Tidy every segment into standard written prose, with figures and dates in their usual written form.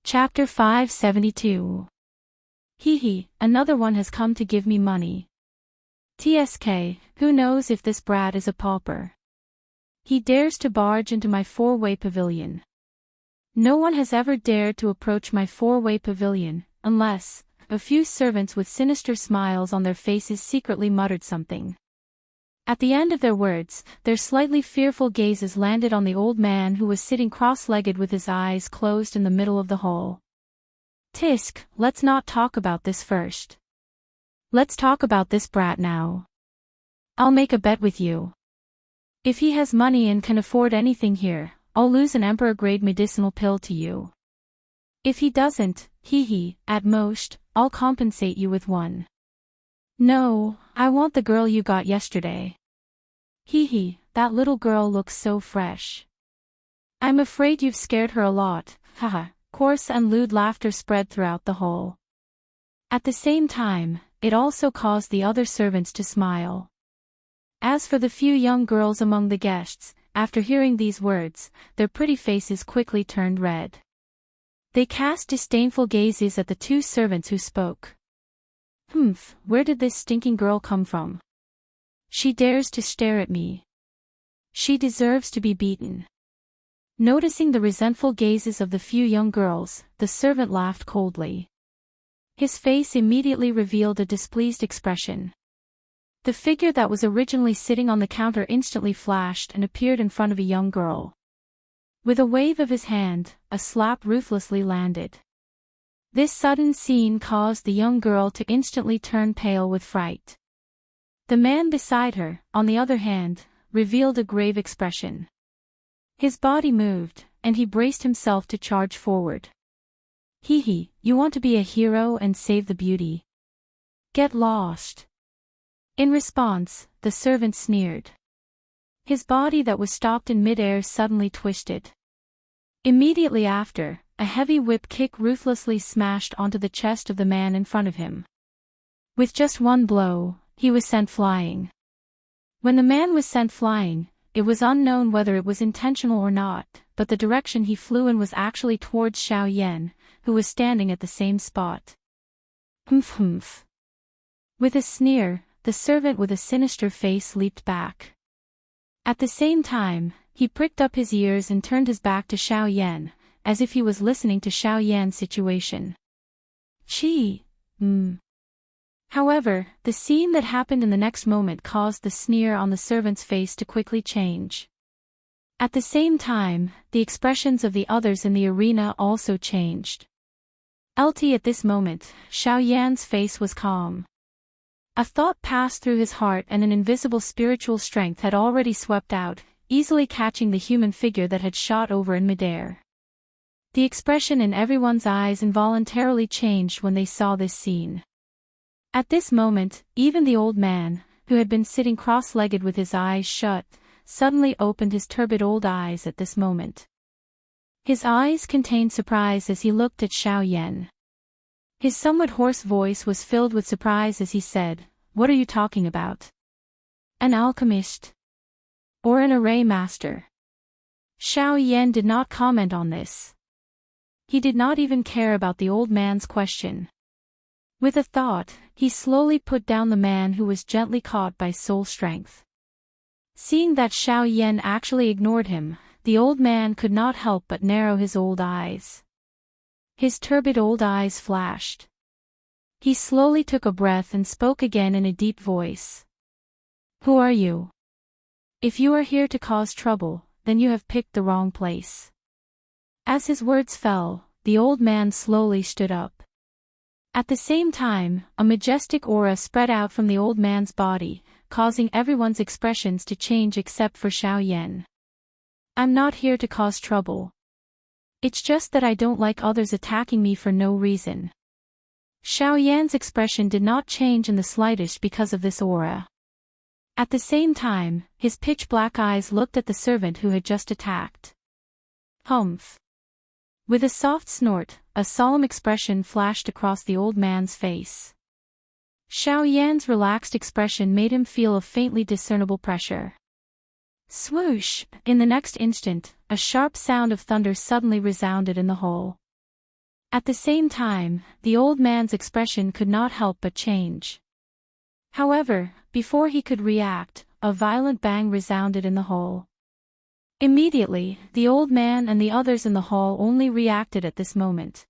Chapter 572. Hee, another one has come to give me money. TSK, who knows if this brat is a pauper. He dares to barge into my four-way pavilion. No one has ever dared to approach my four-way pavilion, unless a few servants with sinister smiles on their faces secretly muttered something. At the end of their words, their slightly fearful gazes landed on the old man who was sitting cross-legged with his eyes closed in the middle of the hall. Tisk, let's not talk about this first. Let's talk about this brat now. I'll make a bet with you. If he has money and can afford anything here, I'll lose an emperor-grade medicinal pill to you. If he doesn't, at most, I'll compensate you with one. No, I want the girl you got yesterday. That little girl looks so fresh. I'm afraid you've scared her a lot, haha. Coarse and lewd laughter spread throughout the hall. At the same time, it also caused the other servants to smile. As for the few young girls among the guests, after hearing these words, their pretty faces quickly turned red. They cast disdainful gazes at the two servants who spoke. Where did this stinking girl come from? She dares to stare at me. She deserves to be beaten. Noticing the resentful gazes of the few young girls, the servant laughed coldly. His face immediately revealed a displeased expression. The figure that was originally sitting on the counter instantly flashed and appeared in front of a young girl. With a wave of his hand, a slap ruthlessly landed. This sudden scene caused the young girl to instantly turn pale with fright. The man beside her, on the other hand, revealed a grave expression. His body moved, and he braced himself to charge forward. You want to be a hero and save the beauty? Get lost. In response, the servant sneered. His body that was stopped in midair suddenly twisted. Immediately after, a heavy whip kick ruthlessly smashed onto the chest of the man in front of him. With just one blow, he was sent flying. When the man was sent flying, it was unknown whether it was intentional or not, but the direction he flew in was actually towards Xiao Yan, who was standing at the same spot. With a sneer, the servant with a sinister face leaped back. At the same time, he pricked up his ears and turned his back to Xiao Yan, as if he was listening to Xiao Yan's situation. However, the scene that happened in the next moment caused the sneer on the servant's face to quickly change. At the same time, the expressions of the others in the arena also changed. At this moment, Xiao Yan's face was calm. A thought passed through his heart and an invisible spiritual strength had already swept out, easily catching the human figure that had shot over in midair. The expression in everyone's eyes involuntarily changed when they saw this scene. At this moment, even the old man, who had been sitting cross-legged with his eyes shut, suddenly opened his turbid old eyes at this moment. His eyes contained surprise as he looked at Xiao Yan. His somewhat hoarse voice was filled with surprise as he said, "What are you talking about? An alchemist? Or an array master?" Xiao Yan did not comment on this. He did not even care about the old man's question. With a thought, he slowly put down the man who was gently caught by soul strength. Seeing that Xiao Yan actually ignored him, the old man could not help but narrow his old eyes. His turbid old eyes flashed. He slowly took a breath and spoke again in a deep voice. "Who are you? If you are here to cause trouble, then you have picked the wrong place." As his words fell, the old man slowly stood up. At the same time, a majestic aura spread out from the old man's body, causing everyone's expressions to change except for Xiao Yan. "I'm not here to cause trouble. It's just that I don't like others attacking me for no reason." Xiao Yan's expression did not change in the slightest because of this aura. At the same time, his pitch-black eyes looked at the servant who had just attacked. With a soft snort, a solemn expression flashed across the old man's face. Xiao Yan's relaxed expression made him feel a faintly discernible pressure. Swoosh! In the next instant, a sharp sound of thunder suddenly resounded in the hall. At the same time, the old man's expression could not help but change. However, before he could react, a violent bang resounded in the hall. Immediately, the old man and the others in the hall only reacted at this moment.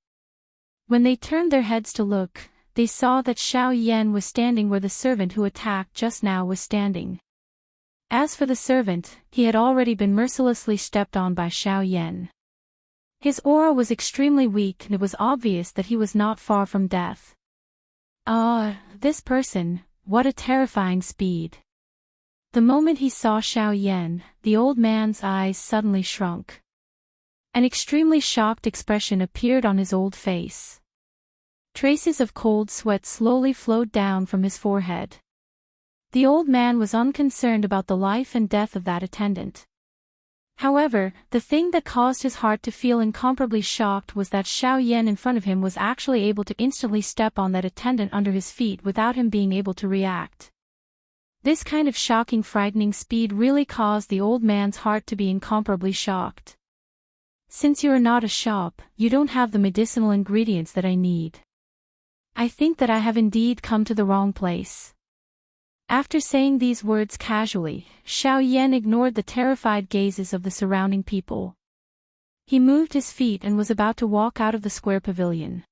When they turned their heads to look, they saw that Xiao Yan was standing where the servant who attacked just now was standing. As for the servant, he had already been mercilessly stepped on by Xiao Yan. His aura was extremely weak and it was obvious that he was not far from death. This person, what a terrifying speed. The moment he saw Xiao Yan, the old man's eyes suddenly shrunk. An extremely shocked expression appeared on his old face. Traces of cold sweat slowly flowed down from his forehead. The old man was unconcerned about the life and death of that attendant. However, the thing that caused his heart to feel incomparably shocked was that Xiao Yan in front of him was actually able to instantly step on that attendant under his feet without him being able to react. This kind of shocking, frightening speed really caused the old man's heart to be incomparably shocked. Since you are not a shop, you don't have the medicinal ingredients that I need. I think that I have indeed come to the wrong place. After saying these words casually, Xiao Yan ignored the terrified gazes of the surrounding people. He moved his feet and was about to walk out of the square pavilion.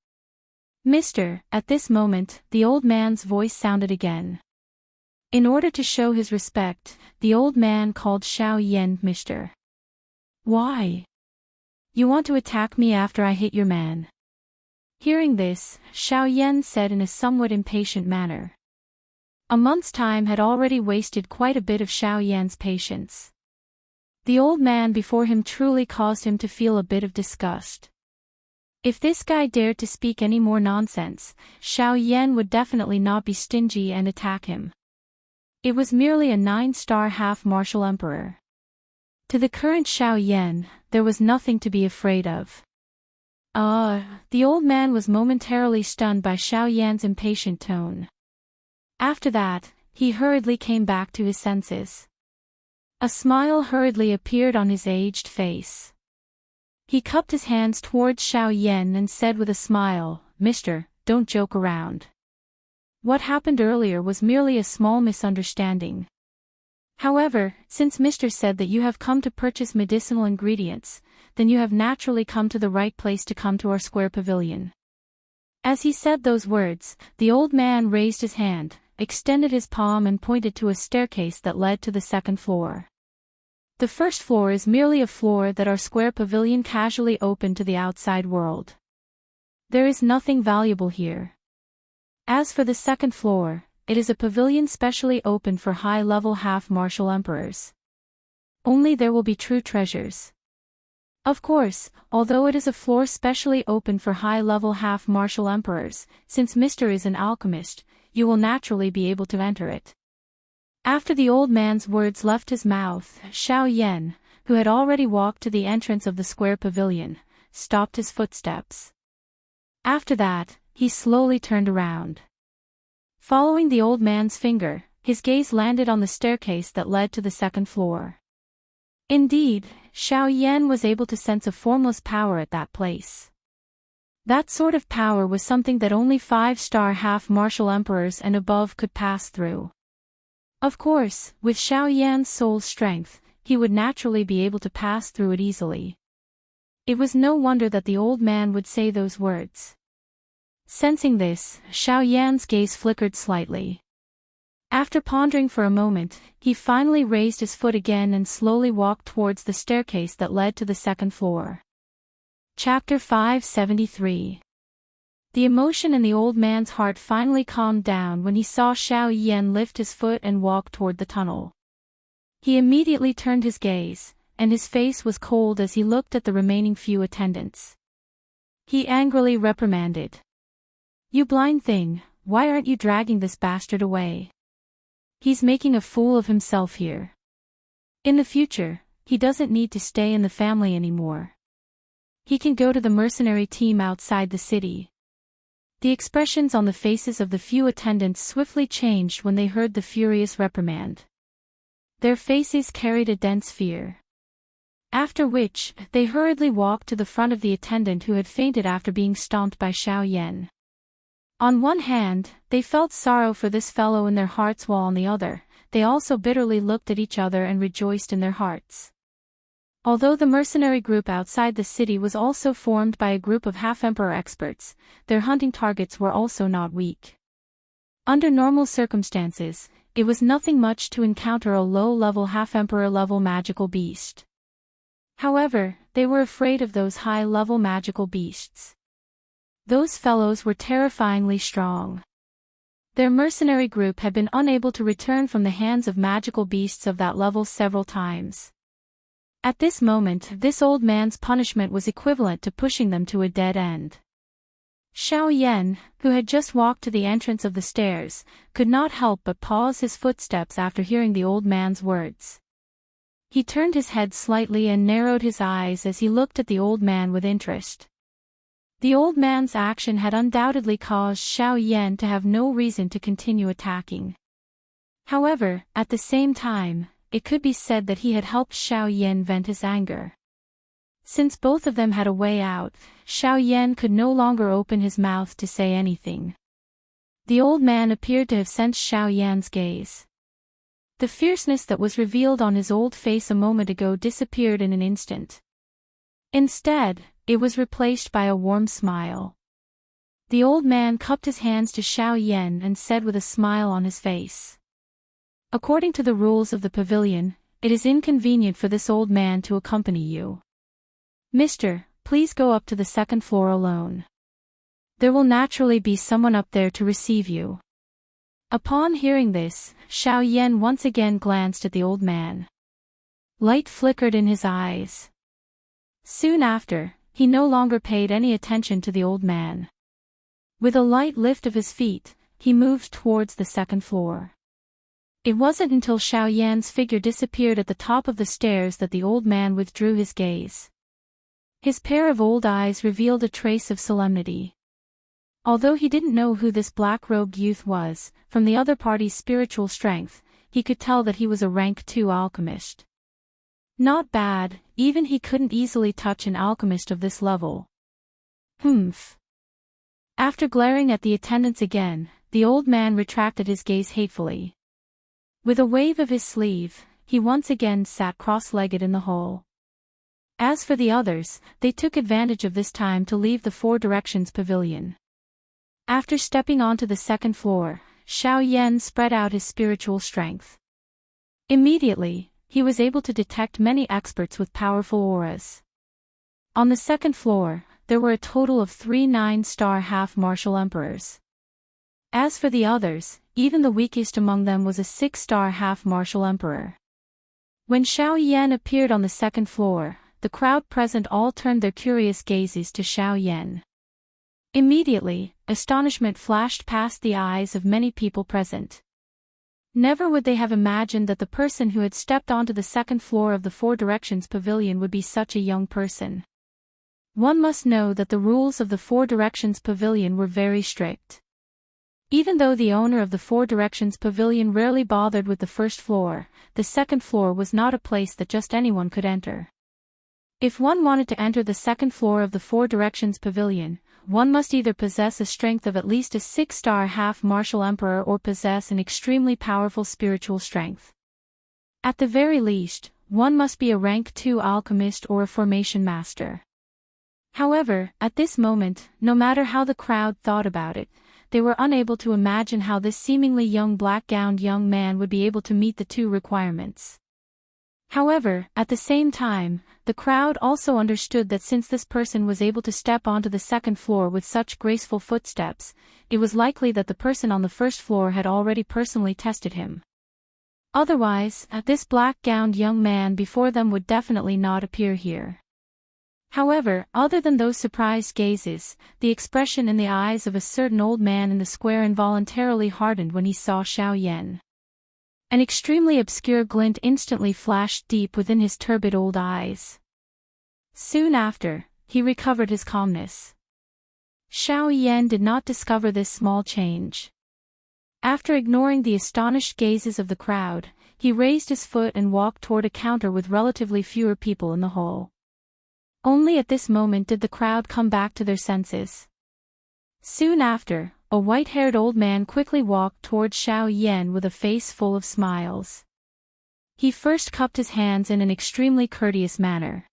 Mister, at this moment, the old man's voice sounded again. In order to show his respect, the old man called Xiao Yan Mister. Why? You want to attack me after I hit your man? Hearing this, Xiao Yan said in a somewhat impatient manner. A month's time had already wasted quite a bit of Xiao Yan's patience. The old man before him truly caused him to feel a bit of disgust. If this guy dared to speak any more nonsense, Xiao Yan would definitely not be stingy and attack him. It was merely a 9-star half-martial emperor. To the current Xiao Yan, there was nothing to be afraid of. The old man was momentarily stunned by Xiao Yan's impatient tone. After that, he hurriedly came back to his senses. A smile hurriedly appeared on his aged face. He cupped his hands towards Xiao Yan and said with a smile, Mister, don't joke around. What happened earlier was merely a small misunderstanding. However, since Mister said that you have come to purchase medicinal ingredients, then you have naturally come to the right place to come to our square pavilion. As he said those words, the old man raised his hand, extended his palm and pointed to a staircase that led to the second floor. The first floor is merely a floor that our square pavilion casually opened to the outside world. There is nothing valuable here. As for the second floor, it is a pavilion specially opened for high-level half-martial emperors. Only there will be true treasures. Of course, although it is a floor specially opened for high-level half-martial emperors, since Mr. is an alchemist, you will naturally be able to enter it. After the old man's words left his mouth, Xiao Yan, who had already walked to the entrance of the square pavilion, stopped his footsteps. After that, he slowly turned around. Following the old man's finger, his gaze landed on the staircase that led to the second floor. Indeed, Xiao Yan was able to sense a formless power at that place. That sort of power was something that only 5-star half-martial emperors and above could pass through. Of course, with Xiao Yan's soul strength, he would naturally be able to pass through it easily. It was no wonder that the old man would say those words. Sensing this, Xiao Yan's gaze flickered slightly. After pondering for a moment, he finally raised his foot again and slowly walked towards the staircase that led to the second floor. Chapter 573. The emotion in the old man's heart finally calmed down when he saw Xiao Yan lift his foot and walk toward the tunnel. He immediately turned his gaze, and his face was cold as he looked at the remaining few attendants. He angrily reprimanded. You blind thing, why aren't you dragging this bastard away? He's making a fool of himself here. In the future, he doesn't need to stay in the family anymore. He can go to the mercenary team outside the city. The expressions on the faces of the few attendants swiftly changed when they heard the furious reprimand. Their faces carried a dense fear. After which, they hurriedly walked to the front of the attendant who had fainted after being stomped by Xiao Yan. On one hand, they felt sorrow for this fellow in their hearts, while on the other, they also bitterly looked at each other and rejoiced in their hearts. Although the mercenary group outside the city was also formed by a group of half-emperor experts, their hunting targets were also not weak. Under normal circumstances, it was nothing much to encounter a low-level half-emperor level magical beast. However, they were afraid of those high-level magical beasts. Those fellows were terrifyingly strong. Their mercenary group had been unable to return from the hands of magical beasts of that level several times. At this moment, this old man's punishment was equivalent to pushing them to a dead end. Xiao Yan, who had just walked to the entrance of the stairs, could not help but pause his footsteps after hearing the old man's words. He turned his head slightly and narrowed his eyes as he looked at the old man with interest. The old man's action had undoubtedly caused Xiao Yan to have no reason to continue attacking. However, at the same time, it could be said that he had helped Xiao Yan vent his anger. Since both of them had a way out, Xiao Yan could no longer open his mouth to say anything. The old man appeared to have sensed Xiao Yan's gaze. The fierceness that was revealed on his old face a moment ago disappeared in an instant. Instead, it was replaced by a warm smile. The old man cupped his hands to Xiao Yan and said with a smile on his face, "According to the rules of the pavilion, it is inconvenient for this old man to accompany you. Mister, please go up to the second floor alone. There will naturally be someone up there to receive you." Upon hearing this, Xiao Yan once again glanced at the old man. Light flickered in his eyes. Soon after, he no longer paid any attention to the old man. With a light lift of his feet, he moved towards the second floor. It wasn't until Xiao Yan's figure disappeared at the top of the stairs that the old man withdrew his gaze. His pair of old eyes revealed a trace of solemnity. Although he didn't know who this black-robed youth was, from the other party's spiritual strength, he could tell that he was a rank 2 alchemist. Not bad, even he couldn't easily touch an alchemist of this level. Humph. After glaring at the attendants again, the old man retracted his gaze hatefully. With a wave of his sleeve, he once again sat cross-legged in the hall. As for the others, they took advantage of this time to leave the Four Directions Pavilion. After stepping onto the second floor, Xiao Yan spread out his spiritual strength. Immediately, he was able to detect many experts with powerful auras. On the second floor, there were a total of 3 9-star half-martial emperors. As for the others, even the weakest among them was a 6-star half-martial emperor. When Xiao Yan appeared on the second floor, the crowd present all turned their curious gazes to Xiao Yan. Immediately, astonishment flashed past the eyes of many people present. Never would they have imagined that the person who had stepped onto the second floor of the Four Directions Pavilion would be such a young person. One must know that the rules of the Four Directions Pavilion were very strict. Even though the owner of the Four Directions Pavilion rarely bothered with the first floor, the second floor was not a place that just anyone could enter. If one wanted to enter the second floor of the Four Directions Pavilion, one must either possess a strength of at least a 6-star half-martial emperor or possess an extremely powerful spiritual strength. At the very least, one must be a rank 2 alchemist or a formation master. However, at this moment, no matter how the crowd thought about it, they were unable to imagine how this seemingly young black-gowned young man would be able to meet the two requirements. However, at the same time, the crowd also understood that since this person was able to step onto the second floor with such graceful footsteps, it was likely that the person on the first floor had already personally tested him. Otherwise, this black-gowned young man before them would definitely not appear here. However, other than those surprised gazes, the expression in the eyes of a certain old man in the square involuntarily hardened when he saw Xiao Yan. An extremely obscure glint instantly flashed deep within his turbid old eyes. Soon after, he recovered his calmness. Xiao Yan did not discover this small change. After ignoring the astonished gazes of the crowd, he raised his foot and walked toward a counter with relatively fewer people in the hall. Only at this moment did the crowd come back to their senses. Soon after, a white-haired old man quickly walked toward Xiao Yan with a face full of smiles. He first cupped his hands in an extremely courteous manner.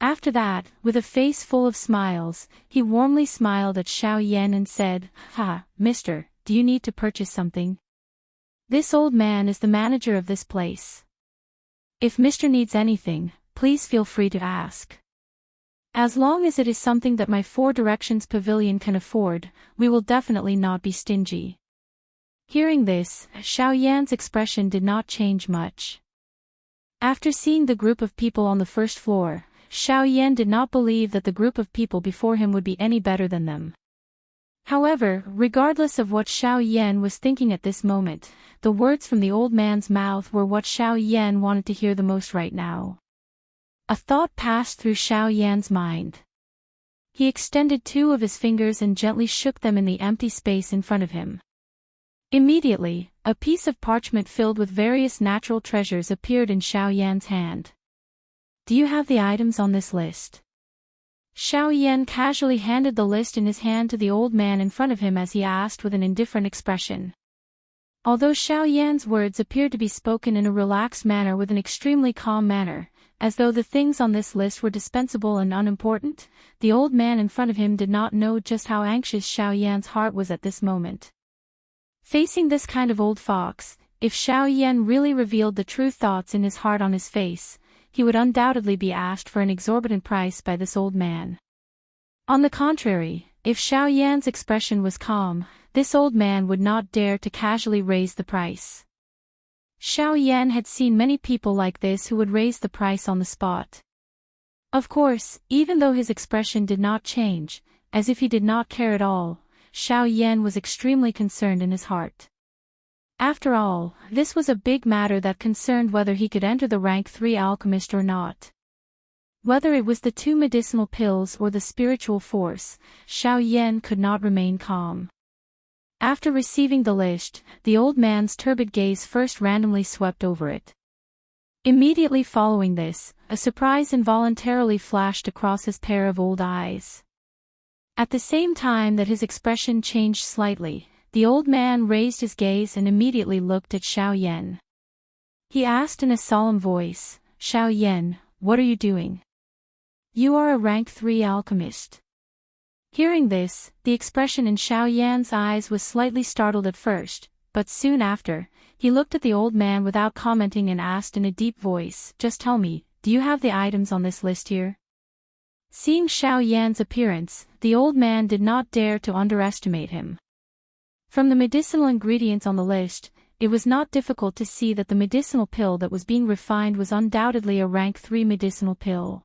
After that, with a face full of smiles, he warmly smiled at Xiao Yan and said, "Ha, mister, do you need to purchase something? This old man is the manager of this place. If mister needs anything, please feel free to ask. As long as it is something that my Four Directions Pavilion can afford, we will definitely not be stingy." Hearing this, Xiao Yan's expression did not change much. After seeing the group of people on the first floor, Xiao Yan did not believe that the group of people before him would be any better than them. However, regardless of what Xiao Yan was thinking at this moment, the words from the old man's mouth were what Xiao Yan wanted to hear the most right now. A thought passed through Xiao Yan's mind. He extended two of his fingers and gently shook them in the empty space in front of him. Immediately, a piece of parchment filled with various natural treasures appeared in Xiao Yan's hand. "Do you have the items on this list?" Xiao Yan casually handed the list in his hand to the old man in front of him as he asked with an indifferent expression. Although Xiao Yan's words appeared to be spoken in a relaxed manner with an extremely calm manner, as though the things on this list were dispensable and unimportant, the old man in front of him did not know just how anxious Xiao Yan's heart was at this moment. Facing this kind of old fox, if Xiao Yan really revealed the true thoughts in his heart on his face, he would undoubtedly be asked for an exorbitant price by this old man. On the contrary, if Xiao Yan's expression was calm, this old man would not dare to casually raise the price. Xiao Yan had seen many people like this who would raise the price on the spot. Of course, even though his expression did not change, as if he did not care at all, Xiao Yan was extremely concerned in his heart. After all, this was a big matter that concerned whether he could enter the rank 3 alchemist or not. Whether it was the 2 medicinal pills or the spiritual force, Xiao Yan could not remain calm. After receiving the list, the old man's turbid gaze first randomly swept over it. Immediately following this, a surprise involuntarily flashed across his pair of old eyes. At the same time that his expression changed slightly, the old man raised his gaze and immediately looked at Xiao Yan. He asked in a solemn voice, "Xiao Yan, what are you doing? You are a rank 3 alchemist." Hearing this, the expression in Xiao Yan's eyes was slightly startled at first, but soon after, he looked at the old man without commenting and asked in a deep voice, "Just tell me, do you have the items on this list here?" Seeing Xiao Yan's appearance, the old man did not dare to underestimate him. From the medicinal ingredients on the list, it was not difficult to see that the medicinal pill that was being refined was undoubtedly a rank 3 medicinal pill.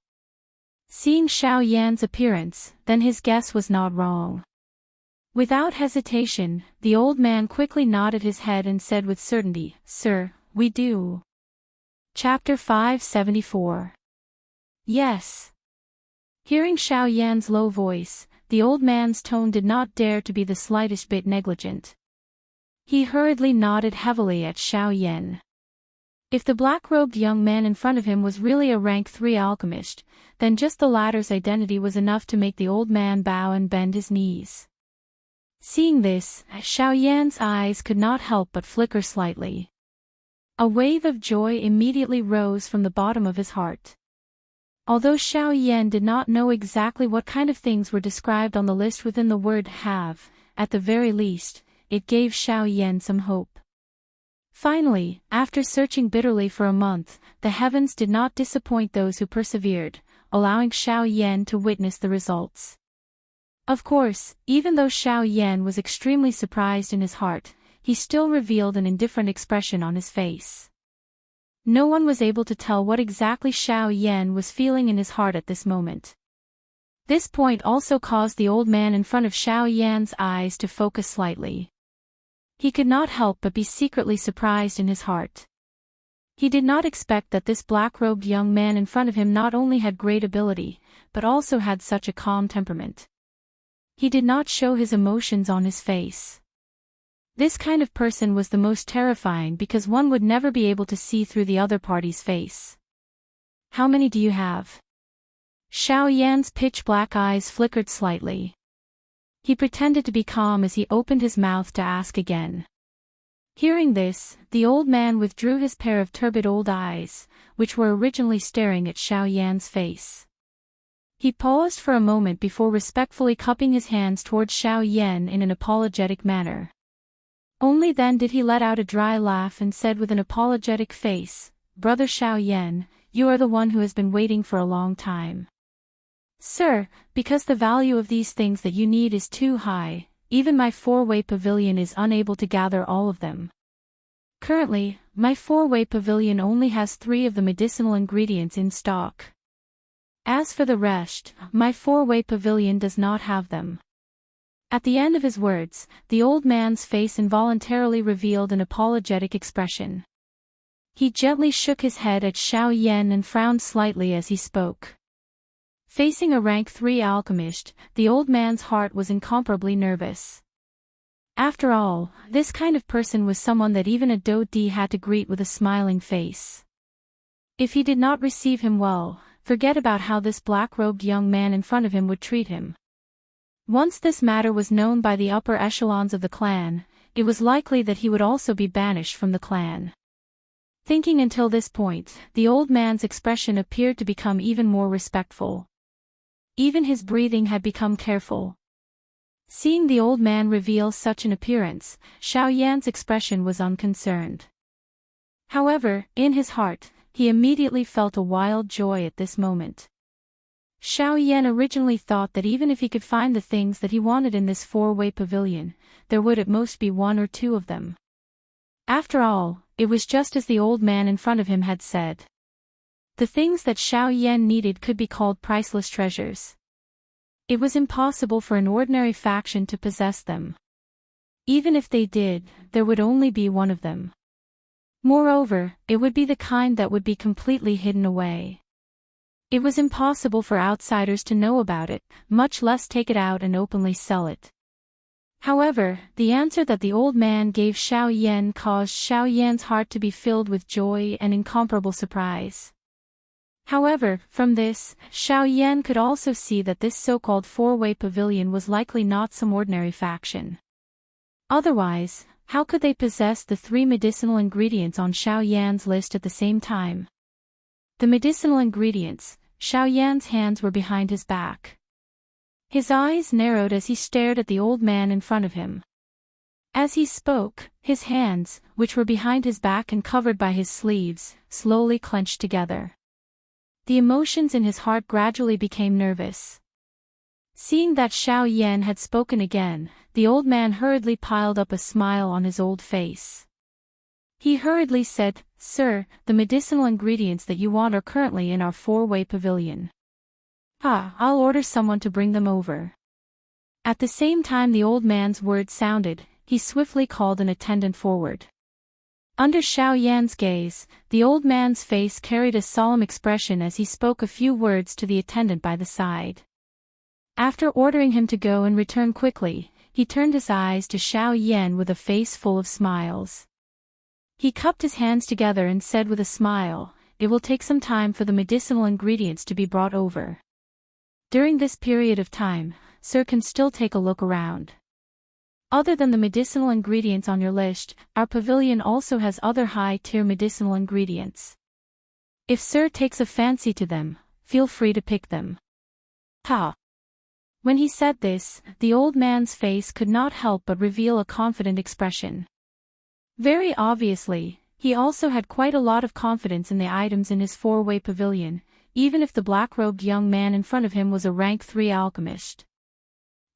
Seeing Xiao Yan's appearance, then his guess was not wrong. Without hesitation, the old man quickly nodded his head and said with certainty, "Sir, we do." Chapter 574. Yes. Hearing Xiao Yan's low voice, the old man's tone did not dare to be the slightest bit negligent. He hurriedly nodded heavily at Xiao Yan. If the black-robed young man in front of him was really a rank 3 alchemist, then just the latter's identity was enough to make the old man bow and bend his knees. Seeing this, Xiao Yan's eyes could not help but flicker slightly. A wave of joy immediately rose from the bottom of his heart. Although Xiao Yan did not know exactly what kind of things were described on the list within the word have, at the very least, it gave Xiao Yan some hope. Finally, after searching bitterly for a month, the heavens did not disappoint those who persevered, allowing Xiao Yan to witness the results. Of course, even though Xiao Yan was extremely surprised in his heart, he still revealed an indifferent expression on his face. No one was able to tell what exactly Xiao Yan was feeling in his heart at this moment. This point also caused the old man in front of Xiao Yan's eyes to focus slightly. He could not help but be secretly surprised in his heart. He did not expect that this black-robed young man in front of him not only had great ability, but also had such a calm temperament. He did not show his emotions on his face. This kind of person was the most terrifying because one would never be able to see through the other party's face. How many do you have? Xiao Yan's pitch-black eyes flickered slightly. He pretended to be calm as he opened his mouth to ask again. Hearing this, the old man withdrew his pair of turbid old eyes, which were originally staring at Xiao Yan's face. He paused for a moment before respectfully cupping his hands towards Xiao Yan in an apologetic manner. Only then did he let out a dry laugh and said with an apologetic face, "Brother Xiao Yan, you are the one who has been waiting for a long time. Sir, because the value of these things that you need is too high, even my four-way pavilion is unable to gather all of them. Currently, my four-way pavilion only has 3 of the medicinal ingredients in stock. As for the rest, my four-way pavilion does not have them." At the end of his words, the old man's face involuntarily revealed an apologetic expression. He gently shook his head at Xiao Yan and frowned slightly as he spoke. Facing a rank 3 alchemist, the old man's heart was incomparably nervous. After all, this kind of person was someone that even a Do Di had to greet with a smiling face. If he did not receive him well, forget about how this black-robed young man in front of him would treat him. Once this matter was known by the upper echelons of the clan, it was likely that he would also be banished from the clan. Thinking until this point, the old man's expression appeared to become even more respectful. Even his breathing had become careful. Seeing the old man reveal such an appearance, Xiao Yan's expression was unconcerned. However, in his heart, he immediately felt a wild joy at this moment. Xiao Yan originally thought that even if he could find the things that he wanted in this four-way pavilion, there would at most be 1 or 2 of them. After all, it was just as the old man in front of him had said. The things that Xiao Yan needed could be called priceless treasures. It was impossible for an ordinary faction to possess them. Even if they did, there would only be 1 of them. Moreover, it would be the kind that would be completely hidden away. It was impossible for outsiders to know about it, much less take it out and openly sell it. However, the answer that the old man gave Xiao Yan caused Xiao Yan's heart to be filled with joy and incomparable surprise. However, from this, Xiao Yan could also see that this so-called four-way pavilion was likely not some ordinary faction. Otherwise, how could they possess the 3 medicinal ingredients on Xiao Yan's list at the same time? The medicinal ingredients. Xiao Yan's hands were behind his back. His eyes narrowed as he stared at the old man in front of him. As he spoke, his hands, which were behind his back and covered by his sleeves, slowly clenched together. The emotions in his heart gradually became nervous. Seeing that Xiao Yan had spoken again, the old man hurriedly piled up a smile on his old face. He hurriedly said, "Sir, the medicinal ingredients that you want are currently in our four-way pavilion. I'll order someone to bring them over." At the same time the old man's words sounded, he swiftly called an attendant forward. Under Xiao Yan's gaze, the old man's face carried a solemn expression as he spoke a few words to the attendant by the side. After ordering him to go and return quickly, he turned his eyes to Xiao Yan with a face full of smiles. He cupped his hands together and said with a smile, "It will take some time for the medicinal ingredients to be brought over. During this period of time, Sir can still take a look around. Other than the medicinal ingredients on your list, our pavilion also has other high-tier medicinal ingredients. If Sir takes a fancy to them, feel free to pick them." When he said this, the old man's face could not help but reveal a confident expression. Very obviously, he also had quite a lot of confidence in the items in his four-way pavilion, even if the black-robed young man in front of him was a rank 3 alchemist.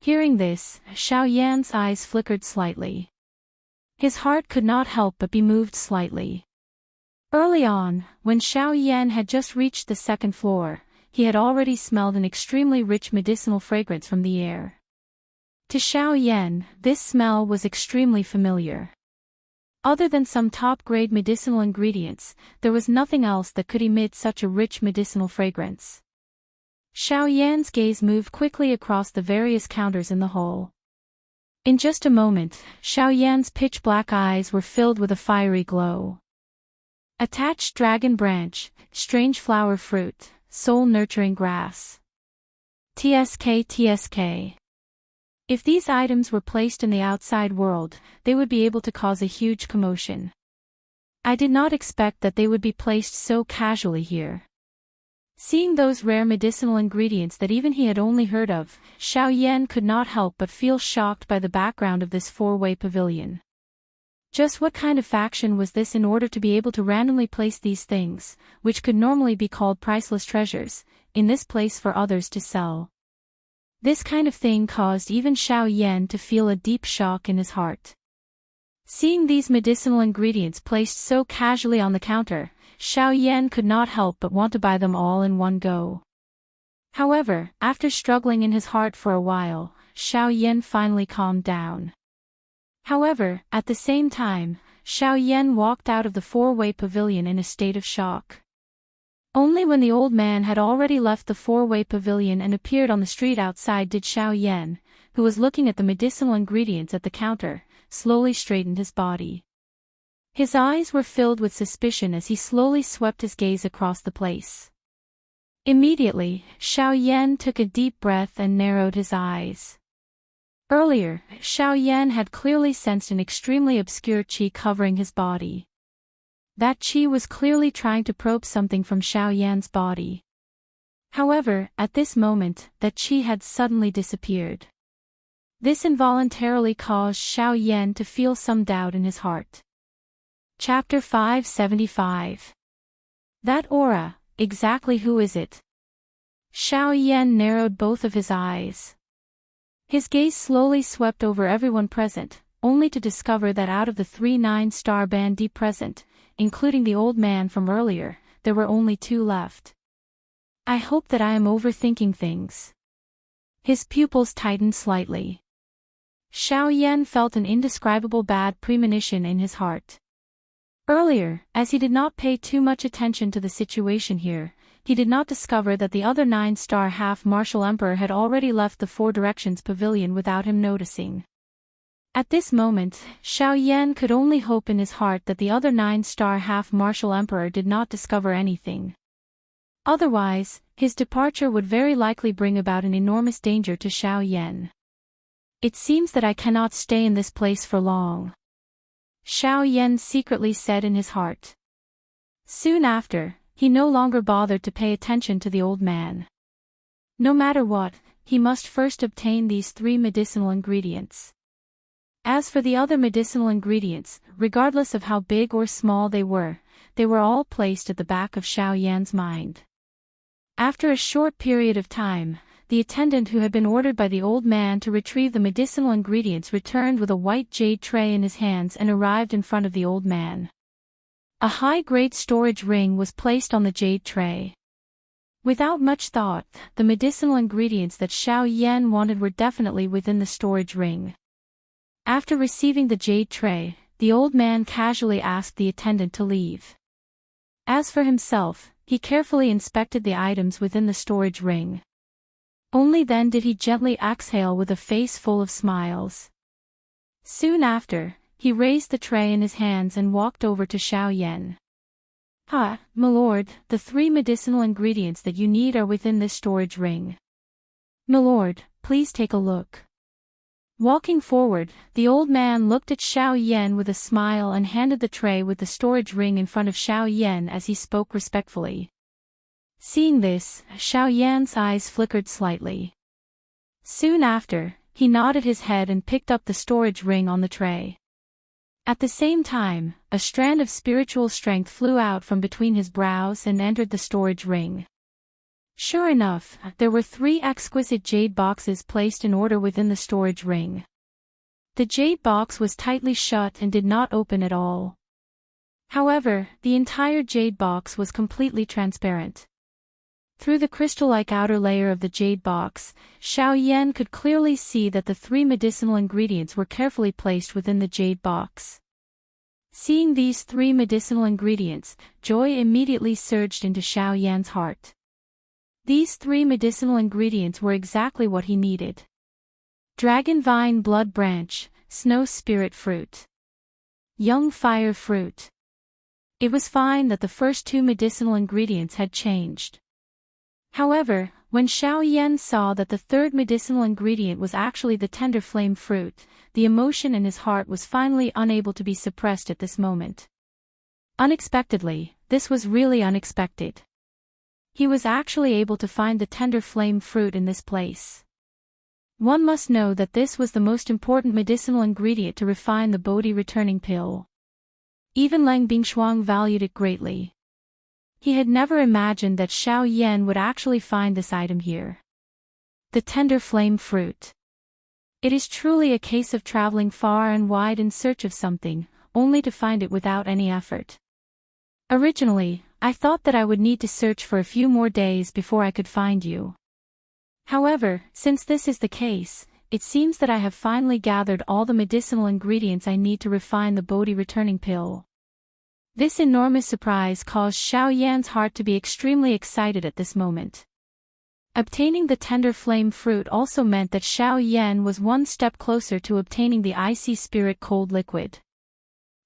Hearing this, Xiao Yan's eyes flickered slightly. His heart could not help but be moved slightly. Early on, when Xiao Yan had just reached the 2nd floor, he had already smelled an extremely rich medicinal fragrance from the air. To Xiao Yan, this smell was extremely familiar. Other than some top-grade medicinal ingredients, there was nothing else that could emit such a rich medicinal fragrance. Xiao Yan's gaze moved quickly across the various counters in the hall. In just a moment, Xiao Yan's pitch-black eyes were filled with a fiery glow. Attached dragon branch, strange flower fruit, soul-nurturing grass. TSK. If these items were placed in the outside world, they would be able to cause a huge commotion. I did not expect that they would be placed so casually here. Seeing those rare medicinal ingredients that even he had only heard of, Xiao Yan could not help but feel shocked by the background of this four-way pavilion. Just what kind of faction was this in order to be able to randomly place these things, which could normally be called priceless treasures, in this place for others to sell? This kind of thing caused even Xiao Yan to feel a deep shock in his heart. Seeing these medicinal ingredients placed so casually on the counter, Xiao Yan could not help but want to buy them all in one go. However, after struggling in his heart for a while, Xiao Yan finally calmed down. However, at the same time, Xiao Yan walked out of the four-way pavilion in a state of shock. Only when the old man had already left the four-way pavilion and appeared on the street outside did Xiao Yan, who was looking at the medicinal ingredients at the counter, slowly straightened his body. His eyes were filled with suspicion as he slowly swept his gaze across the place. Immediately, Xiao Yan took a deep breath and narrowed his eyes. Earlier, Xiao Yan had clearly sensed an extremely obscure qi covering his body. That qi was clearly trying to probe something from Xiao Yan's body. However, at this moment, that qi had suddenly disappeared. This involuntarily caused Xiao Yan to feel some doubt in his heart. Chapter 575. That aura, exactly who is it? Xiao Yan narrowed both of his eyes. His gaze slowly swept over everyone present, only to discover that out of the 3 9-star bandits present, including the old man from earlier, there were only 2 left. I hope that I am overthinking things. His pupils tightened slightly. Xiao Yan felt an indescribable bad premonition in his heart. Earlier, as he did not pay too much attention to the situation here, he did not discover that the other 9-star half-martial emperor had already left the Four Directions pavilion without him noticing. At this moment, Xiao Yan could only hope in his heart that the other 9-star half-martial emperor did not discover anything. Otherwise, his departure would very likely bring about an enormous danger to Xiao Yan. It seems that I cannot stay in this place for long, Xiao Yan secretly said in his heart. Soon after, he no longer bothered to pay attention to the old man. No matter what, he must first obtain these 3 medicinal ingredients. As for the other medicinal ingredients, regardless of how big or small they were all placed at the back of Xiao Yan's mind. After a short period of time, the attendant who had been ordered by the old man to retrieve the medicinal ingredients returned with a white jade tray in his hands and arrived in front of the old man. A high-grade storage ring was placed on the jade tray. Without much thought, the medicinal ingredients that Xiao Yan wanted were definitely within the storage ring. After receiving the jade tray, the old man casually asked the attendant to leave. As for himself, he carefully inspected the items within the storage ring. Only then did he gently exhale with a face full of smiles. Soon after, he raised the tray in his hands and walked over to Xiao Yan. My lord, the 3 medicinal ingredients that you need are within this storage ring. My lord, please take a look. Walking forward, the old man looked at Xiao Yan with a smile and handed the tray with the storage ring in front of Xiao Yan as he spoke respectfully. Seeing this, Xiao Yan's eyes flickered slightly. Soon after, he nodded his head and picked up the storage ring on the tray. At the same time, a strand of spiritual strength flew out from between his brows and entered the storage ring. Sure enough, there were 3 exquisite jade boxes placed in order within the storage ring. The jade box was tightly shut and did not open at all. However, the entire jade box was completely transparent. Through the crystal-like outer layer of the jade box, Xiao Yan could clearly see that the 3 medicinal ingredients were carefully placed within the jade box. Seeing these 3 medicinal ingredients, joy immediately surged into Xiao Yan's heart. These 3 medicinal ingredients were exactly what he needed. Dragon vine blood branch, snow spirit fruit. Young fire fruit. It was fine that the first two medicinal ingredients had changed. However, when Xiao Yan saw that the third medicinal ingredient was actually the tender flame fruit, the emotion in his heart was finally unable to be suppressed at this moment. Unexpectedly, this was really unexpected. He was actually able to find the tender flame fruit in this place. One must know that this was the most important medicinal ingredient to refine the Bodhi returning pill. Even Lang Bingshuang valued it greatly. He had never imagined that Xiao Yan would actually find this item here. The tender flame fruit. It is truly a case of traveling far and wide in search of something, only to find it without any effort. Originally, I thought that I would need to search for a few more days before I could find you. However, since this is the case, it seems that I have finally gathered all the medicinal ingredients I need to refine the Bodhi returning pill. This enormous surprise caused Xiao Yan's heart to be extremely excited at this moment. Obtaining the tender flame fruit also meant that Xiao Yan was one step closer to obtaining the icy spirit cold liquid.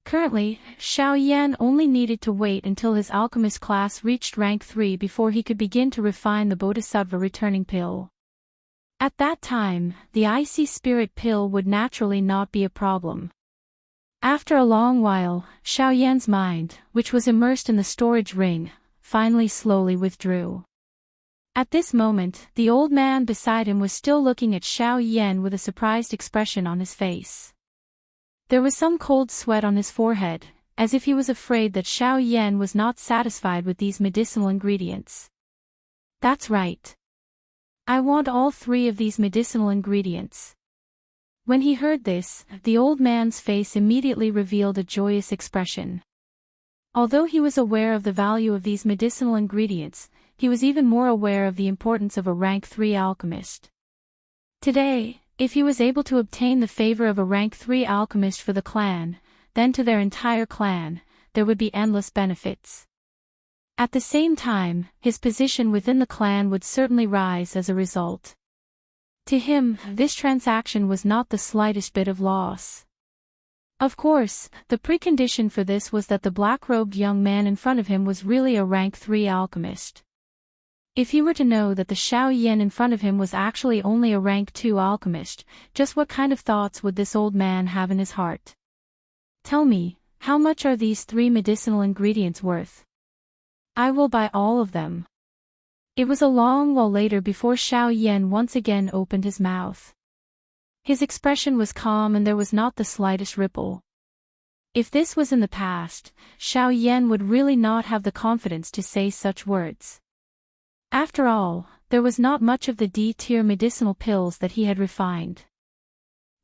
Currently, Xiao Yan only needed to wait until his alchemist class reached rank 3 before he could begin to refine the Bodhisattva returning pill. At that time, the icy spirit pill would naturally not be a problem. After a long while, Xiao Yan's mind, which was immersed in the storage ring, finally slowly withdrew. At this moment, the old man beside him was still looking at Xiao Yan with a surprised expression on his face. There was some cold sweat on his forehead, as if he was afraid that Xiao Yan was not satisfied with these medicinal ingredients. That's right. I want all 3 of these medicinal ingredients. When he heard this, the old man's face immediately revealed a joyous expression. Although he was aware of the value of these medicinal ingredients, he was even more aware of the importance of a rank 3 alchemist. Today, if he was able to obtain the favor of a rank 3 alchemist for the clan, then to their entire clan, there would be endless benefits. At the same time, his position within the clan would certainly rise as a result. To him, this transaction was not the slightest bit of loss. Of course, the precondition for this was that the black-robed young man in front of him was really a rank 3 alchemist. If he were to know that the Xiao Yan in front of him was actually only a rank 2 alchemist, just what kind of thoughts would this old man have in his heart? Tell me, how much are these 3 medicinal ingredients worth? I will buy all of them. It was a long while later before Xiao Yan once again opened his mouth. His expression was calm and there was not the slightest ripple. If this was in the past, Xiao Yan would really not have the confidence to say such words. After all, there was not much of the D-tier medicinal pills that he had refined.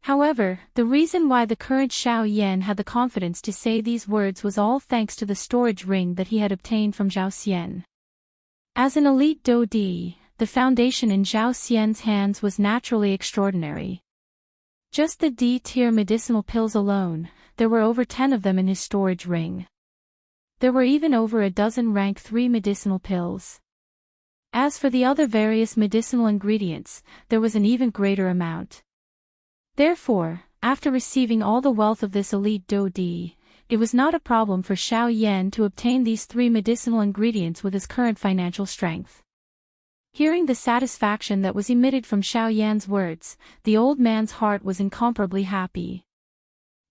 However, the reason why the current Xiao Yan had the confidence to say these words was all thanks to the storage ring that he had obtained from Zhao Xian. As an elite Do Di, the foundation in Zhao Xian's hands was naturally extraordinary. Just the D-tier medicinal pills alone, there were over 10 of them in his storage ring. There were even over a dozen rank 3 medicinal pills. As for the other various medicinal ingredients, there was an even greater amount. Therefore, after receiving all the wealth of this elite Do Di, it was not a problem for Xiao Yan to obtain these 3 medicinal ingredients with his current financial strength. Hearing the satisfaction that was emitted from Xiao Yan's words, the old man's heart was incomparably happy.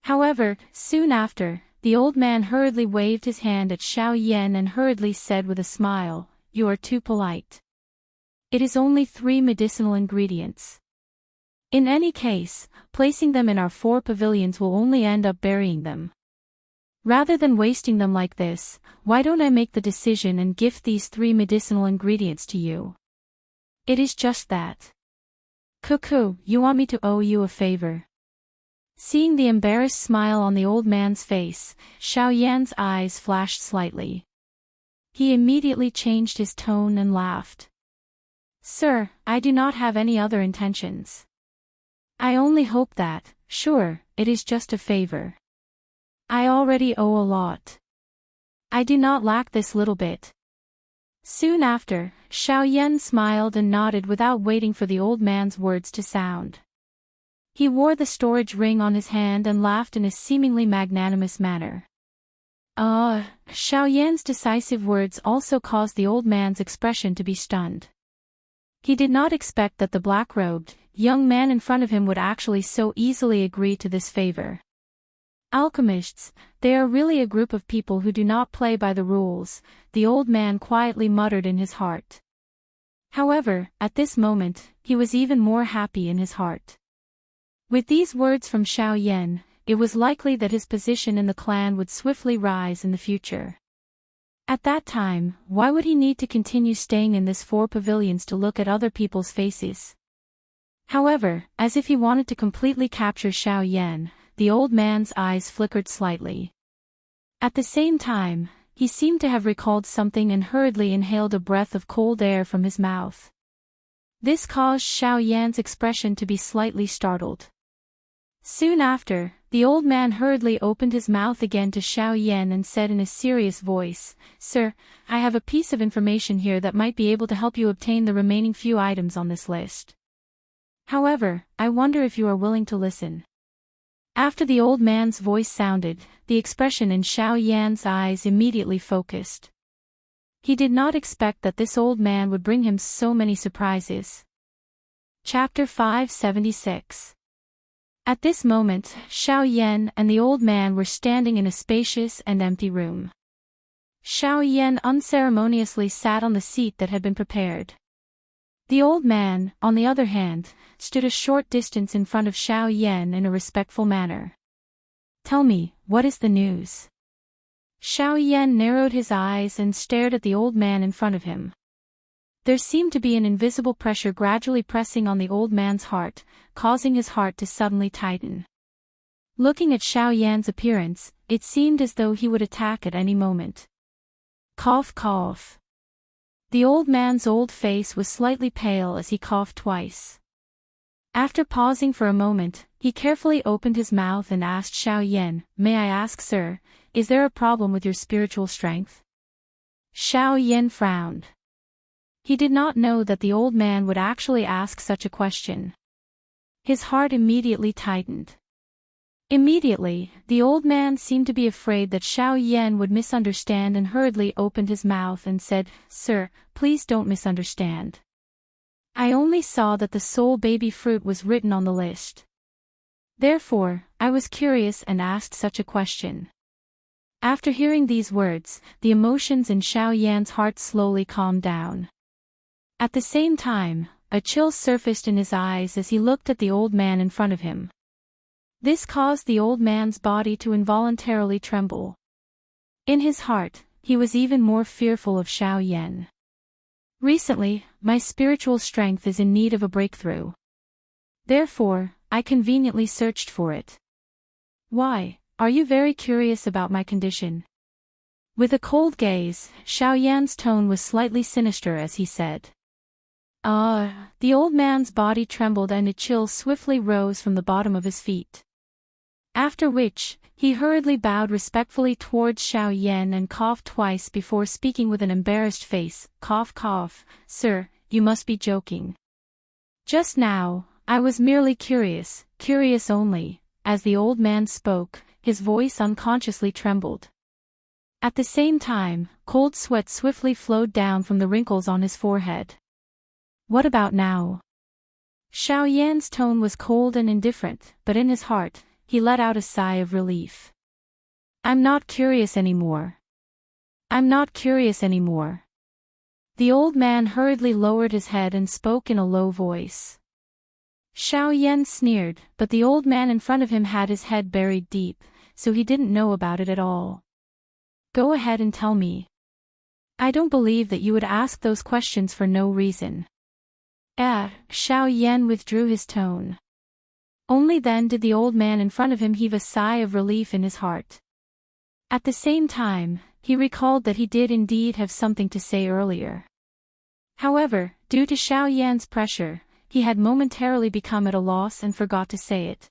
However, soon after, the old man hurriedly waved his hand at Xiao Yan and hurriedly said with a smile, "You are too polite. It is only 3 medicinal ingredients. In any case, placing them in our 4 pavilions will only end up burying them. Rather than wasting them like this, why don't I make the decision and gift these 3 medicinal ingredients to you? It is just that. Cuckoo, you want me to owe you a favor?" Seeing the embarrassed smile on the old man's face, Xiao Yan's eyes flashed slightly. He immediately changed his tone and laughed. "Sir, I do not have any other intentions. I only hope that, sure, it is just a favor. I already owe a lot. I do not lack this little bit." Soon after, Xiao Yan smiled and nodded without waiting for the old man's words to sound. He wore the storage ring on his hand and laughed in a seemingly magnanimous manner. Xiao Yan's decisive words also caused the old man's expression to be stunned. He did not expect that the black-robed, young man in front of him would actually so easily agree to this favor. Alchemists, they are really a group of people who do not play by the rules, the old man quietly muttered in his heart. However, at this moment, he was even more happy in his heart. With these words from Xiao Yan, it was likely that his position in the clan would swiftly rise in the future. At that time, why would he need to continue staying in this 4 pavilions to look at other people's faces? However, as if he wanted to completely capture Xiao Yan, the old man's eyes flickered slightly. At the same time, he seemed to have recalled something and hurriedly inhaled a breath of cold air from his mouth. This caused Xiao Yan's expression to be slightly startled. Soon after, the old man hurriedly opened his mouth again to Xiao Yan and said in a serious voice, "Sir, I have a piece of information here that might be able to help you obtain the remaining few items on this list. However, I wonder if you are willing to listen." After the old man's voice sounded, the expression in Xiao Yan's eyes immediately focused. He did not expect that this old man would bring him so many surprises. Chapter 576. At this moment, Xiao Yan and the old man were standing in a spacious and empty room. Xiao Yan unceremoniously sat on the seat that had been prepared. The old man, on the other hand, stood a short distance in front of Xiao Yan in a respectful manner. "Tell me, what is the news?" Xiao Yan narrowed his eyes and stared at the old man in front of him. There seemed to be an invisible pressure gradually pressing on the old man's heart, causing his heart to suddenly tighten. Looking at Xiao Yan's appearance, it seemed as though he would attack at any moment. Cough, cough. The old man's old face was slightly pale as he coughed twice. After pausing for a moment, he carefully opened his mouth and asked Xiao Yan, "May I ask, sir, is there a problem with your spiritual strength?" Xiao Yan frowned. He did not know that the old man would actually ask such a question. His heart immediately tightened. Immediately, the old man seemed to be afraid that Xiao Yan would misunderstand and hurriedly opened his mouth and said, "Sir, please don't misunderstand. I only saw that the soul baby fruit was written on the list. Therefore, I was curious and asked such a question." After hearing these words, the emotions in Xiao Yan's heart slowly calmed down. At the same time, a chill surfaced in his eyes as he looked at the old man in front of him. This caused the old man's body to involuntarily tremble. In his heart, he was even more fearful of Xiao Yan. "Recently, my spiritual strength is in need of a breakthrough. Therefore, I conveniently searched for it." "Why, are you very curious about my condition?" With a cold gaze, Xiao Yan's tone was slightly sinister as he said. The old man's body trembled and a chill swiftly rose from the bottom of his feet. After which, he hurriedly bowed respectfully towards Xiao Yan and coughed twice before speaking with an embarrassed face, "Cough, cough, sir, you must be joking. Just now, I was merely curious only." As the old man spoke, his voice unconsciously trembled. At the same time, cold sweat swiftly flowed down from the wrinkles on his forehead. "What about now?" Xiao Yan's tone was cold and indifferent, but in his heart, he let out a sigh of relief. "I'm not curious anymore. I'm not curious anymore." The old man hurriedly lowered his head and spoke in a low voice. Xiao Yan sneered, but the old man in front of him had his head buried deep, so he didn't know about it at all. "Go ahead and tell me. I don't believe that you would ask those questions for no reason." Xiao Yan withdrew his tone. Only then did the old man in front of him heave a sigh of relief in his heart. At the same time, he recalled that he did indeed have something to say earlier. However, due to Xiao Yan's pressure, he had momentarily become at a loss and forgot to say it.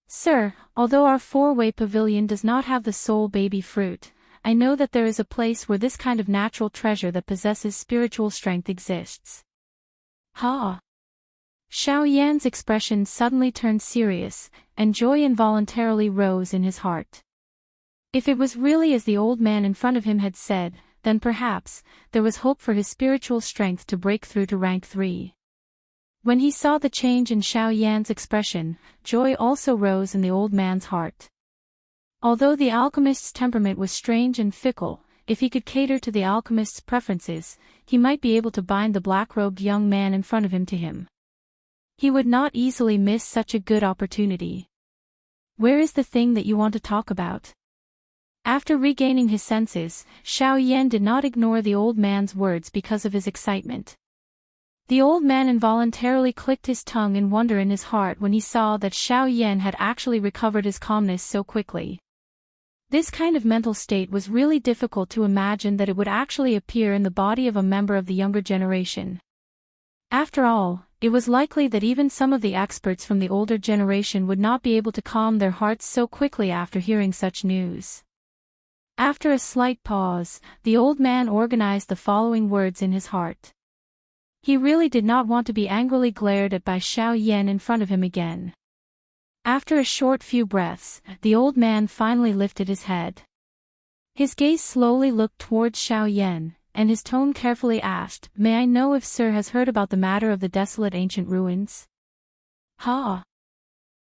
"Sir, although our 4-way pavilion does not have the soul baby fruit, I know that there is a place where this kind of natural treasure that possesses spiritual strength exists." "Ha! Xiao Yan's expression suddenly turned serious, and joy involuntarily rose in his heart. If it was really as the old man in front of him had said, then perhaps there was hope for his spiritual strength to break through to rank 3. When he saw the change in Xiao Yan's expression, joy also rose in the old man's heart. Although the alchemist's temperament was strange and fickle, if he could cater to the alchemist's preferences, he might be able to bind the black-robed young man in front of him to him. He would not easily miss such a good opportunity. Where is the thing that you want to talk about? After regaining his senses, Xiao Yan did not ignore the old man's words because of his excitement. The old man involuntarily clicked his tongue in wonder in his heart when he saw that Xiao Yan had actually recovered his calmness so quickly. This kind of mental state was really difficult to imagine that it would actually appear in the body of a member of the younger generation. After all, it was likely that even some of the experts from the older generation would not be able to calm their hearts so quickly after hearing such news. After a slight pause, the old man organized the following words in his heart. He really did not want to be angrily glared at by Xiao Yan in front of him again. After a short few breaths, the old man finally lifted his head. His gaze slowly looked towards Xiao Yan, and his tone carefully asked, "May I know if Sir has heard about the matter of the desolate ancient ruins?" Ha!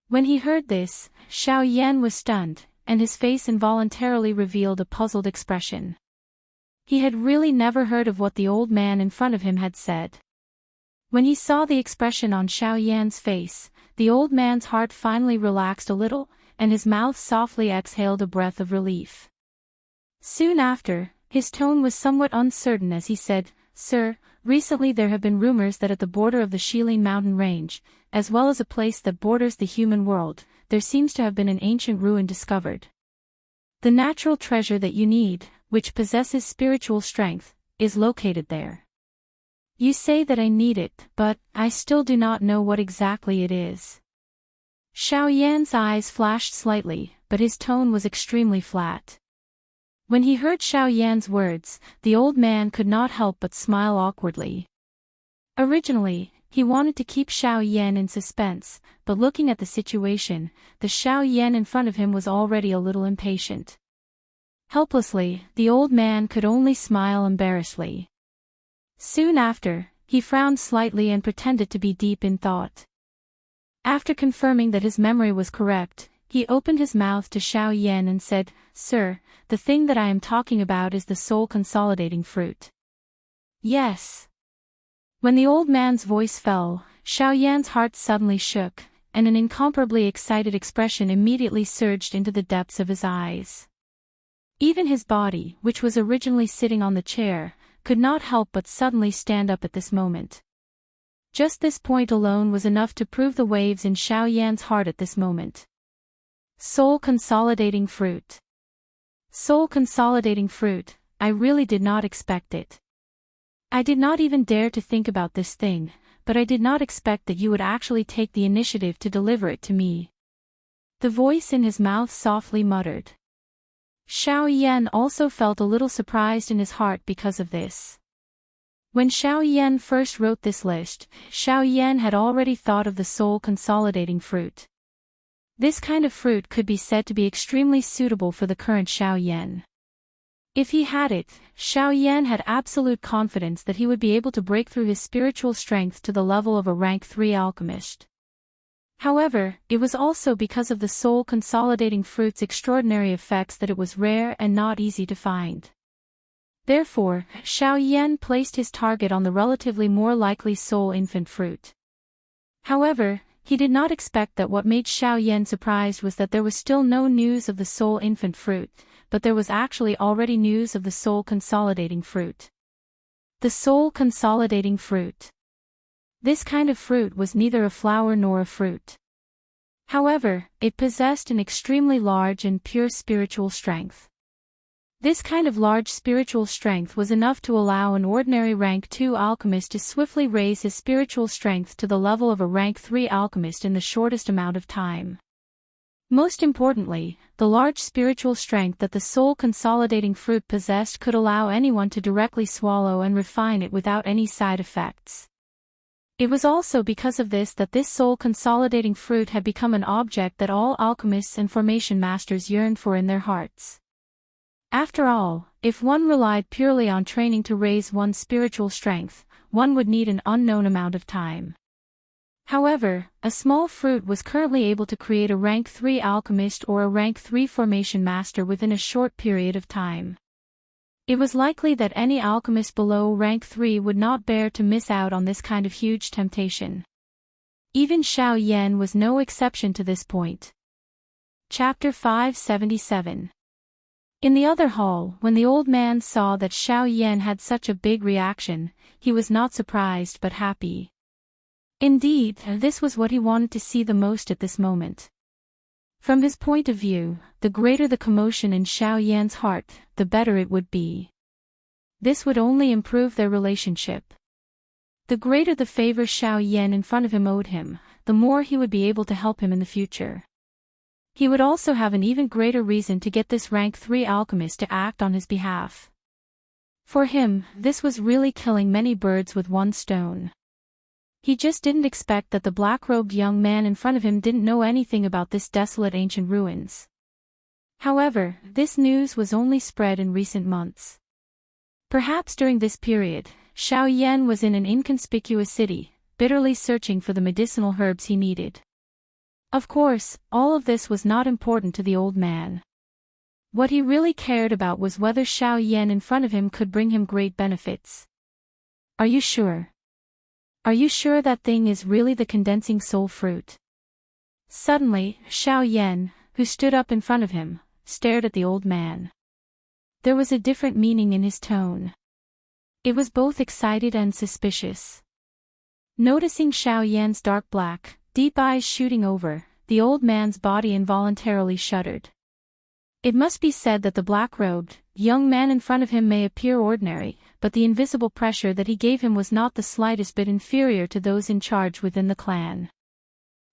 When he heard this, Xiao Yan was stunned, and his face involuntarily revealed a puzzled expression. He had really never heard of what the old man in front of him had said. When he saw the expression on Xiao Yan's face, the old man's heart finally relaxed a little, and his mouth softly exhaled a breath of relief. Soon after, his tone was somewhat uncertain as he said, "Sir, recently there have been rumors that at the border of the Shilin mountain range, as well as a place that borders the human world, there seems to have been an ancient ruin discovered. The natural treasure that you need, which possesses spiritual strength, is located there. You say that I need it, but I still do not know what exactly it is." Xiao Yan's eyes flashed slightly, but his tone was extremely flat. When he heard Xiao Yan's words, the old man could not help but smile awkwardly. Originally, he wanted to keep Xiao Yan in suspense, but looking at the situation, the Xiao Yan in front of him was already a little impatient. Helplessly, the old man could only smile embarrassedly. Soon after, he frowned slightly and pretended to be deep in thought. After confirming that his memory was correct, he opened his mouth to Xiao Yan and said, "Sir, the thing that I am talking about is the soul-consolidating fruit." "Yes." When the old man's voice fell, Xiao Yan's heart suddenly shook, and an incomparably excited expression immediately surged into the depths of his eyes. Even his body, which was originally sitting on the chair, could not help but suddenly stand up at this moment. Just this point alone was enough to prove the waves in Xiao Yan's heart at this moment. Soul-consolidating fruit. Soul-consolidating fruit, I really did not expect it. I did not even dare to think about this thing, but I did not expect that you would actually take the initiative to deliver it to me. The voice in his mouth softly muttered. Xiao Yan also felt a little surprised in his heart because of this. When Xiao Yan first wrote this list, Xiao Yan had already thought of the soul-consolidating fruit. This kind of fruit could be said to be extremely suitable for the current Xiao Yan. If he had it, Xiao Yan had absolute confidence that he would be able to break through his spiritual strength to the level of a rank 3 alchemist. However, it was also because of the soul-consolidating fruit's extraordinary effects that it was rare and not easy to find. Therefore, Xiao Yan placed his target on the relatively more likely soul-infant fruit. However, he did not expect that what made Xiao Yan surprised was that there was still no news of the soul-infant fruit, but there was actually already news of the soul-consolidating fruit. The soul-consolidating fruit. This kind of fruit was neither a flower nor a fruit. However, it possessed an extremely large and pure spiritual strength. This kind of large spiritual strength was enough to allow an ordinary rank 2 alchemist to swiftly raise his spiritual strength to the level of a rank 3 alchemist in the shortest amount of time. Most importantly, the large spiritual strength that the soul-consolidating fruit possessed could allow anyone to directly swallow and refine it without any side effects. It was also because of this that this soul-consolidating fruit had become an object that all alchemists and formation masters yearned for in their hearts. After all, if one relied purely on training to raise one's spiritual strength, one would need an unknown amount of time. However, a small fruit was currently able to create a rank 3 alchemist or a rank 3 formation master within a short period of time. It was likely that any alchemist below rank 3 would not bear to miss out on this kind of huge temptation. Even Xiao Yan was no exception to this point. Chapter 577. In the other hall, when the old man saw that Xiao Yan had such a big reaction, he was not surprised but happy. Indeed, this was what he wanted to see the most at this moment. From his point of view, the greater the commotion in Xiao Yan's heart, the better it would be. This would only improve their relationship. The greater the favor Xiao Yan in front of him owed him, the more he would be able to help him in the future. He would also have an even greater reason to get this rank 3 alchemist to act on his behalf. For him, this was really killing many birds with one stone. He just didn't expect that the black-robed young man in front of him didn't know anything about this desolate ancient ruins. However, this news was only spread in recent months. Perhaps during this period, Xiao Yan was in an inconspicuous city, bitterly searching for the medicinal herbs he needed. Of course, all of this was not important to the old man. What he really cared about was whether Xiao Yan in front of him could bring him great benefits. Are you sure? Are you sure that thing is really the condensing soul fruit? Suddenly, Xiao Yan, who stood up in front of him, stared at the old man. There was a different meaning in his tone. It was both excited and suspicious. Noticing Xiao Yan's dark black, deep eyes shooting over, the old man's body involuntarily shuddered. It must be said that the black-robed, young man in front of him may appear ordinary, but the invisible pressure that he gave him was not the slightest bit inferior to those in charge within the clan.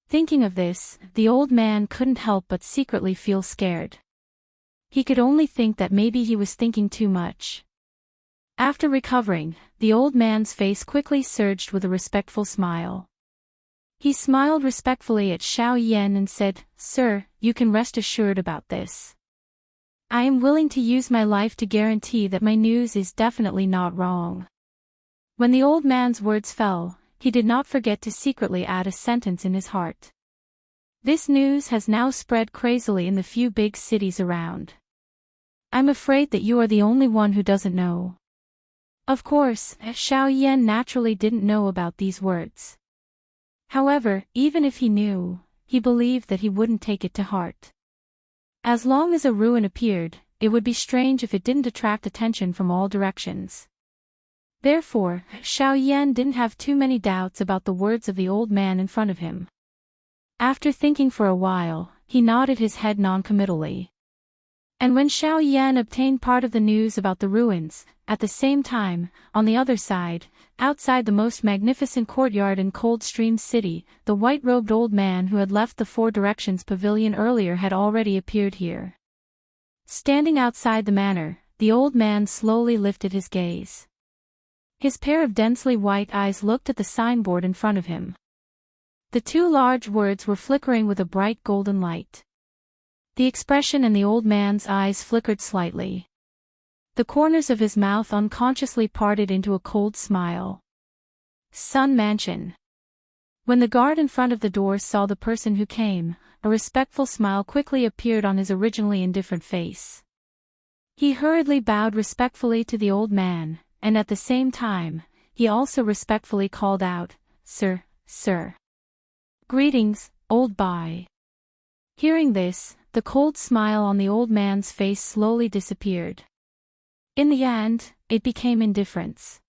Thinking of this, the old man couldn't help but secretly feel scared. He could only think that maybe he was thinking too much. After recovering, the old man's face quickly surged with a respectful smile. He smiled respectfully at Xiao Yan and said, "Sir, you can rest assured about this. I am willing to use my life to guarantee that my news is definitely not wrong." When the old man's words fell, he did not forget to secretly add a sentence in his heart. "This news has now spread crazily in the few big cities around. I'm afraid that you are the only one who doesn't know." Of course, Xiao Yan naturally didn't know about these words. However, even if he knew, he believed that he wouldn't take it to heart. As long as a ruin appeared, it would be strange if it didn't attract attention from all directions. Therefore, Xiao Yan didn't have too many doubts about the words of the old man in front of him. After thinking for a while, he nodded his head noncommittally. And when Xiao Yan obtained part of the news about the ruins, at the same time, on the other side, outside the most magnificent courtyard in Coldstream City, the white-robed old man who had left the Four Directions Pavilion earlier had already appeared here. Standing outside the manor, the old man slowly lifted his gaze. His pair of densely white eyes looked at the signboard in front of him. The two large words were flickering with a bright golden light. The expression in the old man's eyes flickered slightly. The corners of his mouth unconsciously parted into a cold smile. Sun Mansion. When the guard in front of the door saw the person who came, a respectful smile quickly appeared on his originally indifferent face. He hurriedly bowed respectfully to the old man, and at the same time, he also respectfully called out, "Sir, sir." "Greetings, old Bai." Hearing this, the cold smile on the old man's face slowly disappeared. In the end, it became indifference.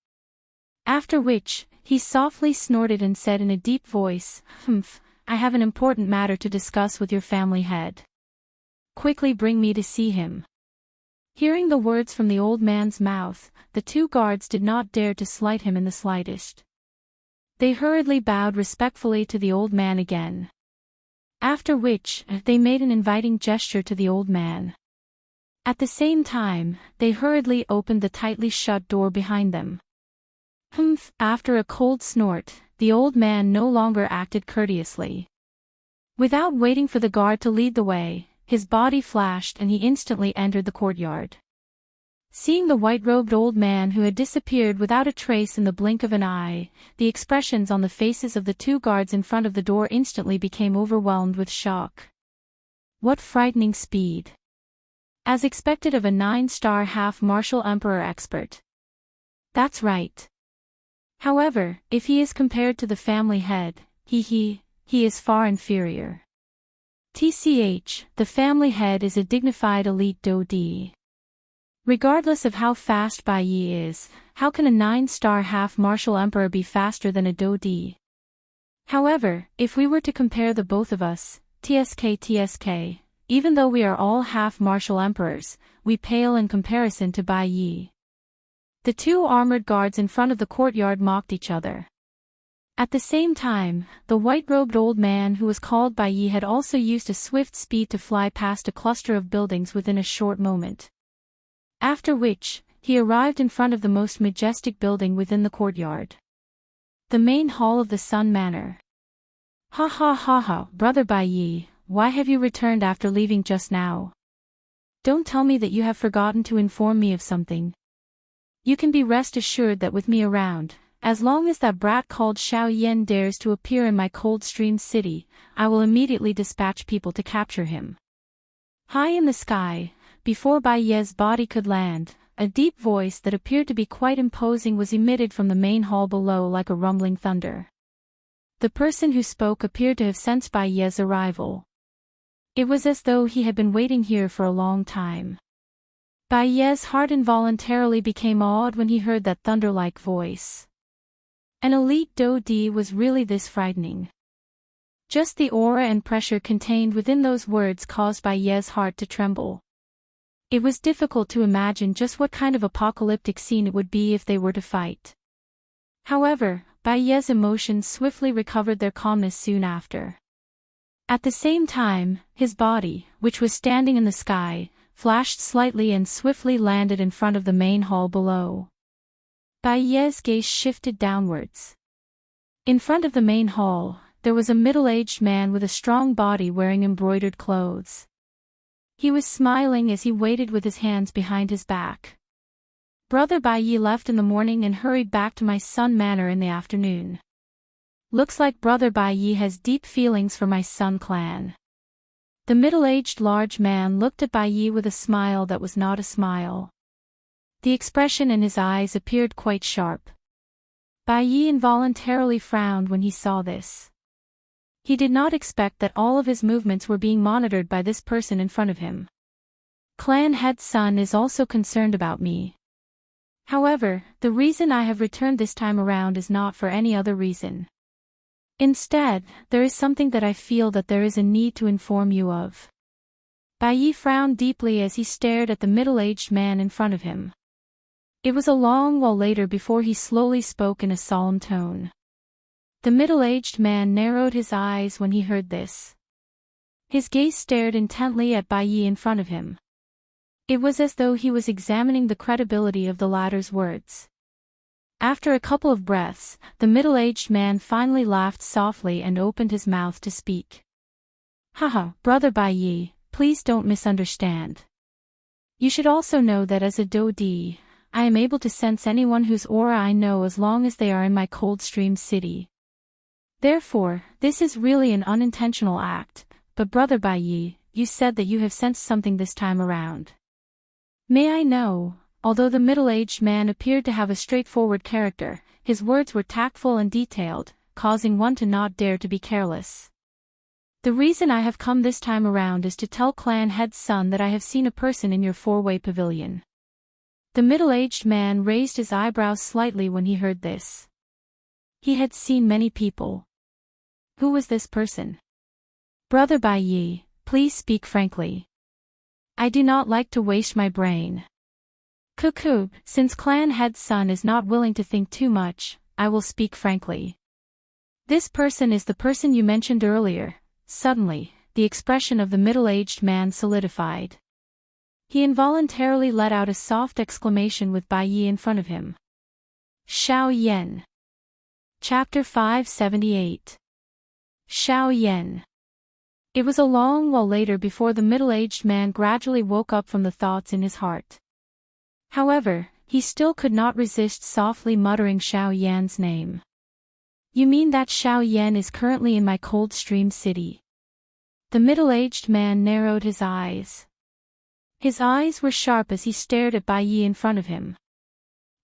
After which, he softly snorted and said in a deep voice, "Humph, I have an important matter to discuss with your family head. Quickly bring me to see him." Hearing the words from the old man's mouth, the two guards did not dare to slight him in the slightest. They hurriedly bowed respectfully to the old man again. After which, they made an inviting gesture to the old man. At the same time, they hurriedly opened the tightly shut door behind them. Humph! After a cold snort, the the old man no longer acted courteously. Without waiting for the guard to lead the way, his body flashed and he instantly entered the courtyard. Seeing the white-robed old man who had disappeared without a trace in the blink of an eye, the expressions on the faces of the two guards in front of the door instantly became overwhelmed with shock. What frightening speed! As expected of a 9-star half-martial emperor expert. That's right. However, if he is compared to the family head, he is far inferior. TCH, the family head is a dignified elite Do-D. Regardless of how fast Bai Yi is, how can a 9-star half-martial emperor be faster than a Do-D? However, if we were to compare the both of us, TSK, even though we are all half-martial emperors, we pale in comparison to Bai Yi. The two armored guards in front of the courtyard mocked each other. At the same time, the white-robed old man who was called Bai Yi had also used a swift speed to fly past a cluster of buildings within a short moment. After which, he arrived in front of the most majestic building within the courtyard. The main hall of the Sun Manor. Ha ha ha ha, Brother Bai Yi, why have you returned after leaving just now? Don't tell me that you have forgotten to inform me of something. You can be rest assured that with me around, as long as that brat called Xiao Yan dares to appear in my Coldstream City, I will immediately dispatch people to capture him. High in the sky, before Bai Ye's body could land, a deep voice that appeared to be quite imposing was emitted from the main hall below like a rumbling thunder. The person who spoke appeared to have sensed Bai Ye's arrival. It was as though he had been waiting here for a long time. Bai Ye's heart involuntarily became awed when he heard that thunder-like voice. An elite Do-D was really this frightening. Just the aura and pressure contained within those words caused Bai Ye's heart to tremble. It was difficult to imagine just what kind of apocalyptic scene it would be if they were to fight. However, Bai Ye's emotions swiftly recovered their calmness soon after. At the same time, his body, which was standing in the sky, flashed slightly and swiftly landed in front of the main hall below. Bai Ye's gaze shifted downwards. In front of the main hall, there was a middle-aged man with a strong body wearing embroidered clothes. He was smiling as he waited with his hands behind his back. Brother Bai Yi left in the morning and hurried back to my Sun Manor in the afternoon. Looks like Brother Bai Yi has deep feelings for my Sun clan. The middle-aged large man looked at Bai Yi with a smile that was not a smile. The expression in his eyes appeared quite sharp. Bai Yi involuntarily frowned when he saw this. He did not expect that all of his movements were being monitored by this person in front of him. Clan head Sun is also concerned about me. However, the reason I have returned this time around is not for any other reason. Instead, there is something that I feel that there is a need to inform you of. Bai Yi frowned deeply as he stared at the middle-aged man in front of him. It was a long while later before he slowly spoke in a solemn tone. The middle-aged man narrowed his eyes when he heard this. His gaze stared intently at Bai Yi in front of him. It was as though he was examining the credibility of the latter's words. After a couple of breaths, the middle-aged man finally laughed softly and opened his mouth to speak. Haha, Brother Bai Yi, please don't misunderstand. You should also know that as a Do-D, I am able to sense anyone whose aura I know as long as they are in my Coldstream City. Therefore, this is really an unintentional act, but Brother Bai Yi, you said that you have sensed something this time around. May I know? Although the middle-aged man appeared to have a straightforward character, his words were tactful and detailed, causing one to not dare to be careless. The reason I have come this time around is to tell Clan Head's son that I have seen a person in your four-way pavilion. The middle-aged man raised his eyebrows slightly when he heard this. He had seen many people. Who was this person? Brother Bai Yi, please speak frankly. I do not like to waste my brain. Cuckoo, since Clan Head's son is not willing to think too much, I will speak frankly. This person is the person you mentioned earlier. Suddenly, the expression of the middle-aged man solidified. He involuntarily let out a soft exclamation with Bai Yi in front of him. Xiao Yan. Chapter 578. Xiao Yan. It was a long while later before the middle-aged man gradually woke up from the thoughts in his heart. However, he still could not resist softly muttering Xiao Yan's name. You mean that Xiao Yan is currently in my Coldstream city? The middle-aged man narrowed his eyes. His eyes were sharp as he stared at Bai Yi in front of him.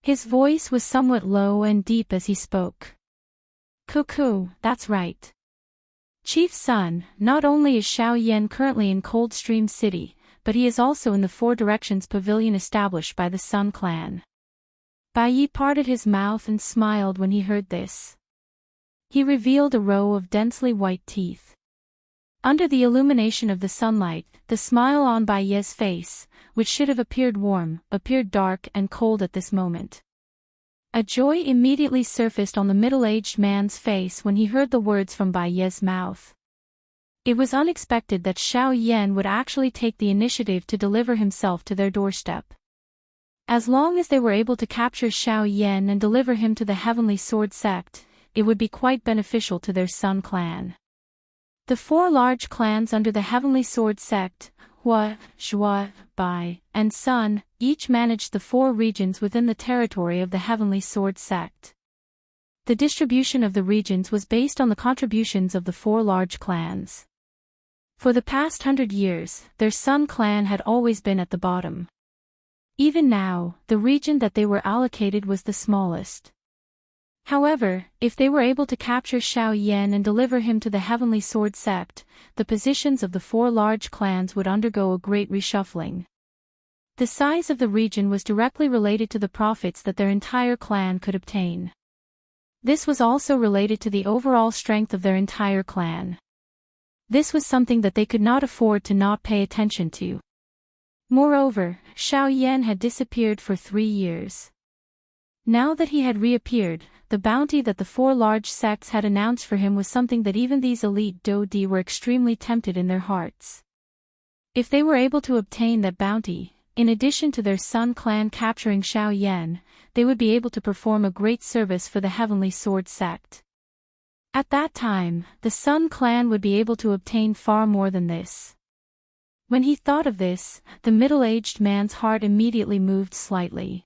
His voice was somewhat low and deep as he spoke. Cuckoo, that's right. Chief son, not only is Xiao Yan currently in Coldstream City, but he is also in the Four Directions pavilion established by the Sun clan. Bai Yi parted his mouth and smiled when he heard this. He revealed a row of densely white teeth. Under the illumination of the sunlight, the smile on Bai Yi's face, which should have appeared warm, appeared dark and cold at this moment. A joy immediately surfaced on the middle-aged man's face when he heard the words from Bai Yi's mouth. It was unexpected that Xiao Yan would actually take the initiative to deliver himself to their doorstep. As long as they were able to capture Xiao Yan and deliver him to the Heavenly Sword sect, it would be quite beneficial to their Sun clan. The four large clans under the Heavenly Sword sect, Hua, Zhua, Bai, and Sun, each managed the four regions within the territory of the Heavenly Sword sect. The distribution of the regions was based on the contributions of the four large clans. For the past 100 years, their Sun clan had always been at the bottom. Even now, the region that they were allocated was the smallest. However, if they were able to capture Xiao Yan and deliver him to the Heavenly Sword sect, the positions of the four large clans would undergo a great reshuffling. The size of the region was directly related to the profits that their entire clan could obtain. This was also related to the overall strength of their entire clan. This was something that they could not afford to not pay attention to. Moreover, Xiao Yan had disappeared for 3 years. Now that he had reappeared, the bounty that the four large sects had announced for him was something that even these elite Dodi were extremely tempted in their hearts. If they were able to obtain that bounty, in addition to their Sun clan capturing Xiao Yan, they would be able to perform a great service for the Heavenly Sword sect. At that time, the Sun clan would be able to obtain far more than this. When he thought of this, the middle-aged man's heart immediately moved slightly.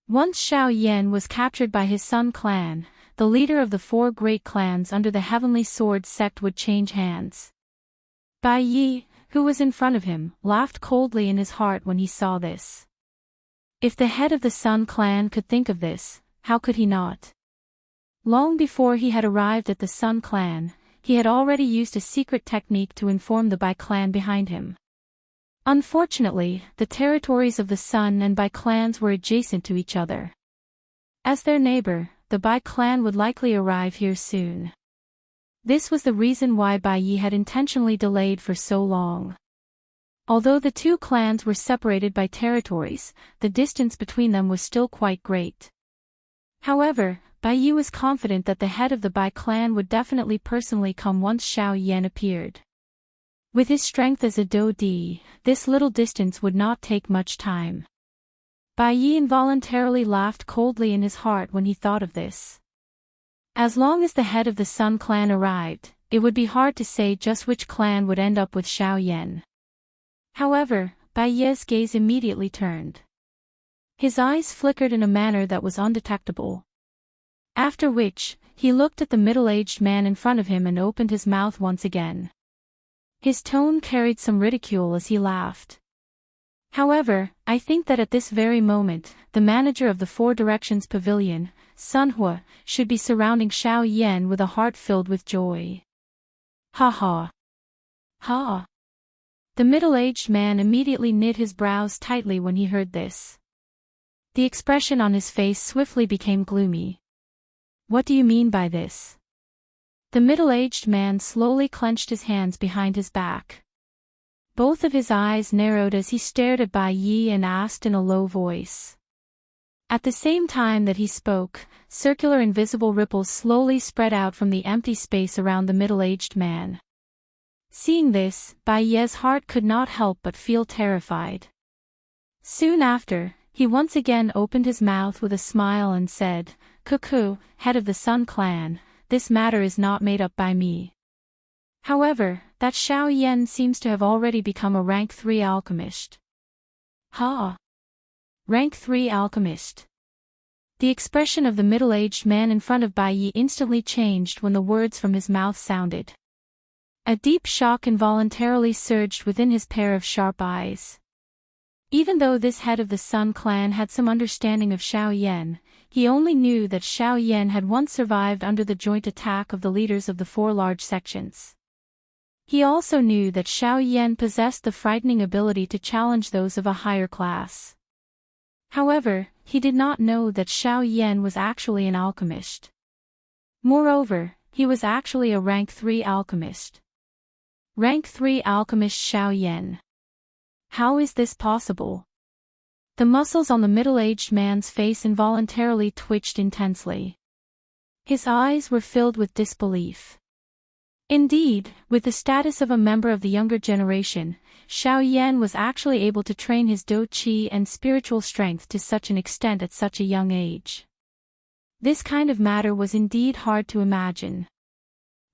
Once Xiao Yan was captured by his Sun clan, the leader of the four great clans under the Heavenly Sword sect would change hands. Bai Yi, who was in front of him, laughed coldly in his heart when he saw this. If the head of the Sun clan could think of this, how could he not? Long before he had arrived at the Sun clan, he had already used a secret technique to inform the Bai clan behind him. Unfortunately, the territories of the Sun and Bai clans were adjacent to each other. As their neighbor, the Bai clan would likely arrive here soon. This was the reason why Bai Yi had intentionally delayed for so long. Although the two clans were separated by territories, the distance between them was still quite great. However, Bai Yi was confident that the head of the Bai clan would definitely personally come once Xiao Yan appeared. With his strength as a Dodi, this little distance would not take much time. Bai Yi involuntarily laughed coldly in his heart when he thought of this. As long as the head of the Sun clan arrived, it would be hard to say just which clan would end up with Xiao Yan. However, Bai Yi's gaze immediately turned. His eyes flickered in a manner that was undetectable. After which, he looked at the middle-aged man in front of him and opened his mouth once again. His tone carried some ridicule as he laughed. However, I think that at this very moment, the manager of the Four Directions Pavilion, Sun Hua, should be surrounding Xiao Yan with a heart filled with joy. Ha ha. Ha. The middle-aged man immediately knit his brows tightly when he heard this. The expression on his face swiftly became gloomy. What do you mean by this? The middle-aged man slowly clenched his hands behind his back. Both of his eyes narrowed as he stared at Bai Yi and asked in a low voice. At the same time that he spoke, circular invisible ripples slowly spread out from the empty space around the middle-aged man. Seeing this, Bai Yi's heart could not help but feel terrified. Soon after, he once again opened his mouth with a smile and said, "Cuckoo, head of the Sun Clan, this matter is not made up by me." However, that Xiao Yan seems to have already become a rank 3 alchemist. Ha! Rank 3 alchemist. The expression of the middle-aged man in front of Bai Yi instantly changed when the words from his mouth sounded. A deep shock involuntarily surged within his pair of sharp eyes. Even though this head of the Sun Clan had some understanding of Xiao Yan, he only knew that Xiao Yan had once survived under the joint attack of the leaders of the 4 large sections. He also knew that Xiao Yan possessed the frightening ability to challenge those of a higher class. However, he did not know that Xiao Yan was actually an alchemist. Moreover, he was actually a rank 3 alchemist. Rank 3 alchemist Xiao Yan. How is this possible? The muscles on the middle-aged man's face involuntarily twitched intensely. His eyes were filled with disbelief. Indeed, with the status of a member of the younger generation, Xiao Yan was actually able to train his dou qi and spiritual strength to such an extent at such a young age. This kind of matter was indeed hard to imagine.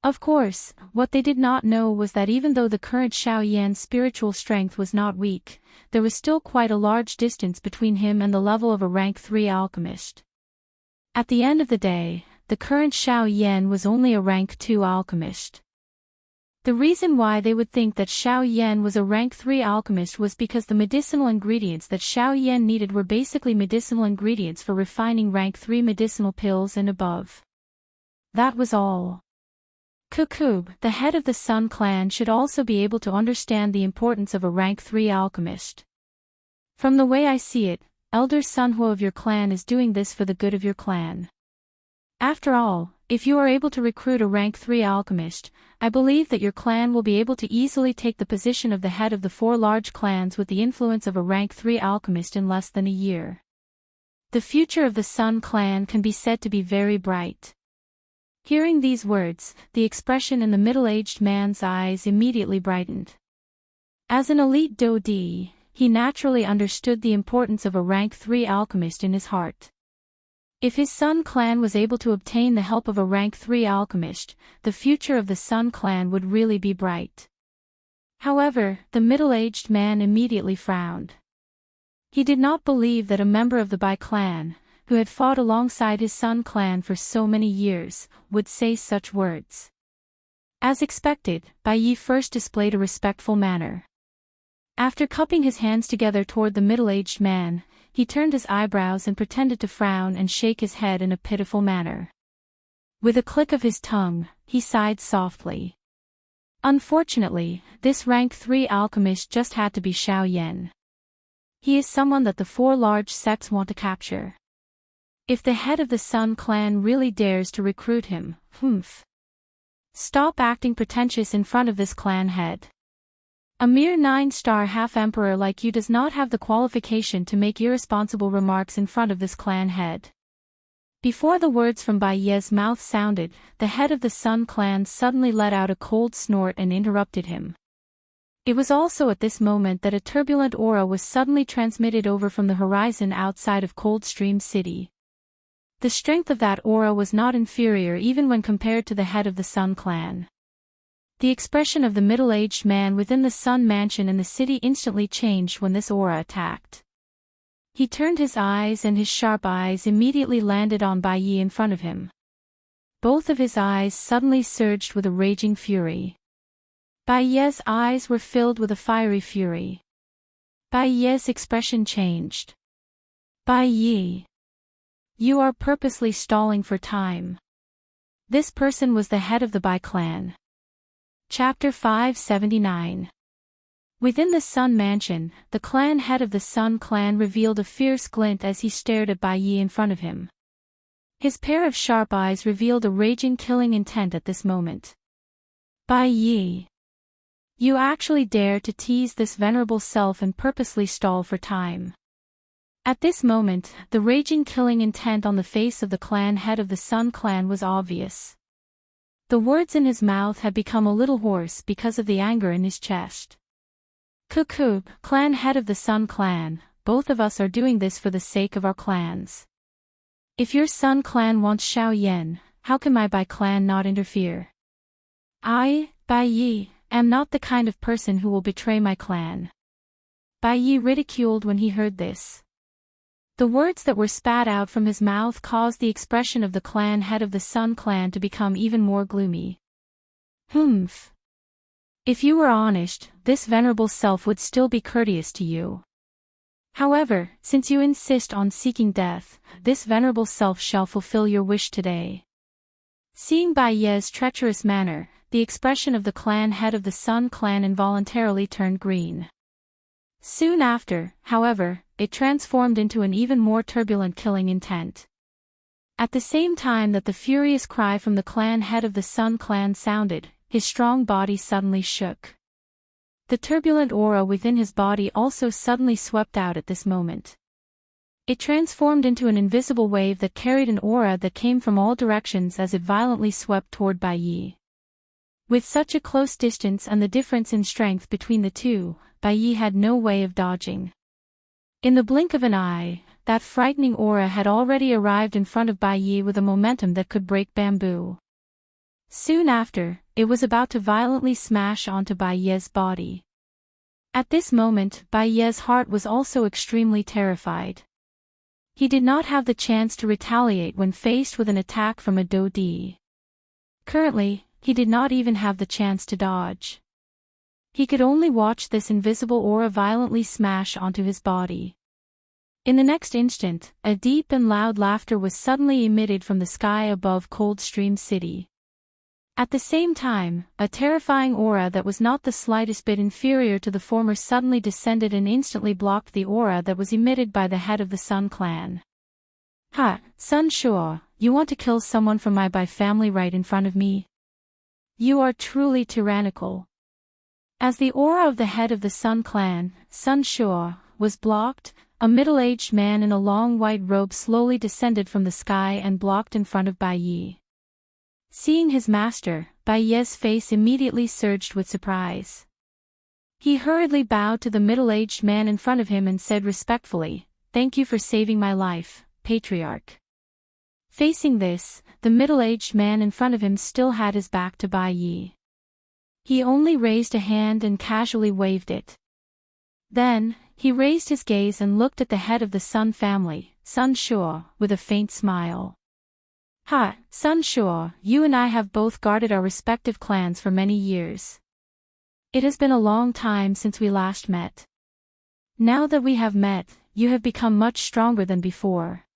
Of course, what they did not know was that even though the current Xiao Yan's spiritual strength was not weak, there was still quite a large distance between him and the level of a rank 3 alchemist. At the end of the day, the current Xiao Yan was only a rank 2 alchemist. The reason why they would think that Xiao Yan was a rank 3 alchemist was because the medicinal ingredients that Xiao Yan needed were basically medicinal ingredients for refining rank 3 medicinal pills and above. That was all. Kukub, the head of the Sun Clan, should also be able to understand the importance of a rank 3 alchemist. From the way I see it, Elder Sunhuo of your clan is doing this for the good of your clan. After all, if you are able to recruit a rank 3 alchemist, I believe that your clan will be able to easily take the position of the head of the 4 large clans with the influence of a rank 3 alchemist in less than a year. The future of the Sun Clan can be said to be very bright. Hearing these words, the expression in the middle-aged man's eyes immediately brightened. As an elite dou di, he naturally understood the importance of a rank 3 alchemist in his heart. If his Sun Clan was able to obtain the help of a rank 3 alchemist, the future of the Sun Clan would really be bright. However, the middle-aged man immediately frowned. He did not believe that a member of the Bai clan, who had fought alongside his Sun Clan for so many years, would say such words. As expected, Bai Yi first displayed a respectful manner. After cupping his hands together toward the middle-aged man, he turned his eyebrows and pretended to frown and shake his head in a pitiful manner. With a click of his tongue, he sighed softly. Unfortunately, this rank 3 alchemist just had to be Xiao Yan. He is someone that the 4 large sects want to capture. If the head of the Sun Clan really dares to recruit him, stop acting pretentious in front of this clan head. A mere 9-star half-emperor like you does not have the qualification to make irresponsible remarks in front of this clan head. Before the words from Bai Ye's mouth sounded, the head of the Sun Clan suddenly let out a cold snort and interrupted him. It was also at this moment that a turbulent aura was suddenly transmitted over from the horizon outside of Coldstream City. The strength of that aura was not inferior even when compared to the head of the Sun Clan. The expression of the middle-aged man within the Sun Mansion in the city instantly changed when this aura attacked. He turned his eyes and his sharp eyes immediately landed on Bai Yi in front of him. Both of his eyes suddenly surged with a raging fury. Bai Ye's eyes were filled with a fiery fury. Bai Ye's expression changed. Bai Yi. You are purposely stalling for time. This person was the head of the Bai clan. Chapter 579. Within the Sun Mansion, the clan head of the Sun Clan revealed a fierce glint as he stared at Bai Yi in front of him. His pair of sharp eyes revealed a raging killing intent at this moment. Bai Yi. You actually dare to tease this venerable self and purposely stall for time. At this moment, the raging killing intent on the face of the clan head of the Sun Clan was obvious. The words in his mouth had become a little hoarse because of the anger in his chest. Kukub, clan head of the Sun Clan, both of us are doing this for the sake of our clans. If your Sun clan wants Xiao Yan, how can my Bai clan not interfere? I, Bai Yi, am not the kind of person who will betray my clan. Bai Yi ridiculed when he heard this. The words that were spat out from his mouth caused the expression of the clan head of the Sun clan to become even more gloomy. Humph. If you were honest, this venerable self would still be courteous to you. However, since you insist on seeking death, this venerable self shall fulfill your wish today. Seeing Bai Ye's treacherous manner, the expression of the clan head of the Sun clan involuntarily turned green. Soon after, however, it transformed into an even more turbulent killing intent. At the same time that the furious cry from the clan head of the Sun clan sounded, his strong body suddenly shook. The turbulent aura within his body also suddenly swept out at this moment. It transformed into an invisible wave that carried an aura that came from all directions as it violently swept toward Bai Yi. With such a close distance and the difference in strength between the two, Bai Yi had no way of dodging. In the blink of an eye, that frightening aura had already arrived in front of Bai Yi with a momentum that could break bamboo. Soon after, it was about to violently smash onto Bai Ye's body. At this moment, Bai Ye's heart was also extremely terrified. He did not have the chance to retaliate when faced with an attack from a Do Di. Currently, he did not even have the chance to dodge. He could only watch this invisible aura violently smash onto his body. In the next instant, a deep and loud laughter was suddenly emitted from the sky above Coldstream City. At the same time, a terrifying aura that was not the slightest bit inferior to the former suddenly descended and instantly blocked the aura that was emitted by the head of the Sun clan. Ha, Sun Shuo, you want to kill someone from my Bai family right in front of me? You are truly tyrannical. As the aura of the head of the Sun clan, Sun Shuo, was blocked, a middle-aged man in a long white robe slowly descended from the sky and blocked in front of Bai Yi. Seeing his master, Bai Ye's face immediately surged with surprise. He hurriedly bowed to the middle-aged man in front of him and said respectfully, "Thank you for saving my life, Patriarch." Facing this, the middle-aged man in front of him still had his back to Bai Yi. He only raised a hand and casually waved it. Then, he raised his gaze and looked at the head of the Sun family, Sun Shuo, with a faint smile. Ha, Sun Shuo, you and I have both guarded our respective clans for many years. It has been a long time since we last met. Now that we have met, you have become much stronger than before.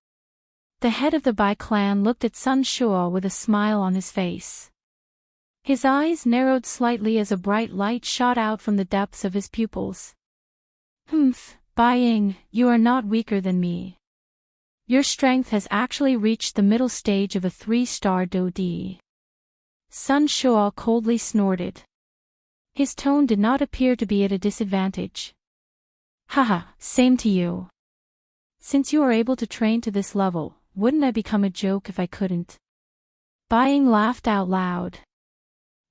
The head of the Bai clan looked at Sun Shuo with a smile on his face. His eyes narrowed slightly as a bright light shot out from the depths of his pupils. Humph, Bai Ying, you are not weaker than me. Your strength has actually reached the middle stage of a 3-star Do Di. Sun Shuo coldly snorted. His tone did not appear to be at a disadvantage. Haha, same to you. Since you are able to train to this level, wouldn't I become a joke if I couldn't? Bai Ying laughed out loud.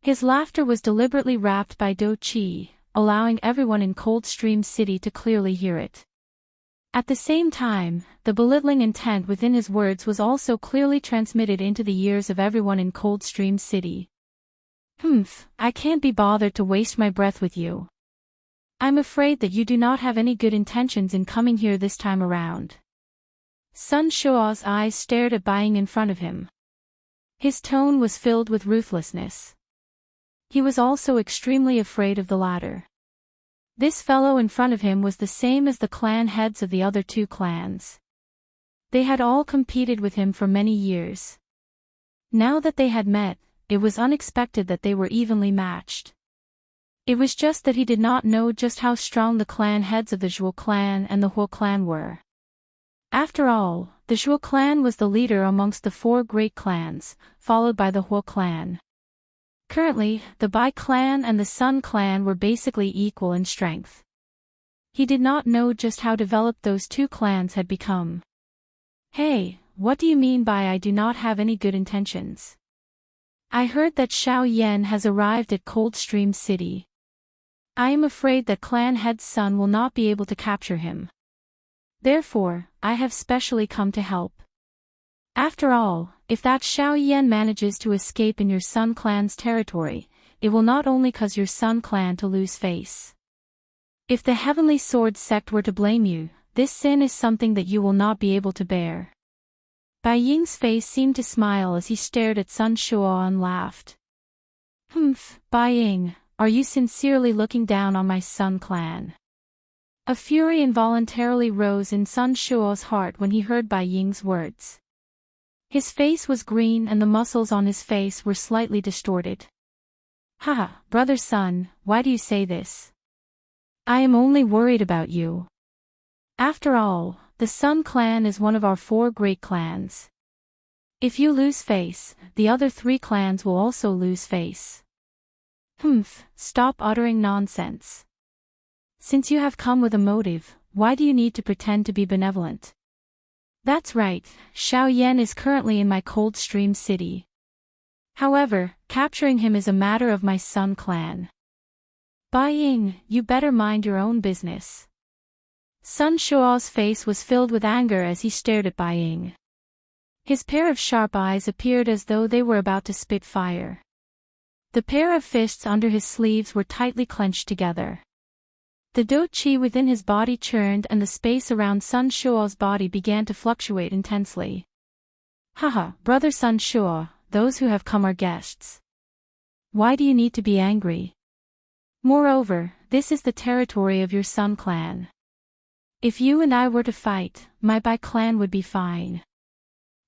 His laughter was deliberately wrapped by Do Qi, allowing everyone in Coldstream City to clearly hear it. At the same time, the belittling intent within his words was also clearly transmitted into the ears of everyone in Coldstream City. Humph, I can't be bothered to waste my breath with you. I'm afraid that you do not have any good intentions in coming here this time around. Sun Shuo's eyes stared at Bai Ying in front of him. His tone was filled with ruthlessness. He was also extremely afraid of the latter. This fellow in front of him was the same as the clan heads of the other two clans. They had all competed with him for many years. Now that they had met, it was unexpected that they were evenly matched. It was just that he did not know just how strong the clan heads of the Zhuo clan and the Huo clan were. After all, the Zhuo clan was the leader amongst the 4 great clans, followed by the Huo clan. Currently, the Bai clan and the Sun clan were basically equal in strength. He did not know just how developed those 2 clans had become. Hey, what do you mean by I do not have any good intentions? I heard that Xiao Yan has arrived at Coldstream City. I am afraid that clan head's son will not be able to capture him. Therefore, I have specially come to help. After all, if that Xiao Yan manages to escape in your Sun Clan's territory, it will not only cause your Sun Clan to lose face. If the Heavenly Sword sect were to blame you, this sin is something that you will not be able to bear. Bai Ying's face seemed to smile as he stared at Sun Shuo and laughed. Humph, Bai Ying, are you sincerely looking down on my Sun Clan? A fury involuntarily rose in Sun Shuo's heart when he heard Bai Ying's words. His face was green and the muscles on his face were slightly distorted. Haha, brother Sun, why do you say this? I am only worried about you. After all, the Sun Clan is one of our 4 great clans. If you lose face, the other 3 clans will also lose face. Humph, stop uttering nonsense. Since you have come with a motive, why do you need to pretend to be benevolent? That's right, Xiao Yan is currently in my Coldstream City. However, capturing him is a matter of my Sun Clan. Bai Ying, you better mind your own business. Sun Shuo's face was filled with anger as he stared at Bai Ying. His pair of sharp eyes appeared as though they were about to spit fire. The pair of fists under his sleeves were tightly clenched together. The dou qi within his body churned and the space around Sun Shuo's body began to fluctuate intensely. Haha, brother Sun Shuo, those who have come are guests. Why do you need to be angry? Moreover, this is the territory of your Sun Clan. If you and I were to fight, my Bai clan would be fine.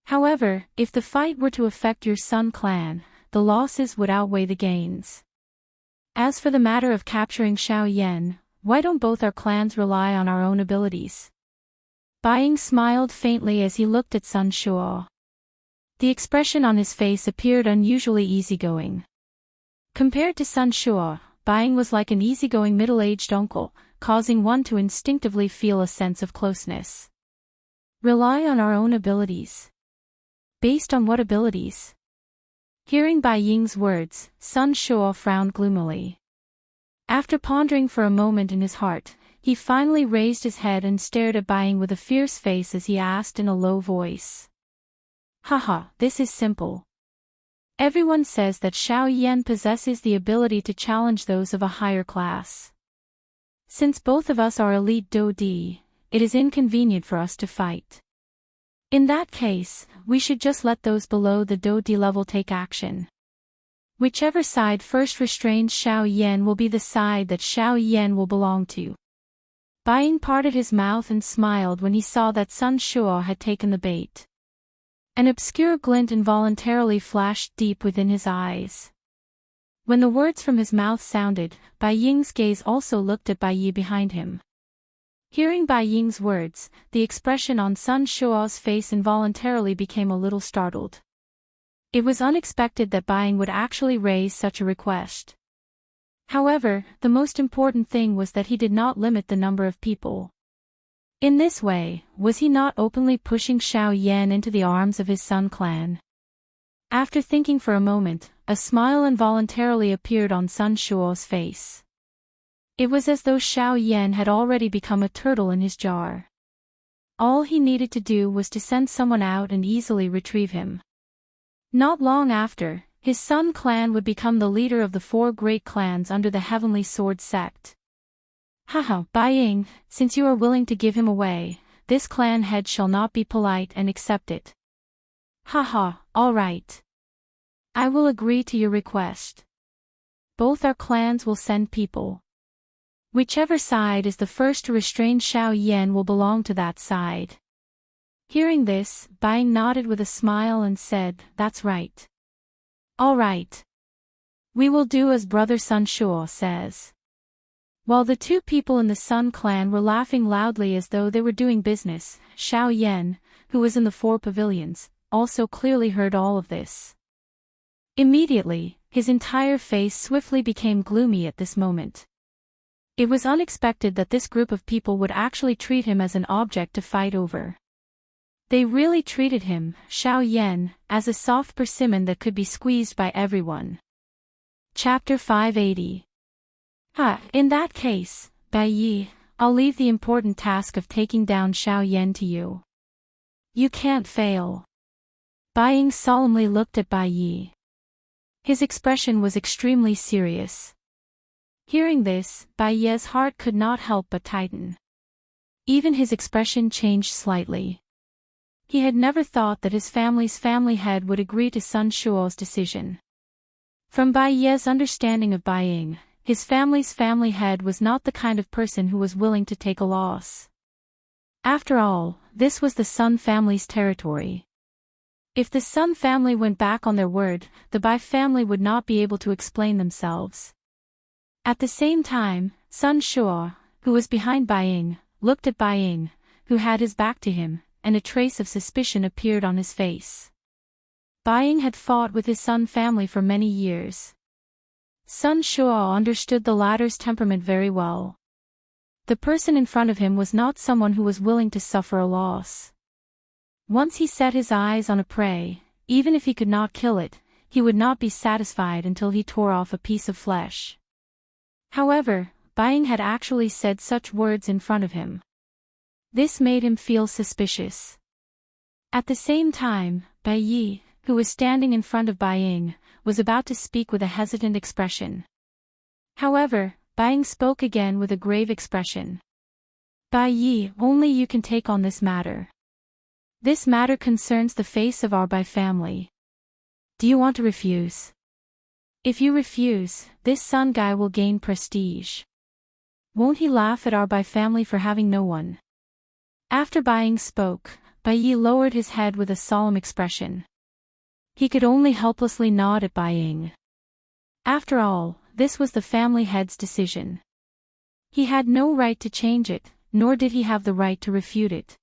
However, if the fight were to affect your Sun Clan, the losses would outweigh the gains. As for the matter of capturing Xiao Yan, why don't both our clans rely on our own abilities? Bai Ying smiled faintly as he looked at Sun Shuo. The expression on his face appeared unusually easygoing. Compared to Sun Shuo, Bai Ying was like an easygoing middle-aged uncle, causing one to instinctively feel a sense of closeness. Rely on our own abilities. Based on what abilities? Hearing Bai Ying's words, Sun Shuo frowned gloomily. After pondering for a moment in his heart, he finally raised his head and stared at Bai Ying with a fierce face as he asked in a low voice. Haha, this is simple. Everyone says that Xiao Yan possesses the ability to challenge those of a higher class. Since both of us are elite dou di, it is inconvenient for us to fight. In that case, we should just let those below the dou di level take action. Whichever side first restrains Xiao Yan will be the side that Xiao Yan will belong to. Bai Ying parted his mouth and smiled when he saw that Sun Shuo had taken the bait. An obscure glint involuntarily flashed deep within his eyes. When the words from his mouth sounded, Bai Ying's gaze also looked at Bai Yi behind him. Hearing Bai Ying's words, the expression on Sun Shuo's face involuntarily became a little startled. It was unexpected that Bai Ying would actually raise such a request. However, the most important thing was that he did not limit the number of people. In this way, was he not openly pushing Xiao Yan into the arms of his Sun Clan? After thinking for a moment, a smile involuntarily appeared on Sun Shuo's face. It was as though Xiao Yan had already become a turtle in his jar. All he needed to do was to send someone out and easily retrieve him. Not long after, his Sun Clan would become the leader of the 4 great clans under the Heavenly Sword sect. Haha, Bai Ying, since you are willing to give him away, this clan head shall not be polite and accept it. Haha, all right. I will agree to your request. Both our clans will send people. Whichever side is the first to restrain Xiao Yan will belong to that side. Hearing this, Bai Ying nodded with a smile and said, that's right. All right. We will do as brother Sun Shuo says. While the 2 people in the Sun Clan were laughing loudly as though they were doing business, Xiao Yan, who was in the 4 pavilions, also clearly heard all of this. Immediately, his entire face swiftly became gloomy at this moment. It was unexpected that this group of people would actually treat him as an object to fight over. They really treated him, Xiao Yan, as a soft persimmon that could be squeezed by everyone. Chapter 580. In that case, Bai Yi, I'll leave the important task of taking down Xiao Yan to you. You can't fail. Bai Ying solemnly looked at Bai Yi. His expression was extremely serious. Hearing this, Bai Yi's heart could not help but tighten. Even his expression changed slightly. He had never thought that his family's family head would agree to Sun Shuo's decision. From Bai Yi's understanding of Bai Ying, his family's family head was not the kind of person who was willing to take a loss. After all, this was the Sun family's territory. If the Sun family went back on their word, the Bai family would not be able to explain themselves. At the same time, Sun Shuo, who was behind Bai Ying, looked at Bai Ying, who had his back to him, and a trace of suspicion appeared on his face. Bai Ying had fought with his Sun family for many years. Sun Shuo understood the latter's temperament very well. The person in front of him was not someone who was willing to suffer a loss. Once he set his eyes on a prey, even if he could not kill it, he would not be satisfied until he tore off a piece of flesh. However, Bai Ying had actually said such words in front of him. This made him feel suspicious. At the same time, Bai Yi, who was standing in front of Bai Ying, was about to speak with a hesitant expression. However, Bai Ying spoke again with a grave expression. Bai Yi, only you can take on this matter. This matter concerns the face of our Bai family. Do you want to refuse? If you refuse, this Sun guy will gain prestige. Won't he laugh at our Bai family for having no one? After Bai Ying spoke, Bai Yi lowered his head with a solemn expression. He could only helplessly nod at Bai Ying. After all, this was the family head's decision. He had no right to change it, nor did he have the right to refute it.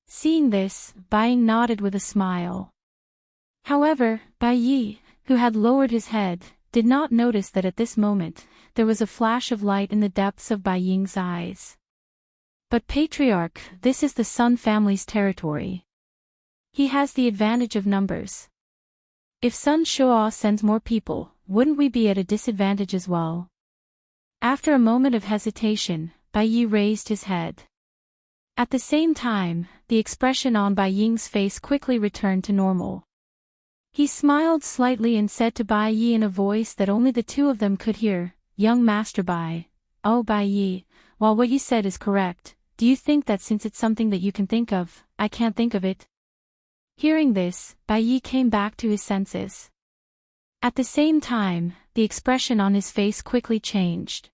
Seeing this, Bai Ying nodded with a smile. However, Bai Yi, who had lowered his head, did not notice that at this moment, there was a flash of light in the depths of Bai Ying's eyes. But Patriarch, this is the Sun family's territory. He has the advantage of numbers. If Sun Shuo sends more people, wouldn't we be at a disadvantage as well? After a moment of hesitation, Bai Yi raised his head. At the same time, the expression on Bai Ying's face quickly returned to normal. He smiled slightly and said to Bai Yi in a voice that only the two of them could hear, "Young Master Bai, oh Bai Yi, while what you said is correct, do you think that since it's something that you can think of, I can't think of it?" Hearing this, Bai Yi came back to his senses. At the same time, the expression on his face quickly changed.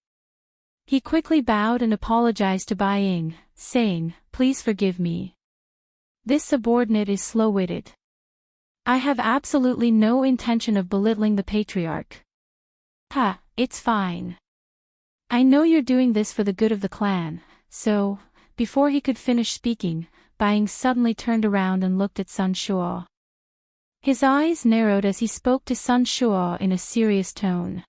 He quickly bowed and apologized to Bai Ying, saying, "Please forgive me. This subordinate is slow-witted. I have absolutely no intention of belittling the Patriarch. It's fine. I know you're doing this for the good of the clan, so..." Before he could finish speaking, Bai Ying suddenly turned around and looked at Sun Shuo. His eyes narrowed as he spoke to Sun Shuo in a serious tone.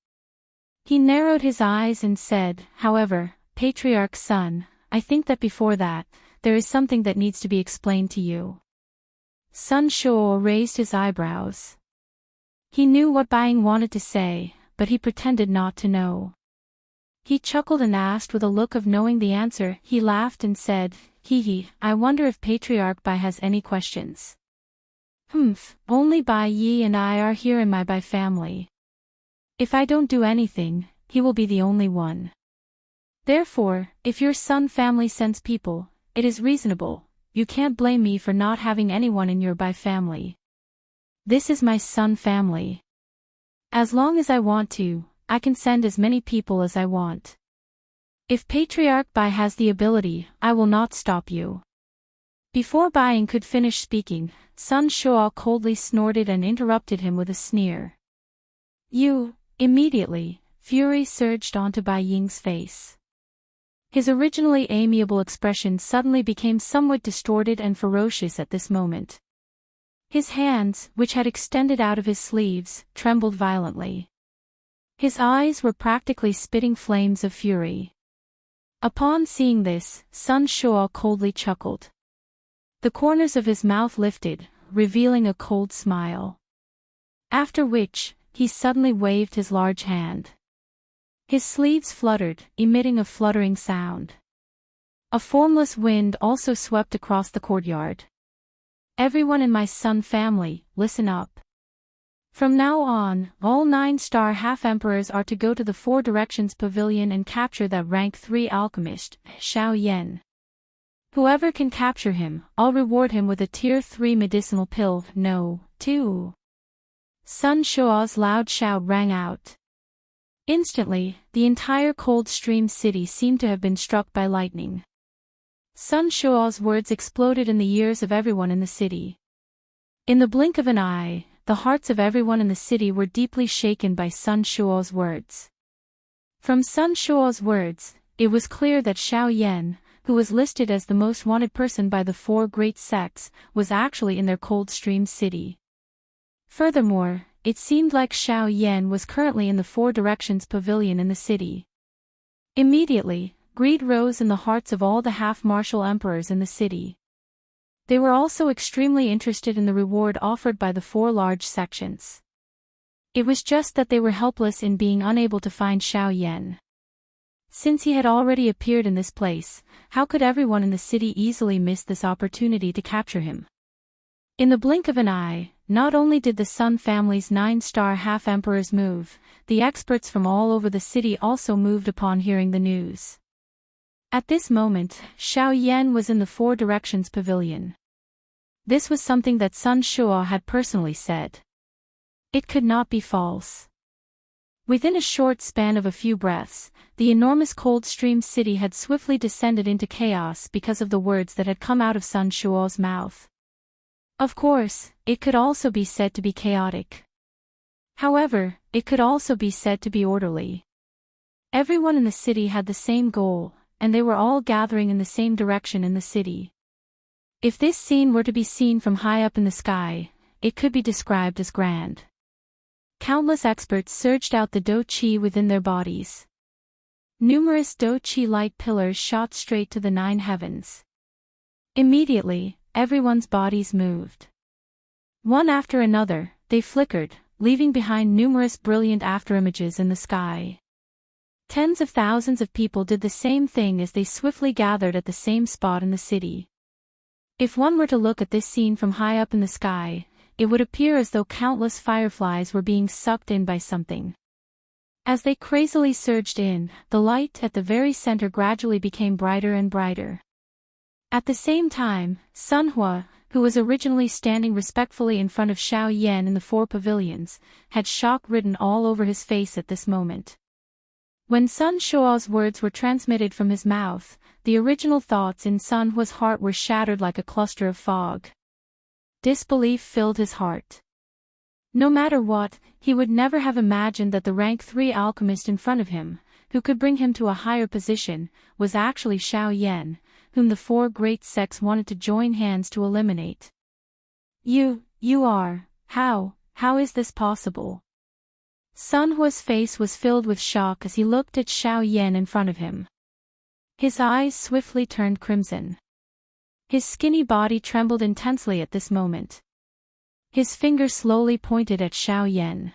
He narrowed his eyes and said, "However, Patriarch's son, I think that before that, there is something that needs to be explained to you." Sun Shuo raised his eyebrows. He knew what Bai Ying wanted to say, but he pretended not to know. He chuckled and asked with a look of knowing the answer. He laughed and said, I wonder if Patriarch Bai has any questions." Only Bai Yi and I are here in my Bai family. If I don't do anything, he will be the only one. Therefore, if your Sun family sends people, it is reasonable. You can't blame me for not having anyone in your Bai family. This is my Sun family. As long as I want to, I can send as many people as I want. If Patriarch Bai has the ability, I will not stop you." Before Bai Ying could finish speaking, Sun Shuo coldly snorted and interrupted him with a sneer. "You..." Immediately, fury surged onto Bai Ying's face. His originally amiable expression suddenly became somewhat distorted and ferocious at this moment. His hands, which had extended out of his sleeves, trembled violently. His eyes were practically spitting flames of fury. Upon seeing this, Sun Shuo coldly chuckled. The corners of his mouth lifted, revealing a cold smile. After which, he suddenly waved his large hand. His sleeves fluttered, emitting a fluttering sound. A formless wind also swept across the courtyard. Everyone in my Sun family, listen up. From now on, all 9-star half-emperors are to go to the Four Directions Pavilion and capture that rank 3 alchemist, Xiao Yan. Whoever can capture him, I'll reward him with a tier 3 medicinal pill. No, 2. Sun Shuo's loud shout rang out. Instantly, the entire Coldstream city seemed to have been struck by lightning. Sun Shuo's words exploded in the ears of everyone in the city. In the blink of an eye, the hearts of everyone in the city were deeply shaken by Sun Shuo's words. From Sun Shuo's words, it was clear that Xiao Yan, who was listed as the most wanted person by the 4 great sects, was actually in their Coldstream city. Furthermore, it seemed like Xiao Yan was currently in the Four Directions Pavilion in the city. Immediately, greed rose in the hearts of all the half-martial emperors in the city. They were also extremely interested in the reward offered by the 4 large sections. It was just that they were helpless in being unable to find Xiao Yan. Since he had already appeared in this place, how could everyone in the city easily miss this opportunity to capture him? In the blink of an eye, not only did the Sun family's 9-star half-emperors move, the experts from all over the city also moved upon hearing the news. At this moment, Xiao Yan was in the Four Directions Pavilion. This was something that Sun Shuo had personally said. It could not be false. Within a short span of a few breaths, the enormous Coldstream city had swiftly descended into chaos because of the words that had come out of Sun Shuo's mouth. Of course, it could also be said to be chaotic. However, it could also be said to be orderly. Everyone in the city had the same goal, and they were all gathering in the same direction in the city. If this scene were to be seen from high up in the sky, it could be described as grand. Countless experts surged out the Do Chi within their bodies. Numerous Do Chi light pillars shot straight to the 9 heavens. Immediately, everyone's bodies moved. One after another, they flickered, leaving behind numerous brilliant afterimages in the sky. Tens of thousands of people did the same thing as they swiftly gathered at the same spot in the city. If one were to look at this scene from high up in the sky, it would appear as though countless fireflies were being sucked in by something. As they crazily surged in, the light at the very center gradually became brighter and brighter. At the same time, Sun Hua, who was originally standing respectfully in front of Xiao Yan in the 4 pavilions, had shock written all over his face at this moment. When Sun Shuo's words were transmitted from his mouth, the original thoughts in Sun Hua's heart were shattered like a cluster of fog. Disbelief filled his heart. No matter what, he would never have imagined that the rank 3 alchemist in front of him, who could bring him to a higher position, was actually Xiao Yan, whom the 4 great sects wanted to join hands to eliminate. You are, how is this possible? Sun Hua's face was filled with shock as he looked at Xiao Yan in front of him. His eyes swiftly turned crimson. His skinny body trembled intensely at this moment. His finger slowly pointed at Xiao Yan.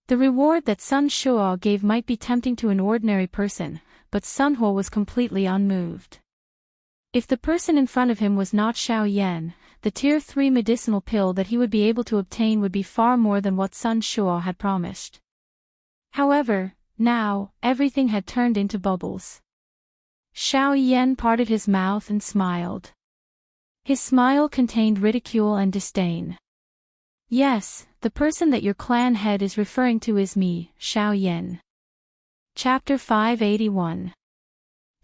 The reward that Sun Shuo gave might be tempting to an ordinary person, but Sun Hua was completely unmoved. If the person in front of him was not Xiao Yan, the tier 3 medicinal pill that he would be able to obtain would be far more than what Sun Shuo had promised. However, now, everything had turned into bubbles. Xiao Yan parted his mouth and smiled. His smile contained ridicule and disdain. Yes, the person that your clan head is referring to is me, Xiao Yan. Chapter 581.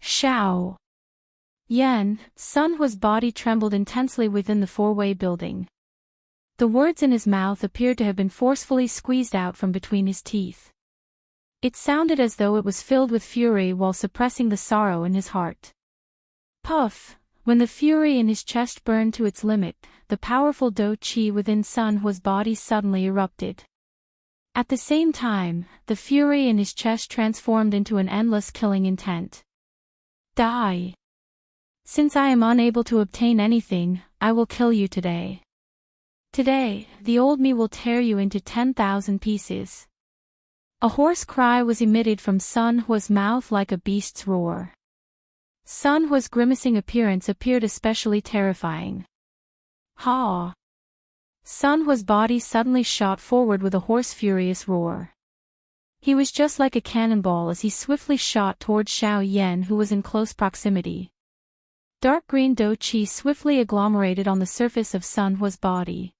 Xiao Yan, Sun Hua's body trembled intensely within the 4-way building. The words in his mouth appeared to have been forcefully squeezed out from between his teeth. It sounded as though it was filled with fury while suppressing the sorrow in his heart. Puff! When the fury in his chest burned to its limit, the powerful Do Chi within Sun Hua's body suddenly erupted. At the same time, the fury in his chest transformed into an endless killing intent. Die! Since I am unable to obtain anything, I will kill you today. Today, the old me will tear you into 10,000 pieces. A hoarse cry was emitted from Sun Hua's mouth like a beast's roar. Sun Hua's grimacing appearance appeared especially terrifying. Ha! Sun Hua's body suddenly shot forward with a hoarse furious roar. He was just like a cannonball as he swiftly shot towards Xiao Yan, who was in close proximity. Dark green dou qi swiftly agglomerated on the surface of Sun Hua's body.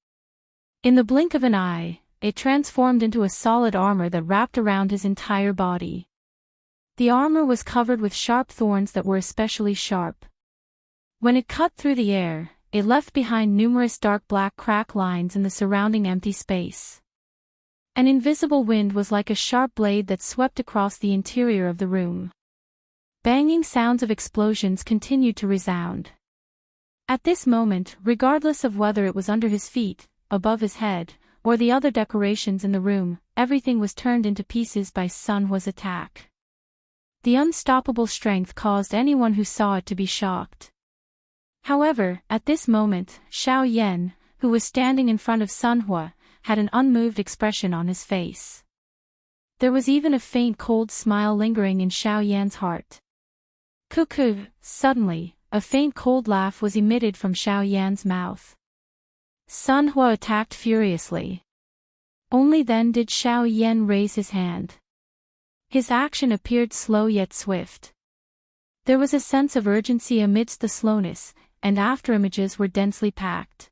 In the blink of an eye, it transformed into a solid armor that wrapped around his entire body. The armor was covered with sharp thorns that were especially sharp. When it cut through the air, it left behind numerous dark black crack lines in the surrounding empty space. An invisible wind was like a sharp blade that swept across the interior of the room. Banging sounds of explosions continued to resound. At this moment, regardless of whether it was under his feet, above his head, or the other decorations in the room, everything was turned into pieces by Sun Hua's attack. The unstoppable strength caused anyone who saw it to be shocked. However, at this moment, Xiao Yan, who was standing in front of Sun Hua, had an unmoved expression on his face. There was even a faint cold smile lingering in Xiao Yan's heart. Cuckoo! Suddenly, a faint cold laugh was emitted from Xiao Yan's mouth. Sun Hua attacked furiously. Only then did Xiao Yan raise his hand. His action appeared slow yet swift. There was a sense of urgency amidst the slowness, and afterimages were densely packed.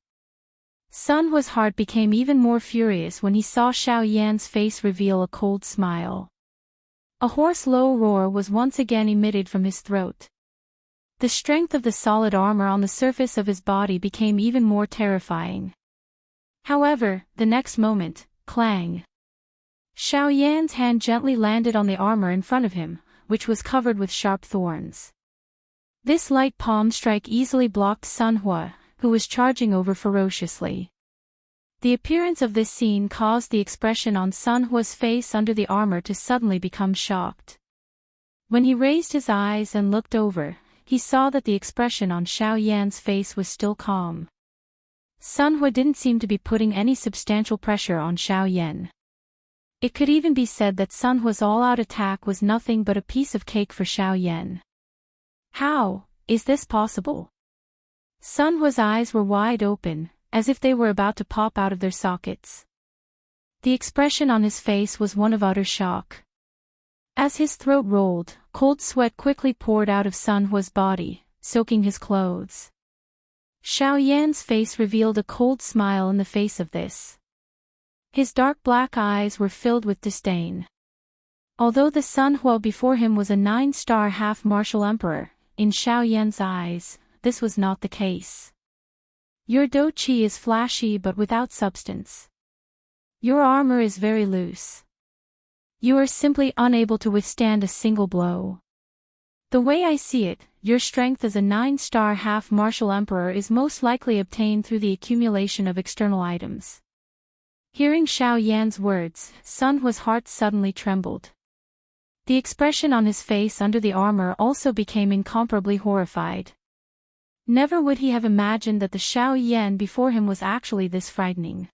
Sun Hua's heart became even more furious when he saw Xiao Yan's face reveal a cold smile. A hoarse low roar was once again emitted from his throat. The strength of the solid armor on the surface of his body became even more terrifying. However, the next moment, clang! Xiao Yan's hand gently landed on the armor in front of him, which was covered with sharp thorns. This light palm strike easily blocked Sun Hua, who was charging over ferociously. The appearance of this scene caused the expression on Sun Hua's face under the armor to suddenly become shocked. When he raised his eyes and looked over, he saw that the expression on Xiao Yan's face was still calm. Sun Hua didn't seem to be putting any substantial pressure on Xiao Yan. It could even be said that Sun Hua's all-out attack was nothing but a piece of cake for Xiao Yan. How is this possible? Sun Hua's eyes were wide open, as if they were about to pop out of their sockets. The expression on his face was one of utter shock. As his throat rolled, cold sweat quickly poured out of Sun Hua's body, soaking his clothes. Xiao Yan's face revealed a cold smile in the face of this. His dark black eyes were filled with disdain. Although the Sun Hua before him was a 9-star half-martial emperor, in Xiao Yan's eyes, this was not the case. Your dou qi is flashy but without substance. Your armor is very loose. You are simply unable to withstand a single blow. The way I see it, your strength as a 9-star half-martial emperor is most likely obtained through the accumulation of external items. Hearing Xiao Yan's words, Sun Hua's heart suddenly trembled. The expression on his face under the armor also became incomparably horrified. Never would he have imagined that the Xiao Yan before him was actually this frightening.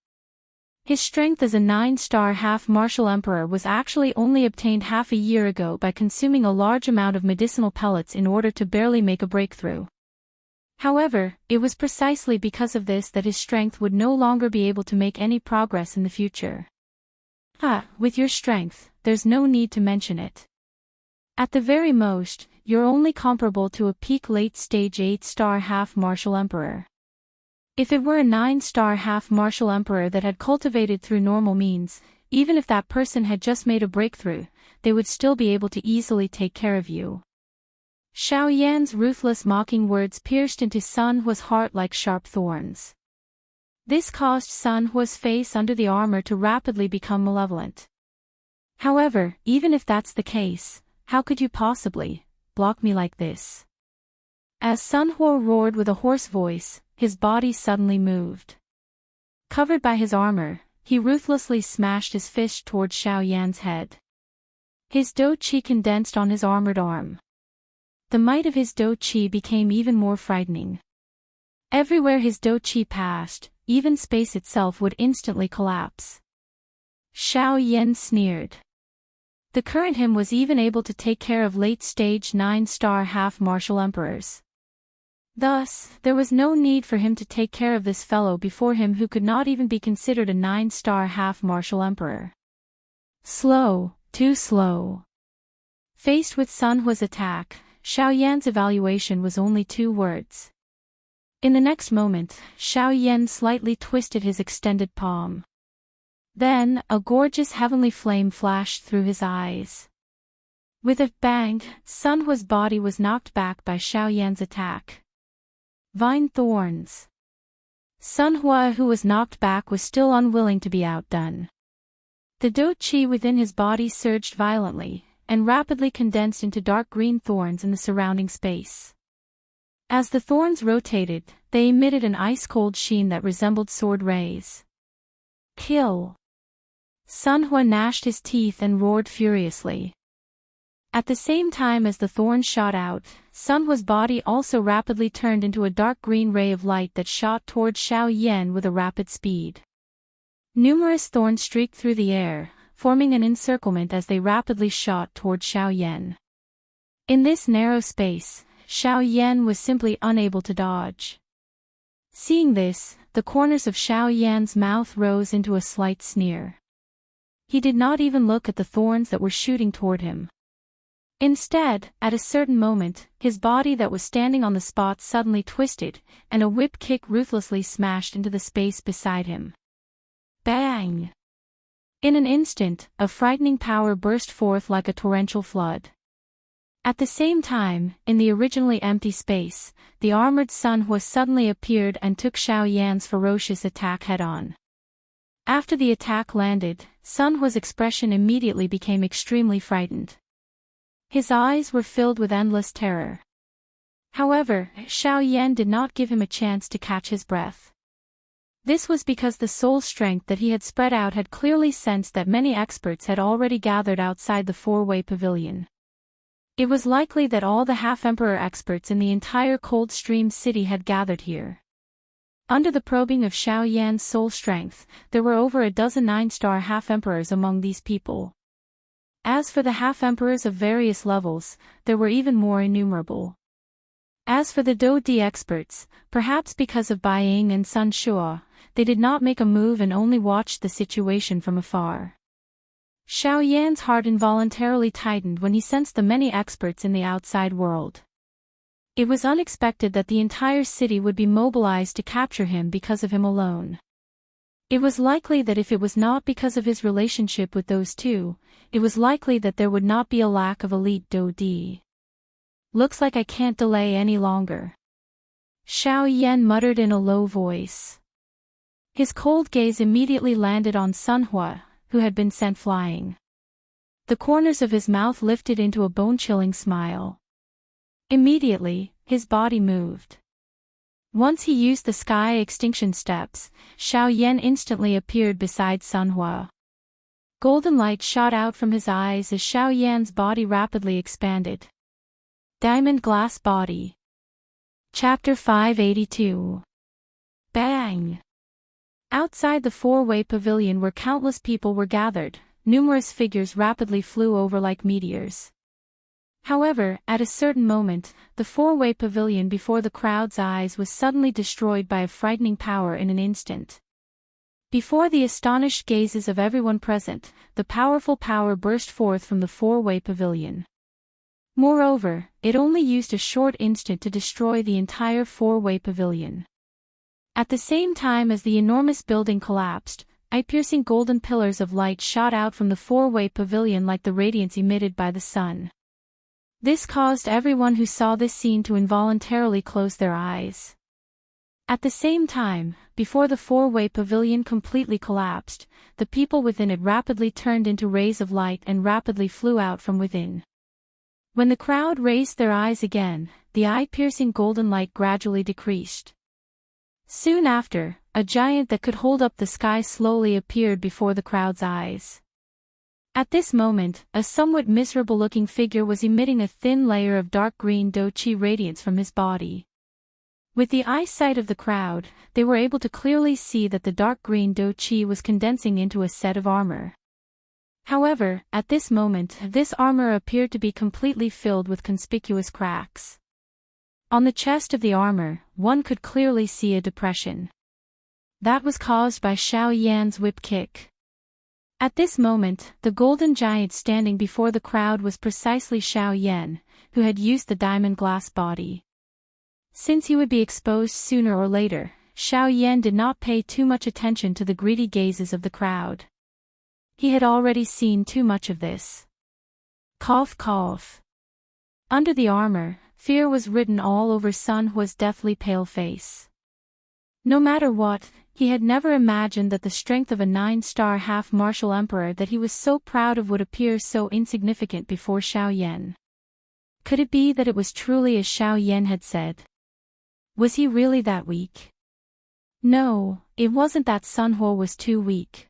His strength as a 9-star half-martial emperor was actually only obtained half a year ago by consuming a large amount of medicinal pellets in order to barely make a breakthrough. However, it was precisely because of this that his strength would no longer be able to make any progress in the future. With your strength, there's no need to mention it. At the very most, you're only comparable to a peak late-stage 8-star half-martial emperor. If it were a 9-star half-martial emperor that had cultivated through normal means, even if that person had just made a breakthrough, they would still be able to easily take care of you. Xiao Yan's ruthless mocking words pierced into Sun Hua's heart like sharp thorns. This caused Sun Hua's face under the armor to rapidly become malevolent. However, even if that's the case, how could you possibly block me like this? As Sun Hua roared with a hoarse voice, his body suddenly moved. Covered by his armor, he ruthlessly smashed his fist toward Xiao Yan's head. His dou qi condensed on his armored arm. The might of his dou qi became even more frightening. Everywhere his dou qi passed, even space itself would instantly collapse. Xiao Yan sneered. The current him was even able to take care of late-stage 9-star half-martial emperors. Thus, there was no need for him to take care of this fellow before him who could not even be considered a 9-star half-martial emperor. Slow, too slow. Faced with Sun Hua's attack, Xiao Yan's evaluation was only 2 words. In the next moment, Xiao Yan slightly twisted his extended palm. Then, a gorgeous heavenly flame flashed through his eyes. With a bang, Sun Hua's body was knocked back by Xiao Yan's attack. Vine thorns. Sun Hua, who was knocked back, was still unwilling to be outdone. The Do Qi within his body surged violently, and rapidly condensed into dark green thorns in the surrounding space. As the thorns rotated, they emitted an ice-cold sheen that resembled sword rays. Kill! Sun Hua gnashed his teeth and roared furiously. At the same time as the thorns shot out, Sun Hua's body also rapidly turned into a dark green ray of light that shot towards Xiao Yan with a rapid speed. Numerous thorns streaked through the air, forming an encirclement as they rapidly shot toward Xiao Yan. In this narrow space, Xiao Yan was simply unable to dodge. Seeing this, the corners of Xiao Yan's mouth rose into a slight sneer. He did not even look at the thorns that were shooting toward him. Instead, at a certain moment, his body that was standing on the spot suddenly twisted, and a whip kick ruthlessly smashed into the space beside him. Bang! In an instant, a frightening power burst forth like a torrential flood. At the same time, in the originally empty space, the armored Sun Hua suddenly appeared and took Xiao Yan's ferocious attack head-on. After the attack landed, Sun Hua's expression immediately became extremely frightened. His eyes were filled with endless terror. However, Xiao Yan did not give him a chance to catch his breath. This was because the soul strength that he had spread out had clearly sensed that many experts had already gathered outside the 4-way pavilion. It was likely that all the half-emperor experts in the entire Coldstream city had gathered here. Under the probing of Xiao Yan's soul strength, there were over a dozen 9-star half-emperors among these people. As for the half-emperors of various levels, there were even more innumerable. As for the Do Di experts, perhaps because of Bai Ying and Sun Shua, they did not make a move and only watched the situation from afar. Xiao Yan's heart involuntarily tightened when he sensed the many experts in the outside world. It was unexpected that the entire city would be mobilized to capture him because of him alone. It was likely that if it was not because of his relationship with those two, it was likely that there would not be a lack of elite Do Di. Looks like I can't delay any longer. Xiao Yan muttered in a low voice. His cold gaze immediately landed on Sun Hua, who had been sent flying. The corners of his mouth lifted into a bone-chilling smile. Immediately, his body moved. Once he used the sky extinction steps, Xiao Yan instantly appeared beside Sun Hua. Golden light shot out from his eyes as Xiao Yan's body rapidly expanded. Diamond Glass Body. Chapter 582. Bang! Outside the 4-way pavilion where countless people were gathered, numerous figures rapidly flew over like meteors. However, at a certain moment, the 4-way pavilion before the crowd's eyes was suddenly destroyed by a frightening power in an instant. Before the astonished gazes of everyone present, the powerful power burst forth from the 4-way pavilion. Moreover, it only used a short instant to destroy the entire 4-way pavilion. At the same time as the enormous building collapsed, eye-piercing golden pillars of light shot out from the 4-way pavilion like the radiance emitted by the sun. This caused everyone who saw this scene to involuntarily close their eyes. At the same time, before the 4-way pavilion completely collapsed, the people within it rapidly turned into rays of light and rapidly flew out from within. When the crowd raised their eyes again, the eye-piercing golden light gradually decreased. Soon after, a giant that could hold up the sky slowly appeared before the crowd's eyes. At this moment, a somewhat miserable-looking figure was emitting a thin layer of dark green Do Qi radiance from his body. With the eyesight of the crowd, they were able to clearly see that the dark green Do Qi was condensing into a set of armor. However, at this moment, this armor appeared to be completely filled with conspicuous cracks. On the chest of the armor, one could clearly see a depression. That was caused by Xiao Yan's whip kick. At this moment, the golden giant standing before the crowd was precisely Xiao Yan, who had used the diamond glass body. Since he would be exposed sooner or later, Xiao Yan did not pay too much attention to the greedy gazes of the crowd. He had already seen too much of this. Cough cough. Under the armor, fear was written all over Sun Hua's deathly pale face. No matter what, he had never imagined that the strength of a 9-star half-martial emperor that he was so proud of would appear so insignificant before Xiao Yan. Could it be that it was truly as Xiao Yan had said? Was he really that weak? No, it wasn't that Sun Hua was too weak.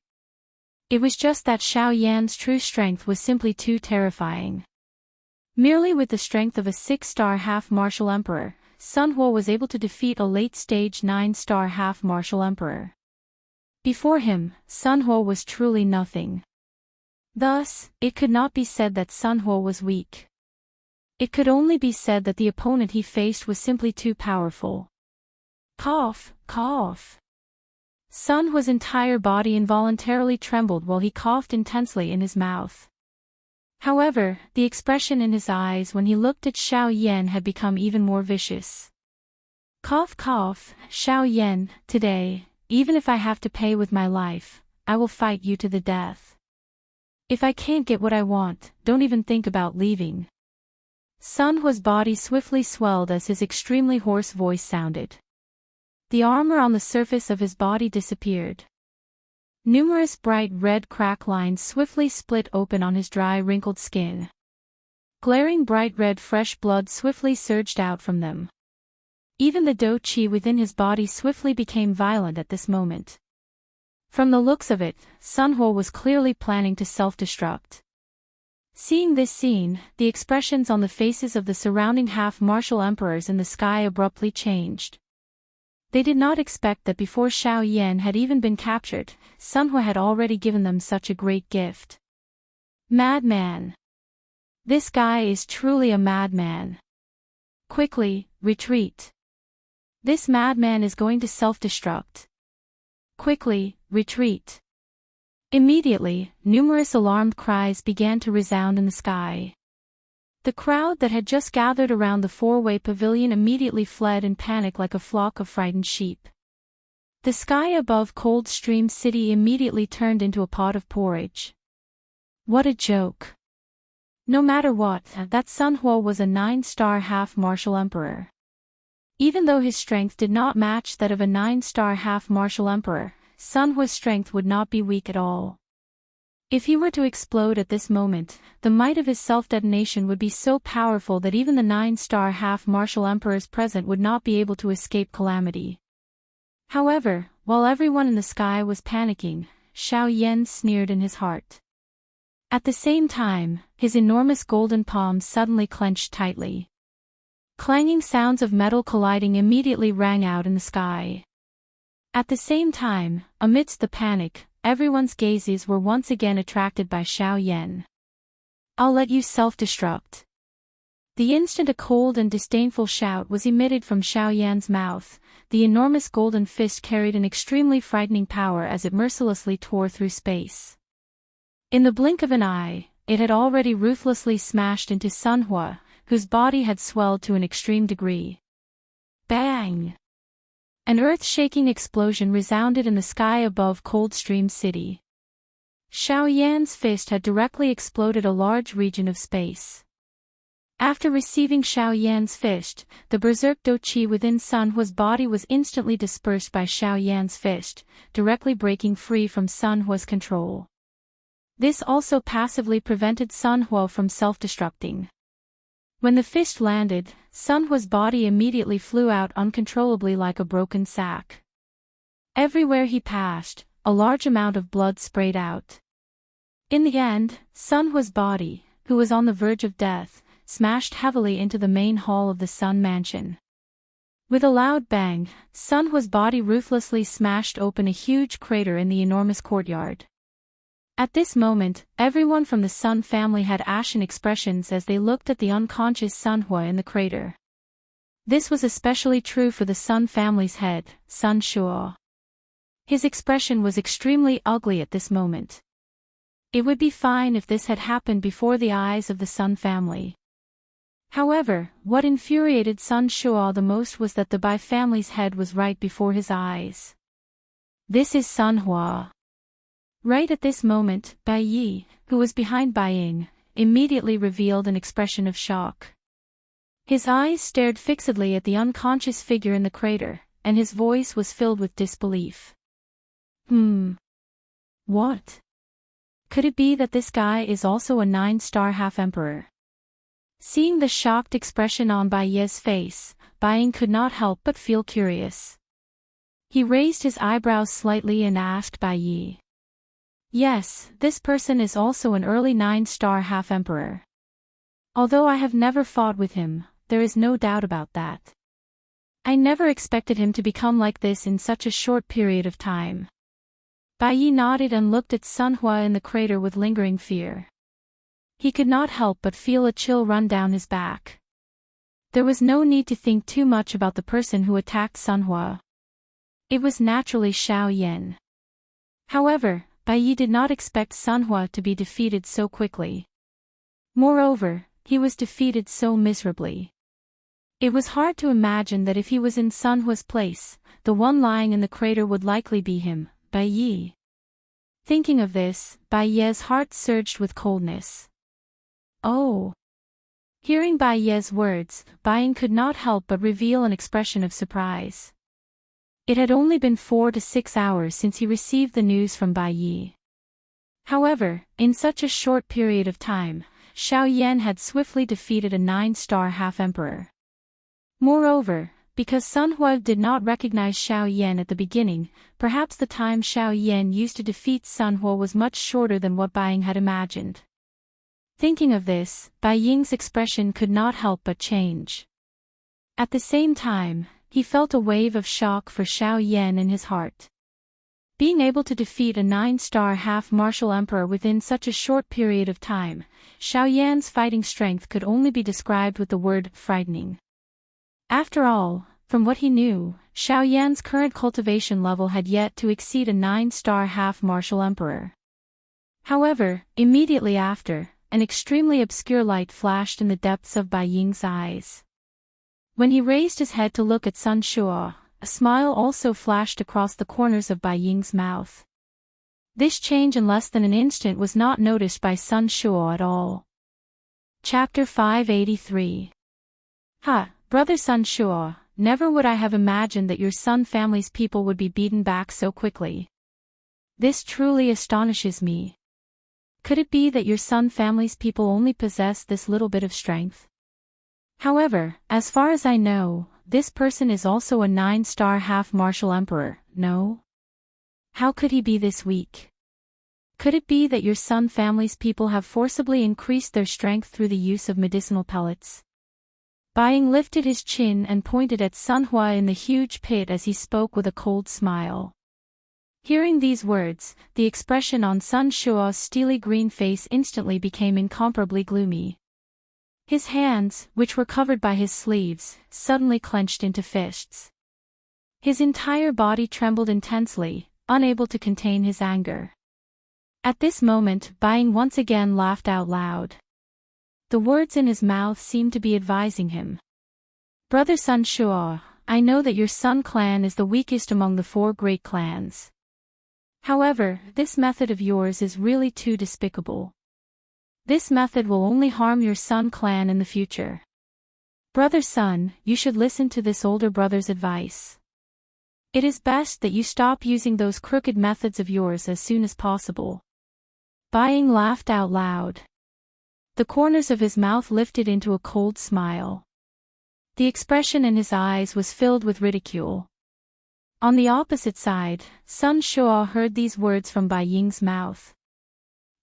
It was just that Xiao Yan's true strength was simply too terrifying. Merely with the strength of a 6-star half-martial emperor, Sun Hua was able to defeat a late-stage 9-star half-martial emperor. Before him, Sun Hua was truly nothing. Thus, it could not be said that Sun Hua was weak. It could only be said that the opponent he faced was simply too powerful. Cough, cough. Sun Hua's entire body involuntarily trembled while he coughed intensely in his mouth. However, the expression in his eyes when he looked at Xiao Yan had become even more vicious. Cough cough, Xiao Yan, today, even if I have to pay with my life, I will fight you to the death. If I can't get what I want, don't even think about leaving. Sun Hua's body swiftly swelled as his extremely hoarse voice sounded. The armor on the surface of his body disappeared. Numerous bright red crack lines swiftly split open on his dry wrinkled skin. Glaring bright red fresh blood swiftly surged out from them. Even the dou qi within his body swiftly became violent at this moment. From the looks of it, Sun Hua was clearly planning to self-destruct. Seeing this scene, the expressions on the faces of the surrounding half-martial emperors in the sky abruptly changed. They did not expect that before Xiao Yan had even been captured, Sun Hua had already given them such a great gift. Madman! This guy is truly a madman. Quickly, retreat. This madman is going to self-destruct. Quickly, retreat. Immediately, numerous alarmed cries began to resound in the sky. The crowd that had just gathered around the four-way pavilion immediately fled in panic like a flock of frightened sheep. The sky above Coldstream City immediately turned into a pot of porridge. What a joke. No matter what, that Sun Hua was a 9-star half-martial emperor. Even though his strength did not match that of a 9-star half-martial emperor, Sun Hua's strength would not be weak at all. If he were to explode at this moment, the might of his self-detonation would be so powerful that even the 9-star half-martial emperors present would not be able to escape calamity. However, while everyone in the sky was panicking, Xiao Yan sneered in his heart. At the same time, his enormous golden palms suddenly clenched tightly. Clanging sounds of metal colliding immediately rang out in the sky. At the same time, amidst the panic, everyone's gazes were once again attracted by Xiao Yan. I'll let you self-destruct. The instant a cold and disdainful shout was emitted from Xiao Yan's mouth, the enormous golden fist carried an extremely frightening power as it mercilessly tore through space. In the blink of an eye, it had already ruthlessly smashed into Sun Hua, whose body had swelled to an extreme degree. Bang! An earth-shaking explosion resounded in the sky above Coldstream City. Xiao Yan's fist had directly exploded a large region of space. After receiving Xiao Yan's fist, the berserk dou qi within Sun Hua's body was instantly dispersed by Xiao Yan's fist, directly breaking free from Sun Hua's control. This also passively prevented Sun Hua from self-destructing. When the fist landed, Sun Hua's body immediately flew out uncontrollably like a broken sack. Everywhere he passed, a large amount of blood sprayed out. In the end, Sun Hua's body, who was on the verge of death, smashed heavily into the main hall of the Sun Mansion. With a loud bang, Sun Hua's body ruthlessly smashed open a huge crater in the enormous courtyard. At this moment, everyone from the Sun family had ashen expressions as they looked at the unconscious Sunhua in the crater. This was especially true for the Sun family's head, Sun Shuo. His expression was extremely ugly at this moment. It would be fine if this had happened before the eyes of the Sun family. However, what infuriated Sun Shuo the most was that the Bai family's head was right before his eyes. This is Sunhua. Right at this moment, Bai Yi, who was behind Bai Ying, immediately revealed an expression of shock. His eyes stared fixedly at the unconscious figure in the crater, and his voice was filled with disbelief. What? Could it be that this guy is also a 9-star half-emperor? Seeing the shocked expression on Bai Ye's face, Bai Ying could not help but feel curious. He raised his eyebrows slightly and asked Bai Yi. Yes, this person is also an early 9-star half-emperor. Although I have never fought with him, there is no doubt about that. I never expected him to become like this in such a short period of time. Bai Yi nodded and looked at Sunhua in the crater with lingering fear. He could not help but feel a chill run down his back. There was no need to think too much about the person who attacked Sunhua. It was naturally Xiao Yan. However, Bai Yi did not expect Sunhua to be defeated so quickly. Moreover, he was defeated so miserably. It was hard to imagine that if he was in Sunhua's place, the one lying in the crater would likely be him, Bai Yi. Thinking of this, Bai Ye's heart surged with coldness. Oh! Hearing Bai Ye's words, Bai Ying could not help but reveal an expression of surprise. It had only been 4 to 6 hours since he received the news from Bai Yi. However, in such a short period of time, Xiao Yan had swiftly defeated a 9-star half-emperor. Moreover, because Sunhua did not recognize Xiao Yan at the beginning, perhaps the time Xiao Yan used to defeat Sunhua was much shorter than what Bai Ying had imagined. Thinking of this, Bai Ying's expression could not help but change. At the same time, he felt a wave of shock for Xiao Yan in his heart. Being able to defeat a 9-star half-martial emperor within such a short period of time, Xiao Yan's fighting strength could only be described with the word frightening. After all, from what he knew, Xiao Yan's current cultivation level had yet to exceed a 9-star half-martial emperor. However, immediately after, an extremely obscure light flashed in the depths of Bai Ying's eyes. When he raised his head to look at Sun Shuo, a smile also flashed across the corners of Bai Ying's mouth. This change in less than an instant was not noticed by Sun Shuo at all. Chapter 583. Brother Sun Shuo, never would I have imagined that your Sun family's people would be beaten back so quickly. This truly astonishes me. Could it be that your Sun family's people only possess this little bit of strength? However, as far as I know, this person is also a 9-star half-martial emperor, no? How could he be this weak? Could it be that your Sun family's people have forcibly increased their strength through the use of medicinal pellets? Bai Ying lifted his chin and pointed at Sunhua in the huge pit as he spoke with a cold smile. Hearing these words, the expression on Sun Shuo's steely green face instantly became incomparably gloomy. His hands, which were covered by his sleeves, suddenly clenched into fists. His entire body trembled intensely, unable to contain his anger. At this moment, Bai Ying once again laughed out loud. The words in his mouth seemed to be advising him. Brother Sun Shuo, I know that your Sun clan is the weakest among the 4 great clans. However, this method of yours is really too despicable. This method will only harm your Sun clan in the future. Brother Sun, you should listen to this older brother's advice. It is best that you stop using those crooked methods of yours as soon as possible. Bai Ying laughed out loud. The corners of his mouth lifted into a cold smile. The expression in his eyes was filled with ridicule. On the opposite side, Sun Shuo heard these words from Bai Ying's mouth.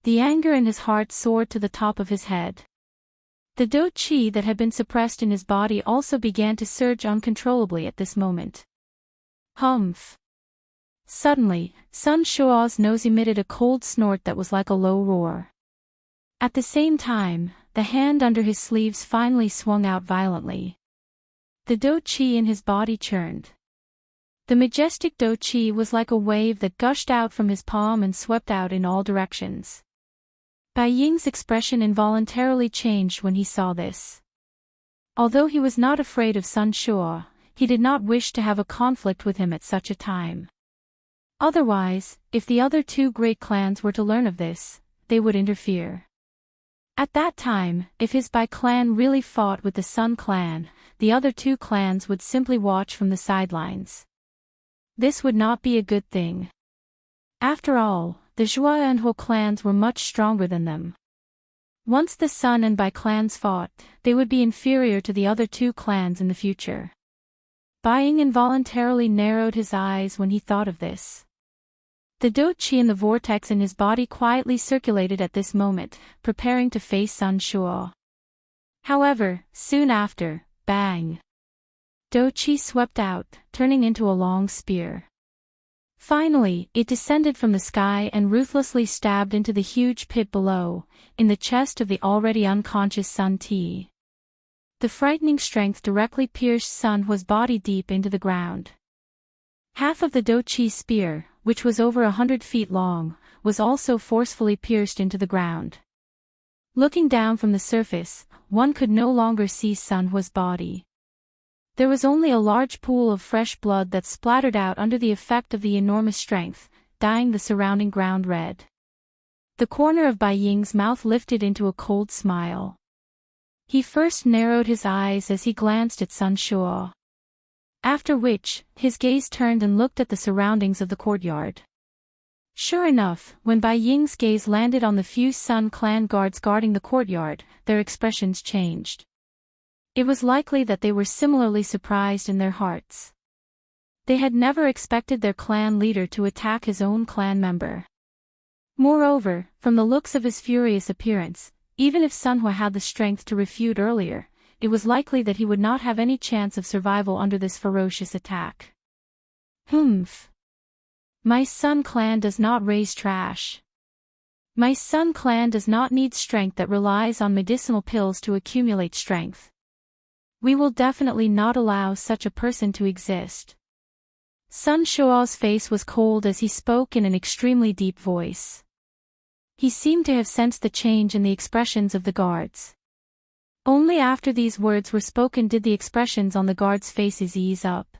The anger in his heart soared to the top of his head. The dou qi that had been suppressed in his body also began to surge uncontrollably at this moment. Humph! Suddenly, Sun Shuo's nose emitted a cold snort that was like a low roar. At the same time, the hand under his sleeves finally swung out violently. The Do Qi in his body churned. The majestic Do Qi was like a wave that gushed out from his palm and swept out in all directions. Bai Ying's expression involuntarily changed when he saw this. Although he was not afraid of Sun Shuo, he did not wish to have a conflict with him at such a time. Otherwise, if the other two great clans were to learn of this, they would interfere. At that time, if his Bai clan really fought with the Sun clan, the other two clans would simply watch from the sidelines. This would not be a good thing. After all, the Zhua and Huo clans were much stronger than them. Once the Sun and Bai clans fought, they would be inferior to the other two clans in the future. Bai Ying involuntarily narrowed his eyes when he thought of this. The Do Qi in the vortex in his body quietly circulated at this moment, preparing to face Sun Shuo. However, soon after, bang! Do Qi swept out, turning into a long spear. Finally, it descended from the sky and ruthlessly stabbed into the huge pit below, in the chest of the already unconscious Sun Ti. The frightening strength directly pierced Sun Huo's body deep into the ground. Half of the Do Qi spear, which was over 100 feet long, was also forcefully pierced into the ground. Looking down from the surface, one could no longer see Sun Huo's body. There was only a large pool of fresh blood that splattered out under the effect of the enormous strength, dyeing the surrounding ground red. The corner of Bai Ying's mouth lifted into a cold smile. He first narrowed his eyes as he glanced at Sun Shuo. After which, his gaze turned and looked at the surroundings of the courtyard. Sure enough, when Bai Ying's gaze landed on the few Sun clan guards guarding the courtyard, their expressions changed. It was likely that they were similarly surprised in their hearts. They had never expected their clan leader to attack his own clan member. Moreover, from the looks of his furious appearance, even if Sun Huo had the strength to refute earlier, it was likely that he would not have any chance of survival under this ferocious attack. Humph. My Sun clan does not raise trash. My Sun clan does not need strength that relies on medicinal pills to accumulate strength. We will definitely not allow such a person to exist. Sun Shuo's face was cold as he spoke in an extremely deep voice. He seemed to have sensed the change in the expressions of the guards. Only after these words were spoken did the expressions on the guards' faces ease up.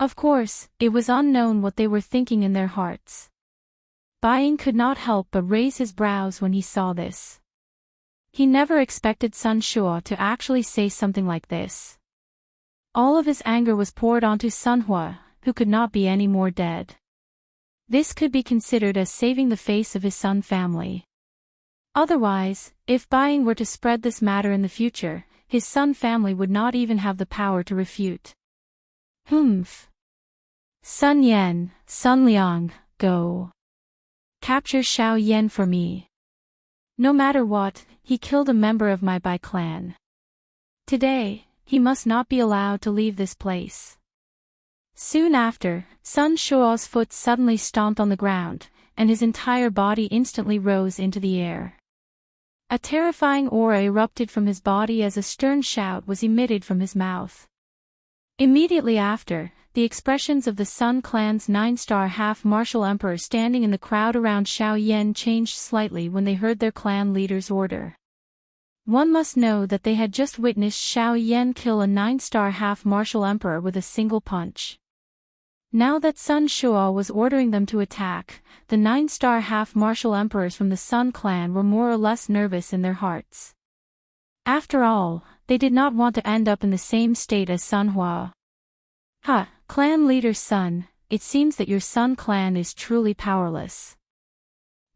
Of course, it was unknown what they were thinking in their hearts. Bai Ying could not help but raise his brows when he saw this. He never expected Sun Shuo to actually say something like this. All of his anger was poured onto Sun Huo, who could not be any more dead. This could be considered as saving the face of his Sun family. Otherwise, if Bai Ying were to spread this matter in the future, his Sun family would not even have the power to refute. Humph. Sun Yan, Sun Liang, go. Capture Xiao Yan for me. No matter what, he killed a member of my Bai clan. Today, he must not be allowed to leave this place. Soon after, Sun Shuo's foot suddenly stomped on the ground, and his entire body instantly rose into the air. A terrifying aura erupted from his body as a stern shout was emitted from his mouth. Immediately after, the expressions of the Sun clan's 9-star half-martial emperor standing in the crowd around Xiao Yan changed slightly when they heard their clan leader's order. One must know that they had just witnessed Xiao Yan kill a 9-star half-martial emperor with a single punch. Now that Sun Shuo was ordering them to attack, the 9-star half-martial emperors from the Sun clan were more or less nervous in their hearts. After all, they did not want to end up in the same state as Sun Huo. Ha, clan leader's son, it seems that your Sun clan is truly powerless.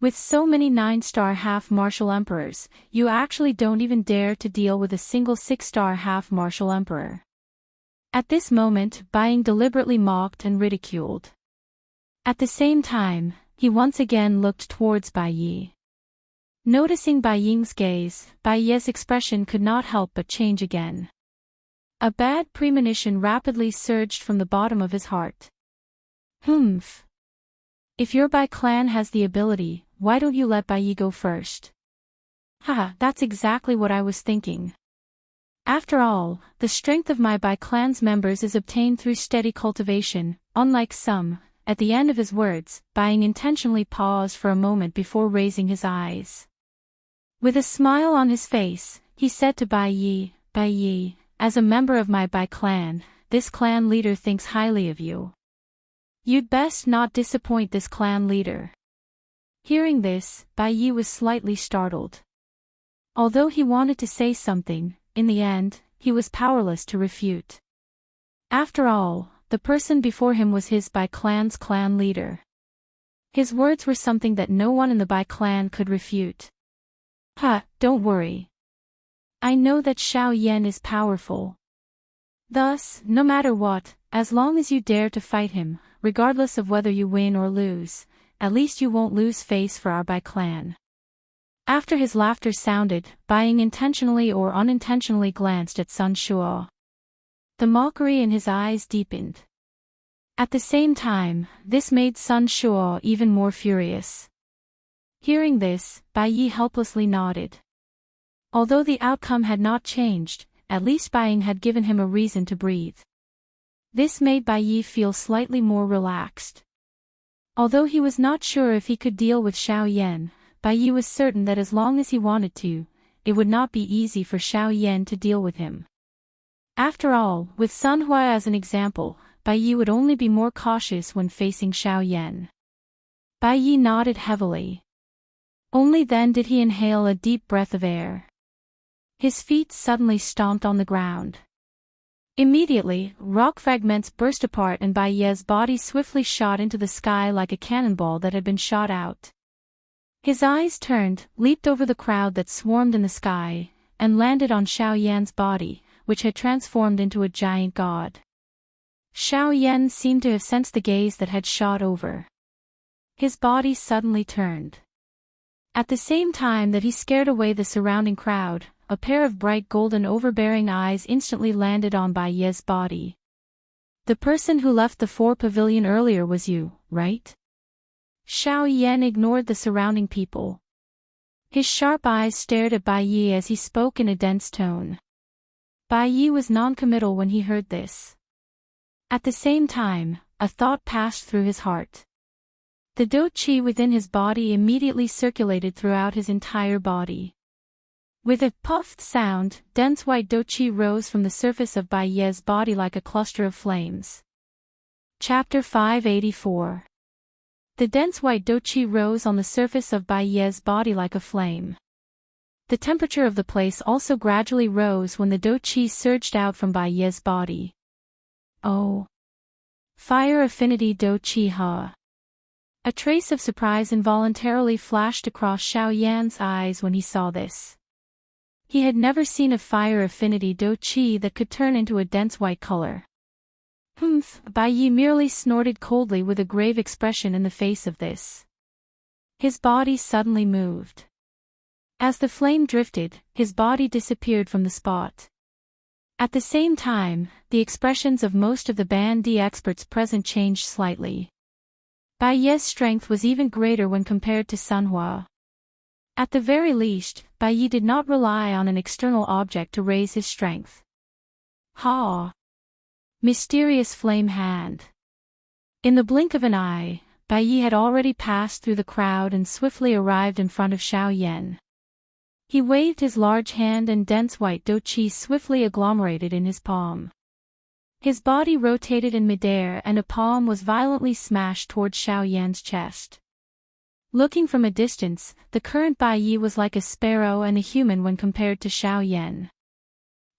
With so many 9-star half-martial emperors, you actually don't even dare to deal with a single 6-star half-martial emperor. At this moment, Bai Ying deliberately mocked and ridiculed. At the same time, he once again looked towards Bai Yi. Noticing Bai Ying's gaze, Bai Yi's expression could not help but change again. A bad premonition rapidly surged from the bottom of his heart. Humph. If your Bai clan has the ability, why don't you let Bai Yi go first? Haha, that's exactly what I was thinking. After all, the strength of my Bai clan's members is obtained through steady cultivation, unlike some. At the end of his words, Bai Ying intentionally paused for a moment before raising his eyes. With a smile on his face, he said to Bai Yi, as a member of my Bai clan, this clan leader thinks highly of you. You'd best not disappoint this clan leader. Hearing this, Bai Yi was slightly startled. Although he wanted to say something, in the end, he was powerless to refute. After all, the person before him was his Bai clan's clan leader. His words were something that no one in the Bai clan could refute. Don't worry. I know that Xiao Yan is powerful. Thus, no matter what, as long as you dare to fight him, regardless of whether you win or lose, at least you won't lose face for our Bai clan. After his laughter sounded, Bai Ying intentionally or unintentionally glanced at Sun Shuo. The mockery in his eyes deepened. At the same time, this made Sun Shuo even more furious. Hearing this, Bai Yi helplessly nodded. Although the outcome had not changed, at least Bai Ying had given him a reason to breathe. This made Bai Yi feel slightly more relaxed. Although he was not sure if he could deal with Xiao Yan, Bai Yi was certain that as long as he wanted to, it would not be easy for Xiao Yan to deal with him. After all, with Sun Hua as an example, Bai Yi would only be more cautious when facing Xiao Yan. Bai Yi nodded heavily. Only then did he inhale a deep breath of air. His feet suddenly stomped on the ground. Immediately, rock fragments burst apart and Bai Yi's body swiftly shot into the sky like a cannonball that had been shot out. His eyes turned, leaped over the crowd that swarmed in the sky, and landed on Xiao Yan's body, which had transformed into a giant god. Xiao Yan seemed to have sensed the gaze that had shot over. His body suddenly turned. At the same time that he scared away the surrounding crowd, a pair of bright golden overbearing eyes instantly landed on Bai Yi's body. The person who left the 4 pavilion earlier was you, right? Xiao Yan ignored the surrounding people. His sharp eyes stared at Bai Yi as he spoke in a dense tone. Bai Yi was non-committal when he heard this. At the same time, a thought passed through his heart. The dou qi within his body immediately circulated throughout his entire body. With a puffed sound, dense white dou qi rose from the surface of Bai Yi's body like a cluster of flames. Chapter 584. The dense white dou qi rose on the surface of Bai Yi's body like a flame. The temperature of the place also gradually rose when the dou qi surged out from Bai Yi's body. Oh! Fire affinity dou qi ha! A trace of surprise involuntarily flashed across Xiao Yan's eyes when he saw this. He had never seen a fire affinity dou qi that could turn into a dense white color. Bai Yi merely snorted coldly with a grave expression in the face of this. His body suddenly moved. As the flame drifted, his body disappeared from the spot. At the same time, the expressions of most of the Ban Di experts present changed slightly. Bai Yi's strength was even greater when compared to Sun Hua. At the very least, Bai Yi did not rely on an external object to raise his strength. Mysterious flame hand. In the blink of an eye, Bai Yi had already passed through the crowd and swiftly arrived in front of Xiao Yan. He waved his large hand and dense white dou qi swiftly agglomerated in his palm. His body rotated in midair and a palm was violently smashed towards Xiao Yan's chest. Looking from a distance, the current Bai Yi was like a sparrow and a human when compared to Xiao Yan.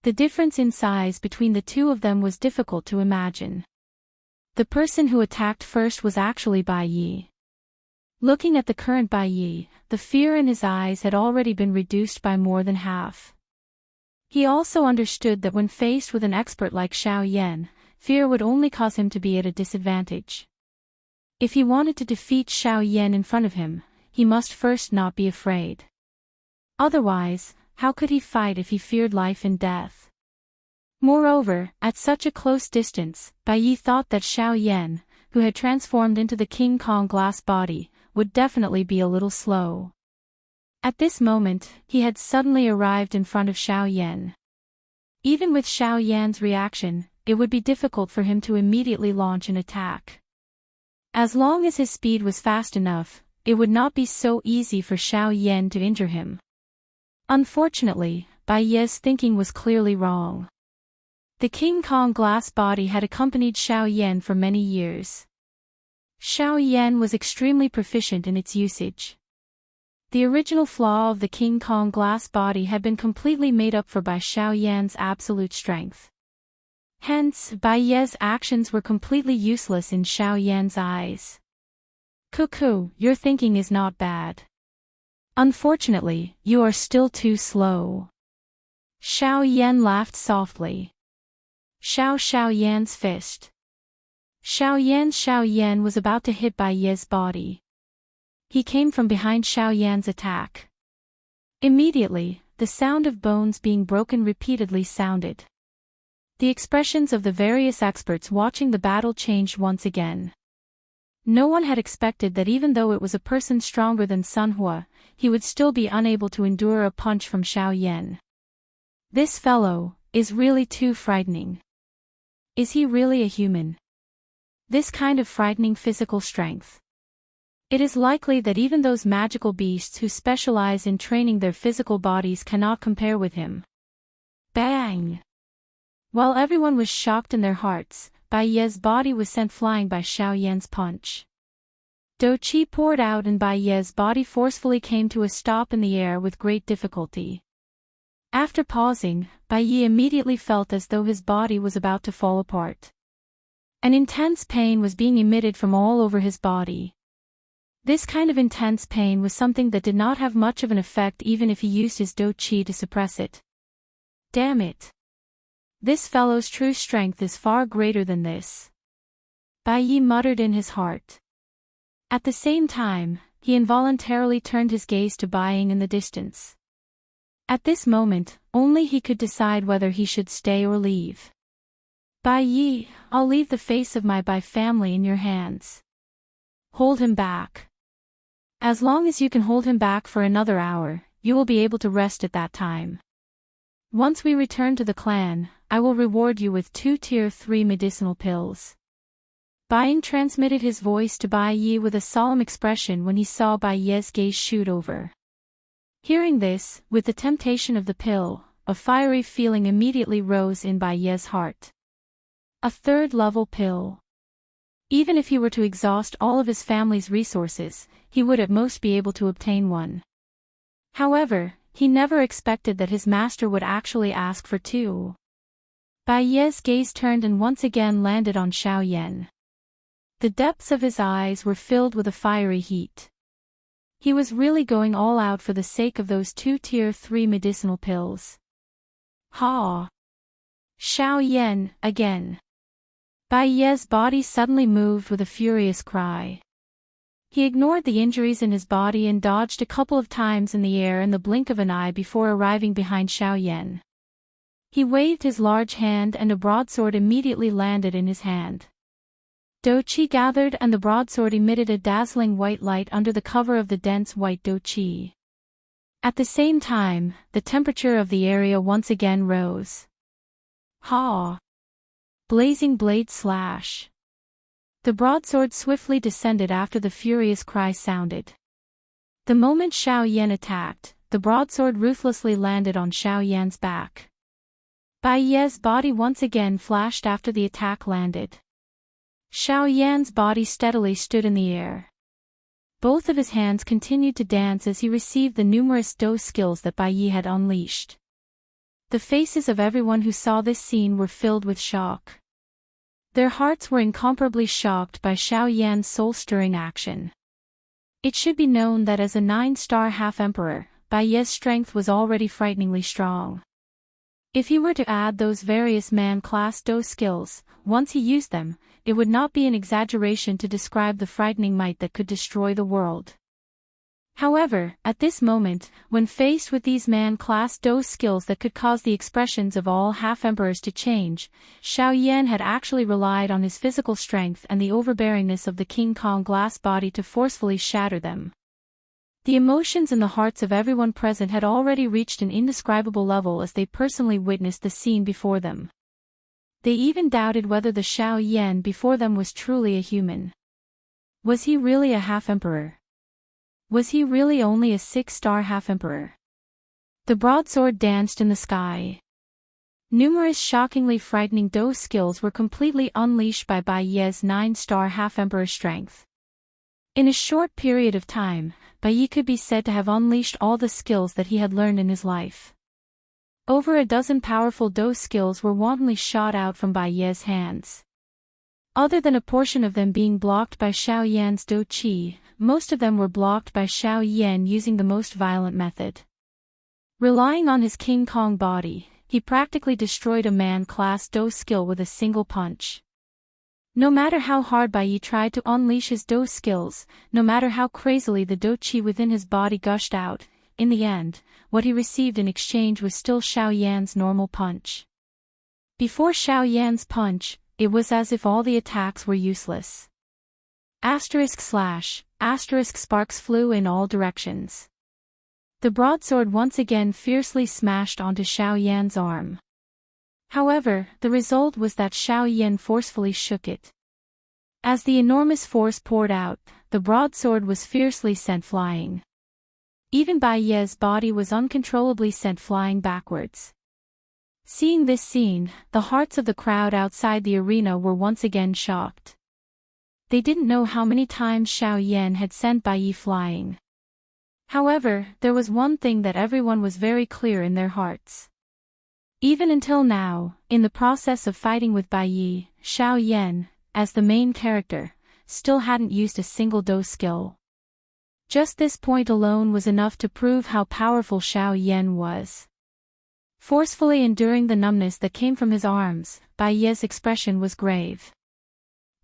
The difference in size between the two of them was difficult to imagine. The person who attacked first was actually Bai Yi. Looking at the current Bai Yi, the fear in his eyes had already been reduced by more than half. He also understood that when faced with an expert like Xiao Yan, fear would only cause him to be at a disadvantage. If he wanted to defeat Xiao Yan in front of him, he must first not be afraid. Otherwise, how could he fight if he feared life and death? Moreover, at such a close distance, Bai Yi thought that Xiao Yan, who had transformed into the King Kong glass body, would definitely be a little slow. At this moment, he had suddenly arrived in front of Xiao Yan. Even with Xiao Yan's reaction, it would be difficult for him to immediately launch an attack. As long as his speed was fast enough, it would not be so easy for Xiao Yan to injure him. Unfortunately, Bai Ye's thinking was clearly wrong. The King Kong glass body had accompanied Xiao Yan for many years. Xiao Yan was extremely proficient in its usage. The original flaw of the King Kong glass body had been completely made up for by Xiao Yan's absolute strength. Hence, Bai Ye's actions were completely useless in Xiao Yan's eyes. Cuckoo, your thinking is not bad. Unfortunately, you are still too slow. Xiao Yan laughed softly. Xiao Yan's fist. Xiao Yan was about to hit Bai Ye's body. He came from behind Xiao Yan's attack. Immediately, the sound of bones being broken repeatedly sounded. The expressions of the various experts watching the battle changed once again. No one had expected that even though it was a person stronger than Sun Hua, he would still be unable to endure a punch from Xiao Yan. This fellow is really too frightening. Is he really a human? This kind of frightening physical strength. It is likely that even those magical beasts who specialize in training their physical bodies cannot compare with him. Bang! While everyone was shocked in their hearts, Bai Ye's body was sent flying by Xiao Yan's punch. Do Qi poured out and Bai Ye's body forcefully came to a stop in the air with great difficulty. After pausing, Bai Ye immediately felt as though his body was about to fall apart. An intense pain was being emitted from all over his body. This kind of intense pain was something that did not have much of an effect even if he used his Do Qi to suppress it. Damn it! This fellow's true strength is far greater than this. Bai Ye muttered in his heart. At the same time, he involuntarily turned his gaze to Bai Ying in the distance. At this moment, only he could decide whether he should stay or leave. Bai Yi, I'll leave the face of my Bai family in your hands. Hold him back. As long as you can hold him back for another hour, you will be able to rest at that time. Once we return to the clan, I will reward you with 2 tier 3 medicinal pills. Bai Ying transmitted his voice to Bai Yi with a solemn expression when he saw Bai Ye's gaze shoot over. Hearing this, with the temptation of the pill, a fiery feeling immediately rose in Bai Ye's heart. A 3rd level pill. Even if he were to exhaust all of his family's resources, he would at most be able to obtain one. However, he never expected that his master would actually ask for 2. Bai Ye's gaze turned and once again landed on Xiao Yan. The depths of his eyes were filled with a fiery heat. He was really going all out for the sake of those 2 tier 3 medicinal pills. Ha! Xiao Yan, again. Bai Ye's body suddenly moved with a furious cry. He ignored the injuries in his body and dodged a couple of times in the air in the blink of an eye before arriving behind Xiao Yan. He waved his large hand and a broadsword immediately landed in his hand. Do Qi gathered and the broadsword emitted a dazzling white light under the cover of the dense white Do Qi. At the same time, the temperature of the area once again rose. Ha! Blazing blade slash. The broadsword swiftly descended after the furious cry sounded. The moment Xiao Yan attacked, the broadsword ruthlessly landed on Xiao Yan's back. Bai Ye's body once again flashed after the attack landed. Xiao Yan's body steadily stood in the air. Both of his hands continued to dance as he received the numerous Do skills that Bai Yi had unleashed. The faces of everyone who saw this scene were filled with shock. Their hearts were incomparably shocked by Xiao Yan's soul-stirring action. It should be known that as a 9-star half-emperor, Bai Ye's strength was already frighteningly strong. If he were to add those various man-class Do skills, once he used them, it would not be an exaggeration to describe the frightening might that could destroy the world. However, at this moment, when faced with these man-class dose skills that could cause the expressions of all half-emperors to change, Xiao Yan had actually relied on his physical strength and the overbearingness of the King Kong glass body to forcefully shatter them. The emotions in the hearts of everyone present had already reached an indescribable level as they personally witnessed the scene before them. They even doubted whether the Xiao Yan before them was truly a human. Was he really a half-emperor? Was he really only a 6-star half-emperor? The broadsword danced in the sky. Numerous shockingly frightening dose skills were completely unleashed by Bai Ye's 9-star half-emperor strength. In a short period of time, Bai Ye could be said to have unleashed all the skills that he had learned in his life. Over a dozen powerful dose skills were wantonly shot out from Bai Ye's hands. Other than a portion of them being blocked by Xiao Yan's Do Qi, most of them were blocked by Xiao Yan using the most violent method. Relying on his King Kong body, he practically destroyed a man-class Do skill with a single punch. No matter how hard Bai Ye tried to unleash his Do skills, no matter how crazily the Do Qi within his body gushed out, in the end, what he received in exchange was still Xiao Yan's normal punch. Before Xiao Yan's punch, it was as if all the attacks were useless. */ sparks flew in all directions. The broadsword once again fiercely smashed onto Xiao Yan's arm. However, the result was that Xiao Yan forcefully shook it. As the enormous force poured out, the broadsword was fiercely sent flying. Even Bai Ye's body was uncontrollably sent flying backwards. Seeing this scene, the hearts of the crowd outside the arena were once again shocked. They didn't know how many times Xiao Yan had sent Bai Ye flying. However, there was one thing that everyone was very clear in their hearts. Even until now, in the process of fighting with Bai Ye, Xiao Yan, as the main character, still hadn't used a single Do skill. Just this point alone was enough to prove how powerful Xiao Yan was. Forcefully enduring the numbness that came from his arms, Bai Ye's expression was grave.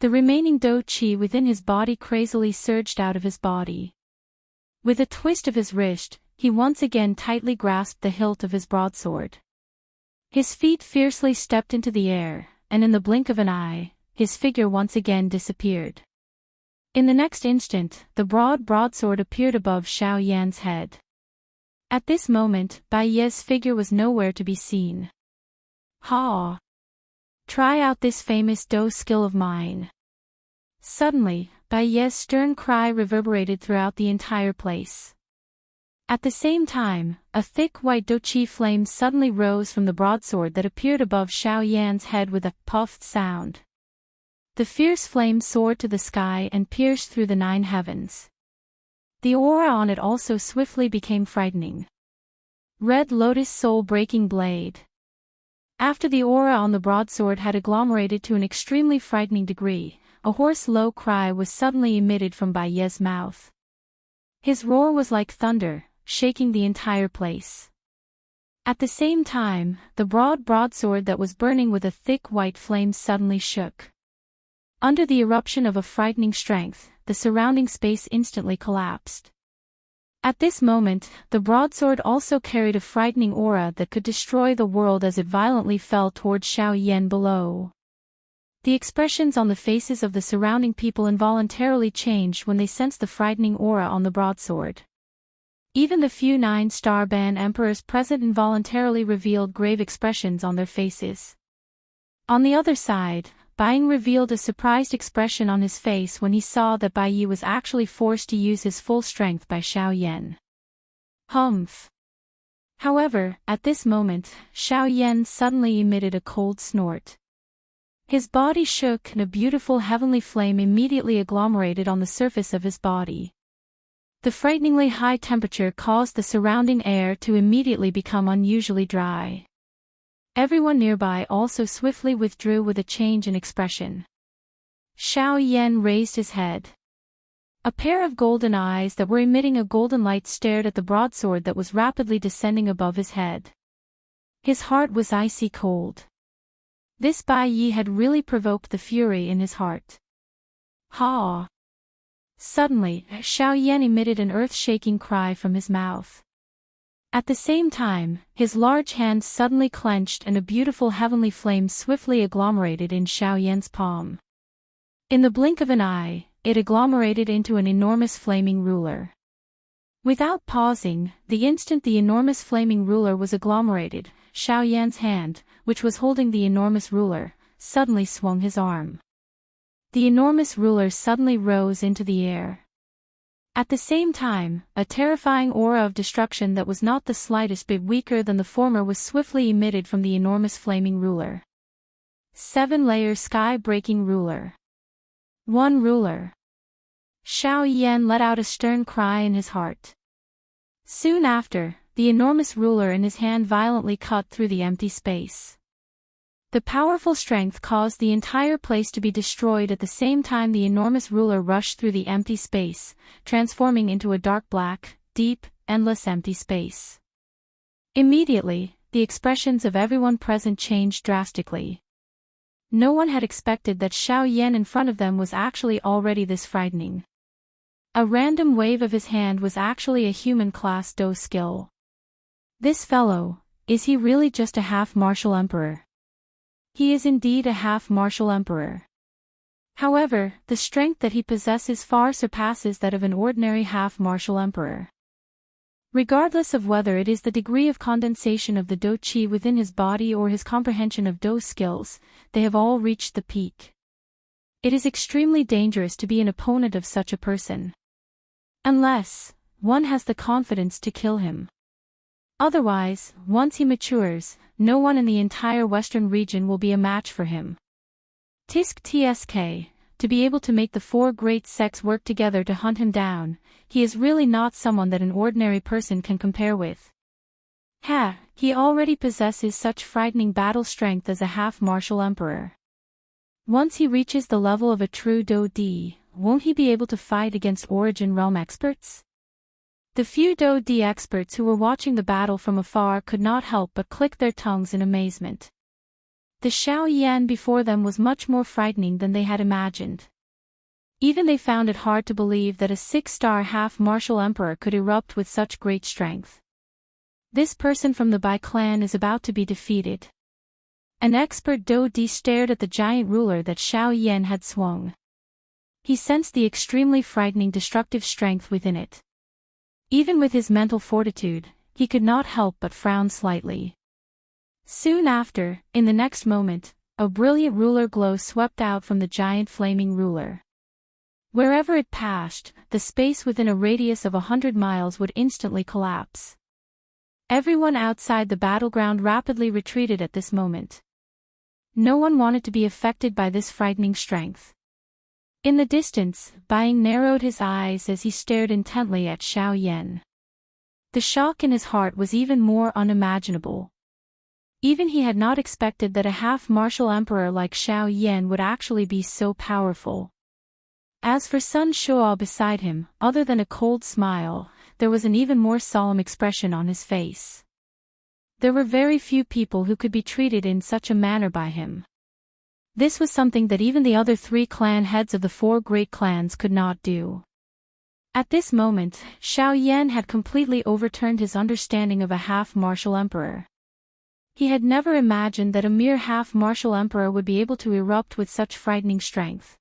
The remaining Do Qi within his body crazily surged out of his body. With a twist of his wrist, he once again tightly grasped the hilt of his broadsword. His feet fiercely stepped into the air, and in the blink of an eye, his figure once again disappeared. In the next instant, the broadsword appeared above Xiao Yan's head. At this moment, Bai Ye's figure was nowhere to be seen. Ha! Try out this famous Do skill of mine. Suddenly, Bai Ye's stern cry reverberated throughout the entire place. At the same time, a thick white Do Qi flame suddenly rose from the broadsword that appeared above Xiao Yan's head with a puffed sound. The fierce flame soared to the sky and pierced through the 9 heavens. The aura on it also swiftly became frightening. Red Lotus soul-breaking blade. After the aura on the broadsword had agglomerated to an extremely frightening degree, a hoarse low cry was suddenly emitted from Bai Ye's mouth. His roar was like thunder, shaking the entire place. At the same time, the broadsword that was burning with a thick white flame suddenly shook. Under the eruption of a frightening strength, the surrounding space instantly collapsed. At this moment, the broadsword also carried a frightening aura that could destroy the world as it violently fell towards Xiao Yan below. The expressions on the faces of the surrounding people involuntarily changed when they sensed the frightening aura on the broadsword. Even the few 9-star band emperors present involuntarily revealed grave expressions on their faces. On the other side, Bai Ying revealed a surprised expression on his face when he saw that Bai Yi was actually forced to use his full strength by Xiao Yan. Humph! However, at this moment, Xiao Yan suddenly emitted a cold snort. His body shook and a beautiful heavenly flame immediately agglomerated on the surface of his body. The frighteningly high temperature caused the surrounding air to immediately become unusually dry. Everyone nearby also swiftly withdrew with a change in expression. Xiao Yan raised his head. A pair of golden eyes that were emitting a golden light stared at the broadsword that was rapidly descending above his head. His heart was icy cold. This Bai Yi had really provoked the fury in his heart. Ha! Suddenly, Xiao Yan emitted an earth-shaking cry from his mouth. At the same time, his large hands suddenly clenched and a beautiful heavenly flame swiftly agglomerated in Xiao Yan's palm. In the blink of an eye, it agglomerated into an enormous flaming ruler. Without pausing, the instant the enormous flaming ruler was agglomerated, Xiao Yan's hand, which was holding the enormous ruler, suddenly swung his arm. The enormous ruler suddenly rose into the air. At the same time, a terrifying aura of destruction that was not the slightest bit weaker than the former was swiftly emitted from the enormous flaming ruler. 7-layer sky-breaking ruler. 1 ruler. Xiao Yan let out a stern cry in his heart. Soon after, the enormous ruler in his hand violently cut through the empty space. The powerful strength caused the entire place to be destroyed. At the same time, the enormous ruler rushed through the empty space, transforming into a dark black, deep, endless empty space. Immediately, the expressions of everyone present changed drastically. No one had expected that Xiao Yan in front of them was actually already this frightening. A random wave of his hand was actually a human class Do skill. This fellow, is he really just a half-martial emperor? He is indeed a half-martial emperor. However, the strength that he possesses far surpasses that of an ordinary half-martial emperor. Regardless of whether it is the degree of condensation of the Do Qi within his body or his comprehension of Do skills, they have all reached the peak. It is extremely dangerous to be an opponent of such a person. Unless one has the confidence to kill him. Otherwise, once he matures, no one in the entire Western region will be a match for him. TSK, to be able to make the 4 great sects work together to hunt him down, he is really not someone that an ordinary person can compare with. He already possesses such frightening battle strength as a half-martial emperor. Once he reaches the level of a true Do D, won't he be able to fight against Origin Realm experts? The few Do D experts who were watching the battle from afar could not help but click their tongues in amazement. The Xiao Yan before them was much more frightening than they had imagined. Even they found it hard to believe that a 6-star half-martial emperor could erupt with such great strength. This person from the Bai clan is about to be defeated. An expert Do D stared at the giant ruler that Xiao Yan had swung. He sensed the extremely frightening destructive strength within it. Even with his mental fortitude, he could not help but frown slightly. Soon after, in the next moment, a brilliant ruler glow swept out from the giant flaming ruler. Wherever it passed, the space within a radius of 100 miles would instantly collapse. Everyone outside the battleground rapidly retreated at this moment. No one wanted to be affected by this frightening strength. In the distance, Baiying narrowed his eyes as he stared intently at Xiao Yan. The shock in his heart was even more unimaginable. Even he had not expected that a half-martial emperor like Xiao Yan would actually be so powerful. As for Sun Shuo beside him, other than a cold smile, there was an even more solemn expression on his face. There were very few people who could be treated in such a manner by him. This was something that even the other 3 clan heads of the 4 great clans could not do. At this moment, Xiao Yan had completely overturned his understanding of a half-martial emperor. He had never imagined that a mere half-martial emperor would be able to erupt with such frightening strength.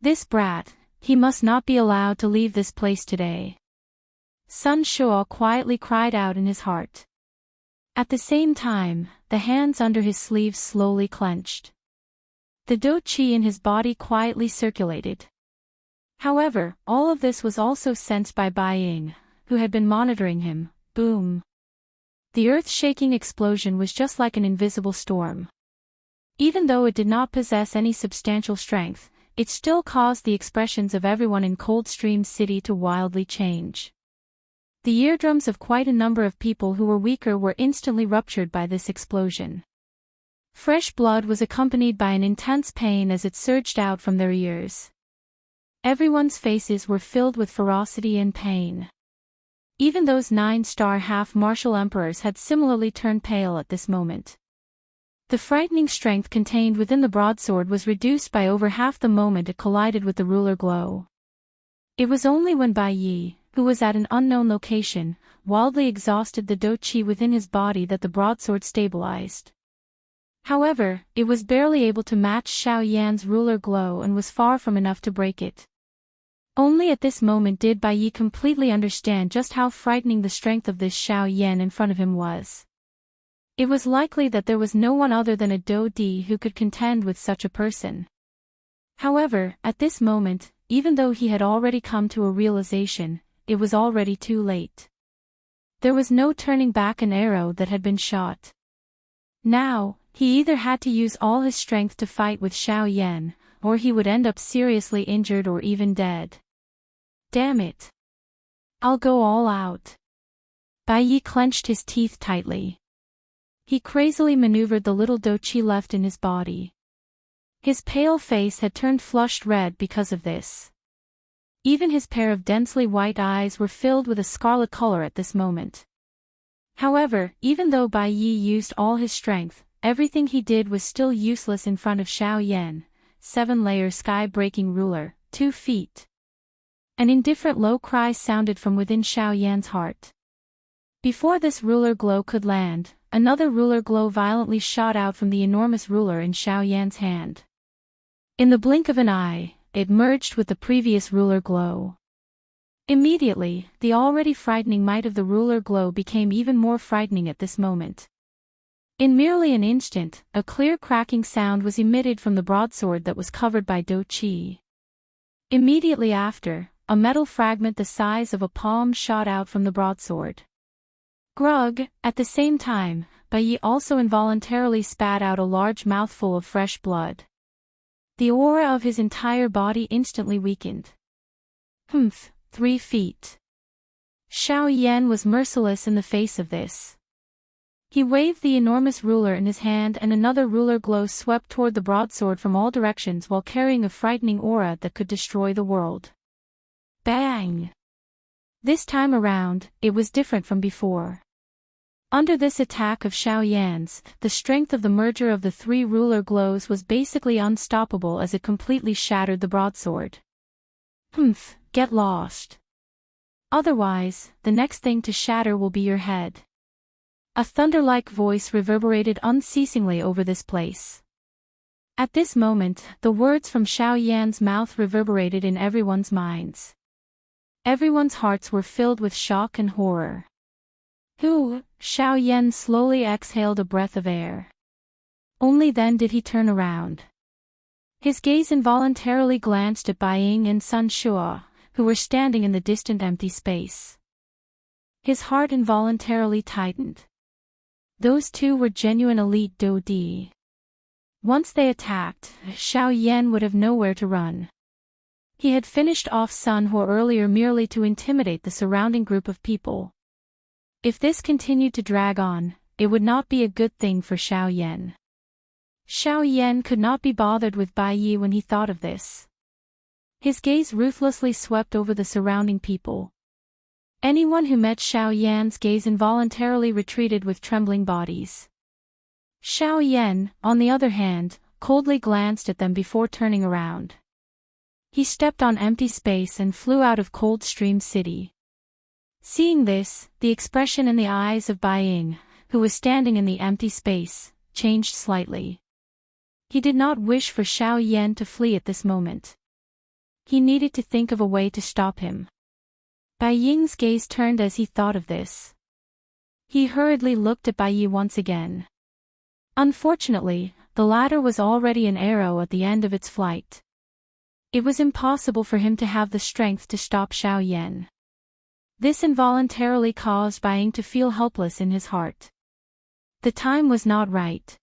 This brat, he must not be allowed to leave this place today. Sun Shuo quietly cried out in his heart. At the same time, the hands under his sleeves slowly clenched. The Do Qi in his body quietly circulated. However, all of this was also sensed by Baiying, who had been monitoring him. Boom. The earth-shaking explosion was just like an invisible storm. Even though it did not possess any substantial strength, it still caused the expressions of everyone in Coldstream City to wildly change. The eardrums of quite a number of people who were weaker were instantly ruptured by this explosion. Fresh blood was accompanied by an intense pain as it surged out from their ears. Everyone's faces were filled with ferocity and pain. Even those 9-star half-martial emperors had similarly turned pale at this moment. The frightening strength contained within the broadsword was reduced by over half the moment it collided with the ruler glow. It was only when Bai Yi, who was at an unknown location, wildly exhausted the do qi within his body that the broadsword stabilized. However, it was barely able to match Xiao Yan's ruler glow and was far from enough to break it. Only at this moment did Bai Yi completely understand just how frightening the strength of this Xiao Yan in front of him was. It was likely that there was no one other than a Do Di who could contend with such a person. However, at this moment, even though he had already come to a realization, it was already too late. There was no turning back an arrow that had been shot. Now, he either had to use all his strength to fight with Xiao Yan, or he would end up seriously injured or even dead. Damn it. I'll go all out. Bai Yi clenched his teeth tightly. He crazily maneuvered the little do qi left in his body. His pale face had turned flushed red because of this. Even his pair of densely white eyes were filled with a scarlet color at this moment. However, even though Bai Yi used all his strength, everything he did was still useless in front of Xiao Yan, 7-layer sky-breaking ruler, 2 feet. An indifferent low cry sounded from within Xiao Yan's heart. Before this ruler glow could land, another ruler glow violently shot out from the enormous ruler in Xiao Yan's hand. In the blink of an eye, it merged with the previous ruler glow. Immediately, the already frightening might of the ruler glow became even more frightening at this moment. In merely an instant, a clear cracking sound was emitted from the broadsword that was covered by do qi. Immediately after, a metal fragment the size of a palm shot out from the broadsword. Grug, at the same time, Bai Yi also involuntarily spat out a large mouthful of fresh blood. The aura of his entire body instantly weakened. 3 feet. Xiao Yan was merciless in the face of this. He waved the enormous ruler in his hand and another ruler glow swept toward the broadsword from all directions while carrying a frightening aura that could destroy the world. Bang! This time around, it was different from before. Under this attack of Xiao Yan's, the strength of the merger of the 3 ruler glows was basically unstoppable as it completely shattered the broadsword. Get lost. Otherwise, the next thing to shatter will be your head. A thunder-like voice reverberated unceasingly over this place. At this moment, the words from Xiao Yan's mouth reverberated in everyone's minds. Everyone's hearts were filled with shock and horror. Xiao Yan slowly exhaled a breath of air. Only then did he turn around. His gaze involuntarily glanced at Bai Ying and Sun Shua, who were standing in the distant empty space. His heart involuntarily tightened. Those two were genuine elite Do Di. Once they attacked, Xiao Yan would have nowhere to run. He had finished off Sun Hua earlier merely to intimidate the surrounding group of people. If this continued to drag on, it would not be a good thing for Xiao Yan. Xiao Yan could not be bothered with Bai Yi when he thought of this. His gaze ruthlessly swept over the surrounding people. Anyone who met Xiao Yan's gaze involuntarily retreated with trembling bodies. Xiao Yan, on the other hand, coldly glanced at them before turning around. He stepped on empty space and flew out of Coldstream City. Seeing this, the expression in the eyes of Bai Ying, who was standing in the empty space, changed slightly. He did not wish for Xiao Yan to flee at this moment. He needed to think of a way to stop him. Bai Ying's gaze turned as he thought of this. He hurriedly looked at Bai Yi once again. Unfortunately, the latter was already an arrow at the end of its flight. It was impossible for him to have the strength to stop Xiao Yan. This involuntarily caused Bai Ying to feel helpless in his heart. The time was not right.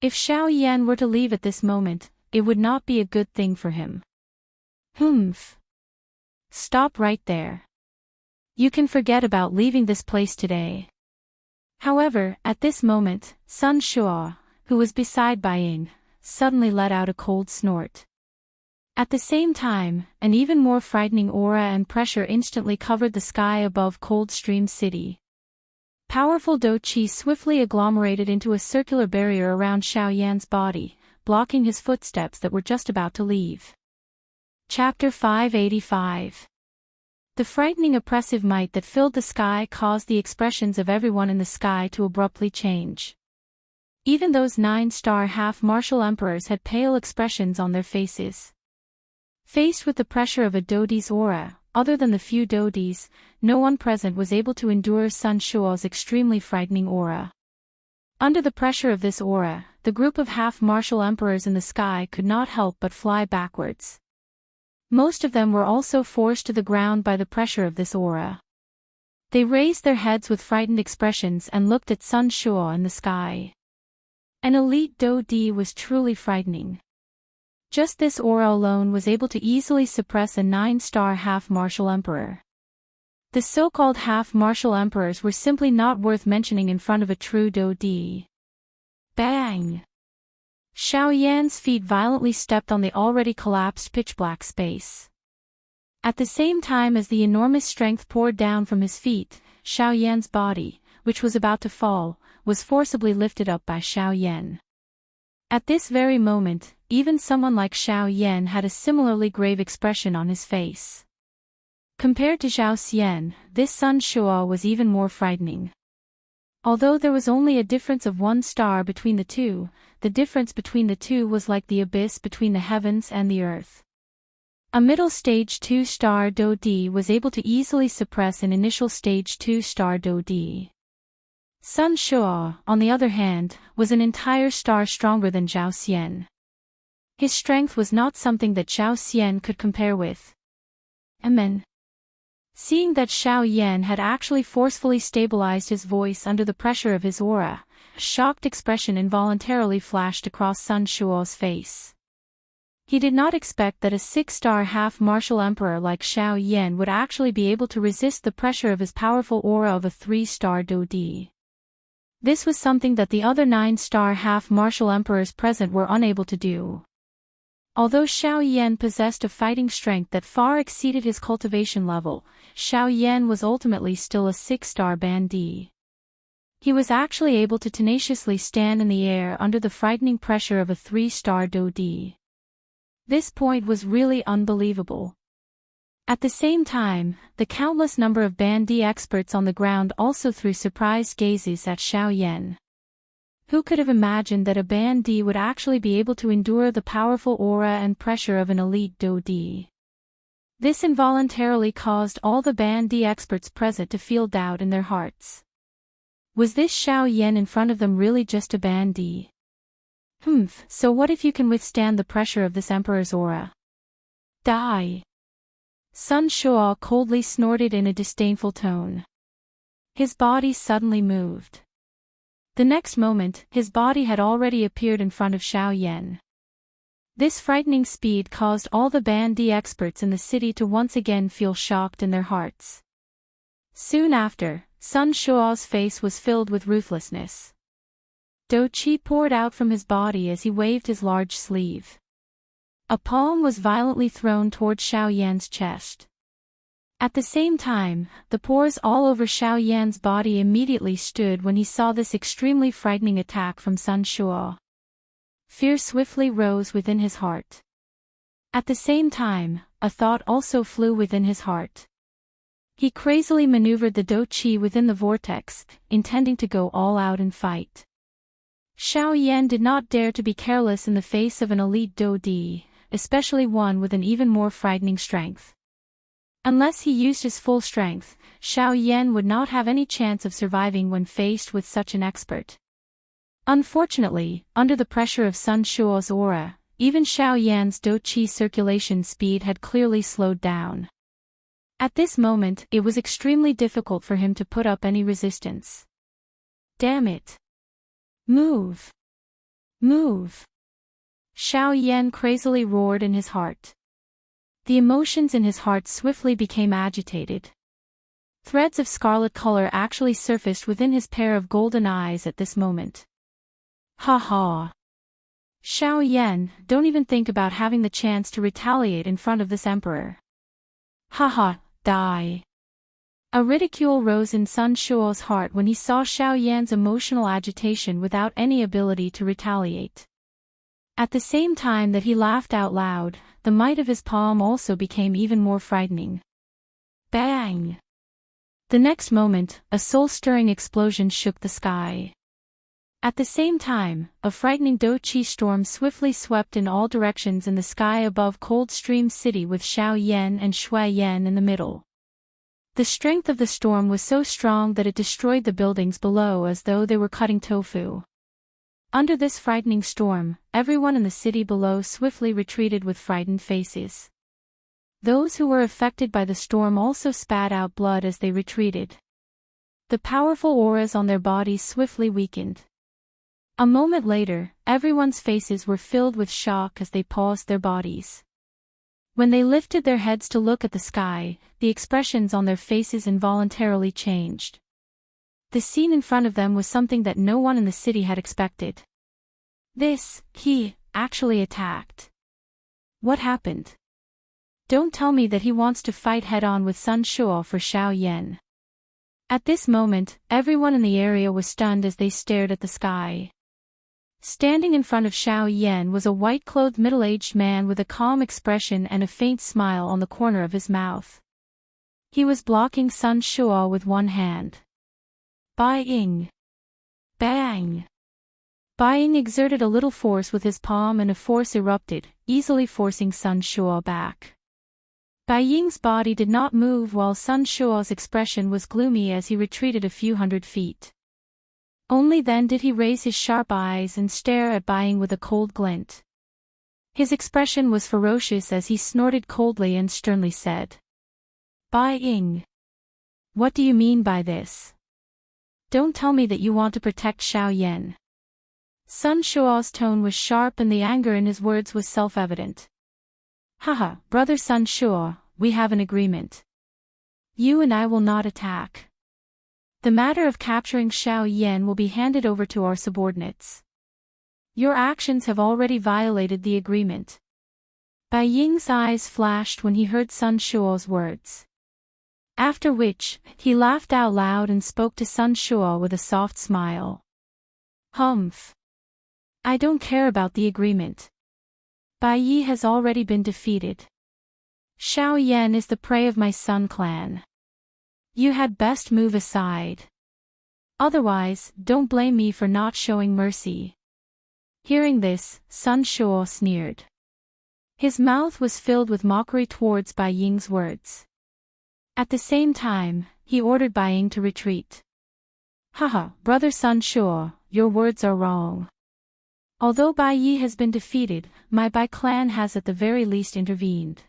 If Xiao Yan were to leave at this moment, it would not be a good thing for him. Stop right there. You can forget about leaving this place today. However, at this moment, Sun Shua, who was beside Bai Ying, suddenly let out a cold snort. At the same time, an even more frightening aura and pressure instantly covered the sky above Coldstream City. Powerful Do Qi swiftly agglomerated into a circular barrier around Xiao Yan's body, blocking his footsteps that were just about to leave. Chapter 585. The frightening oppressive might that filled the sky caused the expressions of everyone in the sky to abruptly change. Even those 9-star half-martial emperors had pale expressions on their faces. Faced with the pressure of a Dodi's aura, other than the few Dodis, no one present was able to endure Sun Shuo's extremely frightening aura. Under the pressure of this aura, the group of half-martial emperors in the sky could not help but fly backwards. Most of them were also forced to the ground by the pressure of this aura. They raised their heads with frightened expressions and looked at Sun Shuo in the sky. An elite Dodi was truly frightening. Just this aura alone was able to easily suppress a 9-star half-martial emperor. The so-called half-martial emperors were simply not worth mentioning in front of a true Dodi. Bang! Xiao Yan's feet violently stepped on the already collapsed pitch-black space. At the same time as the enormous strength poured down from his feet, Xiao Yan's body, which was about to fall, was forcibly lifted up by Xiao Yan. At this very moment, even someone like Xiao Yan had a similarly grave expression on his face. Compared to Zhao Xian, this Sun Shuo was even more frightening. Although there was only a difference of 1 star between the two, the difference between the two was like the abyss between the heavens and the earth. A middle stage 2-star Dodi was able to easily suppress an initial stage 2-star Dodi. Sun Shuo, on the other hand, was an entire star stronger than Zhao Xian. His strength was not something that Zhao Xian could compare with. Amen. Seeing that Xiao Yan had actually forcefully stabilized his voice under the pressure of his aura, a shocked expression involuntarily flashed across Sun Shuo's face. He did not expect that a 6-star half-martial emperor like Xiao Yan would actually be able to resist the pressure of his powerful aura of a 3-star Dodi. This was something that the other 9-star half-martial emperors present were unable to do. Although Xiao Yan possessed a fighting strength that far exceeded his cultivation level, Xiao Yan was ultimately still a 6-star bandit. He was actually able to tenaciously stand in the air under the frightening pressure of a 3-star Dodi. This point was really unbelievable. At the same time, the countless number of bandit experts on the ground also threw surprised gazes at Xiao Yan. Who could have imagined that a bandit would actually be able to endure the powerful aura and pressure of an elite Dodi? This involuntarily caused all the bandit experts present to feel doubt in their hearts. Was this Xiao Yan in front of them really just a bandit? So what if you can withstand the pressure of this emperor's aura? Die! Sun Shuo coldly snorted in a disdainful tone. His body suddenly moved. The next moment, his body had already appeared in front of Xiao Yan. This frightening speed caused all the bandit experts in the city to once again feel shocked in their hearts. Soon after, Sun Shuo's face was filled with ruthlessness. Do Qi poured out from his body as he waved his large sleeve. A palm was violently thrown toward Xiao Yan's chest. At the same time, the pores all over Xiao Yan's body immediately stood when he saw this extremely frightening attack from Sun Shuo. Fear swiftly rose within his heart. At the same time, a thought also flew within his heart. He crazily maneuvered the Do Qi within the vortex, intending to go all out and fight. Xiao Yan did not dare to be careless in the face of an elite Dodi, especially one with an even more frightening strength. Unless he used his full strength, Xiao Yan would not have any chance of surviving when faced with such an expert. Unfortunately, under the pressure of Sun Shuo's aura, even Xiao Yan's Do Qi circulation speed had clearly slowed down. At this moment, it was extremely difficult for him to put up any resistance. Damn it! Move! Move! Xiao Yan crazily roared in his heart. The emotions in his heart swiftly became agitated. Threads of scarlet color actually surfaced within his pair of golden eyes at this moment. Ha ha! Xiao Yan, don't even think about having the chance to retaliate in front of this emperor. Ha ha, die! A ridicule rose in Sun Shuo's heart when he saw Xiao Yan's emotional agitation without any ability to retaliate. At the same time that he laughed out loud, the might of his palm also became even more frightening. Bang! The next moment, a soul-stirring explosion shook the sky. At the same time, a frightening Do-Chi storm swiftly swept in all directions in the sky above Coldstream City with Xiao Yan and Shui Yan in the middle. The strength of the storm was so strong that it destroyed the buildings below as though they were cutting tofu. Under this frightening storm, everyone in the city below swiftly retreated with frightened faces. Those who were affected by the storm also spat out blood as they retreated. The powerful auras on their bodies swiftly weakened. A moment later, everyone's faces were filled with shock as they paused their bodies. When they lifted their heads to look at the sky, the expressions on their faces involuntarily changed. The scene in front of them was something that no one in the city had expected. He actually attacked. What happened? Don't tell me that he wants to fight head-on with Sun Shuo for Xiao Yan. At this moment, everyone in the area was stunned as they stared at the sky. Standing in front of Xiao Yan was a white-clothed middle-aged man with a calm expression and a faint smile on the corner of his mouth. He was blocking Sun Shuo with one hand. Bai Ying. Bang! Bai Ying exerted a little force with his palm and a force erupted, easily forcing Sun Shuo back. Bai Ying's body did not move while Sun Shuo's expression was gloomy as he retreated a few hundred feet. Only then did he raise his sharp eyes and stare at Bai Ying with a cold glint. His expression was ferocious as he snorted coldly and sternly said, Bai Ying. What do you mean by this? Don't tell me that you want to protect Xiao Yan. Sun Shuo's tone was sharp and the anger in his words was self-evident. Haha, brother Sun Shuo, we have an agreement. You and I will not attack. The matter of capturing Xiao Yan will be handed over to our subordinates. Your actions have already violated the agreement. Bai Ying's eyes flashed when he heard Sun Shuo's words. After which, he laughed out loud and spoke to Sun Shuo with a soft smile. Humph. I don't care about the agreement. Bai Yi has already been defeated. Xiao Yan is the prey of my Sun clan. You had best move aside. Otherwise, don't blame me for not showing mercy. Hearing this, Sun Shuo sneered. His mouth was filled with mockery towards Bai Ying's words. At the same time, he ordered Bai Ying to retreat. Haha, brother Sun Shuo, your words are wrong. Although Bai Yi has been defeated, my Bai clan has at the very least intervened.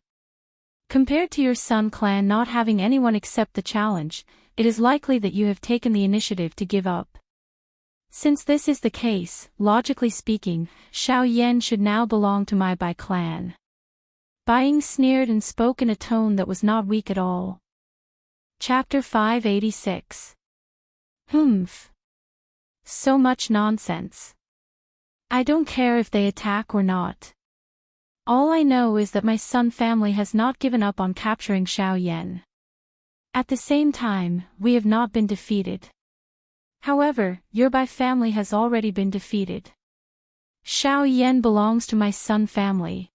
Compared to your Sun clan not having anyone accept the challenge, it is likely that you have taken the initiative to give up. Since this is the case, logically speaking, Xiao Yan should now belong to my Bai clan. Bai Ying sneered and spoke in a tone that was not weak at all. Chapter 586. Humph. So much nonsense. I don't care if they attack or not. All I know is that my Sun family has not given up on capturing Xiao Yan. At the same time, we have not been defeated. However, your Bai family has already been defeated. Xiao Yan belongs to my Sun family.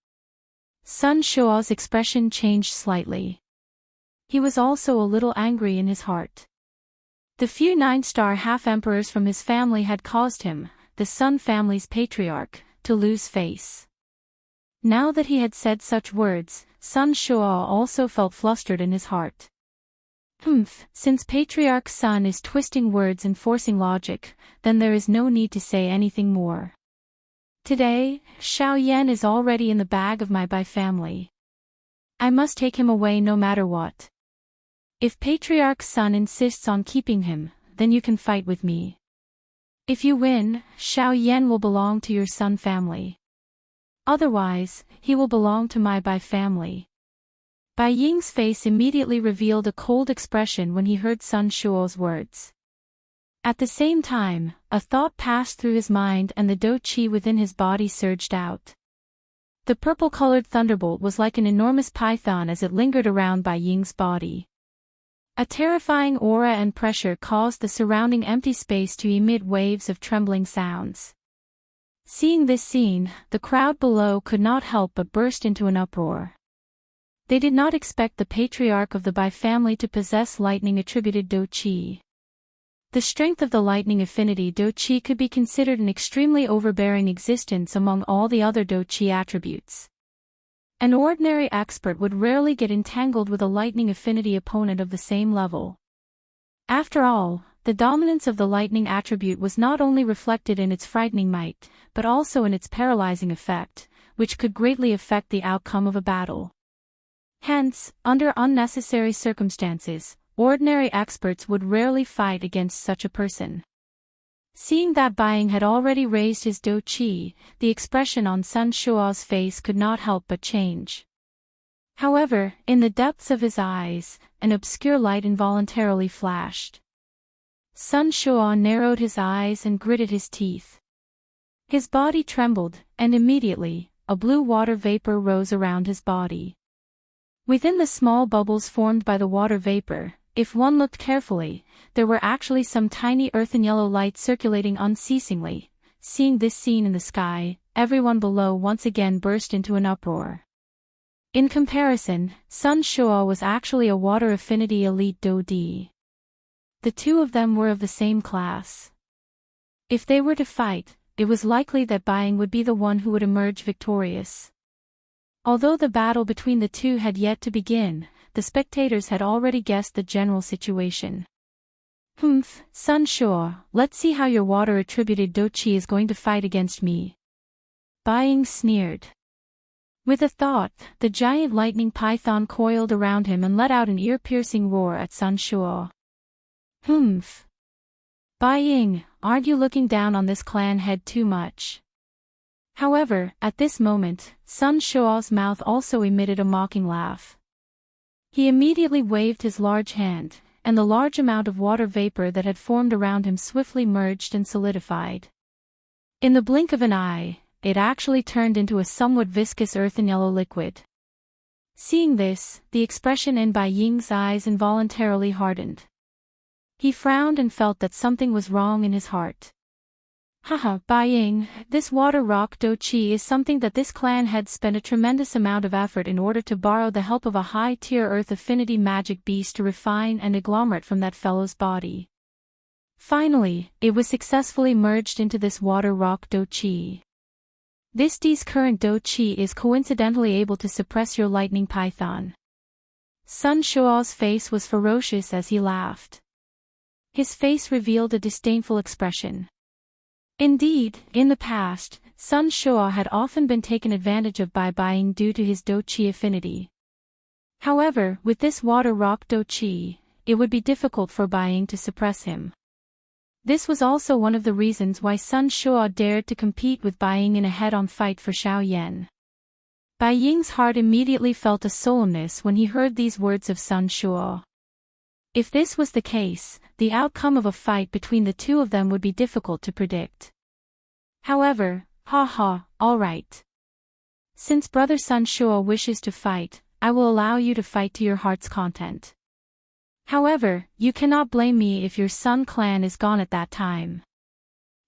Sun Shuo's expression changed slightly. He was also a little angry in his heart. The few 9-star half-emperors from his family had caused him, the Sun family's patriarch, to lose face. Now that he had said such words, Sun Shuo also felt flustered in his heart. Since Patriarch Sun is twisting words and forcing logic, then there is no need to say anything more. Today, Xiao Yan is already in the bag of my Bai family. I must take him away no matter what. If Patriarch Sun insists on keeping him, then you can fight with me. If you win, Xiao Yan will belong to your Sun family. Otherwise, he will belong to my Bai family. Bai Ying's face immediately revealed a cold expression when he heard Sun Shuo's words. At the same time, a thought passed through his mind and the Do-Chi within his body surged out. The purple-colored thunderbolt was like an enormous python as it lingered around Bai Ying's body. A terrifying aura and pressure caused the surrounding empty space to emit waves of trembling sounds. Seeing this scene, the crowd below could not help but burst into an uproar. They did not expect the patriarch of the Bai family to possess lightning-attributed Do Qi. The strength of the lightning affinity Do Qi could be considered an extremely overbearing existence among all the other Do Qi attributes. An ordinary expert would rarely get entangled with a lightning affinity opponent of the same level. After all, the dominance of the lightning attribute was not only reflected in its frightening might, but also in its paralyzing effect, which could greatly affect the outcome of a battle. Hence, under unnecessary circumstances, ordinary experts would rarely fight against such a person. Seeing that Bai Ying had already raised his Do Qi, the expression on Sun Shuo's face could not help but change. However, in the depths of his eyes, an obscure light involuntarily flashed. Sun Shuo narrowed his eyes and gritted his teeth. His body trembled, and immediately, a blue water vapor rose around his body. Within the small bubbles formed by the water vapor, if one looked carefully, there were actually some tiny earthen yellow lights circulating unceasingly. Seeing this scene in the sky, everyone below once again burst into an uproar. In comparison, Sun Shuo was actually a water affinity elite Do Di. The two of them were of the same class. If they were to fight, it was likely that Bai Ying would be the one who would emerge victorious. Although the battle between the two had yet to begin, the spectators had already guessed the general situation. Sun Shuo, let's see how your water-attributed Do Qi is going to fight against me. Bai Ying sneered. With a thought, the giant lightning python coiled around him and let out an ear-piercing roar at Sun Shuo. Bai Ying, aren't you looking down on this clan head too much? However, at this moment, Sun Shuo's mouth also emitted a mocking laugh. He immediately waved his large hand, and the large amount of water vapor that had formed around him swiftly merged and solidified. In the blink of an eye, it actually turned into a somewhat viscous earthen yellow liquid. Seeing this, the expression in Bai Ying's eyes involuntarily hardened. He frowned and felt that something was wrong in his heart. Haha, Bai Ying, this water rock Do Qi is something that this clan had spent a tremendous amount of effort in order to borrow the help of a high-tier earth affinity magic beast to refine and agglomerate from that fellow's body. Finally, it was successfully merged into this water rock Do Qi. This D's current Do Qi is coincidentally able to suppress your lightning python. Sun Shuo's face was ferocious as he laughed. His face revealed a disdainful expression. Indeed, in the past, Sun Shuo had often been taken advantage of by Bai Ying due to his Do Qi affinity. However, with this water rock Do Qi, it would be difficult for Bai Ying to suppress him. This was also one of the reasons why Sun Shuo dared to compete with Bai Ying in a head-on fight for Shaoyan. Bai Ying's heart immediately felt a solemnness when he heard these words of Sun Shuo. If this was the case, the outcome of a fight between the two of them would be difficult to predict. However, all right. Since brother Sun Shuo wishes to fight, I will allow you to fight to your heart's content. However, you cannot blame me if your Sun clan is gone at that time.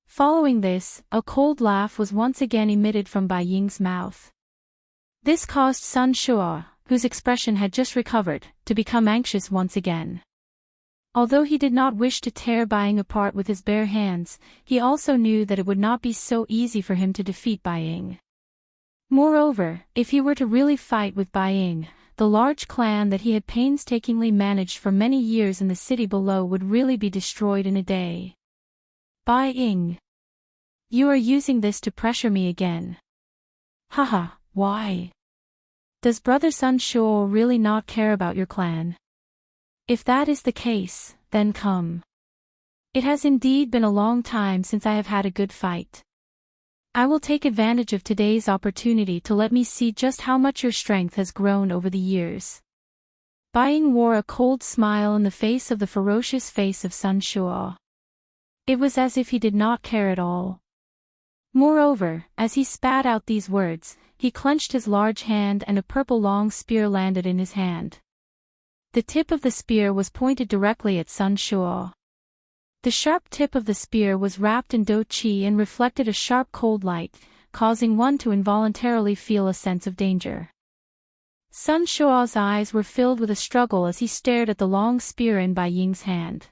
Following this, a cold laugh was once again emitted from Bai Ying's mouth. This caused Sun Shuo, whose expression had just recovered, to become anxious once again. Although he did not wish to tear Bai Ying apart with his bare hands, he also knew that it would not be so easy for him to defeat Bai Ying. Moreover, if he were to really fight with Bai Ying, the large clan that he had painstakingly managed for many years in the city below would really be destroyed in a day. Bai Ying. You are using this to pressure me again. Why? Does brother Sun Shuo really not care about your clan? If that is the case, then come. It has indeed been a long time since I have had a good fight. I will take advantage of today's opportunity to let me see just how much your strength has grown over the years. Bai Ying wore a cold smile in the face of the ferocious face of Sun Shuo. It was as if he did not care at all. Moreover, as he spat out these words, he clenched his large hand and a purple long spear landed in his hand. The tip of the spear was pointed directly at Sun Shuo. The sharp tip of the spear was wrapped in do qi and reflected a sharp cold light, causing one to involuntarily feel a sense of danger. Sun Shuo's eyes were filled with a struggle as he stared at the long spear in Bai Ying's hand.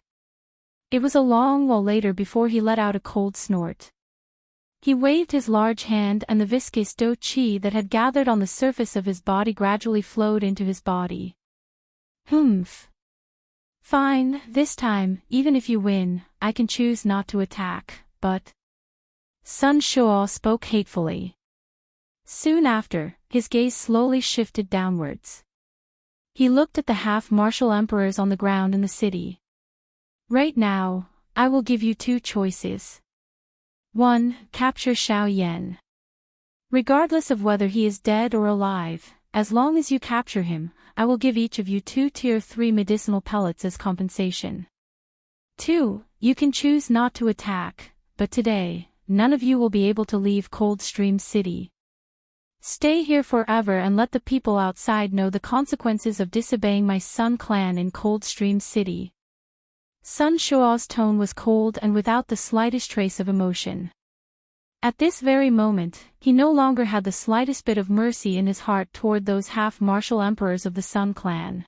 It was a long while later before he let out a cold snort. He waved his large hand and the viscous do qi that had gathered on the surface of his body gradually flowed into his body. Humph. Fine, this time, even if you win, I can choose not to attack, but... Sun Shuo spoke hatefully. Soon after, his gaze slowly shifted downwards. He looked at the half-martial emperors on the ground in the city. Right now, I will give you two choices. 1. Capture Xiao Yan. Regardless of whether he is dead or alive, as long as you capture him, I will give each of you 2 Tier 3 medicinal pellets as compensation. 2. You can choose not to attack, but today, none of you will be able to leave Coldstream City. Stay here forever and let the people outside know the consequences of disobeying my Sun clan in Coldstream City. Sun Shuo's tone was cold and without the slightest trace of emotion. At this very moment, he no longer had the slightest bit of mercy in his heart toward those half-martial emperors of the Sun clan.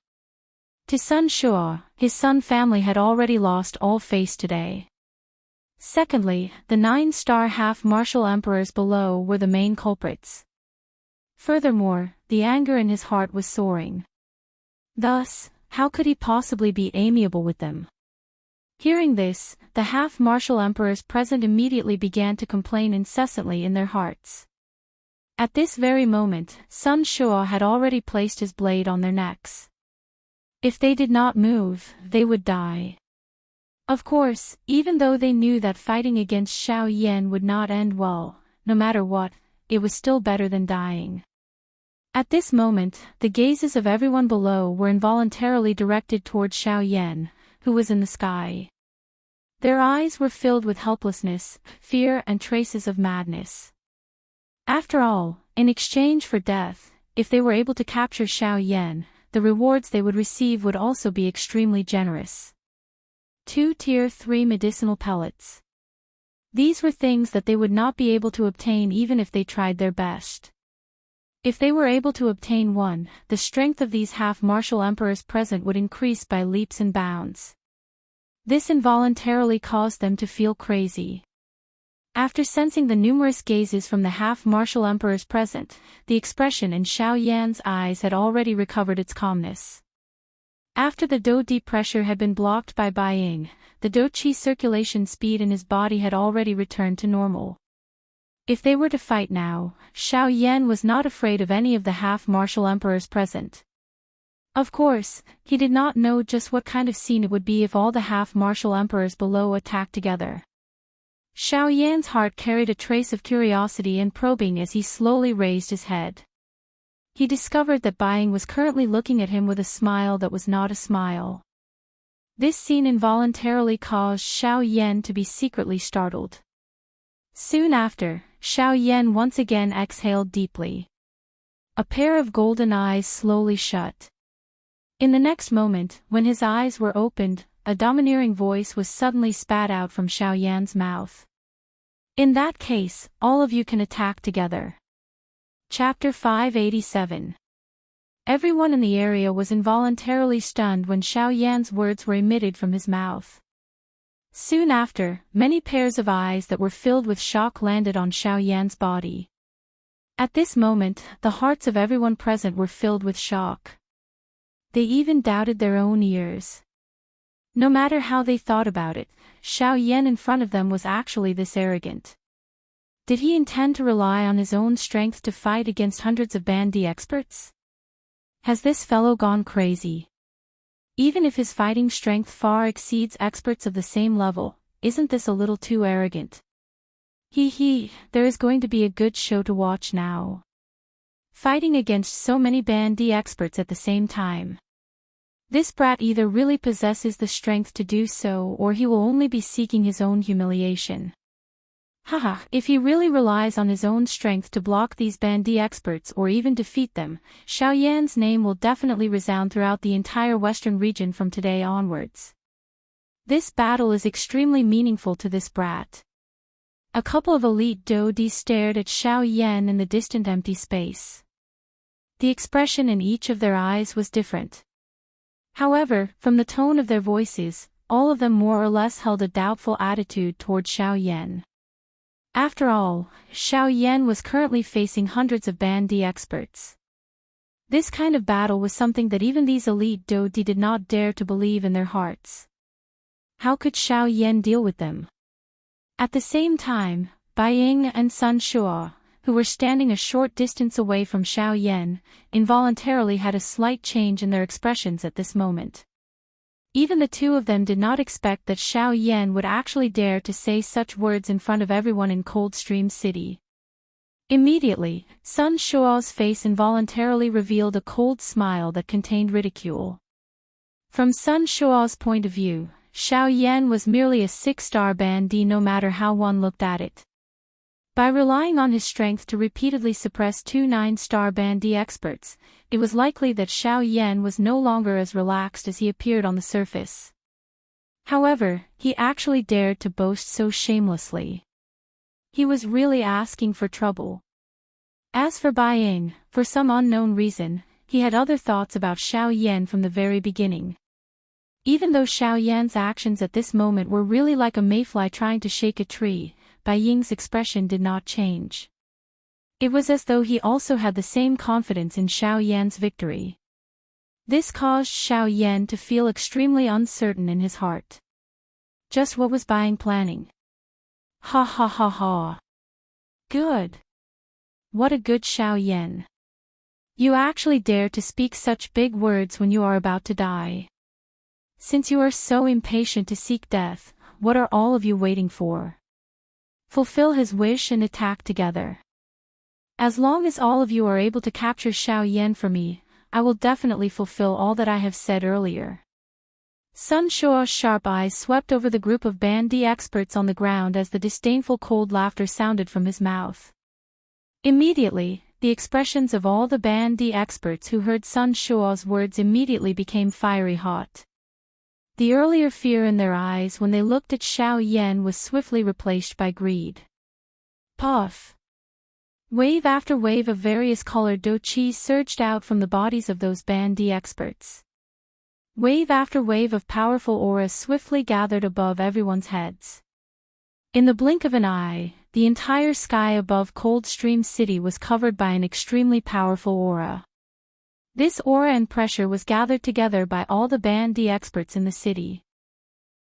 To Sun Shuo, his Sun family had already lost all face today. Secondly, the 9-star half-martial emperors below were the main culprits. Furthermore, the anger in his heart was soaring. Thus, how could he possibly be amiable with them? Hearing this, the half-martial emperors present immediately began to complain incessantly in their hearts. At this very moment, Sun Shuo had already placed his blade on their necks. If they did not move, they would die. Of course, even though they knew that fighting against Xiao Yan would not end well, no matter what, it was still better than dying. At this moment, the gazes of everyone below were involuntarily directed toward Xiao Yan, who was in the sky. Their eyes were filled with helplessness, fear and traces of madness. After all, in exchange for death, if they were able to capture Xiao Yan, the rewards they would receive would also be extremely generous. 2 Tier 3 medicinal pellets. These were things that they would not be able to obtain even if they tried their best. If they were able to obtain one, the strength of these half-martial emperors present would increase by leaps and bounds. This involuntarily caused them to feel crazy. After sensing the numerous gazes from the half-martial emperors present, the expression in Xiao Yan's eyes had already recovered its calmness. After the do deep pressure had been blocked by Bai Ying, the do qi circulation speed in his body had already returned to normal. If they were to fight now, Xiao Yan was not afraid of any of the half-martial emperors present. Of course, he did not know just what kind of scene it would be if all the half-martial emperors below attacked together. Xiao Yan's heart carried a trace of curiosity and probing as he slowly raised his head. He discovered that Bai Ying was currently looking at him with a smile that was not a smile. This scene involuntarily caused Xiao Yan to be secretly startled. Soon after, Xiao Yan once again exhaled deeply. A pair of golden eyes slowly shut. In the next moment, when his eyes were opened, a domineering voice was suddenly spat out from Xiao Yan's mouth. In that case, all of you can attack together. Chapter 587. Everyone in the area was involuntarily stunned when Xiao Yan's words were emitted from his mouth. Soon after, many pairs of eyes that were filled with shock landed on Xiao Yan's body. At this moment, the hearts of everyone present were filled with shock. They even doubted their own ears. No matter how they thought about it, Xiao Yan in front of them was actually this arrogant. Did he intend to rely on his own strength to fight against hundreds of bandy experts? Has this fellow gone crazy? Even if his fighting strength far exceeds experts of the same level, isn't this a little too arrogant? There is going to be a good show to watch now. Fighting against so many bandy experts at the same time. This brat either really possesses the strength to do so or he will only be seeking his own humiliation. Haha, if he really relies on his own strength to block these bandy experts or even defeat them, Xiao Yan's name will definitely resound throughout the entire western region from today onwards. This battle is extremely meaningful to this brat. A couple of elite Dodi stared at Xiao Yan in the distant empty space. The expression in each of their eyes was different. However, from the tone of their voices, all of them more or less held a doubtful attitude toward Xiao Yan. After all, Xiao Yan was currently facing hundreds of Bandi experts. This kind of battle was something that even these elite Dodi did not dare to believe in their hearts. How could Xiao Yan deal with them? At the same time, Bai Ying and Sun Shuo, who were standing a short distance away from Xiao Yan, involuntarily had a slight change in their expressions at this moment. Even the two of them did not expect that Xiao Yan would actually dare to say such words in front of everyone in Coldstream City. Immediately, Sun Shuo's face involuntarily revealed a cold smile that contained ridicule. From Sun Shuo's point of view, Xiao Yan was merely a 6-star Bandi no matter how one looked at it. By relying on his strength to repeatedly suppress 2 9-star Bandi experts, it was likely that Xiao Yan was no longer as relaxed as he appeared on the surface. However, he actually dared to boast so shamelessly. He was really asking for trouble. As for Bai Ying, for some unknown reason, he had other thoughts about Xiao Yan from the very beginning. Even though Xiao Yan's actions at this moment were really like a mayfly trying to shake a tree, Bai Ying's expression did not change. It was as though he also had the same confidence in Xiao Yan's victory. This caused Xiao Yan to feel extremely uncertain in his heart. Just what was Bai Ying planning? Ha ha ha ha. Good. What a good Xiao Yan. You actually dare to speak such big words when you are about to die. Since you are so impatient to seek death, what are all of you waiting for? Fulfill his wish and attack together. As long as all of you are able to capture Xiao Yan for me, I will definitely fulfill all that I have said earlier. Sun Shuo's sharp eyes swept over the group of Bandi experts on the ground as the disdainful cold laughter sounded from his mouth. Immediately, the expressions of all the Bandi experts who heard Sun Shuo's words immediately became fiery hot. The earlier fear in their eyes when they looked at Xiao Yan was swiftly replaced by greed. Puff! Wave after wave of various colored doqis surged out from the bodies of those Bandi experts. Wave after wave of powerful auras swiftly gathered above everyone's heads. In the blink of an eye, the entire sky above Coldstream City was covered by an extremely powerful aura. This aura and pressure was gathered together by all the Bandi experts in the city.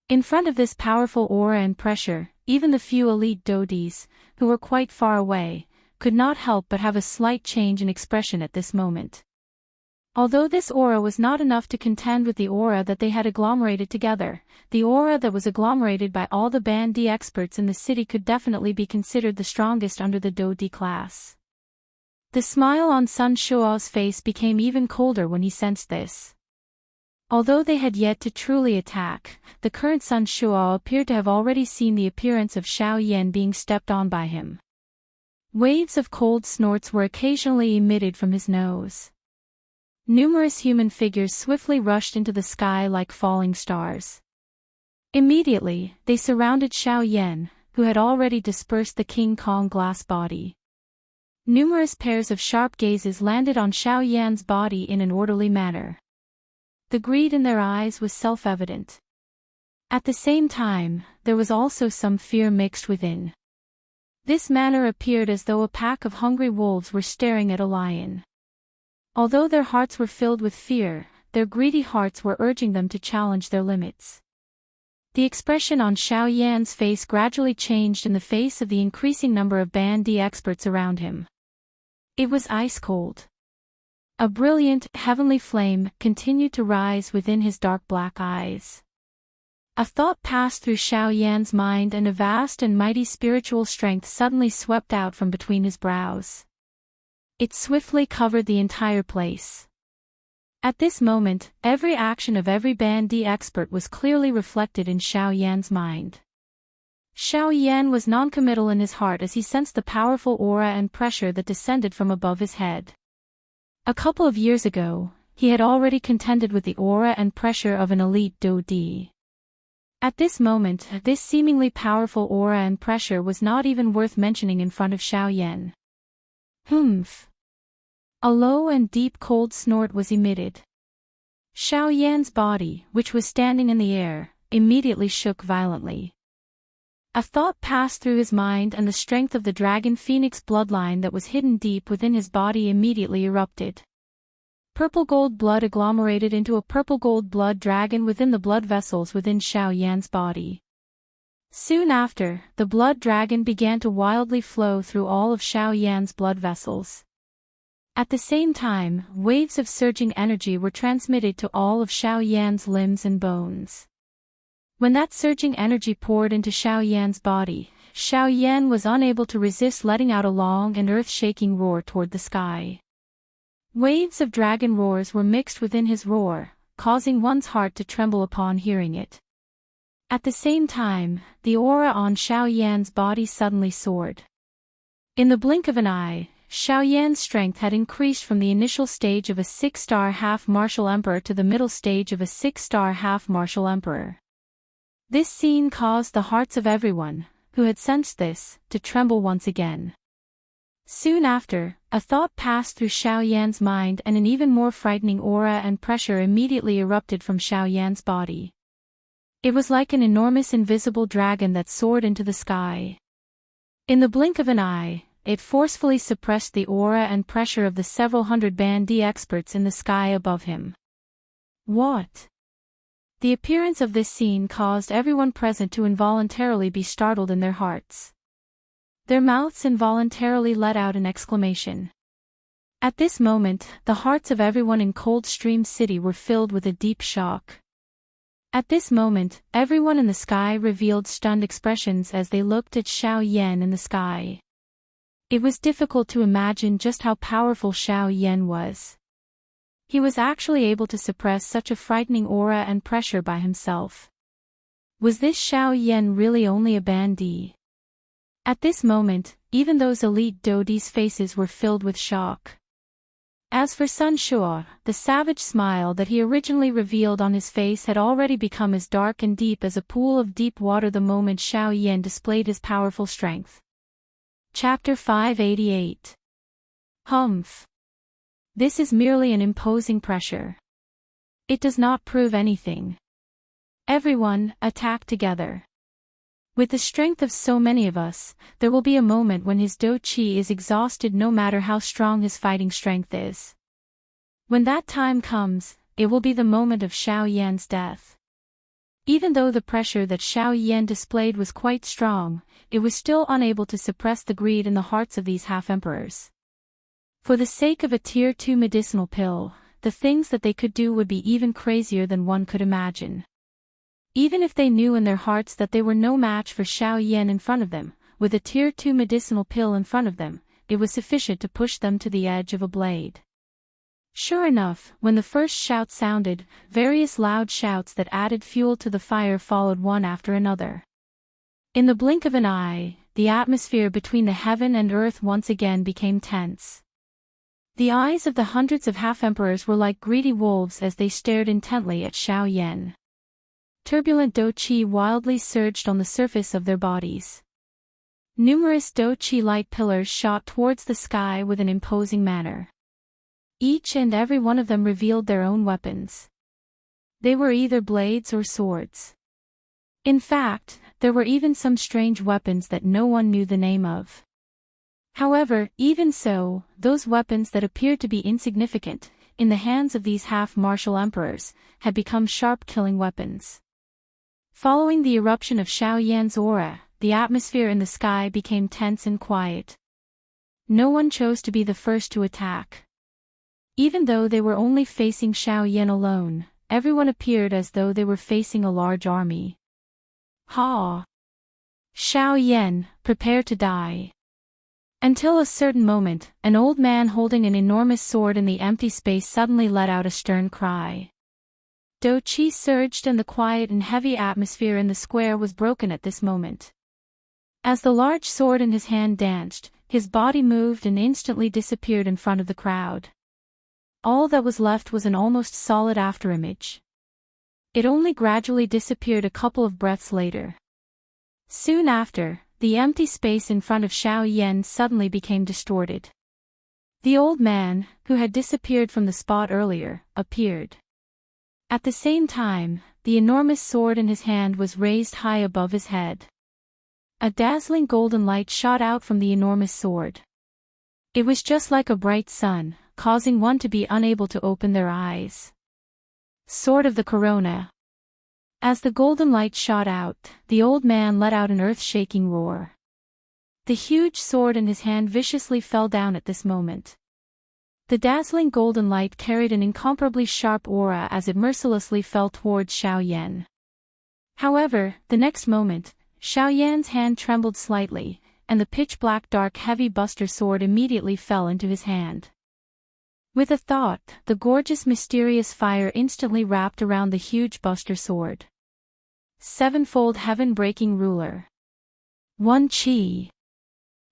In front of this powerful aura and pressure, even the few elite Dodis, who were quite far away, could not help but have a slight change in expression at this moment. Although this aura was not enough to contend with the aura that they had agglomerated together, the aura that was agglomerated by all the Bandi experts in the city could definitely be considered the strongest under the Dodi class. The smile on Sun Shuo's face became even colder when he sensed this. Although they had yet to truly attack, the current Sun Shuo appeared to have already seen the appearance of Xiao Yan being stepped on by him. Waves of cold snorts were occasionally emitted from his nose. Numerous human figures swiftly rushed into the sky like falling stars. Immediately, they surrounded Xiao Yan, who had already dispersed the King Kong glass body. Numerous pairs of sharp gazes landed on Xiao Yan's body in an orderly manner. The greed in their eyes was self-evident. At the same time, there was also some fear mixed within. This manner appeared as though a pack of hungry wolves were staring at a lion. Although their hearts were filled with fear, their greedy hearts were urging them to challenge their limits. The expression on Xiao Yan's face gradually changed in the face of the increasing number of Bandi experts around him. It was ice cold. A brilliant, heavenly flame continued to rise within his dark black eyes. A thought passed through Xiao Yan's mind and a vast and mighty spiritual strength suddenly swept out from between his brows. It swiftly covered the entire place. At this moment, every action of every Bandi expert was clearly reflected in Xiao Yan's mind. Xiao Yan was noncommittal in his heart as he sensed the powerful aura and pressure that descended from above his head. A couple of years ago, he had already contended with the aura and pressure of an elite Dodi. At this moment, this seemingly powerful aura and pressure was not even worth mentioning in front of Xiao Yan. Humph. A low and deep cold snort was emitted. Xiao Yan's body, which was standing in the air, immediately shook violently. A thought passed through his mind, and the strength of the dragon phoenix bloodline that was hidden deep within his body immediately erupted. Purple gold blood agglomerated into a purple gold blood dragon within the blood vessels within Xiao Yan's body. Soon after, the blood dragon began to wildly flow through all of Xiao Yan's blood vessels. At the same time, waves of surging energy were transmitted to all of Xiao Yan's limbs and bones. When that surging energy poured into Xiao Yan's body, Xiao Yan was unable to resist letting out a long and earth-shaking roar toward the sky. Waves of dragon roars were mixed within his roar, causing one's heart to tremble upon hearing it. At the same time, the aura on Xiao Yan's body suddenly soared. In the blink of an eye, Xiao Yan's strength had increased from the initial stage of a 6-star half-martial emperor to the middle stage of a 6-star half-martial emperor. This scene caused the hearts of everyone, who had sensed this, to tremble once again. Soon after, a thought passed through Xiao Yan's mind, and an even more frightening aura and pressure immediately erupted from Xiao Yan's body. It was like an enormous invisible dragon that soared into the sky. In the blink of an eye, it forcefully suppressed the aura and pressure of the several hundred Bandi experts in the sky above him. What? The appearance of this scene caused everyone present to involuntarily be startled in their hearts. Their mouths involuntarily let out an exclamation. At this moment, the hearts of everyone in Coldstream City were filled with a deep shock. At this moment, everyone in the sky revealed stunned expressions as they looked at Xiao Yan in the sky. It was difficult to imagine just how powerful Xiao Yan was. He was actually able to suppress such a frightening aura and pressure by himself. Was this Xiao Yan really only a Bandi? At this moment, even those elite Dodi's faces were filled with shock. As for Sun Shuo, the savage smile that he originally revealed on his face had already become as dark and deep as a pool of deep water the moment Xiao Yan displayed his powerful strength. Chapter 588. Humph. This is merely an imposing pressure. It does not prove anything. Everyone, attack together. With the strength of so many of us, there will be a moment when his Do Qi is exhausted no matter how strong his fighting strength is. When that time comes, it will be the moment of Xiao Yan's death. Even though the pressure that Xiao Yan displayed was quite strong, it was still unable to suppress the greed in the hearts of these half-emperors. For the sake of a Tier 2 medicinal pill, the things that they could do would be even crazier than one could imagine. Even if they knew in their hearts that they were no match for Xiao Yan in front of them, with a Tier 2 medicinal pill in front of them, it was sufficient to push them to the edge of a blade. Sure enough, when the first shout sounded, various loud shouts that added fuel to the fire followed one after another. In the blink of an eye, the atmosphere between the heaven and earth once again became tense. The eyes of the hundreds of half-emperors were like greedy wolves as they stared intently at Xiao Yan. Turbulent Do Qi wildly surged on the surface of their bodies. Numerous Do Qi light pillars shot towards the sky with an imposing manner. Each and every one of them revealed their own weapons. They were either blades or swords. In fact, there were even some strange weapons that no one knew the name of. However, even so, those weapons that appeared to be insignificant, in the hands of these half-martial emperors, had become sharp killing weapons. Following the eruption of Xiao Yan's aura, the atmosphere in the sky became tense and quiet. No one chose to be the first to attack. Even though they were only facing Xiao Yan alone, everyone appeared as though they were facing a large army. Ha! Xiao Yan, prepare to die. Until a certain moment, an old man holding an enormous sword in the empty space suddenly let out a stern cry. Do Qi surged and the quiet and heavy atmosphere in the square was broken at this moment. As the large sword in his hand danced, his body moved and instantly disappeared in front of the crowd. All that was left was an almost solid afterimage. It only gradually disappeared a couple of breaths later. Soon after, the empty space in front of Xiao Yan suddenly became distorted. The old man, who had disappeared from the spot earlier, appeared. At the same time, the enormous sword in his hand was raised high above his head. A dazzling golden light shot out from the enormous sword. It was just like a bright sun, causing one to be unable to open their eyes. Sword of the Corona. As the golden light shot out, the old man let out an earth-shaking roar. The huge sword in his hand viciously fell down at this moment. The dazzling golden light carried an incomparably sharp aura as it mercilessly fell towards Xiao Yan. However, the next moment, Xiao Yan's hand trembled slightly, and the pitch-black dark heavy buster sword immediately fell into his hand. With a thought, the gorgeous mysterious fire instantly wrapped around the huge buster sword. Sevenfold heaven-breaking ruler. 1 Qi.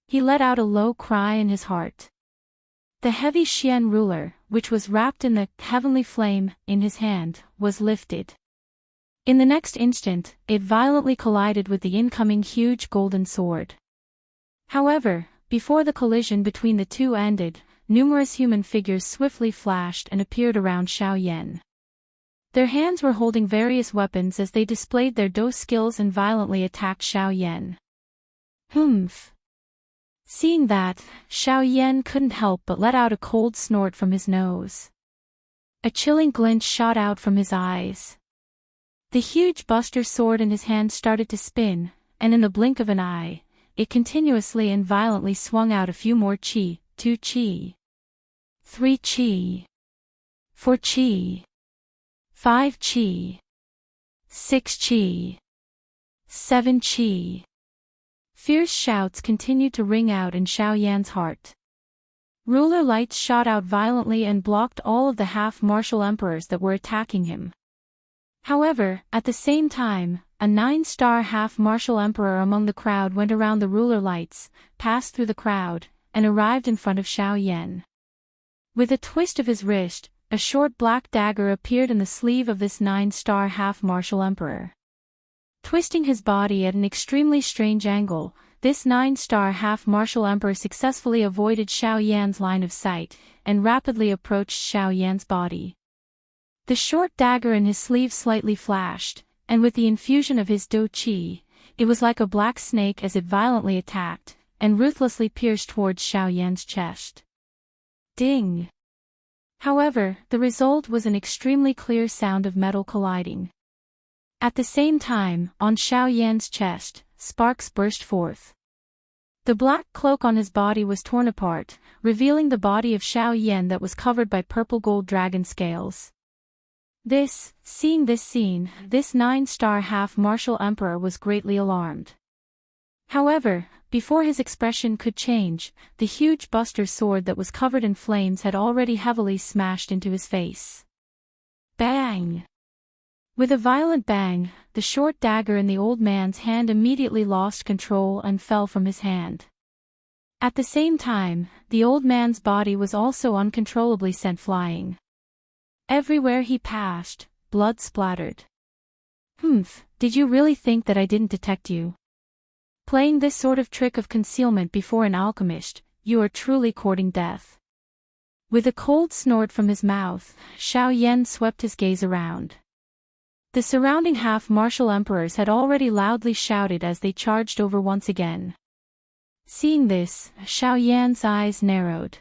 He let out a low cry in his heart. The heavy Xian ruler, which was wrapped in the heavenly flame in his hand, was lifted. In the next instant, it violently collided with the incoming huge golden sword. However, before the collision between the two ended, numerous human figures swiftly flashed and appeared around Xiao Yan. Their hands were holding various weapons as they displayed their Do skills and violently attacked Xiao Yan. Humph. Seeing that, Xiao Yan couldn't help but let out a cold snort from his nose. A chilling glint shot out from his eyes. The huge buster sword in his hand started to spin, and in the blink of an eye, it continuously and violently swung out a few more qi, 2 qi, 3 qi, 4 qi, 5 qi, 6 qi, 7 qi. Fierce shouts continued to ring out in Xiao Yan's heart. Ruler lights shot out violently and blocked all of the half-martial emperors that were attacking him. However, at the same time, a 9-star half-martial emperor among the crowd went around the ruler lights, passed through the crowd, and arrived in front of Xiao Yan. With a twist of his wrist, a short black dagger appeared in the sleeve of this 9-star half-martial emperor. Twisting his body at an extremely strange angle, this 9-star half-martial emperor successfully avoided Xiao Yan's line of sight, and rapidly approached Xiao Yan's body. The short dagger in his sleeve slightly flashed, and with the infusion of his Do Qi, it was like a black snake as it violently attacked, and ruthlessly pierced towards Xiao Yan's chest. Ding! However, the result was an extremely clear sound of metal colliding. At the same time, on Xiao Yan's chest, sparks burst forth. The black cloak on his body was torn apart, revealing the body of Xiao Yan that was covered by purple gold dragon scales. Seeing this scene, this 9-star half-martial emperor was greatly alarmed. However, before his expression could change, the huge buster sword that was covered in flames had already heavily smashed into his face. Bang! With a violent bang, the short dagger in the old man's hand immediately lost control and fell from his hand. At the same time, the old man's body was also uncontrollably sent flying. Everywhere he passed, blood splattered. Humph, did you really think that I didn't detect you? Playing this sort of trick of concealment before an alchemist, you are truly courting death. With a cold snort from his mouth, Xiao Yan swept his gaze around. The surrounding half-martial emperors had already loudly shouted as they charged over once again. Seeing this, Xiao Yan's eyes narrowed.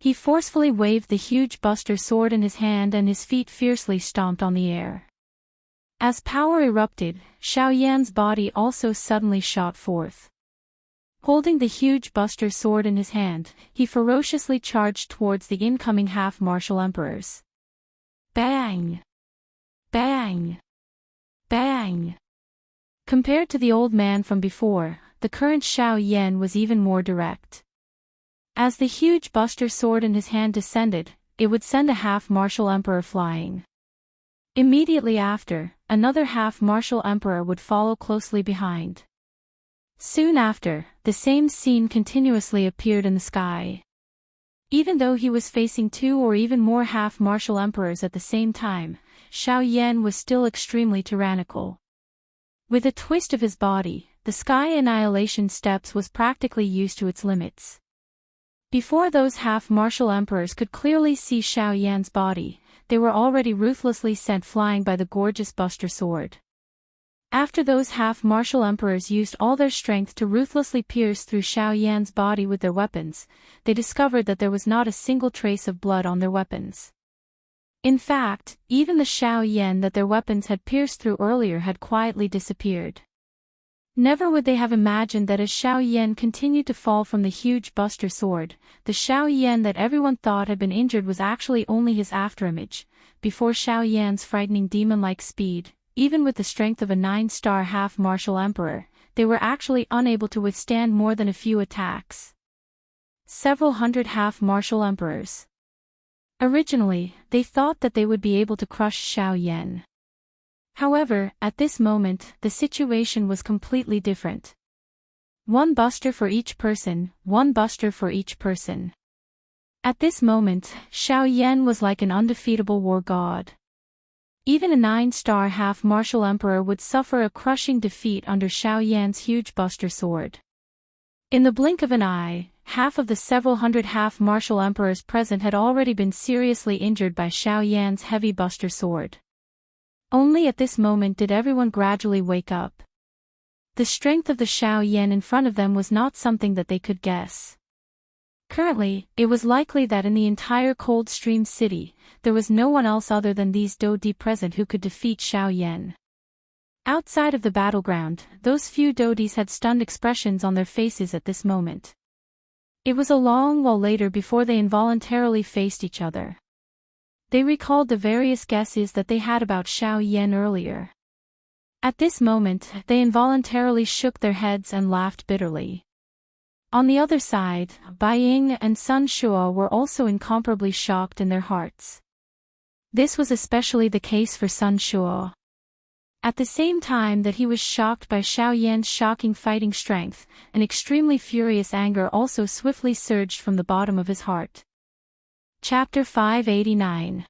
He forcefully waved the huge buster sword in his hand and his feet fiercely stomped on the air. As power erupted, Xiao Yan's body also suddenly shot forth. Holding the huge buster sword in his hand, he ferociously charged towards the incoming half-martial emperors. Bang! Bang! Bang! Compared to the old man from before, the current Xiao Yan was even more direct. As the huge buster sword in his hand descended, it would send a half-martial emperor flying. Immediately after, another half-martial emperor would follow closely behind. Soon after, the same scene continuously appeared in the sky. Even though he was facing 2 or even more half-martial emperors at the same time, Xiao Yan was still extremely tyrannical. With a twist of his body, the Sky Annihilation Steps was practically used to its limits. Before those half-martial emperors could clearly see Xiao Yan's body, they were already ruthlessly sent flying by the gorgeous Buster Sword. After those half-martial emperors used all their strength to ruthlessly pierce through Xiao Yan's body with their weapons, they discovered that there was not a single trace of blood on their weapons. In fact, even the Xiao Yan that their weapons had pierced through earlier had quietly disappeared. Never would they have imagined that as Xiao Yan continued to fall from the huge Buster Sword, the Xiao Yan that everyone thought had been injured was actually only his afterimage. Before Xiao Yan's frightening demon-like speed, even with the strength of a 9-star half-martial emperor, they were actually unable to withstand more than a few attacks. Several hundred half-martial emperors. Originally, they thought that they would be able to crush Xiao Yan. However, at this moment, the situation was completely different. One buster for each person, one buster for each person. At this moment, Xiao Yan was like an undefeatable war god. Even a 9-star half-martial emperor would suffer a crushing defeat under Xiao Yan's huge Buster Sword. In the blink of an eye, half of the several hundred half-martial emperors present had already been seriously injured by Xiao Yan's heavy Buster Sword. Only at this moment did everyone gradually wake up. The strength of the Xiao Yan in front of them was not something that they could guess. Currently, it was likely that in the entire Coldstream City, there was no one else other than these Dodi present who could defeat Xiao Yan. Outside of the battleground, those few Dodis had stunned expressions on their faces at this moment. It was a long while later before they involuntarily faced each other. They recalled the various guesses that they had about Xiao Yan earlier. At this moment, they involuntarily shook their heads and laughed bitterly. On the other side, Bai Ying and Sun Shuo were also incomparably shocked in their hearts. This was especially the case for Sun Shuo. At the same time that he was shocked by Xiao Yan's shocking fighting strength, an extremely furious anger also swiftly surged from the bottom of his heart. Chapter 589.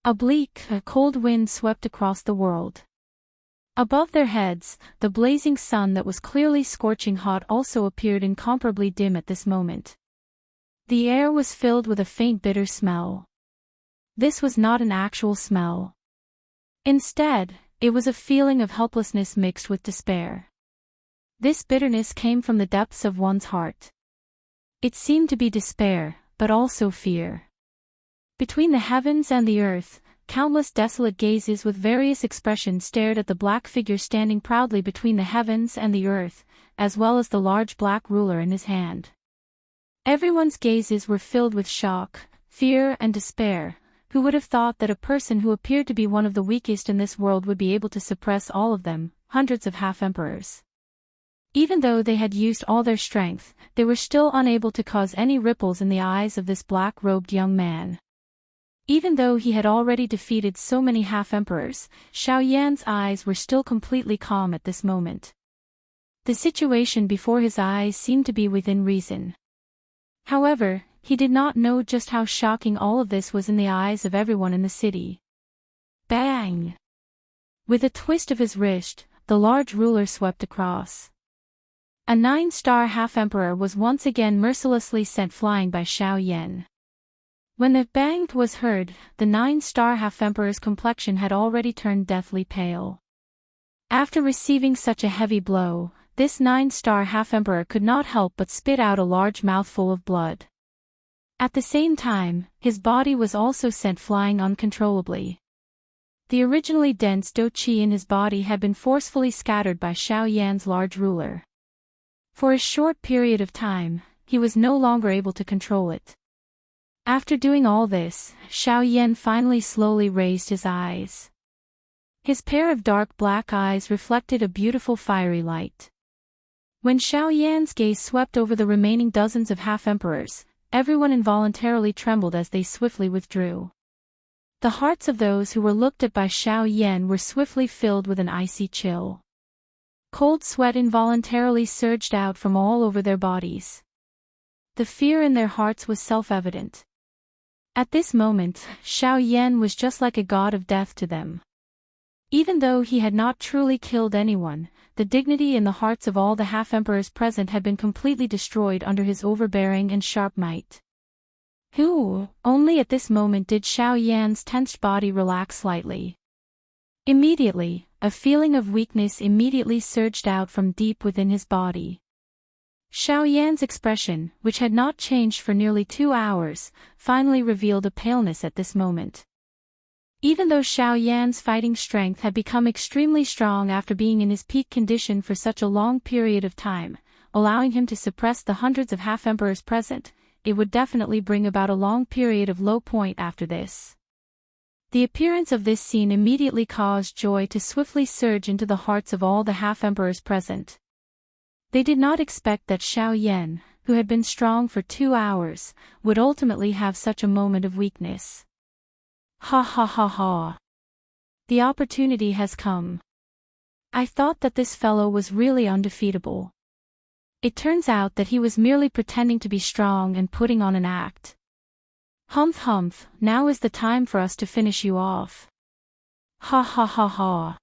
A bleak, cold wind swept across the world. Above their heads, the blazing sun that was clearly scorching hot also appeared incomparably dim at this moment. The air was filled with a faint bitter smell. This was not an actual smell. Instead, it was a feeling of helplessness mixed with despair. This bitterness came from the depths of one's heart. It seemed to be despair, but also fear. Between the heavens and the earth, countless desolate gazes with various expressions stared at the black figure standing proudly between the heavens and the earth, as well as the large black ruler in his hand. Everyone's gazes were filled with shock, fear and despair. Who would have thought that a person who appeared to be one of the weakest in this world would be able to suppress all of them, hundreds of half-emperors? Even though they had used all their strength, they were still unable to cause any ripples in the eyes of this black-robed young man. Even though he had already defeated so many half-emperors, Xiao Yan's eyes were still completely calm at this moment. The situation before his eyes seemed to be within reason. However, he did not know just how shocking all of this was in the eyes of everyone in the city. Bang! With a twist of his wrist, the large ruler swept across. A 9-star half-emperor was once again mercilessly sent flying by Xiao Yan. When the bang was heard, the 9-star half-emperor's complexion had already turned deathly pale. After receiving such a heavy blow, this 9-star half-emperor could not help but spit out a large mouthful of blood. At the same time, his body was also sent flying uncontrollably. The originally dense do qi in his body had been forcefully scattered by Xiao Yan's large ruler. For a short period of time, he was no longer able to control it. After doing all this, Xiao Yan finally slowly raised his eyes. His pair of dark black eyes reflected a beautiful fiery light. When Xiao Yan's gaze swept over the remaining dozens of half-emperors, everyone involuntarily trembled as they swiftly withdrew. The hearts of those who were looked at by Xiao Yan were swiftly filled with an icy chill. Cold sweat involuntarily surged out from all over their bodies. The fear in their hearts was self-evident. At this moment, Xiao Yan was just like a god of death to them. Even though he had not truly killed anyone, the dignity in the hearts of all the half-emperors present had been completely destroyed under his overbearing and sharp might. Only at this moment did Xiao Yan's tensed body relax slightly. Immediately, a feeling of weakness immediately surged out from deep within his body. Xiao Yan's expression, which had not changed for nearly 2 hours, finally revealed a paleness at this moment. Even though Xiao Yan's fighting strength had become extremely strong after being in his peak condition for such a long period of time, allowing him to suppress the hundreds of half-emperors present, it would definitely bring about a long period of low point after this. The appearance of this scene immediately caused joy to swiftly surge into the hearts of all the half-emperors present. They did not expect that Xiao Yan, who had been strong for 2 hours, would ultimately have such a moment of weakness. Ha ha ha ha. The opportunity has come. I thought that this fellow was really undefeatable. It turns out that he was merely pretending to be strong and putting on an act. Humph humph, now is the time for us to finish you off. Ha ha ha ha.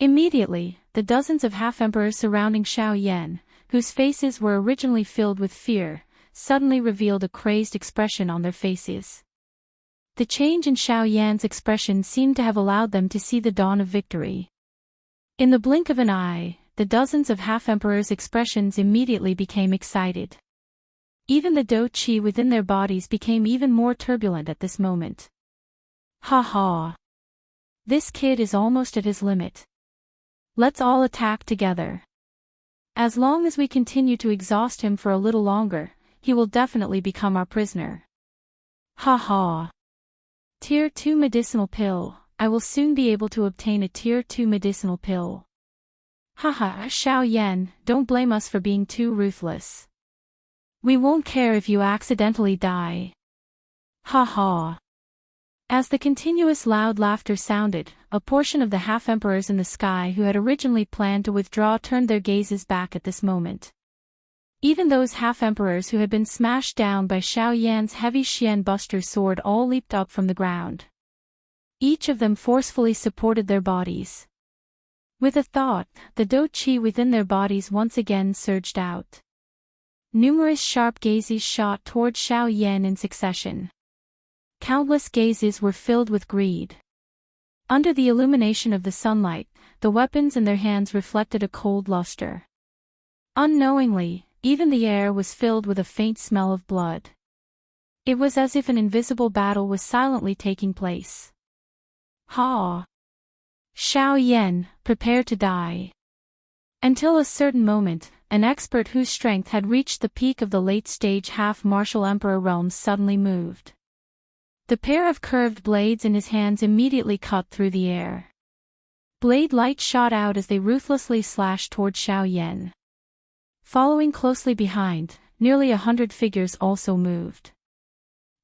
Immediately, the dozens of half-emperors surrounding Xiao Yan, whose faces were originally filled with fear, suddenly revealed a crazed expression on their faces. The change in Xiao Yan's expression seemed to have allowed them to see the dawn of victory. In the blink of an eye, the dozens of half-emperors' expressions immediately became excited. Even the dou qi within their bodies became even more turbulent at this moment. Ha ha. This kid is almost at his limit. Let's all attack together. As long as we continue to exhaust him for a little longer, he will definitely become our prisoner. Ha ha. Tier 2 medicinal pill, I will soon be able to obtain a Tier 2 medicinal pill. Haha, Xiao Yan, don't blame us for being too ruthless. We won't care if you accidentally die. Ha ha. As the continuous loud laughter sounded, a portion of the half-emperors in the sky who had originally planned to withdraw turned their gazes back at this moment. Even those half-emperors who had been smashed down by Xiao Yan's heavy Xian Buster sword all leaped up from the ground. Each of them forcefully supported their bodies. With a thought, the dou qi within their bodies once again surged out. Numerous sharp gazes shot toward Xiao Yan in succession. Countless gazes were filled with greed. Under the illumination of the sunlight, the weapons in their hands reflected a cold luster. Unknowingly, even the air was filled with a faint smell of blood. It was as if an invisible battle was silently taking place. Ha! Xiao Yan, prepare to die. Until a certain moment, an expert whose strength had reached the peak of the late-stage half-martial emperor realms suddenly moved. The pair of curved blades in his hands immediately cut through the air. Blade light shot out as they ruthlessly slashed toward Xiao Yan. Following closely behind, nearly 100 figures also moved.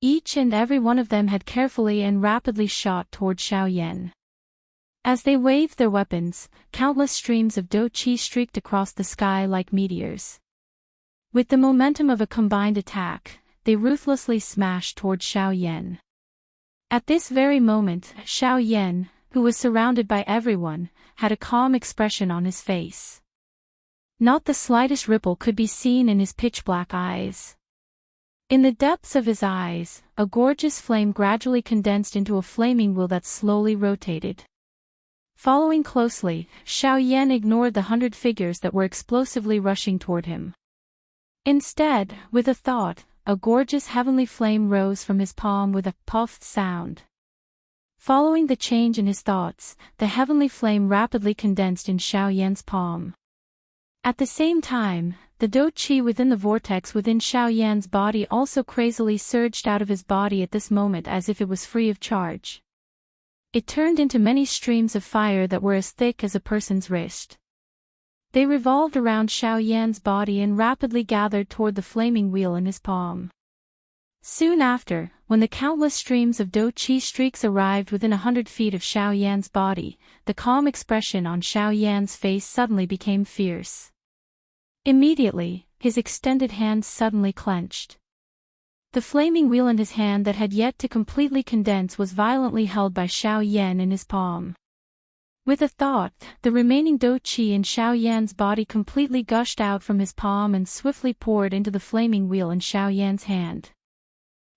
Each and every one of them had carefully and rapidly shot toward Xiao Yan. As they waved their weapons, countless streams of dou qi streaked across the sky like meteors. With the momentum of a combined attack, they ruthlessly smashed toward Xiao Yan. At this very moment, Xiao Yan, who was surrounded by everyone, had a calm expression on his face. Not the slightest ripple could be seen in his pitch-black eyes. In the depths of his eyes, a gorgeous flame gradually condensed into a flaming wheel that slowly rotated. Following closely, Xiao Yan ignored the 100 figures that were explosively rushing toward him. Instead, with a thought, a gorgeous heavenly flame rose from his palm with a puffed sound. Following the change in his thoughts, the heavenly flame rapidly condensed in Xiao Yan's palm. At the same time, the dou qi within the vortex within Xiao Yan's body also crazily surged out of his body at this moment as if it was free of charge. It turned into many streams of fire that were as thick as a person's wrist. They revolved around Xiao Yan's body and rapidly gathered toward the flaming wheel in his palm. Soon after, when the countless streams of dou qi streaks arrived within 100 feet of Xiao Yan's body, the calm expression on Xiao Yan's face suddenly became fierce. Immediately, his extended hands suddenly clenched. The flaming wheel in his hand that had yet to completely condense was violently held by Xiao Yan in his palm. With a thought, the remaining dou qi in Xiao Yan's body completely gushed out from his palm and swiftly poured into the flaming wheel in Xiao Yan's hand.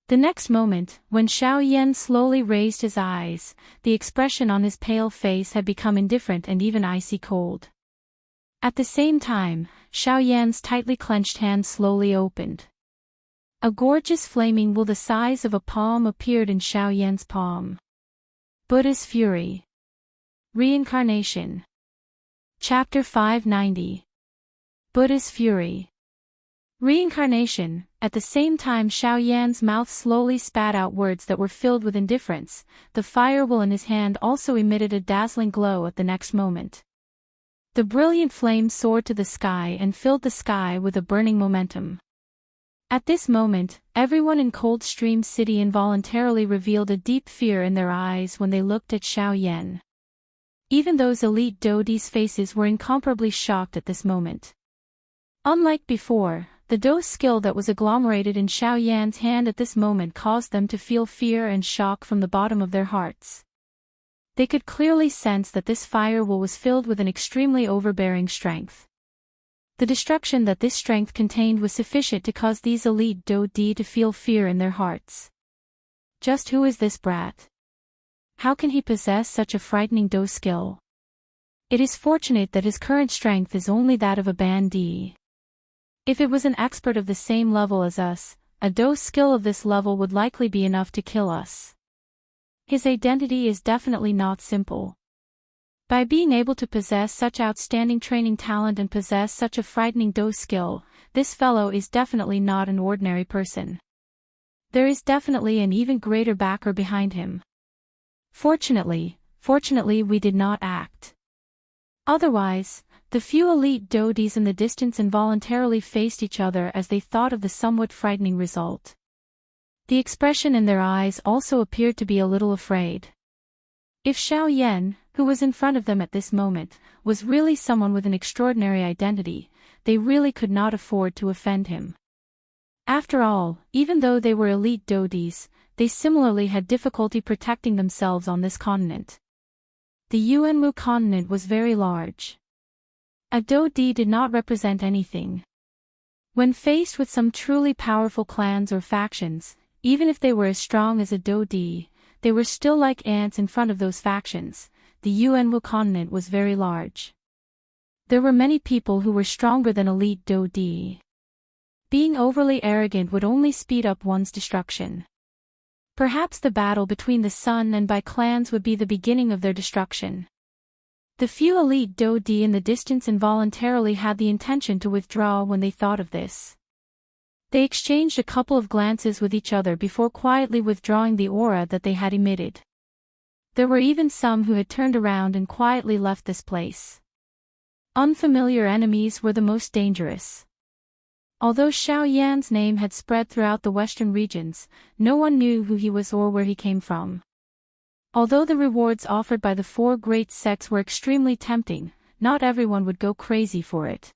The next moment, when Xiao Yan slowly raised his eyes, the expression on his pale face had become indifferent and even icy cold. At the same time, Xiao Yan's tightly clenched hand slowly opened. A gorgeous flaming wheel the size of a palm appeared in Xiao Yan's palm. Buddha's Fury. Reincarnation. Chapter 590. Buddha's Fury. Reincarnation. At the same time Xiao Yan's mouth slowly spat out words that were filled with indifference, the fire wheel in his hand also emitted a dazzling glow at the next moment. The brilliant flame soared to the sky and filled the sky with a burning momentum. At this moment, everyone in Coldstream City involuntarily revealed a deep fear in their eyes when they looked at Xiao Yan. Even those elite dodis' faces were incomparably shocked at this moment. Unlike before, the dou skill that was agglomerated in Xiao Yan's hand at this moment caused them to feel fear and shock from the bottom of their hearts. They could clearly sense that this fire wheel was filled with an extremely overbearing strength. The destruction that this strength contained was sufficient to cause these elite dou-di to feel fear in their hearts. Just who is this brat? How can he possess such a frightening dou skill? It is fortunate that his current strength is only that of a bandit. If it was an expert of the same level as us, a dou skill of this level would likely be enough to kill us. His identity is definitely not simple. By being able to possess such outstanding training talent and possess such a frightening dou skill, this fellow is definitely not an ordinary person. There is definitely an even greater backer behind him. Fortunately we did not act. Otherwise, the few elite dodis in the distance involuntarily faced each other as they thought of the somewhat frightening result. The expression in their eyes also appeared to be a little afraid. If Xiao Yan, who was in front of them at this moment, was really someone with an extraordinary identity, they really could not afford to offend him. After all, even though they were elite dodis, they similarly had difficulty protecting themselves on this continent. The Yuanwu continent was very large. A dodi did not represent anything. When faced with some truly powerful clans or factions, even if they were as strong as a dodi, they were still like ants in front of those factions. The Yuanwu continent was very large. There were many people who were stronger than elite dodi. Being overly arrogant would only speed up one's destruction. Perhaps the battle between the Sun and Bai clans would be the beginning of their destruction. The few elite dodi in the distance involuntarily had the intention to withdraw when they thought of this. They exchanged a couple of glances with each other before quietly withdrawing the aura that they had emitted. There were even some who had turned around and quietly left this place. Unfamiliar enemies were the most dangerous. Although Xiao Yan's name had spread throughout the western regions, no one knew who he was or where he came from. Although the rewards offered by the four great sects were extremely tempting, not everyone would go crazy for it.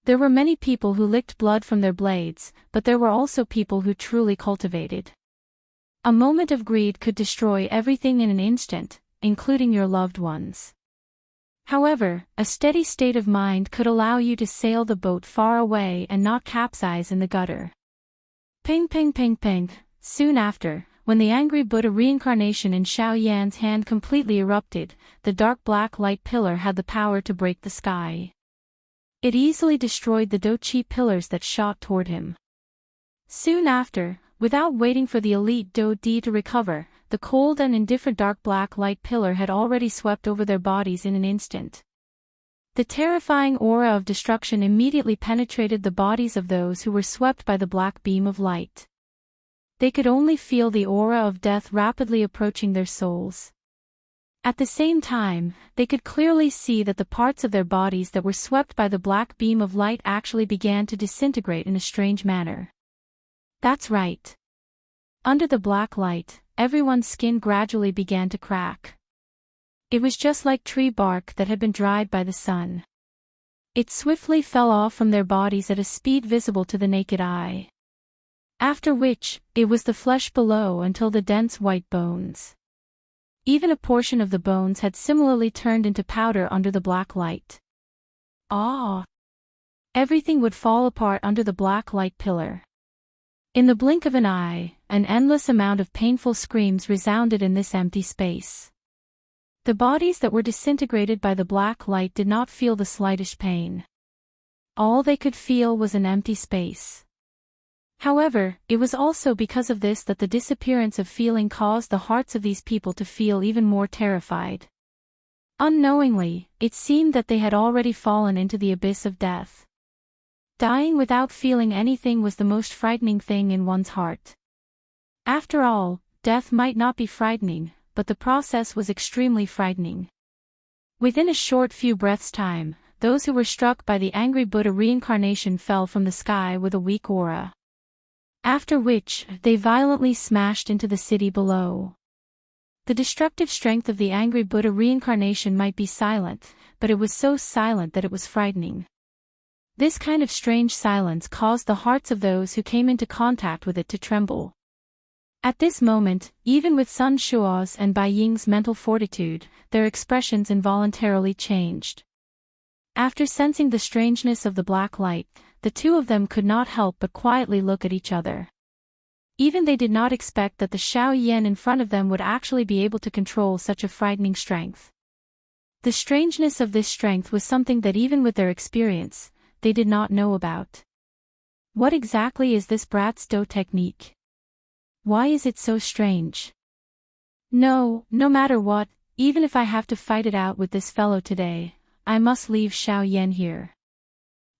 There were many people who licked blood from their blades, but there were also people who truly cultivated. A moment of greed could destroy everything in an instant, including your loved ones. However, a steady state of mind could allow you to sail the boat far away and not capsize in the gutter. Ping ping ping ping. Soon after, when the angry Buddha reincarnation in Xiao Yan's hand completely erupted, the dark black light pillar had the power to break the sky. It easily destroyed the dou-qi pillars that shot toward him. Soon after, without waiting for the elite dou-di to recover, the cold and indifferent dark black light pillar had already swept over their bodies in an instant. The terrifying aura of destruction immediately penetrated the bodies of those who were swept by the black beam of light. They could only feel the aura of death rapidly approaching their souls. At the same time, they could clearly see that the parts of their bodies that were swept by the black beam of light actually began to disintegrate in a strange manner. That's right. Under the black light, everyone's skin gradually began to crack. It was just like tree bark that had been dried by the sun. It swiftly fell off from their bodies at a speed visible to the naked eye. After which, it was the flesh below until the dense white bones. Even a portion of the bones had similarly turned into powder under the black light. Ah! Everything would fall apart under the black light pillar. In the blink of an eye, an endless amount of painful screams resounded in this empty space. The bodies that were disintegrated by the black light did not feel the slightest pain. All they could feel was an empty space. However, it was also because of this that the disappearance of feeling caused the hearts of these people to feel even more terrified. Unknowingly, it seemed that they had already fallen into the abyss of death. Dying without feeling anything was the most frightening thing in one's heart. After all, death might not be frightening, but the process was extremely frightening. Within a short few breaths' time, those who were struck by the angry Buddha reincarnation fell from the sky with a weak aura. After which, they violently smashed into the city below. The destructive strength of the angry Buddha reincarnation might be silent, but it was so silent that it was frightening. This kind of strange silence caused the hearts of those who came into contact with it to tremble. At this moment, even with Sun Shuo's and Bai Ying's mental fortitude, their expressions involuntarily changed. After sensing the strangeness of the black light, the two of them could not help but quietly look at each other. Even they did not expect that the Xiao Yan in front of them would actually be able to control such a frightening strength. The strangeness of this strength was something that even with their experience, they did not know about. What exactly is this brat's Do technique? Why is it so strange? No matter what, even if I have to fight it out with this fellow today, I must leave Xiao Yan here.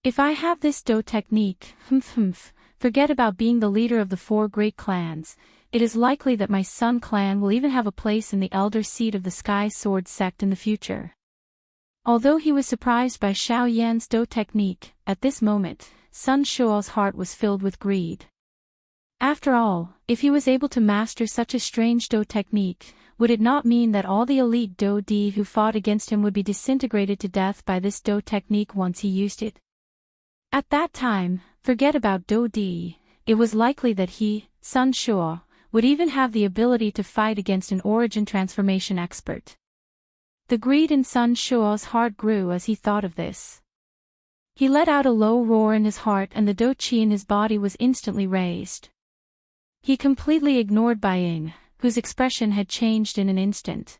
If I have this Do technique, forget about being the leader of the 4 great clans, it is likely that my Sun clan will even have a place in the elder seat of the Sky Sword sect in the future. Although he was surprised by Xiao Yan's Do technique, at this moment, Sun Shuo's heart was filled with greed. After all, if he was able to master such a strange Do technique, would it not mean that all the elite Do Di who fought against him would be disintegrated to death by this Do technique once he used it? At that time, forget about Do Di, it was likely that he, Sun Shuo, would even have the ability to fight against an origin transformation expert. The greed in Sun Shuo's heart grew as he thought of this. He let out a low roar in his heart and the Do Qi in his body was instantly raised. He completely ignored Bai Ying, whose expression had changed in an instant.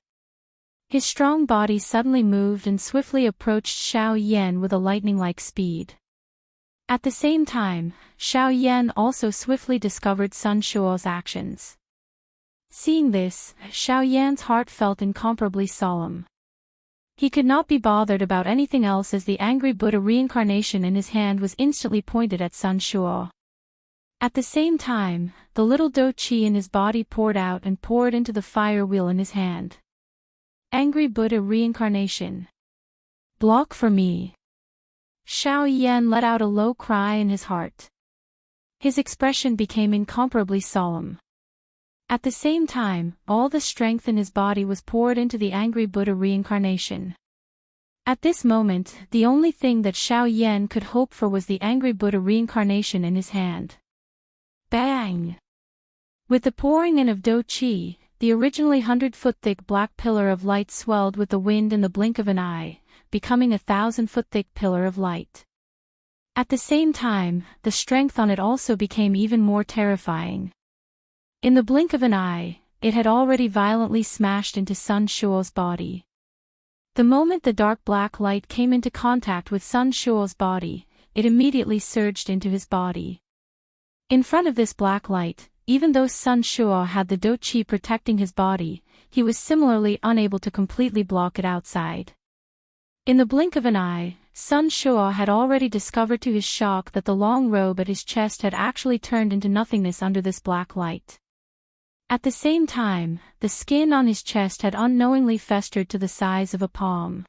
His strong body suddenly moved and swiftly approached Xiao Yan with a lightning-like speed. At the same time, Xiao Yan also swiftly discovered Sun Shuo's actions. Seeing this, Xiao Yan's heart felt incomparably solemn. He could not be bothered about anything else as the angry Buddha reincarnation in his hand was instantly pointed at Sun Shuo. At the same time, the little Do Qi in his body poured out and poured into the fire wheel in his hand. Angry Buddha reincarnation. Block for me. Xiao Yan let out a low cry in his heart. His expression became incomparably solemn. At the same time, all the strength in his body was poured into the angry Buddha reincarnation. At this moment, the only thing that Xiao Yan could hope for was the angry Buddha reincarnation in his hand. Bang! With the pouring in of Do Qi, the originally 100-foot-thick black pillar of light swelled with the wind in the blink of an eye, becoming a 1,000-foot-thick pillar of light. At the same time, the strength on it also became even more terrifying. In the blink of an eye, it had already violently smashed into Sun Shuo's body. The moment the dark black light came into contact with Sun Shuo's body, it immediately surged into his body. In front of this black light, even though Sun Shuo had the Do Qi protecting his body, he was similarly unable to completely block it outside. In the blink of an eye, Sun Shuo had already discovered to his shock that the long robe at his chest had actually turned into nothingness under this black light. At the same time, the skin on his chest had unknowingly festered to the size of a palm.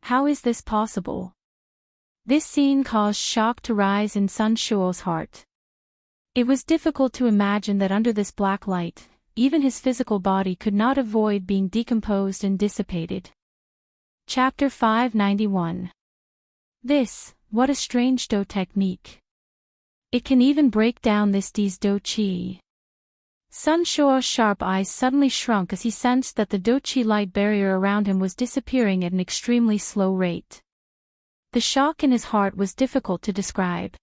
How is this possible? This scene caused shock to rise in Sun Shuo's heart. It was difficult to imagine that under this black light, even his physical body could not avoid being decomposed and dissipated. Chapter 591. What a strange Do technique. It can even break down this D's Do Chi. Sun Shuo's sharp eyes suddenly shrunk as he sensed that the Do Chi light barrier around him was disappearing at an extremely slow rate. The shock in his heart was difficult to describe.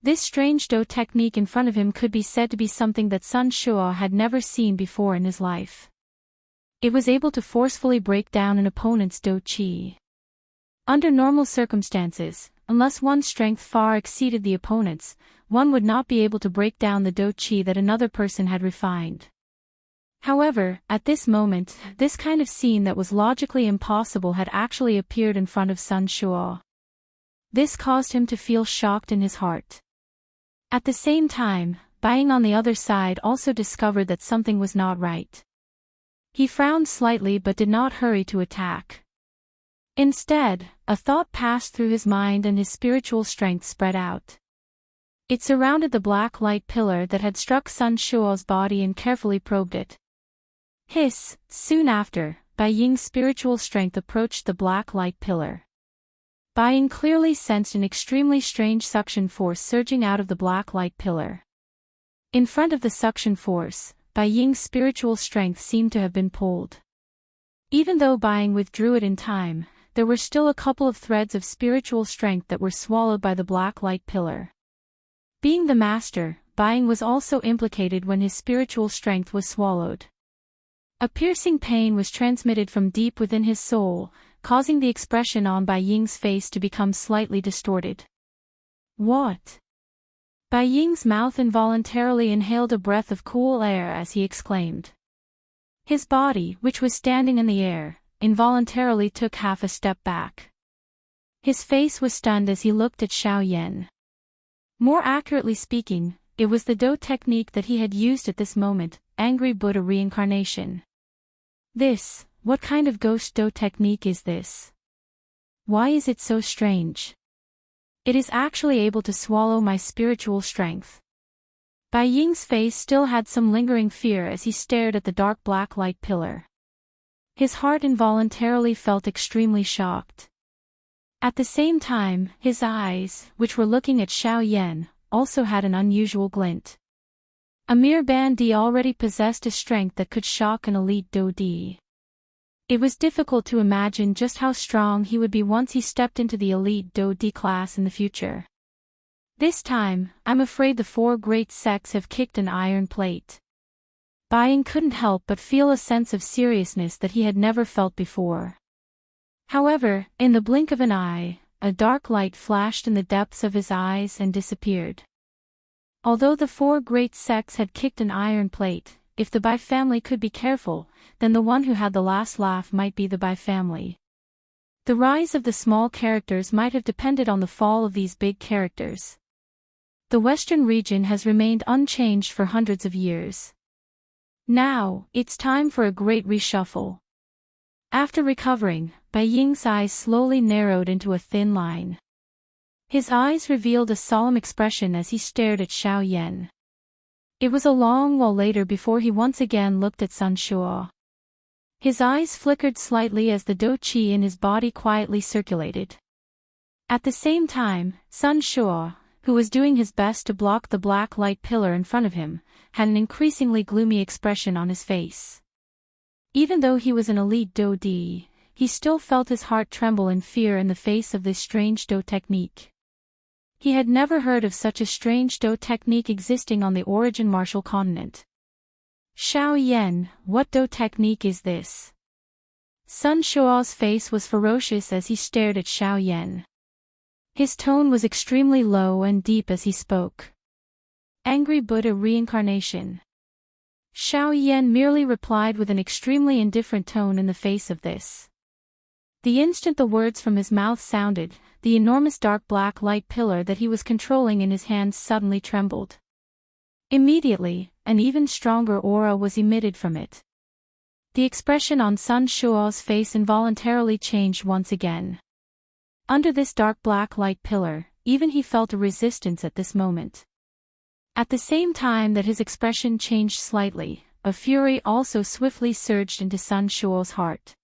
This strange Do technique in front of him could be said to be something that Sun Shuo had never seen before in his life. It was able to forcefully break down an opponent's Do Chi. Under normal circumstances, unless one's strength far exceeded the opponent's, one would not be able to break down the Do Chi that another person had refined. However, at this moment, this kind of scene that was logically impossible had actually appeared in front of Sun Shuo. This caused him to feel shocked in his heart. At the same time, Buying on the other side also discovered that something was not right. He frowned slightly but did not hurry to attack. Instead, a thought passed through his mind and his spiritual strength spread out. It surrounded the black light pillar that had struck Sun Shuo's body and carefully probed it. Hiss! Soon after, Bai Ying's spiritual strength approached the black light pillar. Bai Ying clearly sensed an extremely strange suction force surging out of the black light pillar. In front of the suction force, Bai Ying's spiritual strength seemed to have been pulled. Even though Bai Ying withdrew it in time, there were still a couple of threads of spiritual strength that were swallowed by the black light pillar. Being the master, Bai Ying was also implicated when his spiritual strength was swallowed. A piercing pain was transmitted from deep within his soul, causing the expression on Bai Ying's face to become slightly distorted. What? Bai Ying's mouth involuntarily inhaled a breath of cool air as he exclaimed. His body, which was standing in the air, involuntarily took half a step back. His face was stunned as he looked at Xiao Yan. More accurately speaking, it was the Do technique that he had used at this moment, Angry Buddha reincarnation. What kind of ghost Do technique is this? Why is it so strange? It is actually able to swallow my spiritual strength. Bai Ying's face still had some lingering fear as he stared at the dark black light pillar. His heart involuntarily felt extremely shocked. At the same time, his eyes, which were looking at Xiao Yan, also had an unusual glint. A mere Bandi already possessed a strength that could shock an elite Do Di. It was difficult to imagine just how strong he would be once he stepped into the elite Do Di class in the future. This time, I'm afraid the four great sects have kicked an iron plate. Bai Ying couldn't help but feel a sense of seriousness that he had never felt before. However, in the blink of an eye, a dark light flashed in the depths of his eyes and disappeared. Although the four great sects had kicked an iron plate, if the Bai family could be careful, then the one who had the last laugh might be the Bai family. The rise of the small characters might have depended on the fall of these big characters. The Western region has remained unchanged for hundreds of years. Now, it's time for a great reshuffle. After recovering, Bai Ying's eyes slowly narrowed into a thin line. His eyes revealed a solemn expression as he stared at Xiao Yan. It was a long while later before he once again looked at Sun Shuo. His eyes flickered slightly as the Do Chi in his body quietly circulated. At the same time, Sun Shuo, who was doing his best to block the black light pillar in front of him, had an increasingly gloomy expression on his face. Even though he was an elite Do Di, he still felt his heart tremble in fear in the face of this strange Do technique. He had never heard of such a strange Do technique existing on the Origin Martial continent. Xiao Yan, what Do technique is this? Sun Shuo's face was ferocious as he stared at Xiao Yan. His tone was extremely low and deep as he spoke. Angry Buddha reincarnation. Xiao Yan merely replied with an extremely indifferent tone in the face of this. The instant the words from his mouth sounded, the enormous dark black light pillar that he was controlling in his hands suddenly trembled. Immediately, an even stronger aura was emitted from it. The expression on Sun Shuo's face involuntarily changed once again. Under this dark black light pillar, even he felt a resistance at this moment. At the same time that his expression changed slightly, a fury also swiftly surged into Sun Shuo's heart.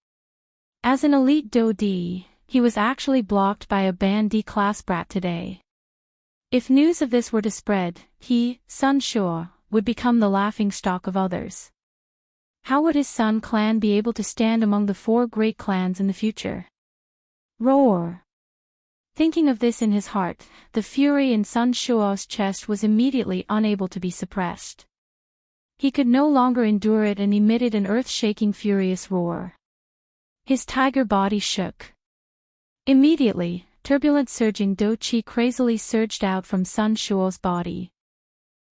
As an elite Do Di, he was actually blocked by a Bandi class brat today. If news of this were to spread, he, Sun Shuo, would become the laughingstock of others. How would his Sun clan be able to stand among the 4 great clans in the future? Roar! Thinking of this in his heart, the fury in Sun Shuo's chest was immediately unable to be suppressed. He could no longer endure it and emitted an earth-shaking furious roar. His tiger body shook. Immediately, turbulent surging Do Qi crazily surged out from Sun Shuo's body.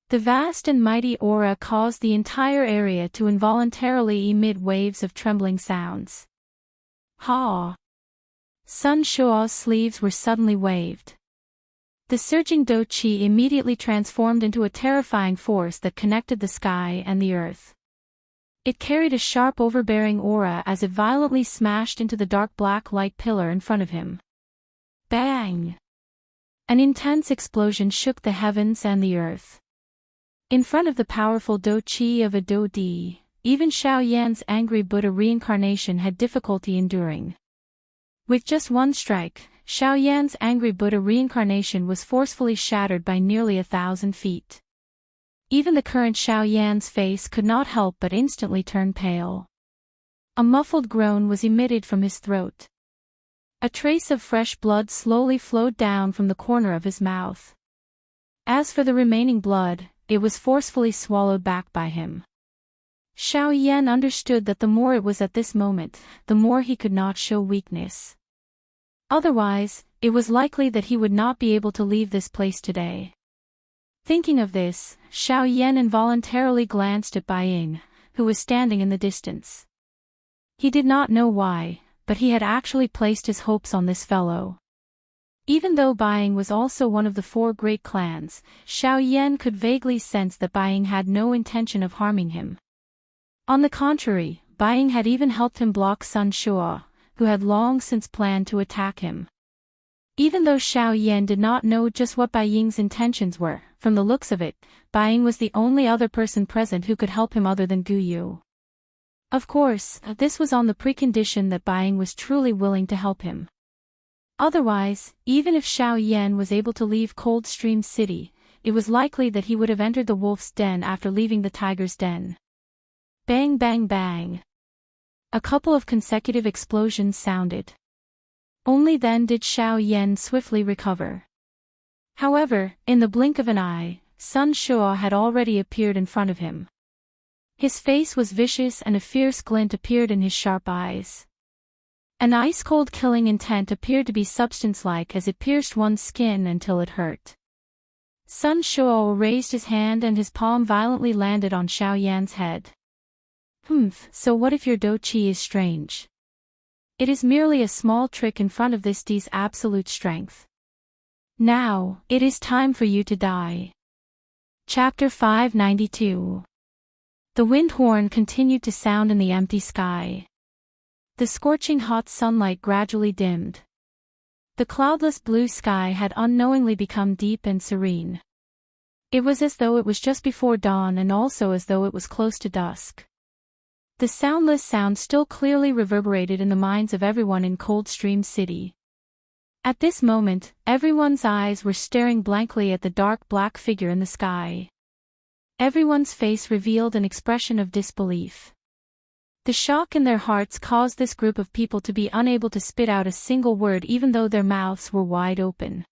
The vast and mighty aura caused the entire area to involuntarily emit waves of trembling sounds. Ha! Sun Shuo's sleeves were suddenly waved. The surging Do Qi immediately transformed into a terrifying force that connected the sky and the earth. It carried a sharp overbearing aura as it violently smashed into the dark black light pillar in front of him. Bang! An intense explosion shook the heavens and the earth. In front of the powerful Do Qi of a Do Di, even Xiao Yan's angry Buddha reincarnation had difficulty enduring. With just one strike, Xiao Yan's angry Buddha reincarnation was forcefully shattered by nearly 1,000 feet. Even the current Xiao Yan's face could not help but instantly turn pale. A muffled groan was emitted from his throat. A trace of fresh blood slowly flowed down from the corner of his mouth. As for the remaining blood, it was forcefully swallowed back by him. Xiao Yan understood that the more it was at this moment, the more he could not show weakness. Otherwise, it was likely that he would not be able to leave this place today. Thinking of this, Xiao Yan involuntarily glanced at Bai Ying, who was standing in the distance. He did not know why, but he had actually placed his hopes on this fellow. Even though Bai Ying was also one of the 4 great clans, Xiao Yan could vaguely sense that Bai Ying had no intention of harming him. On the contrary, Bai Ying had even helped him block Sun Shuo, who had long since planned to attack him. Even though Xiao Yan did not know just what Bai Ying's intentions were, from the looks of it, Bai Ying was the only other person present who could help him other than Gu Yu. Of course, this was on the precondition that Bai Ying was truly willing to help him. Otherwise, even if Xiao Yan was able to leave Coldstream City, it was likely that he would have entered the wolf's den after leaving the tiger's den. Bang bang bang. A couple of consecutive explosions sounded. Only then did Xiao Yan swiftly recover. However, in the blink of an eye, Sun Shuo had already appeared in front of him. His face was vicious and a fierce glint appeared in his sharp eyes. An ice-cold killing intent appeared to be substance-like as it pierced one's skin until it hurt. Sun Shuo raised his hand and his palm violently landed on Xiao Yan's head. So what if your Do Qi is strange? It is merely a small trick in front of this Di's absolute strength. Now, it is time for you to die. Chapter 592. The wind horn continued to sound in the empty sky. The scorching hot sunlight gradually dimmed. The cloudless blue sky had unknowingly become deep and serene. It was as though it was just before dawn and also as though it was close to dusk. The soundless sound still clearly reverberated in the minds of everyone in Coldstream City. At this moment, everyone's eyes were staring blankly at the dark black figure in the sky. Everyone's face revealed an expression of disbelief. The shock in their hearts caused this group of people to be unable to spit out a single word even though their mouths were wide open.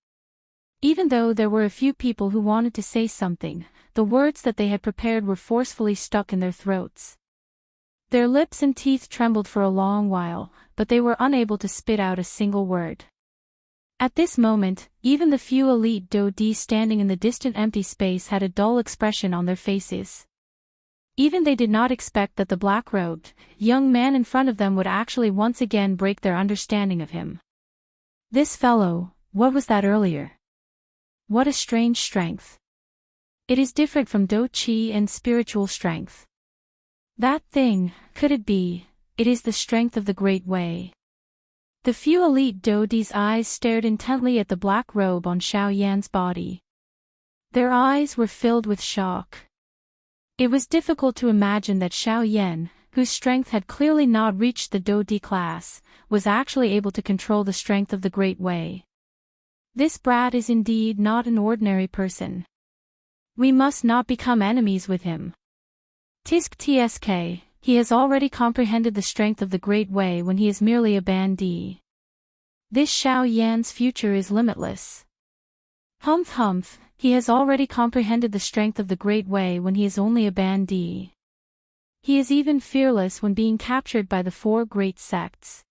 Even though there were a few people who wanted to say something, the words that they had prepared were forcefully stuck in their throats. Their lips and teeth trembled for a long while, but they were unable to spit out a single word. At this moment, even the few elite Do Di standing in the distant empty space had a dull expression on their faces. Even they did not expect that the black-robed, young man in front of them would actually once again break their understanding of him. This fellow, what was that earlier? What a strange strength. It is different from Do Qi and spiritual strength. That thing, could it be, it is the strength of the Great Way. The few elite Do Di's eyes stared intently at the black robe on Xiao Yan's body. Their eyes were filled with shock. It was difficult to imagine that Xiao Yan, whose strength had clearly not reached the Do Di class, was actually able to control the strength of the Great Way. This brat is indeed not an ordinary person. We must not become enemies with him. Tsk, he has already comprehended the strength of the Great Way when he is merely a bandit. This Xiao Yan's future is limitless. Humph, he has already comprehended the strength of the Great Way when he is only a bandit. He is even fearless when being captured by the 4 great sects.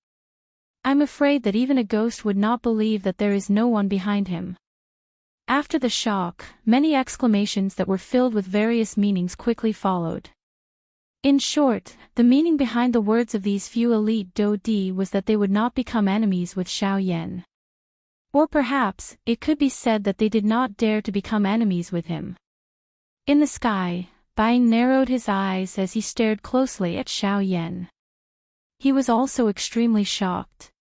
I'm afraid that even a ghost would not believe that there is no one behind him. After the shock, many exclamations that were filled with various meanings quickly followed. In short, the meaning behind the words of these few elite Dodi was that they would not become enemies with Xiao Yan. Or perhaps, it could be said that they did not dare to become enemies with him. In the sky, Buying narrowed his eyes as he stared closely at Xiao Yan. He was also extremely shocked.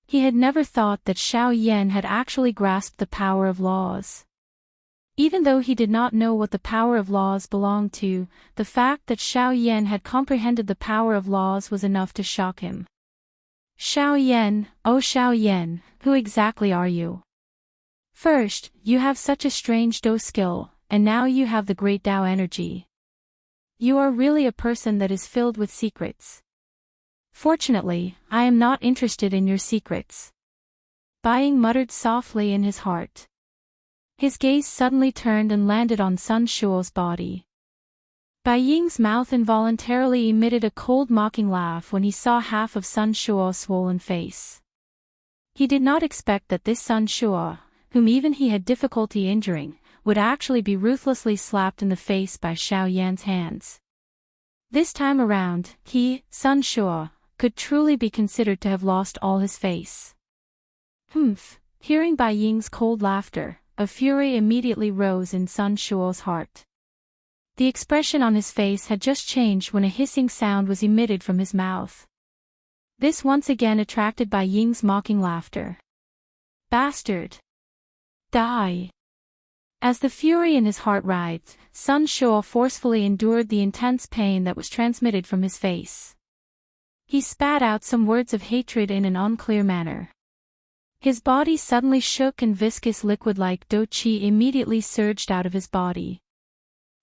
He had never thought that Xiao Yan had actually grasped the power of laws. Even though he did not know what the power of laws belonged to, the fact that Xiao Yan had comprehended the power of laws was enough to shock him. Xiao Yan, oh Xiao Yan, who exactly are you? First, you have such a strange Dou skill, and now you have the great Dao energy. You are really a person that is filled with secrets. Fortunately, I am not interested in your secrets. Buying muttered softly in his heart. His gaze suddenly turned and landed on Sun Shuo's body. Bai Ying's mouth involuntarily emitted a cold mocking laugh when he saw half of Sun Shuo's swollen face. He did not expect that this Sun Shuo, whom even he had difficulty injuring, would actually be ruthlessly slapped in the face by Xiao Yan's hands. This time around, he, Sun Shuo, could truly be considered to have lost all his face. Hearing Bai Ying's cold laughter, a fury immediately rose in Sun Shuo's heart. The expression on his face had just changed when a hissing sound was emitted from his mouth. This once again attracted Bai Ying's mocking laughter. Bastard! Die! As the fury in his heart writhed, Sun Shuo forcefully endured the intense pain that was transmitted from his face. He spat out some words of hatred in an unclear manner. His body suddenly shook and viscous liquid-like Dou Qi immediately surged out of his body.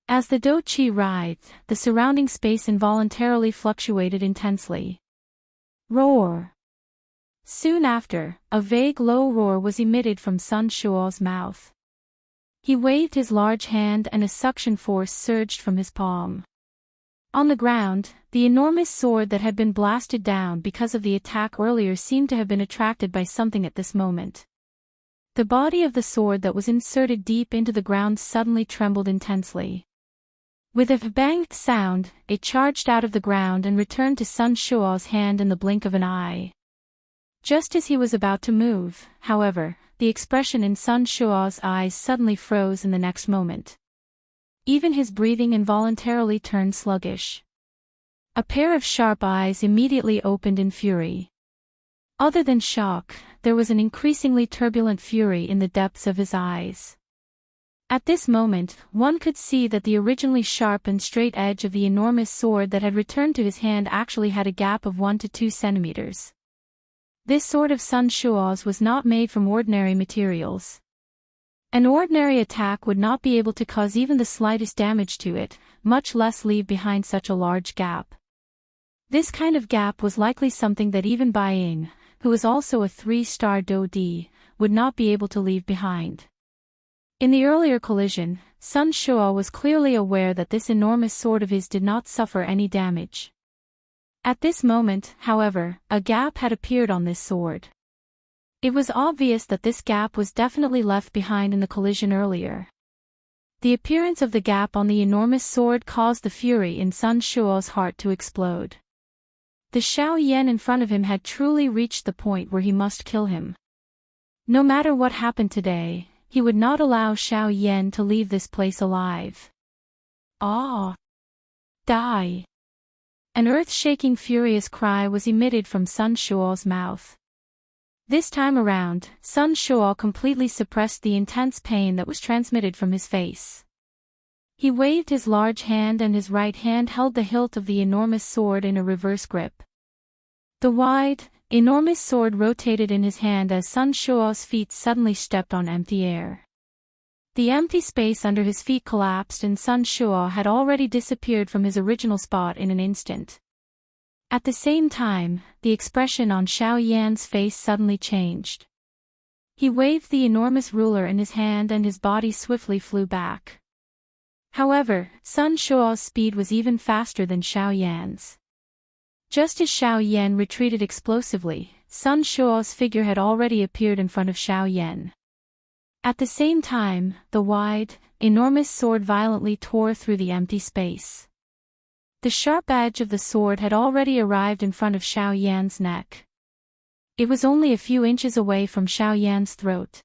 As the Dou Qi writhed, the surrounding space involuntarily fluctuated intensely. Roar! Soon after, a vague low roar was emitted from Sun Shuo's mouth. He waved his large hand and a suction force surged from his palm. On the ground, the enormous sword that had been blasted down because of the attack earlier seemed to have been attracted by something at this moment. The body of the sword that was inserted deep into the ground suddenly trembled intensely. With a banged sound, it charged out of the ground and returned to Sun Shuo's hand in the blink of an eye. Just as he was about to move, however, the expression in Sun Shuo's eyes suddenly froze in the next moment. Even his breathing involuntarily turned sluggish. A pair of sharp eyes immediately opened in fury. Other than shock, there was an increasingly turbulent fury in the depths of his eyes. At this moment, one could see that the originally sharp and straight edge of the enormous sword that had returned to his hand actually had a gap of 1 to 2 centimeters. This sword of Sun Shuo's was not made from ordinary materials. An ordinary attack would not be able to cause even the slightest damage to it, much less leave behind such a large gap. This kind of gap was likely something that even Bai Ying, who was also a 3-star Dou Di, would not be able to leave behind. In the earlier collision, Sun Shuo was clearly aware that this enormous sword of his did not suffer any damage. At this moment, however, a gap had appeared on this sword. It was obvious that this gap was definitely left behind in the collision earlier. The appearance of the gap on the enormous sword caused the fury in Sun Shuo's heart to explode. The Xiao Yan in front of him had truly reached the point where he must kill him. No matter what happened today, he would not allow Xiao Yan to leave this place alive. Ah! Die! An earth-shaking furious cry was emitted from Sun Shuo's mouth. This time around, Sun Shuo completely suppressed the intense pain that was transmitted from his face. He waved his large hand and his right hand held the hilt of the enormous sword in a reverse grip. The wide, enormous sword rotated in his hand as Sun Shuo's feet suddenly stepped on empty air. The empty space under his feet collapsed and Sun Shuo had already disappeared from his original spot in an instant. At the same time, the expression on Xiao Yan's face suddenly changed. He waved the enormous ruler in his hand and his body swiftly flew back. However, Sun Shuo's speed was even faster than Xiao Yan's. Just as Xiao Yan retreated explosively, Sun Shuo's figure had already appeared in front of Xiao Yan. At the same time, the wide, enormous sword violently tore through the empty space. The sharp edge of the sword had already arrived in front of Xiao Yan's neck. It was only a few inches away from Xiao Yan's throat.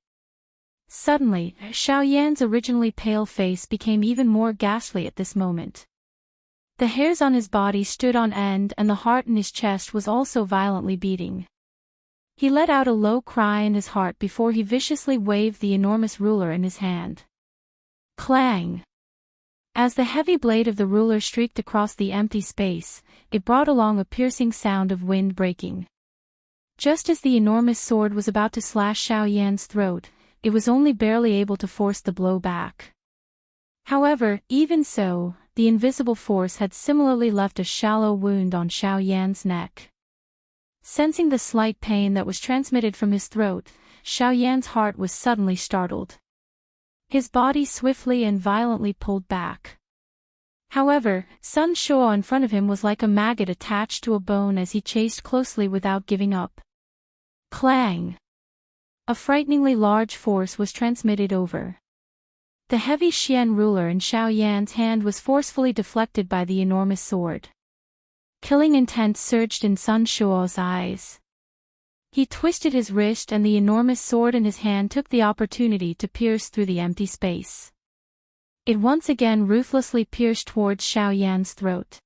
Suddenly, Xiao Yan's originally pale face became even more ghastly at this moment. The hairs on his body stood on end and the heart in his chest was also violently beating. He let out a low cry in his heart before he viciously waved the enormous ruler in his hand. Clang! As the heavy blade of the ruler streaked across the empty space, it brought along a piercing sound of wind breaking. Just as the enormous sword was about to slash Xiao Yan's throat, it was only barely able to force the blow back. However, even so, the invisible force had similarly left a shallow wound on Xiao Yan's neck. Sensing the slight pain that was transmitted from his throat, Xiao Yan's heart was suddenly startled. His body swiftly and violently pulled back. However, Sun Shuo in front of him was like a maggot attached to a bone as he chased closely without giving up. Clang! A frighteningly large force was transmitted over. The heavy Xian ruler in Xiao Yan's hand was forcefully deflected by the enormous sword. Killing intent surged in Sun Shuo's eyes. He twisted his wrist and the enormous sword in his hand took the opportunity to pierce through the empty space. It once again ruthlessly pierced towards Xiao Yan's throat.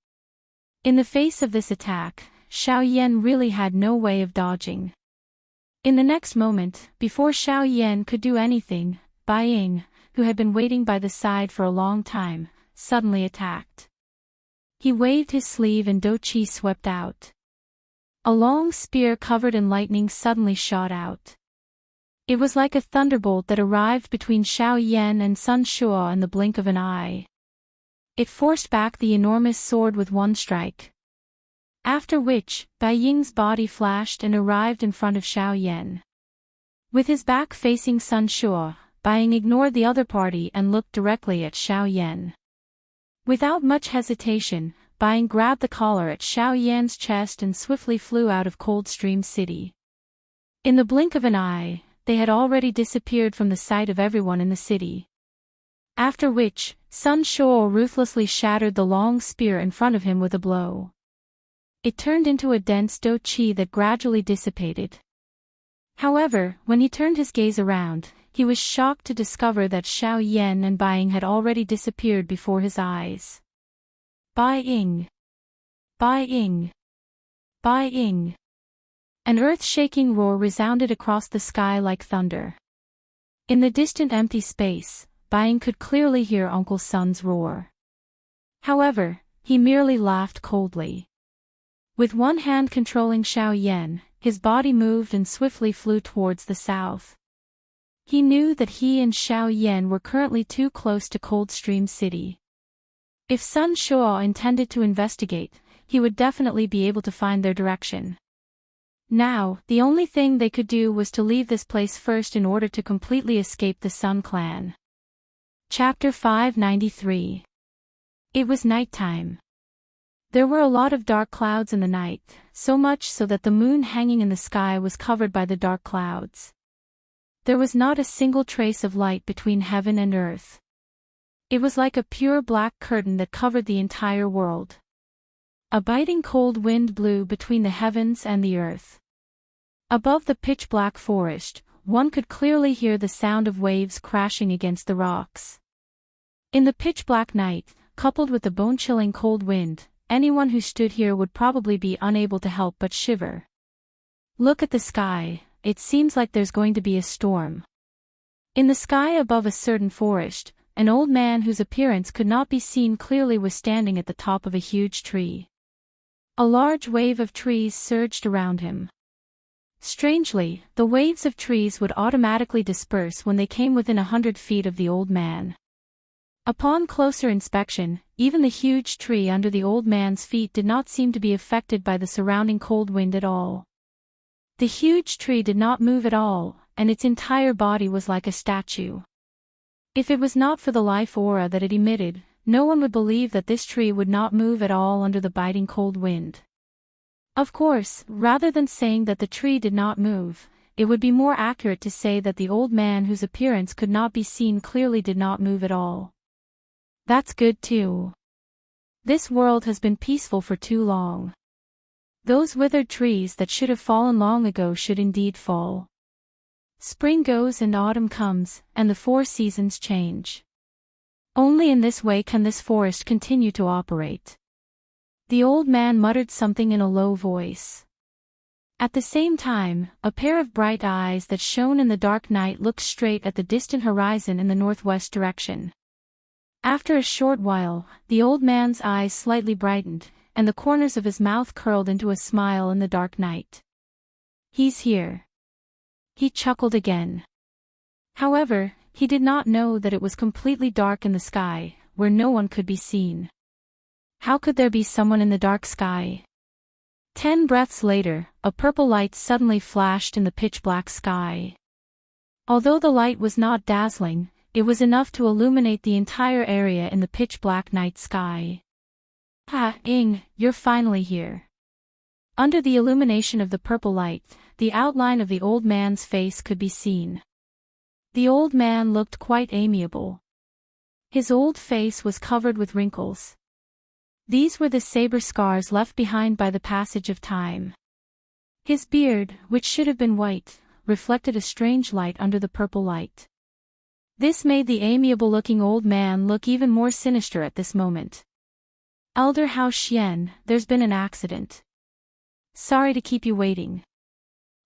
In the face of this attack, Xiao Yan really had no way of dodging. In the next moment, before Xiao Yan could do anything, Bai Ying, who had been waiting by the side for a long time, suddenly attacked. He waved his sleeve and Do Qi swept out. A long spear covered in lightning suddenly shot out. It was like a thunderbolt that arrived between Xiao Yan and Sun Shuo in the blink of an eye. It forced back the enormous sword with one strike. After which, Bai Ying's body flashed and arrived in front of Xiao Yan. With his back facing Sun Shuo, Bai Ying ignored the other party and looked directly at Xiao Yan. Without much hesitation, Bai Ying grabbed the collar at Xiao Yan's chest and swiftly flew out of Coldstream City. In the blink of an eye, they had already disappeared from the sight of everyone in the city. After which, Sun Shuo ruthlessly shattered the long spear in front of him with a blow. It turned into a dense Do Qi that gradually dissipated. However, when he turned his gaze around, he was shocked to discover that Xiao Yan and Bai Ying had already disappeared before his eyes. Bai Ying! Bai Ying! Bai Ying! An earth-shaking roar resounded across the sky like thunder. In the distant empty space, Bai Ying could clearly hear Uncle Sun's roar. However, he merely laughed coldly. With one hand controlling Xiao Yan, his body moved and swiftly flew towards the south. He knew that he and Xiao Yan were currently too close to Coldstream City. If Sun Shuo intended to investigate, he would definitely be able to find their direction. Now, the only thing they could do was to leave this place first in order to completely escape the Sun Clan. Chapter 593. It was nighttime. There were a lot of dark clouds in the night, so much so that the moon hanging in the sky was covered by the dark clouds. There was not a single trace of light between heaven and earth. It was like a pure black curtain that covered the entire world. A biting cold wind blew between the heavens and the earth. Above the pitch-black forest, one could clearly hear the sound of waves crashing against the rocks. In the pitch-black night, coupled with the bone-chilling cold wind, anyone who stood here would probably be unable to help but shiver. Look at the sky, it seems like there's going to be a storm. In the sky above a certain forest, an old man whose appearance could not be seen clearly was standing at the top of a huge tree. A large wave of trees surged around him. Strangely, the waves of trees would automatically disperse when they came within 100 feet of the old man. Upon closer inspection, even the huge tree under the old man's feet did not seem to be affected by the surrounding cold wind at all. The huge tree did not move at all, and its entire body was like a statue. If it was not for the life aura that it emitted, no one would believe that this tree would not move at all under the biting cold wind. Of course, rather than saying that the tree did not move, it would be more accurate to say that the old man whose appearance could not be seen clearly did not move at all. That's good too. This world has been peaceful for too long. Those withered trees that should have fallen long ago should indeed fall. Spring goes and autumn comes, and the 4 seasons change. Only in this way can this forest continue to operate. The old man muttered something in a low voice. At the same time, a pair of bright eyes that shone in the dark night looked straight at the distant horizon in the northwest direction. After a short while, the old man's eyes slightly brightened, and the corners of his mouth curled into a smile in the dark night. He's here. He chuckled again. However, he did not know that it was completely dark in the sky, where no one could be seen. How could there be someone in the dark sky? 10 breaths later, a purple light suddenly flashed in the pitch-black sky. Although the light was not dazzling, it was enough to illuminate the entire area in the pitch-black night sky. "Ah, Ing, you're finally here." Under the illumination of the purple light, the outline of the old man's face could be seen. The old man looked quite amiable. His old face was covered with wrinkles. These were the saber scars left behind by the passage of time. His beard, which should have been white, reflected a strange light under the purple light. This made the amiable-looking old man look even more sinister at this moment. "Elder Hao Xian, there's been an accident. Sorry to keep you waiting."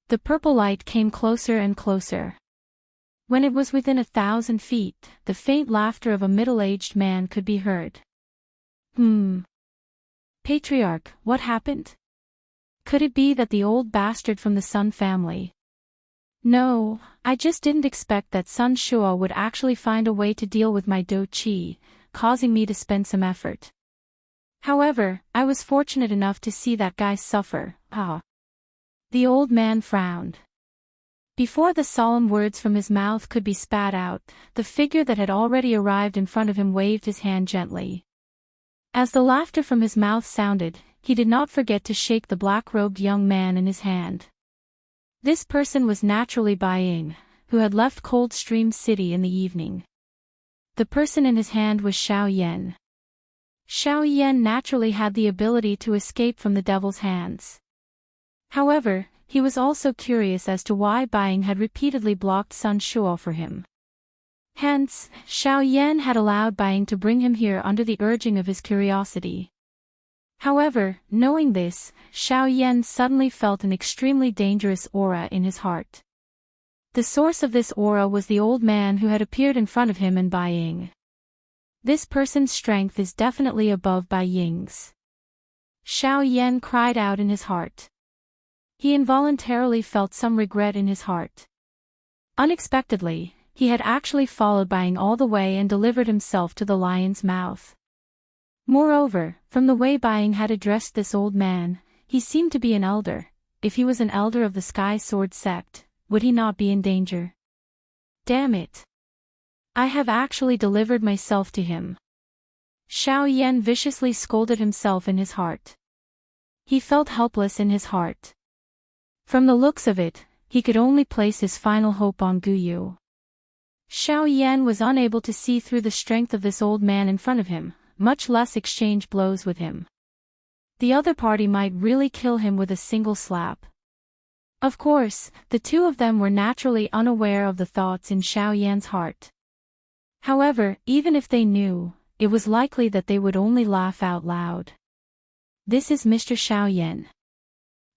The purple light came closer and closer. When it was within 1,000 feet, the faint laughter of a middle-aged man could be heard. Patriarch, what happened? Could it be that the old bastard from the Sun family? No, I just didn't expect that Sun Shua would actually find a way to deal with my Do Qi, causing me to spend some effort. However, I was fortunate enough to see that guy suffer. The old man frowned. Before the solemn words from his mouth could be spat out, the figure that had already arrived in front of him waved his hand gently. As the laughter from his mouth sounded, he did not forget to shake the black-robed young man in his hand. This person was naturally Bai Ying, who had left Coldstream City in the evening. The person in his hand was Xiao Yan. Xiao Yan naturally had the ability to escape from the devil's hands. However, he was also curious as to why Bai Ying had repeatedly blocked Sun Shua for him. Hence, Xiao Yan had allowed Bai Ying to bring him here under the urging of his curiosity. However, knowing this, Xiao Yan suddenly felt an extremely dangerous aura in his heart. The source of this aura was the old man who had appeared in front of him and Bai Ying. This person's strength is definitely above Bai Ying's. Xiao Yan cried out in his heart. He involuntarily felt some regret in his heart. Unexpectedly, he had actually followed Bai Ying all the way and delivered himself to the lion's mouth. Moreover, from the way Bai Ying had addressed this old man, he seemed to be an elder. If he was an elder of the Sky Sword sect, would he not be in danger? Damn it! I have actually delivered myself to him. Xiao Yan viciously scolded himself in his heart. He felt helpless in his heart. From the looks of it, he could only place his final hope on Guyu. Xiao Yan was unable to see through the strength of this old man in front of him, much less exchange blows with him. The other party might really kill him with a single slap. Of course, the two of them were naturally unaware of the thoughts in Xiao Yan's heart. However, even if they knew, it was likely that they would only laugh out loud. This is Mr. Xiao Yan.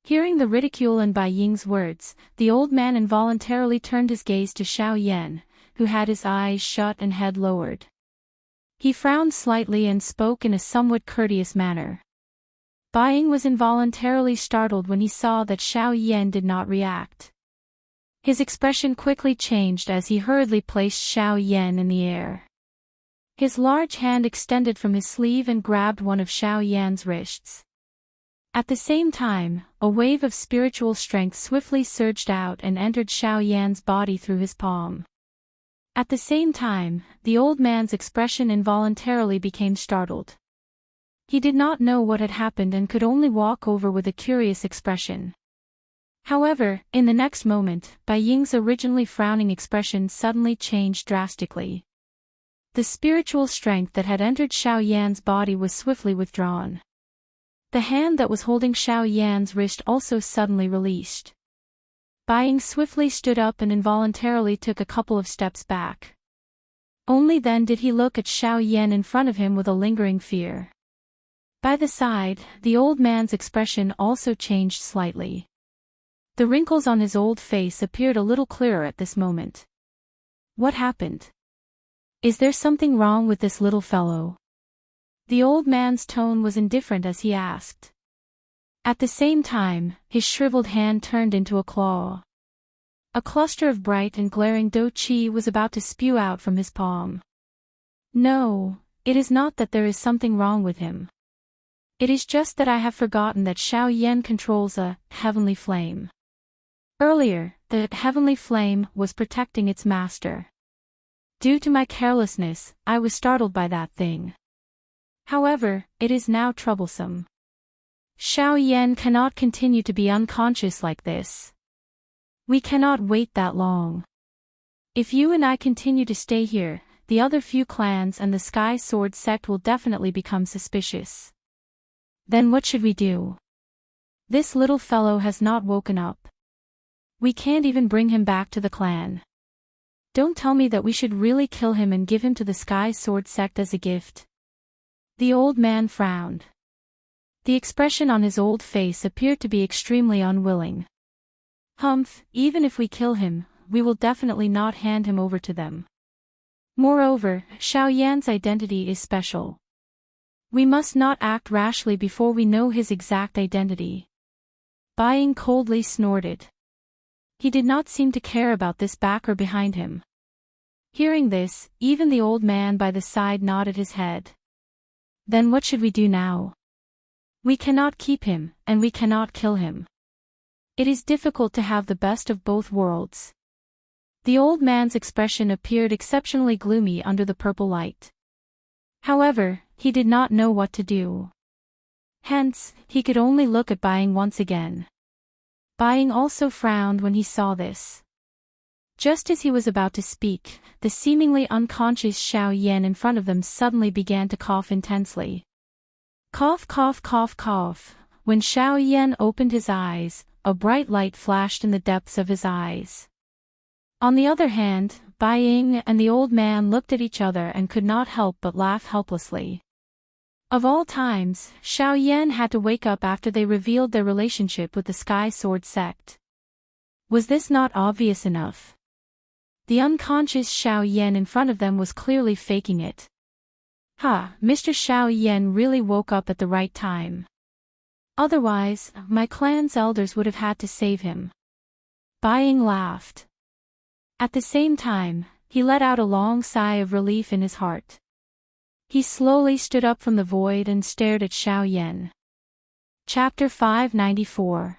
Hearing the ridicule in Bai Ying's words, the old man involuntarily turned his gaze to Xiao Yan, who had his eyes shut and head lowered. He frowned slightly and spoke in a somewhat courteous manner. Bai Ying was involuntarily startled when he saw that Xiao Yan did not react. His expression quickly changed as he hurriedly placed Xiao Yan in the air. His large hand extended from his sleeve and grabbed one of Xiao Yan's wrists. At the same time, a wave of spiritual strength swiftly surged out and entered Xiao Yan's body through his palm. At the same time, the old man's expression involuntarily became startled. He did not know what had happened and could only walk over with a curious expression. However, in the next moment, Bai Ying's originally frowning expression suddenly changed drastically. The spiritual strength that had entered Xiao Yan's body was swiftly withdrawn. The hand that was holding Xiao Yan's wrist also suddenly released. Bai Ying swiftly stood up and involuntarily took a couple of steps back. Only then did he look at Xiao Yan in front of him with a lingering fear. By the side, the old man's expression also changed slightly. The wrinkles on his old face appeared a little clearer at this moment. What happened? Is there something wrong with this little fellow? The old man's tone was indifferent as he asked. At the same time, his shriveled hand turned into a claw. A cluster of bright and glaring dou qi was about to spew out from his palm. No, it is not that there is something wrong with him. It is just that I have forgotten that Xiao Yan controls a heavenly flame. Earlier, the heavenly flame was protecting its master. Due to my carelessness, I was startled by that thing. However, it is now troublesome. Xiao Yan cannot continue to be unconscious like this. We cannot wait that long. If you and I continue to stay here, the other few clans and the Sky Sword sect will definitely become suspicious. Then what should we do? This little fellow has not woken up. We can't even bring him back to the clan. Don't tell me that we should really kill him and give him to the Sky Sword sect as a gift. The old man frowned. The expression on his old face appeared to be extremely unwilling. Humph, even if we kill him, we will definitely not hand him over to them. Moreover, Xiao Yan's identity is special. We must not act rashly before we know his exact identity. Bai Ying coldly snorted. He did not seem to care about this backer behind him. Hearing this, even the old man by the side nodded his head. Then what should we do now? We cannot keep him, and we cannot kill him. It is difficult to have the best of both worlds. The old man's expression appeared exceptionally gloomy under the purple light. However, he did not know what to do. Hence, he could only look at Bai Ying once again. Bai Ying also frowned when he saw this. Just as he was about to speak, the seemingly unconscious Xiao Yan in front of them suddenly began to cough intensely. Cough, cough, cough, cough. When Xiao Yan opened his eyes, a bright light flashed in the depths of his eyes. On the other hand, Bai Ying and the old man looked at each other and could not help but laugh helplessly. Of all times, Xiao Yan had to wake up after they revealed their relationship with the Sky Sword sect. Was this not obvious enough? The unconscious Xiao Yan in front of them was clearly faking it. Mr. Xiao Yan really woke up at the right time. Otherwise, my clan's elders would have had to save him. Bai Ying laughed. At the same time, he let out a long sigh of relief in his heart. He slowly stood up from the void and stared at Xiao Yan. Chapter 594.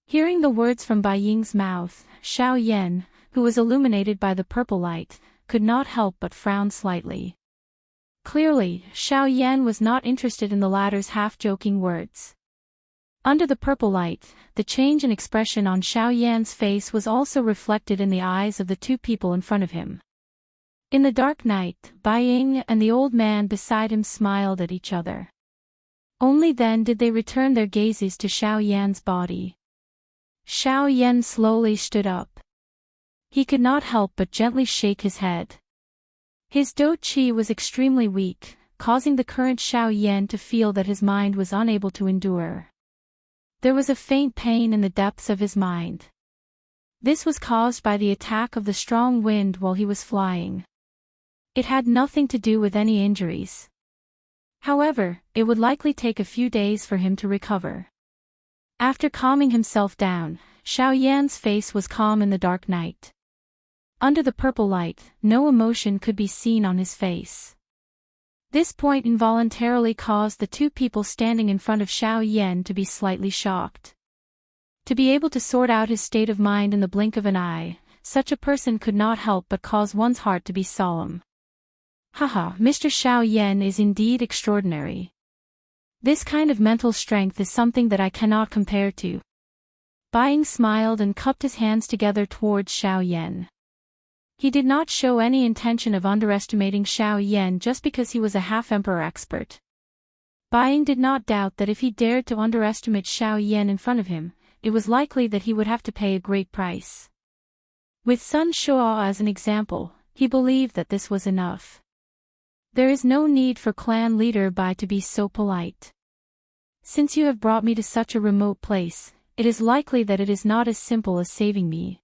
Hearing the words from Bai Ying's mouth, Xiao Yan, who was illuminated by the purple light, could not help but frown slightly. Clearly, Xiao Yan was not interested in the latter's half-joking words. Under the purple light, the change in expression on Xiao Yan's face was also reflected in the eyes of the two people in front of him. In the dark night, Bai Ying and the old man beside him smiled at each other. Only then did they return their gazes to Xiao Yan's body. Xiao Yan slowly stood up. He could not help but gently shake his head. His dou qi was extremely weak, causing the current Xiao Yan to feel that his mind was unable to endure. There was a faint pain in the depths of his mind. This was caused by the attack of the strong wind while he was flying. It had nothing to do with any injuries. However, it would likely take a few days for him to recover. After calming himself down, Xiao Yan's face was calm in the dark night. Under the purple light, no emotion could be seen on his face. This point involuntarily caused the two people standing in front of Xiao Yan to be slightly shocked. To be able to sort out his state of mind in the blink of an eye, such a person could not help but cause one's heart to be solemn. Haha, Mr. Xiao Yan is indeed extraordinary. This kind of mental strength is something that I cannot compare to. Buying smiled and cupped his hands together towards Xiao Yan. He did not show any intention of underestimating Xiao Yan just because he was a half-emperor expert. Buying did not doubt that if he dared to underestimate Xiao Yan in front of him, it was likely that he would have to pay a great price. With Sun Shuo as an example, he believed that this was enough. There is no need for clan leader Bai to be so polite. Since you have brought me to such a remote place, it is likely that it is not as simple as saving me.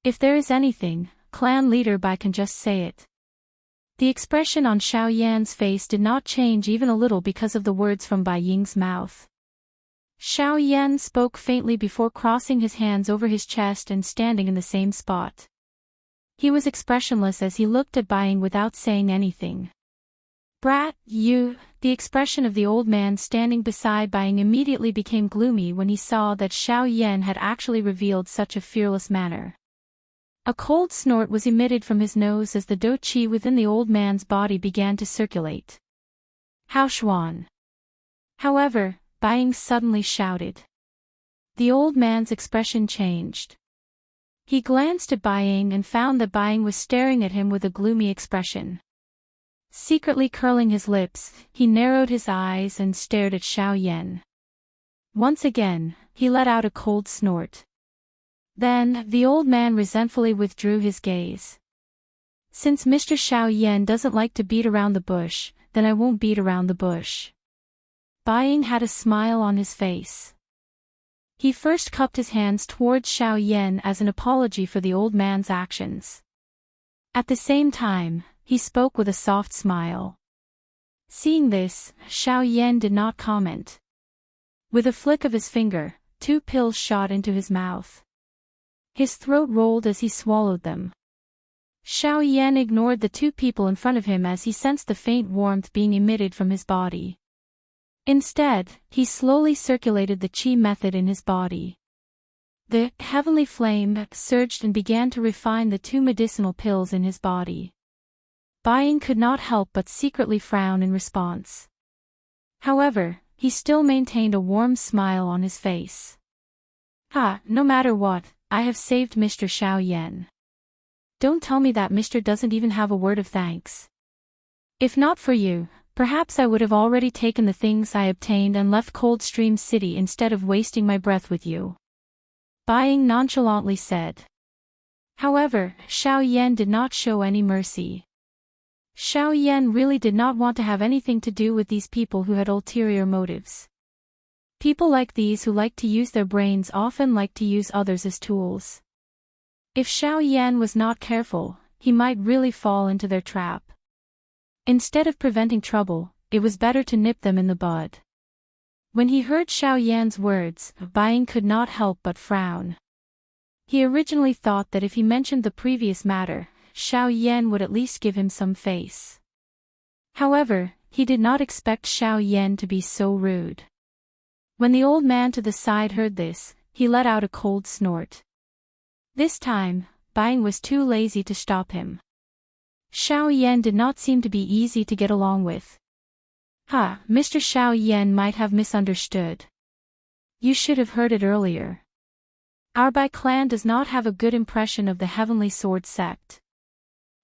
If there is anything, clan leader Bai can just say it. The expression on Xiao Yan's face did not change even a little because of the words from Bai Ying's mouth. Xiao Yan spoke faintly before crossing his hands over his chest and standing in the same spot. He was expressionless as he looked at Bai Ying without saying anything. Brat, you, the expression of the old man standing beside Bai Ying immediately became gloomy when he saw that Xiao Yan had actually revealed such a fearless manner. A cold snort was emitted from his nose as the dou qi within the old man's body began to circulate. Hao Xuan. However, Bai Ying suddenly shouted. The old man's expression changed. He glanced at Bai Ying and found that Bai Ying was staring at him with a gloomy expression. Secretly curling his lips, he narrowed his eyes and stared at Xiao Yan. Once again, he let out a cold snort. Then, the old man resentfully withdrew his gaze. Since Mr. Xiao Yan doesn't like to beat around the bush, then I won't beat around the bush. Bai Ying had a smile on his face. He first cupped his hands towards Xiao Yan as an apology for the old man's actions. At the same time, he spoke with a soft smile. Seeing this, Xiao Yan did not comment. With a flick of his finger, 2 pills shot into his mouth. His throat rolled as he swallowed them. Xiao Yan ignored the 2 people in front of him as he sensed the faint warmth being emitted from his body. Instead, he slowly circulated the qi method in his body. The heavenly flame surged and began to refine the 2 medicinal pills in his body. Bai Ying could not help but secretly frown in response. However, he still maintained a warm smile on his face. No matter what, I have saved Mr. Xiao Yan. Don't tell me that Mr. doesn't even have a word of thanks. If not for you, perhaps I would have already taken the things I obtained and left Coldstream City instead of wasting my breath with you. Bai Ying nonchalantly said. However, Xiao Yan did not show any mercy. Xiao Yan really did not want to have anything to do with these people who had ulterior motives. People like these who like to use their brains often like to use others as tools. If Xiao Yan was not careful, he might really fall into their trap. Instead of preventing trouble, it was better to nip them in the bud. When he heard Xiao Yan's words, Bai Ying could not help but frown. He originally thought that if he mentioned the previous matter, Xiao Yan would at least give him some face. However, he did not expect Xiao Yan to be so rude. When the old man to the side heard this, he let out a cold snort. This time, Bai Ying was too lazy to stop him. Xiao Yan did not seem to be easy to get along with. Mr. Xiao Yan might have misunderstood. You should have heard it earlier. Our Bai clan does not have a good impression of the Heavenly Sword sect.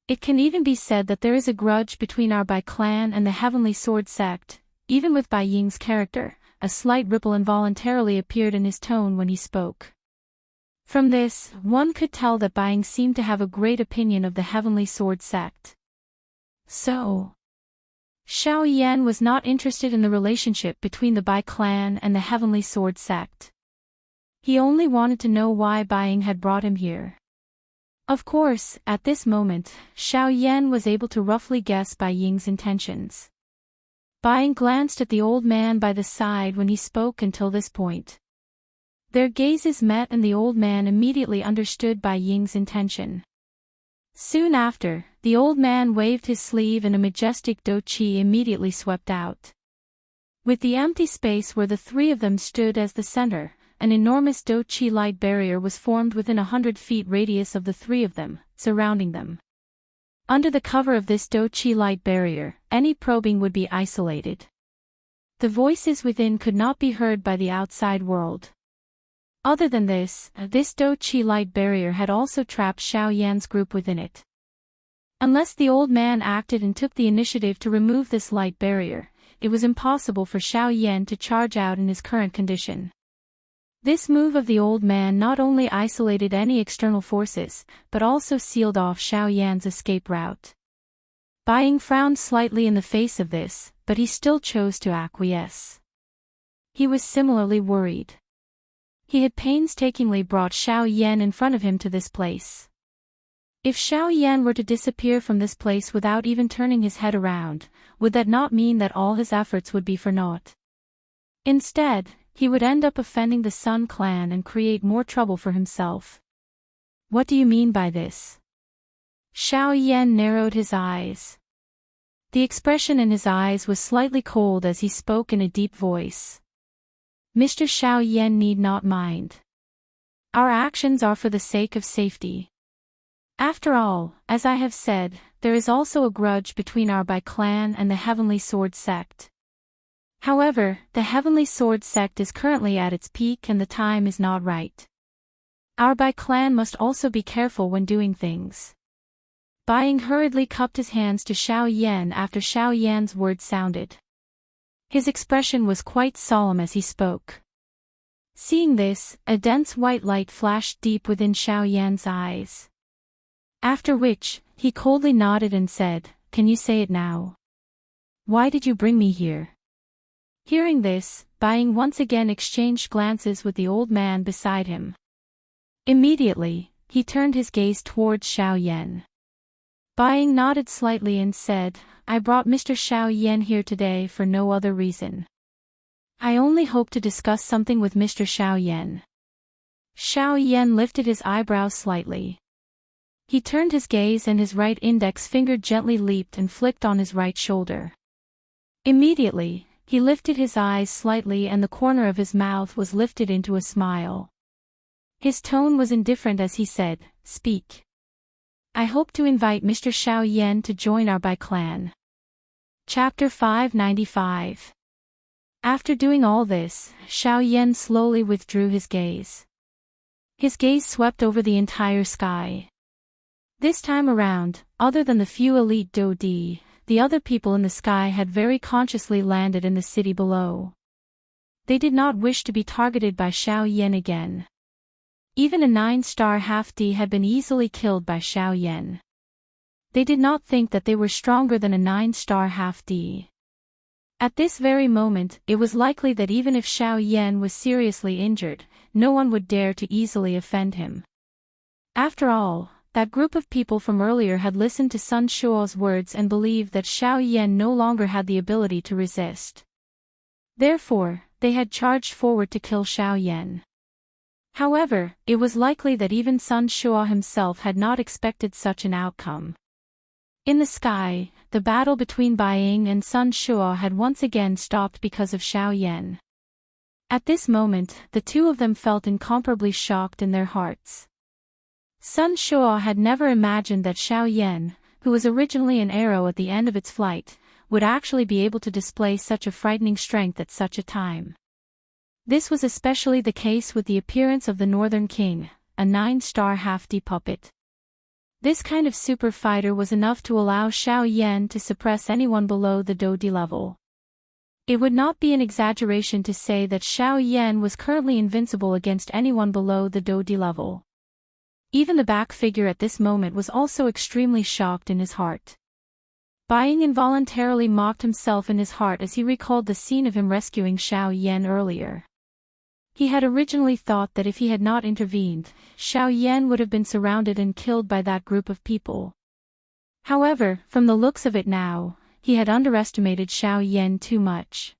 It can even be said that there is a grudge between our Bai clan and the Heavenly Sword sect. Even with Bai Ying's character, a slight ripple involuntarily appeared in his tone when he spoke. From this, one could tell that Bai Ying seemed to have a great opinion of the Heavenly Sword sect. So, Xiao Yan was not interested in the relationship between the Bai clan and the Heavenly Sword sect. He only wanted to know why Bai Ying had brought him here. Of course, at this moment, Xiao Yan was able to roughly guess Bai Ying's intentions. Buying glanced at the old man by the side when he spoke until this point. Their gazes met and the old man immediately understood Bai Ying's intention. Soon after, the old man waved his sleeve and a majestic Do Chi immediately swept out. With the empty space where the three of them stood as the center, an enormous Do Chi light barrier was formed within 100 feet radius of the three of them, surrounding them. Under the cover of this Do Chi light barrier, any probing would be isolated. The voices within could not be heard by the outside world. Other than this Do Chi light barrier had also trapped Xiao Yan's group within it. Unless the old man acted and took the initiative to remove this light barrier, it was impossible for Xiao Yan to charge out in his current condition. This move of the old man not only isolated any external forces, but also sealed off Xiao Yan's escape route. Bai Ying frowned slightly in the face of this, but he still chose to acquiesce. He was similarly worried. He had painstakingly brought Xiao Yan in front of him to this place. If Xiao Yan were to disappear from this place without even turning his head around, would that not mean that all his efforts would be for naught? Instead, he would end up offending the Sun clan and create more trouble for himself. What do you mean by this? Xiao Yan narrowed his eyes. The expression in his eyes was slightly cold as he spoke in a deep voice. Mr. Xiao Yan need not mind. Our actions are for the sake of safety. After all, as I have said, there is also a grudge between our Bai clan and the Heavenly Sword sect. However, the Heavenly Sword sect is currently at its peak and the time is not right. Our Bai clan must also be careful when doing things. Bai Ying hurriedly cupped his hands to Xiao Yan after Xiao Yan's words sounded. His expression was quite solemn as he spoke. Seeing this, a dense white light flashed deep within Xiao Yan's eyes. After which, he coldly nodded and said, "Can you say it now? Why did you bring me here?" Hearing this, Bai Ying once again exchanged glances with the old man beside him. Immediately, he turned his gaze towards Xiao Yan. Bai Ying nodded slightly and said, "I brought Mr. Xiao Yan here today for no other reason. I only hope to discuss something with Mr. Xiao Yan." Xiao Yan lifted his eyebrows slightly. He turned his gaze and his right index finger gently leaped and flicked on his right shoulder. Immediately, he lifted his eyes slightly and the corner of his mouth was lifted into a smile. His tone was indifferent as he said, "Speak. I hope to invite Mr. Xiao Yan to join our Bai clan." Chapter 595. After doing all this, Xiao Yan slowly withdrew his gaze. His gaze swept over the entire sky. This time around, other than the few elite Do Di, the other people in the sky had very consciously landed in the city below. They did not wish to be targeted by Xiao Yan again. Even a 9-star half-D had been easily killed by Xiao Yan. They did not think that they were stronger than a 9-star half-D. At this very moment, it was likely that even if Xiao Yan was seriously injured, no one would dare to easily offend him. After all, that group of people from earlier had listened to Sun Shuo's words and believed that Xiao Yan no longer had the ability to resist. Therefore, they had charged forward to kill Xiao Yan. However, it was likely that even Sun Shuo himself had not expected such an outcome. In the sky, the battle between Bai Ying and Sun Shuo had once again stopped because of Xiao Yan. At this moment, the two of them felt incomparably shocked in their hearts. Sun Shuo had never imagined that Xiao Yan, who was originally an arrow at the end of its flight, would actually be able to display such a frightening strength at such a time. This was especially the case with the appearance of the Northern King, a 9-star half-D puppet. This kind of super fighter was enough to allow Xiao Yan to suppress anyone below the Do Di level. It would not be an exaggeration to say that Xiao Yan was currently invincible against anyone below the Do Di level. Even the back figure at this moment was also extremely shocked in his heart. Bai Ying involuntarily mocked himself in his heart as he recalled the scene of him rescuing Xiao Yan earlier. He had originally thought that if he had not intervened, Xiao Yan would have been surrounded and killed by that group of people. However, from the looks of it now, he had underestimated Xiao Yan too much.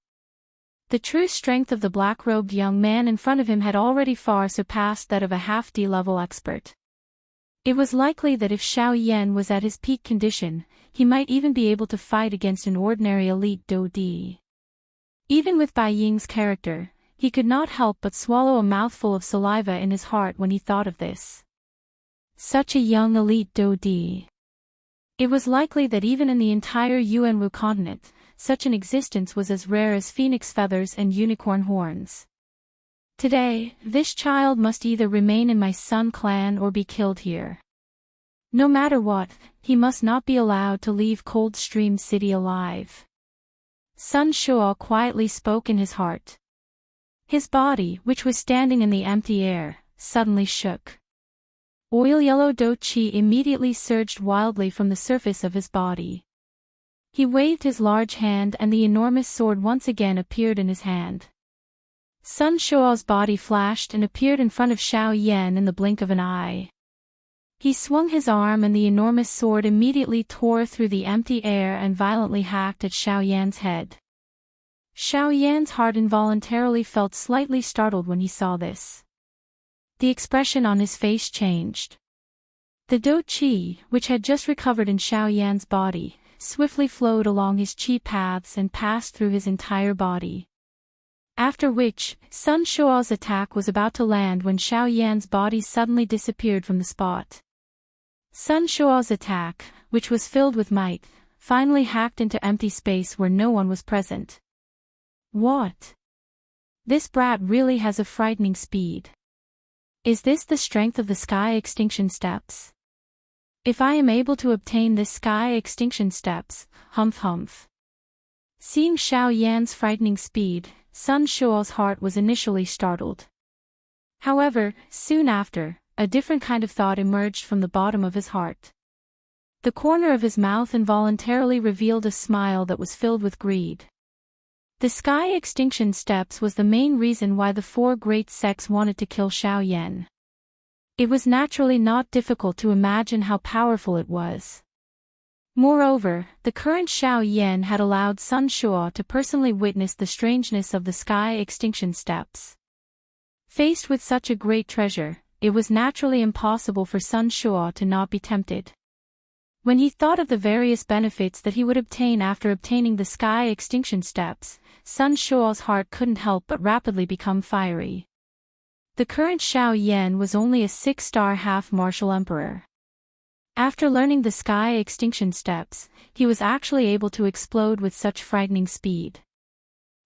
The true strength of the black-robed young man in front of him had already far surpassed that of a half-D-level expert. It was likely that if Xiao Yan was at his peak condition, he might even be able to fight against an ordinary elite Do-D. Even with Bai Ying's character, he could not help but swallow a mouthful of saliva in his heart when he thought of this. Such a young elite Do-D. It was likely that even in the entire Yuanwu continent, such an existence was as rare as phoenix feathers and unicorn horns. Today, this child must either remain in my Sun clan or be killed here. No matter what, he must not be allowed to leave Coldstream City alive. Sun Shuo quietly spoke in his heart. His body, which was standing in the empty air, suddenly shook. Oil-yellow Do Qi immediately surged wildly from the surface of his body. He waved his large hand and the enormous sword once again appeared in his hand. Sun Shuo's body flashed and appeared in front of Xiao Yan in the blink of an eye. He swung his arm and the enormous sword immediately tore through the empty air and violently hacked at Xiao Yan's head. Xiao Yan's heart involuntarily felt slightly startled when he saw this. The expression on his face changed. The Do Qi, which had just recovered in Xiao Yan's body, swiftly flowed along his qi paths and passed through his entire body. After which, Sun Shuo's attack was about to land when Xiao Yan's body suddenly disappeared from the spot. Sun Shuo's attack, which was filled with might, finally hacked into empty space where no one was present. What? This brat really has a frightening speed. Is this the strength of the sky extinction steps? If I am able to obtain this sky extinction steps, humph humph. Seeing Xiao Yan's frightening speed, Sun Shuo's heart was initially startled. However, soon after, a different kind of thought emerged from the bottom of his heart. The corner of his mouth involuntarily revealed a smile that was filled with greed. The sky extinction steps was the main reason why the four great sects wanted to kill Xiao Yan. It was naturally not difficult to imagine how powerful it was. Moreover, the current Xiao Yan had allowed Sun Shuo to personally witness the strangeness of the sky extinction steps. Faced with such a great treasure, it was naturally impossible for Sun Shuo to not be tempted. When he thought of the various benefits that he would obtain after obtaining the sky extinction steps, Sun Shuo's heart couldn't help but rapidly become fiery. The current Xiao Yan was only a 6-star half-martial emperor. After learning the sky extinction steps, he was actually able to explode with such frightening speed.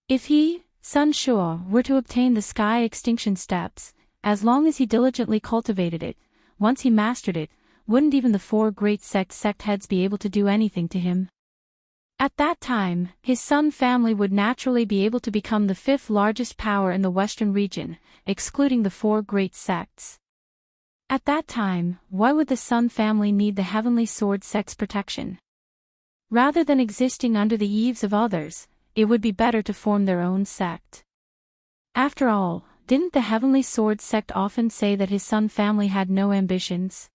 If he, Sun Shuo, were to obtain the sky extinction steps, as long as he diligently cultivated it, once he mastered it, wouldn't even the four great sect heads be able to do anything to him? At that time, his Sun family would naturally be able to become the 5th largest power in the western region, excluding the four great sects. At that time, why would the Sun family need the Heavenly Sword sect's protection? Rather than existing under the eaves of others, it would be better to form their own sect. After all, didn't the Heavenly Sword sect often say that his Sun family had no ambitions?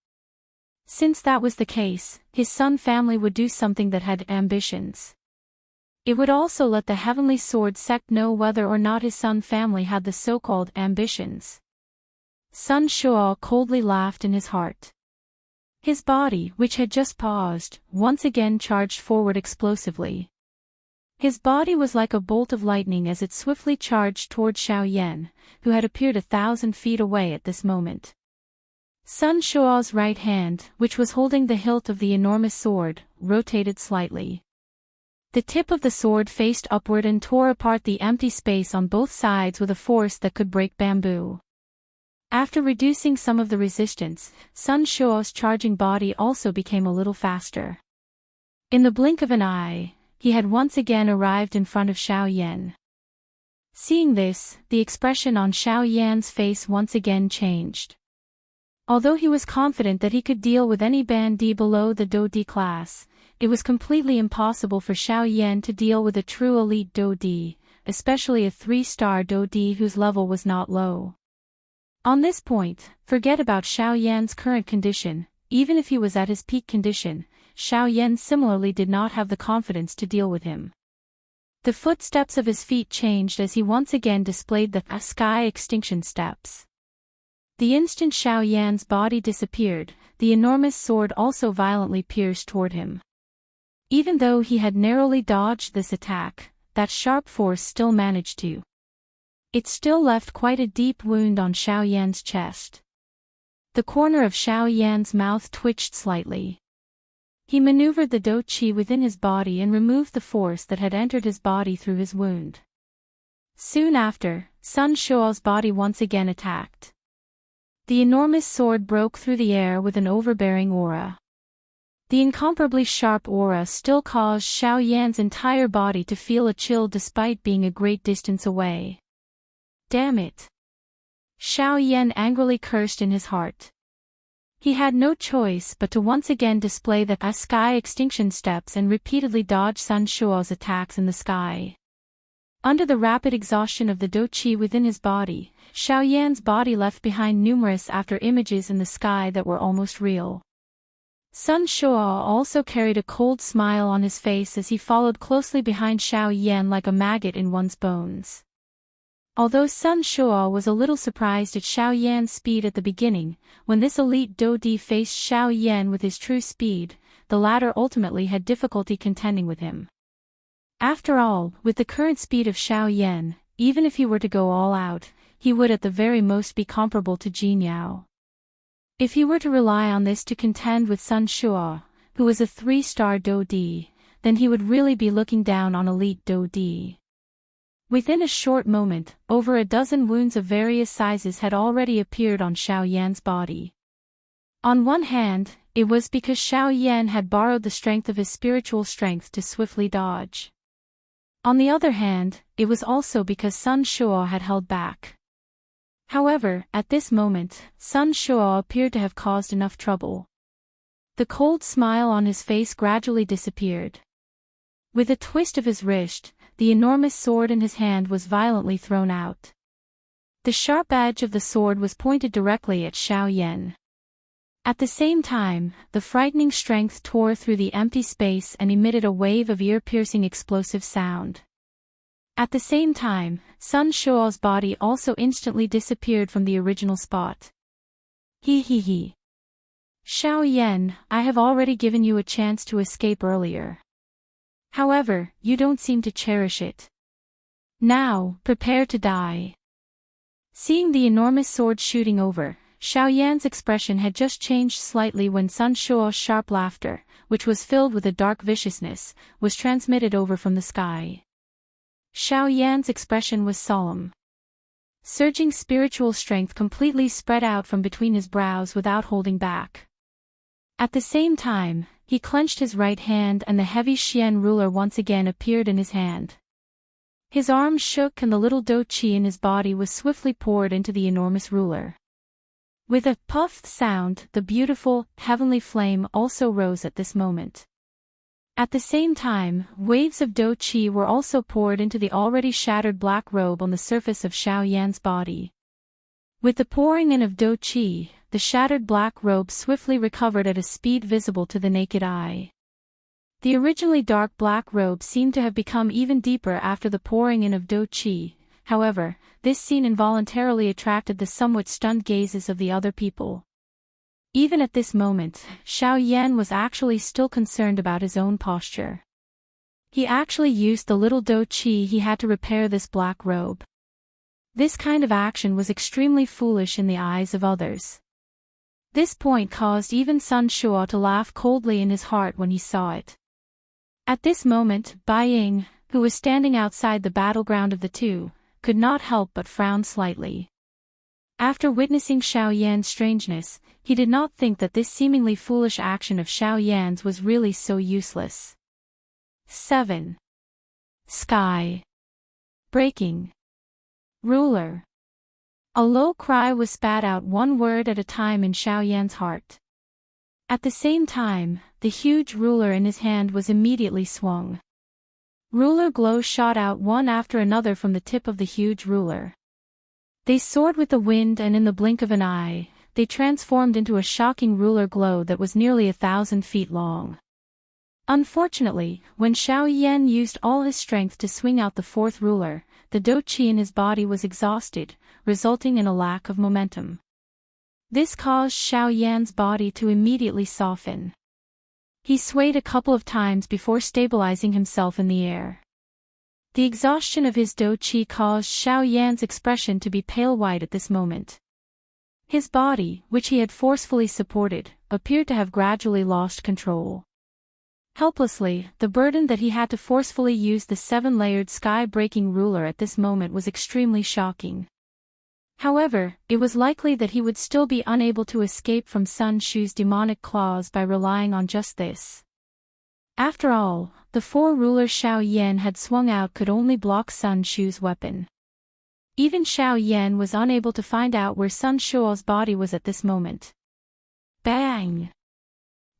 Since that was the case, his Sun family would do something that had ambitions. It would also let the Heavenly Sword sect know whether or not his Sun family had the so-called ambitions. Sun Shuo coldly laughed in his heart. His body, which had just paused, once again charged forward explosively. His body was like a bolt of lightning as it swiftly charged toward Xiao Yan, who had appeared 1,000 feet away at this moment. Sun Shuo's right hand, which was holding the hilt of the enormous sword, rotated slightly. The tip of the sword faced upward and tore apart the empty space on both sides with a force that could break bamboo. After reducing some of the resistance, Sun Shuo's charging body also became a little faster. In the blink of an eye, he had once again arrived in front of Xiao Yan. Seeing this, the expression on Xiao Yan's face once again changed. Although he was confident that he could deal with any bandit below the Do-D class, it was completely impossible for Xiao Yan to deal with a true elite Do-D, especially a 3-star Do-D whose level was not low. On this point, forget about Xiao Yan's current condition. Even if he was at his peak condition, Xiao Yan similarly did not have the confidence to deal with him. The footsteps of his feet changed as he once again displayed the sky extinction steps. The instant Xiao Yan's body disappeared, the enormous sword also violently pierced toward him. Even though he had narrowly dodged this attack, that sharp force still managed to. It still left quite a deep wound on Xiao Yan's chest. The corner of Xiao Yan's mouth twitched slightly. He maneuvered the dou qi within his body and removed the force that had entered his body through his wound. Soon after, Sun Shuo's body once again attacked. The enormous sword broke through the air with an overbearing aura. The incomparably sharp aura still caused Xiao Yan's entire body to feel a chill despite being a great distance away. Damn it! Xiao Yan angrily cursed in his heart. He had no choice but to once again display the sky extinction steps and repeatedly dodge Sun Shuo's attacks in the sky. Under the rapid exhaustion of the dou qi within his body, Xiao Yan's body left behind numerous after images in the sky that were almost real. Sun Shuo also carried a cold smile on his face as he followed closely behind Xiao Yan like a maggot in one's bones. Although Sun Shuo was a little surprised at Xiao Yan's speed at the beginning, when this elite dou di faced Xiao Yan with his true speed, the latter ultimately had difficulty contending with him. After all, with the current speed of Xiao Yan, even if he were to go all out, he would at the very most be comparable to Jin Yao. If he were to rely on this to contend with Sun Shuo, who was a 3-star dou di, then he would really be looking down on elite dou di. Within a short moment, over a dozen wounds of various sizes had already appeared on Xiao Yan's body. On one hand, it was because Xiao Yan had borrowed the strength of his spiritual strength to swiftly dodge. On the other hand, it was also because Sun Shuo had held back. However, at this moment, Sun Shuo appeared to have caused enough trouble. The cold smile on his face gradually disappeared. With a twist of his wrist, the enormous sword in his hand was violently thrown out. The sharp edge of the sword was pointed directly at Xiao Yan. At the same time, the frightening strength tore through the empty space and emitted a wave of ear-piercing explosive sound. At the same time, Sun Shuo's body also instantly disappeared from the original spot. He. Xiao Yan, I have already given you a chance to escape earlier. However, you don't seem to cherish it. Now, prepare to die. Seeing the enormous sword shooting over, Xiao Yan's expression had just changed slightly when Sun Shuo's sharp laughter, which was filled with a dark viciousness, was transmitted over from the sky. Xiao Yan's expression was solemn. Surging spiritual strength completely spread out from between his brows without holding back. At the same time, he clenched his right hand and the heavy Xian ruler once again appeared in his hand. His arms shook and the little dou qi in his body was swiftly poured into the enormous ruler. With a puffed sound, the beautiful, heavenly flame also rose at this moment. At the same time, waves of dou qi were also poured into the already shattered black robe on the surface of Xiao Yan's body. With the pouring in of dou qi, the shattered black robe swiftly recovered at a speed visible to the naked eye. The originally dark black robe seemed to have become even deeper after the pouring in of dou qi. However, this scene involuntarily attracted the somewhat stunned gazes of the other people. Even at this moment, Xiao Yan was actually still concerned about his own posture. He actually used the little dou qi he had to repair this black robe. This kind of action was extremely foolish in the eyes of others. This point caused even Sun Shuo to laugh coldly in his heart when he saw it. At this moment, Bai Ying, who was standing outside the battleground of the two, could not help but frown slightly. After witnessing Xiao Yan's strangeness, he did not think that this seemingly foolish action of Xiao Yan's was really so useless. 7. Sky. Breaking. Ruler. A low cry was spat out one word at a time in Xiao Yan's heart. At the same time, the huge ruler in his hand was immediately swung. Ruler glow shot out one after another from the tip of the huge ruler. They soared with the wind and in the blink of an eye, they transformed into a shocking ruler glow that was nearly 1,000 feet long. Unfortunately, when Xiao Yan used all his strength to swing out the fourth ruler, the dou qi in his body was exhausted, resulting in a lack of momentum. This caused Xiao Yan's body to immediately soften. He swayed a couple of times before stabilizing himself in the air. The exhaustion of his dou qi caused Xiao Yan's expression to be pale white at this moment. His body, which he had forcefully supported, appeared to have gradually lost control. Helplessly, the burden that he had to forcefully use the seven-layered sky-breaking ruler at this moment was extremely shocking. However, it was likely that he would still be unable to escape from Sun Shu's demonic claws by relying on just this. After all, the four rulers Xiao Yan had swung out could only block Sun Shu's weapon. Even Xiao Yan was unable to find out where Sun Shu's body was at this moment. Bang!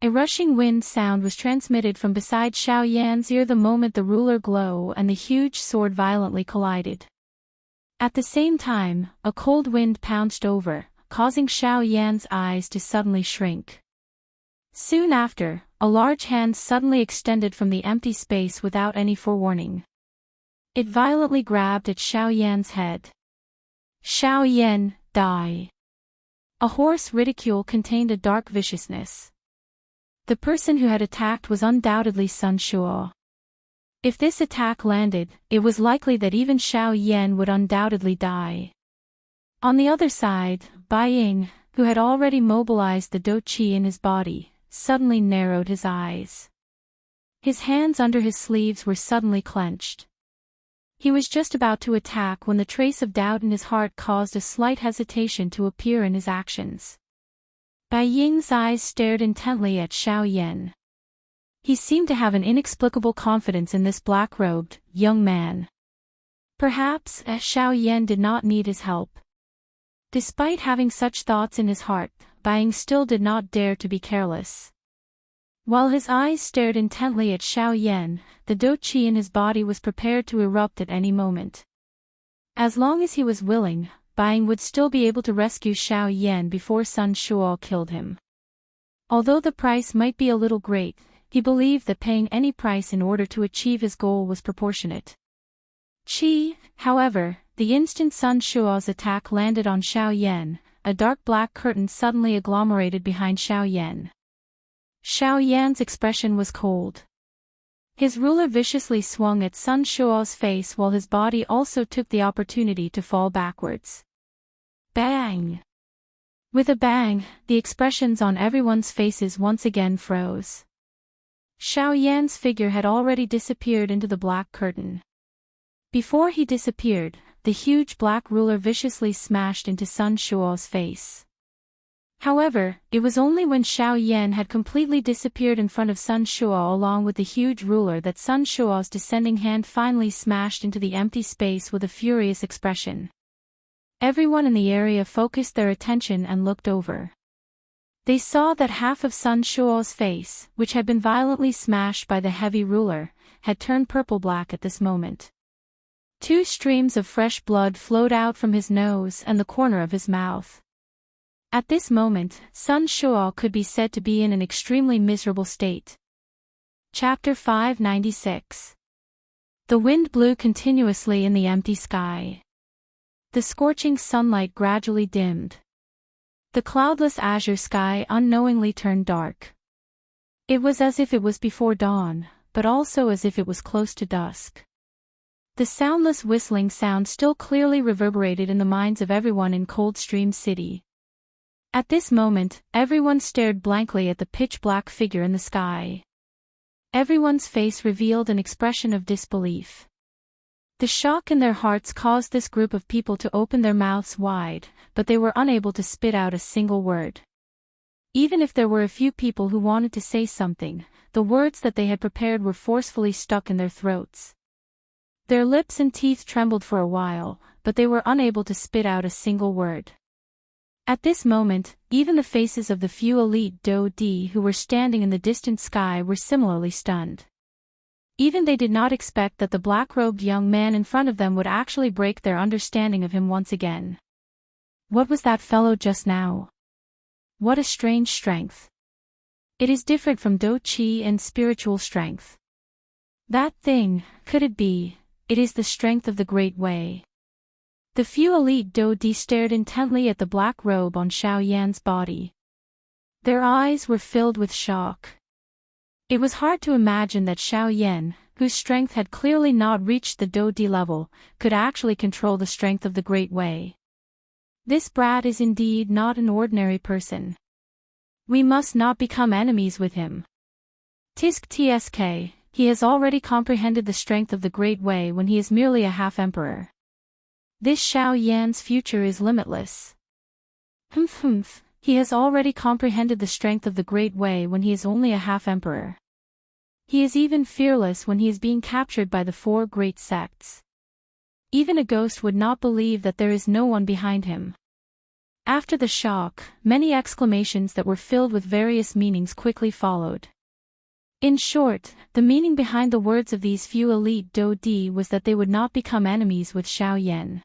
A rushing wind sound was transmitted from beside Xiao Yan's ear the moment the ruler glow and the huge sword violently collided. At the same time, a cold wind pounced over, causing Xiao Yan's eyes to suddenly shrink. Soon after, a large hand suddenly extended from the empty space without any forewarning. It violently grabbed at Xiao Yan's head. Xiao Yan, die! A hoarse ridicule contained a dark viciousness. The person who had attacked was undoubtedly Sun Shu. If this attack landed, it was likely that even Xiao Yan would undoubtedly die. On the other side, Bai Ying, who had already mobilized the dou qi in his body, suddenly narrowed his eyes. His hands under his sleeves were suddenly clenched. He was just about to attack when the trace of doubt in his heart caused a slight hesitation to appear in his actions. Bai Ying's eyes stared intently at Xiao Yan. He seemed to have an inexplicable confidence in this black-robed, young man. Perhaps, Xiao Yan did not need his help. Despite having such thoughts in his heart, Bai Ying still did not dare to be careless. While his eyes stared intently at Xiao Yan, the dou qi in his body was prepared to erupt at any moment. As long as he was willing, Bai Ying would still be able to rescue Xiao Yan before Sun Shu killed him. Although the price might be a little great, he believed that paying any price in order to achieve his goal was proportionate. However, the instant Sun Shu's attack landed on Xiao Yan, a dark black curtain suddenly agglomerated behind Xiao Yan. Xiao Yan's expression was cold. His ruler viciously swung at Sun Shu's face while his body also took the opportunity to fall backwards. Bang! With a bang, the expressions on everyone's faces once again froze. Xiao Yan's figure had already disappeared into the black curtain. Before he disappeared, the huge black ruler viciously smashed into Sun Shu's face. However, it was only when Xiao Yan had completely disappeared in front of Sun Shu along with the huge ruler that Sun Shu's descending hand finally smashed into the empty space with a furious expression. Everyone in the area focused their attention and looked over. They saw that half of Sun Shu's face, which had been violently smashed by the heavy ruler, had turned purple-black at this moment. 2 streams of fresh blood flowed out from his nose and the corner of his mouth. At this moment, Sun Shu could be said to be in an extremely miserable state. Chapter 596. The wind blew continuously in the empty sky. The scorching sunlight gradually dimmed. The cloudless azure sky unknowingly turned dark. It was as if it was before dawn, but also as if it was close to dusk. The soundless whistling sound still clearly reverberated in the minds of everyone in Coldstream City. At this moment, everyone stared blankly at the pitch-black figure in the sky. Everyone's face revealed an expression of disbelief. The shock in their hearts caused this group of people to open their mouths wide, but they were unable to spit out a single word. Even if there were a few people who wanted to say something, the words that they had prepared were forcefully stuck in their throats. Their lips and teeth trembled for a while, but they were unable to spit out a single word. At this moment, even the faces of the few elite dou di who were standing in the distant sky were similarly stunned. Even they did not expect that the black-robed young man in front of them would actually break their understanding of him once again. What was that fellow just now? What a strange strength. It is different from Do Qi and spiritual strength. That thing, could it be, it is the strength of the Great Way. The few elite Do Di stared intently at the black robe on Xiao Yan's body. Their eyes were filled with shock. It was hard to imagine that Xiao Yan, whose strength had clearly not reached the Do Di level, could actually control the strength of the Great Way. This brat is indeed not an ordinary person. We must not become enemies with him. Tisk tsk, he has already comprehended the strength of the Great Way when he is merely a half-emperor. This Xiao Yan's future is limitless. He has already comprehended the strength of the Great Way when he is only a half-emperor. He is even fearless when he is being captured by the 4 great sects. Even a ghost would not believe that there is no one behind him. After the shock, many exclamations that were filled with various meanings quickly followed. In short, the meaning behind the words of these few elite Do Di was that they would not become enemies with Xiao Yan.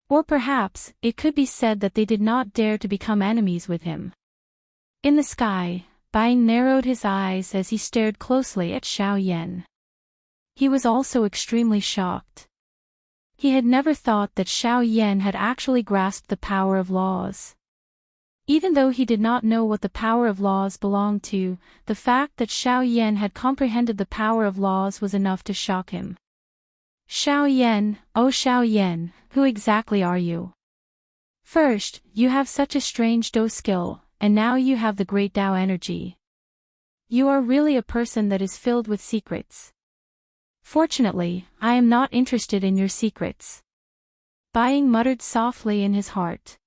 Or perhaps, it could be said that they did not dare to become enemies with him. In the sky, Buying narrowed his eyes as he stared closely at Xiao Yan. He was also extremely shocked. He had never thought that Xiao Yan had actually grasped the power of laws. Even though he did not know what the power of laws belonged to, the fact that Xiao Yan had comprehended the power of laws was enough to shock him. Xiao Yan, oh Xiao Yan, who exactly are you? First, you have such a strange Do skill, and now you have the great Dao energy. You are really a person that is filled with secrets. Fortunately, I am not interested in your secrets. Buying muttered softly in his heart.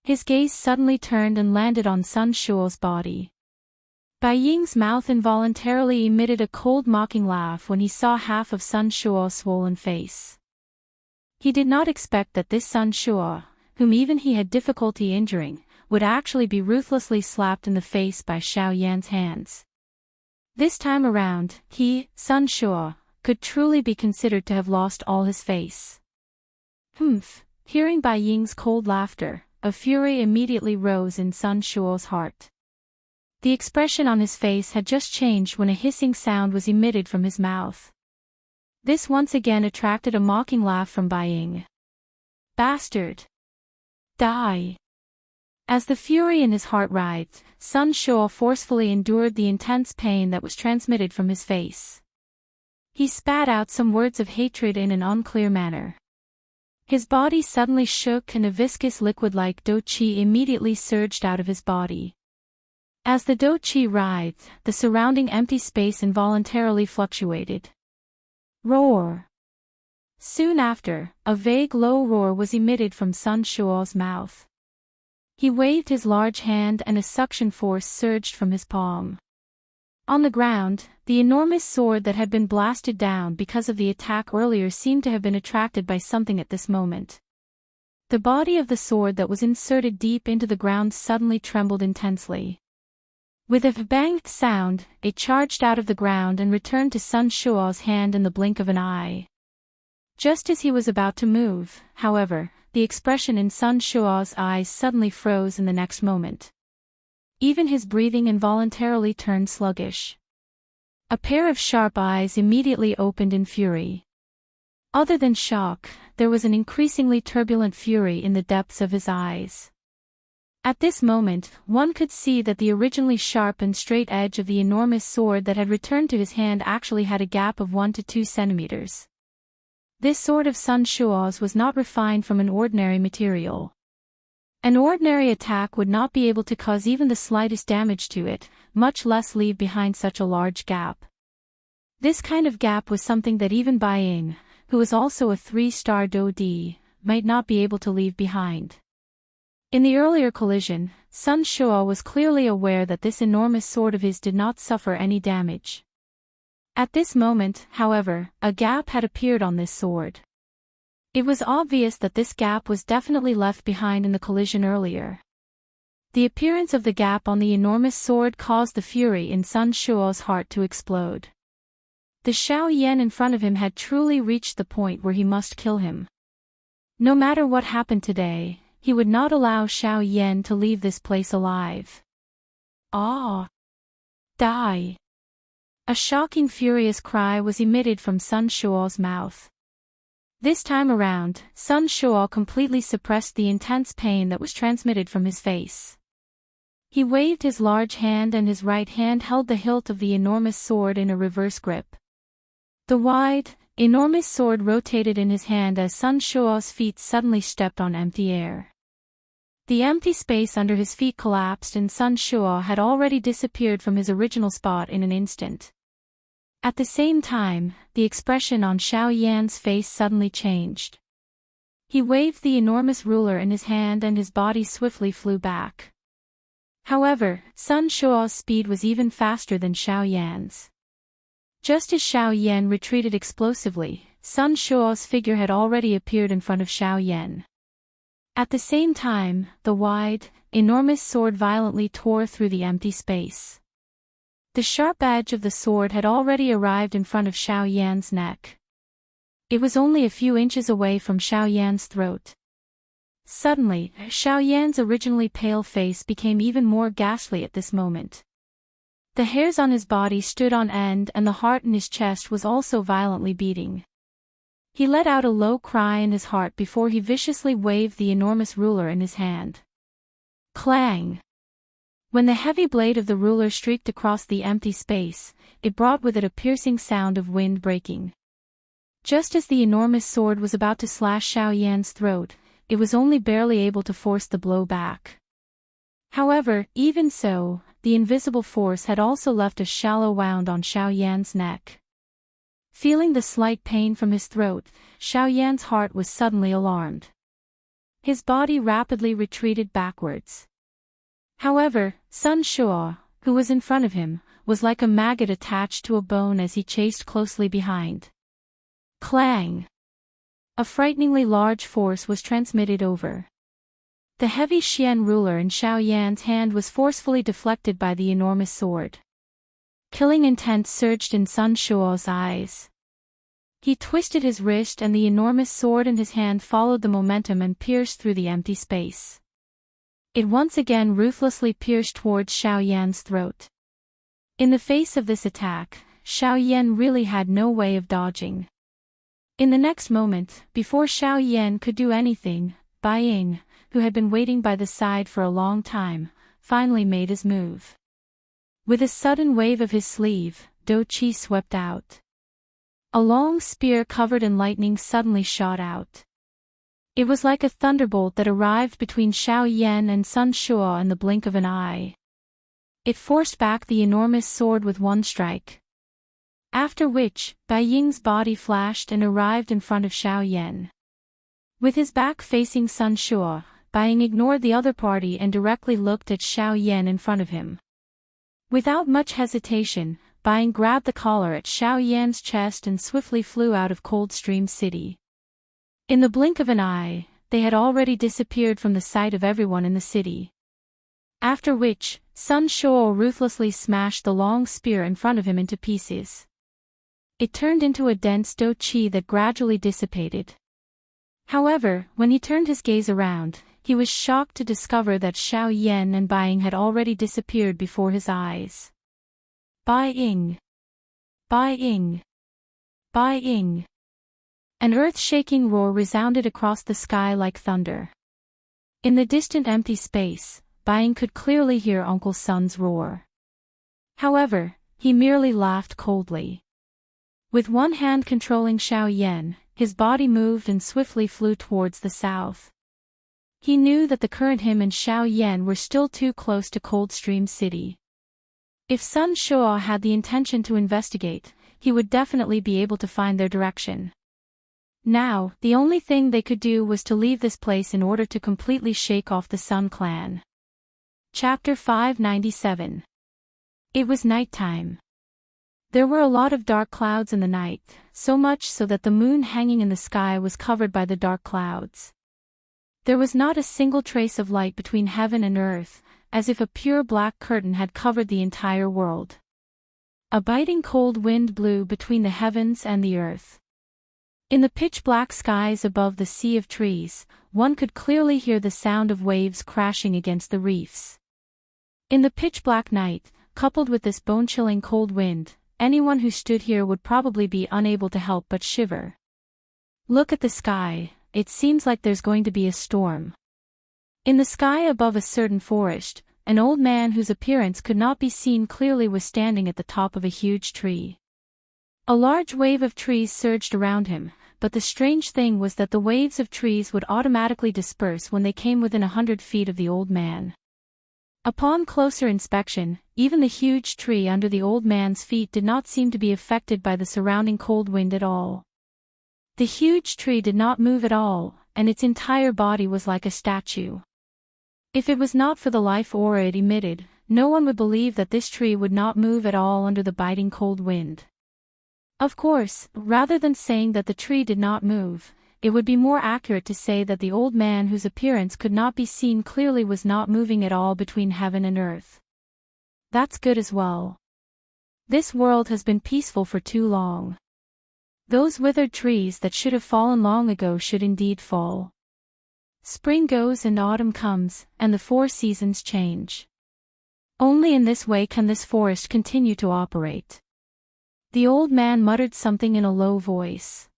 His gaze suddenly turned and landed on Sun Shuo's body. Bai Ying's mouth involuntarily emitted a cold mocking laugh when he saw half of Sun Shuo's swollen face. He did not expect that this Sun Shuo, whom even he had difficulty injuring, would actually be ruthlessly slapped in the face by Xiao Yan's hands. This time around, he, Sun Shuo, could truly be considered to have lost all his face. Hearing Bai Ying's cold laughter, a fury immediately rose in Sun Shuo's heart. The expression on his face had just changed when a hissing sound was emitted from his mouth. This once again attracted a mocking laugh from Bai Ying. Bastard! Die! As the fury in his heart writhed, Sun Shuo forcefully endured the intense pain that was transmitted from his face. He spat out some words of hatred in an unclear manner. His body suddenly shook and a viscous liquid like Do Qi immediately surged out of his body. As the Do Qi writhed, the surrounding empty space involuntarily fluctuated. Roar! Soon after, a vague low roar was emitted from Sun Shuo's mouth. He waved his large hand and a suction force surged from his palm. On the ground, the enormous sword that had been blasted down because of the attack earlier seemed to have been attracted by something at this moment. The body of the sword that was inserted deep into the ground suddenly trembled intensely. With a banged sound, it charged out of the ground and returned to Sun Shuo's hand in the blink of an eye. Just as he was about to move, however, the expression in Sun Shuo's eyes suddenly froze in the next moment. Even his breathing involuntarily turned sluggish. A pair of sharp eyes immediately opened in fury. Other than shock, there was an increasingly turbulent fury in the depths of his eyes. At this moment, one could see that the originally sharp and straight edge of the enormous sword that had returned to his hand actually had a gap of 1 to 2 centimeters. This sword of Sun Shuo's was not refined from an ordinary material. An ordinary attack would not be able to cause even the slightest damage to it, much less leave behind such a large gap. This kind of gap was something that even Bai Ying, who was also a 3-star Do Di, might not be able to leave behind. In the earlier collision, Sun Shuo was clearly aware that this enormous sword of his did not suffer any damage. At this moment, however, a gap had appeared on this sword. It was obvious that this gap was definitely left behind in the collision earlier. The appearance of the gap on the enormous sword caused the fury in Sun Shuo's heart to explode. The Xiao Yan in front of him had truly reached the point where he must kill him. No matter what happened today, he would not allow Xiao Yan to leave this place alive. Ah! Die! A shocking furious cry was emitted from Sun Shuo's mouth. This time around, Sun Shuo completely suppressed the intense pain that was transmitted from his face. He waved his large hand and his right hand held the hilt of the enormous sword in a reverse grip. The wide, enormous sword rotated in his hand as Sun Shuo's feet suddenly stepped on empty air. The empty space under his feet collapsed and Sun Shuo had already disappeared from his original spot in an instant. At the same time, the expression on Xiao Yan's face suddenly changed. He waved the enormous ruler in his hand and his body swiftly flew back. However, Sun Shuo's speed was even faster than Xiao Yan's. Just as Xiao Yan retreated explosively, Sun Shuo's figure had already appeared in front of Xiao Yan. At the same time, the wide, enormous sword violently tore through the empty space. The sharp edge of the sword had already arrived in front of Xiao Yan's neck. It was only a few inches away from Xiao Yan's throat. Suddenly, Xiao Yan's originally pale face became even more ghastly at this moment. The hairs on his body stood on end and the heart in his chest was also violently beating. He let out a low cry in his heart before he viciously waved the enormous ruler in his hand. Clang! When the heavy blade of the ruler streaked across the empty space, it brought with it a piercing sound of wind breaking. Just as the enormous sword was about to slash Xiao Yan's throat, it was only barely able to force the blow back. However, even so, the invisible force had also left a shallow wound on Xiao Yan's neck. Feeling the slight pain from his throat, Xiao Yan's heart was suddenly alarmed. His body rapidly retreated backwards. However, Sun Shuo, who was in front of him, was like a maggot attached to a bone as he chased closely behind. Clang! A frighteningly large force was transmitted over. The heavy Xian ruler in Xiao Yan's hand was forcefully deflected by the enormous sword. Killing intent surged in Sun Shuo's eyes. He twisted his wrist and the enormous sword in his hand followed the momentum and pierced through the empty space. It once again ruthlessly pierced towards Xiao Yan's throat. In the face of this attack, Xiao Yan really had no way of dodging. In the next moment, before Xiao Yan could do anything, Bai Ying, who had been waiting by the side for a long time, finally made his move. With a sudden wave of his sleeve, Do Qi swept out. A long spear covered in lightning suddenly shot out. It was like a thunderbolt that arrived between Xiao Yan and Sun Shuo in the blink of an eye. It forced back the enormous sword with one strike. After which, Bai Ying's body flashed and arrived in front of Xiao Yan. With his back facing Sun Shuo, Bai Ying ignored the other party and directly looked at Xiao Yan in front of him. Without much hesitation, Bai Ying grabbed the collar at Xiao Yan's chest and swiftly flew out of Coldstream City. In the blink of an eye, they had already disappeared from the sight of everyone in the city. After which, Sun Shuo ruthlessly smashed the long spear in front of him into pieces. It turned into a dense Do Qi that gradually dissipated. However, when he turned his gaze around, he was shocked to discover that Xiao Yan and Bai Ying had already disappeared before his eyes. Bai Ying! Bai Ying! Bai Ying! An earth-shaking roar resounded across the sky like thunder. In the distant empty space, Bai Ying could clearly hear Uncle Sun's roar. However, he merely laughed coldly. With one hand controlling Xiao Yan, his body moved and swiftly flew towards the south. He knew that the current him and Xiao Yan were still too close to Coldstream City. If Sun Shuo had the intention to investigate, he would definitely be able to find their direction. Now, the only thing they could do was to leave this place in order to completely shake off the Sun clan. Chapter 597. It was nighttime. There were a lot of dark clouds in the night, so much so that the moon hanging in the sky was covered by the dark clouds. There was not a single trace of light between heaven and earth, as if a pure black curtain had covered the entire world. A biting cold wind blew between the heavens and the earth. In the pitch-black skies above the sea of trees, one could clearly hear the sound of waves crashing against the reefs. In the pitch-black night, coupled with this bone-chilling cold wind, anyone who stood here would probably be unable to help but shiver. Look at the sky, it seems like there's going to be a storm. In the sky above a certain forest, an old man whose appearance could not be seen clearly was standing at the top of a huge tree. A large wave of trees surged around him, but the strange thing was that the waves of trees would automatically disperse when they came within 100 feet of the old man. Upon closer inspection, even the huge tree under the old man's feet did not seem to be affected by the surrounding cold wind at all. The huge tree did not move at all, and its entire body was like a statue. If it was not for the life aura it emitted, no one would believe that this tree would not move at all under the biting cold wind. Of course, rather than saying that the tree did not move, it would be more accurate to say that the old man whose appearance could not be seen clearly was not moving at all between heaven and earth. That's good as well. This world has been peaceful for too long. Those withered trees that should have fallen long ago should indeed fall. Spring goes and autumn comes, and the 4 seasons change. Only in this way can this forest continue to operate. The old man muttered something in a low voice.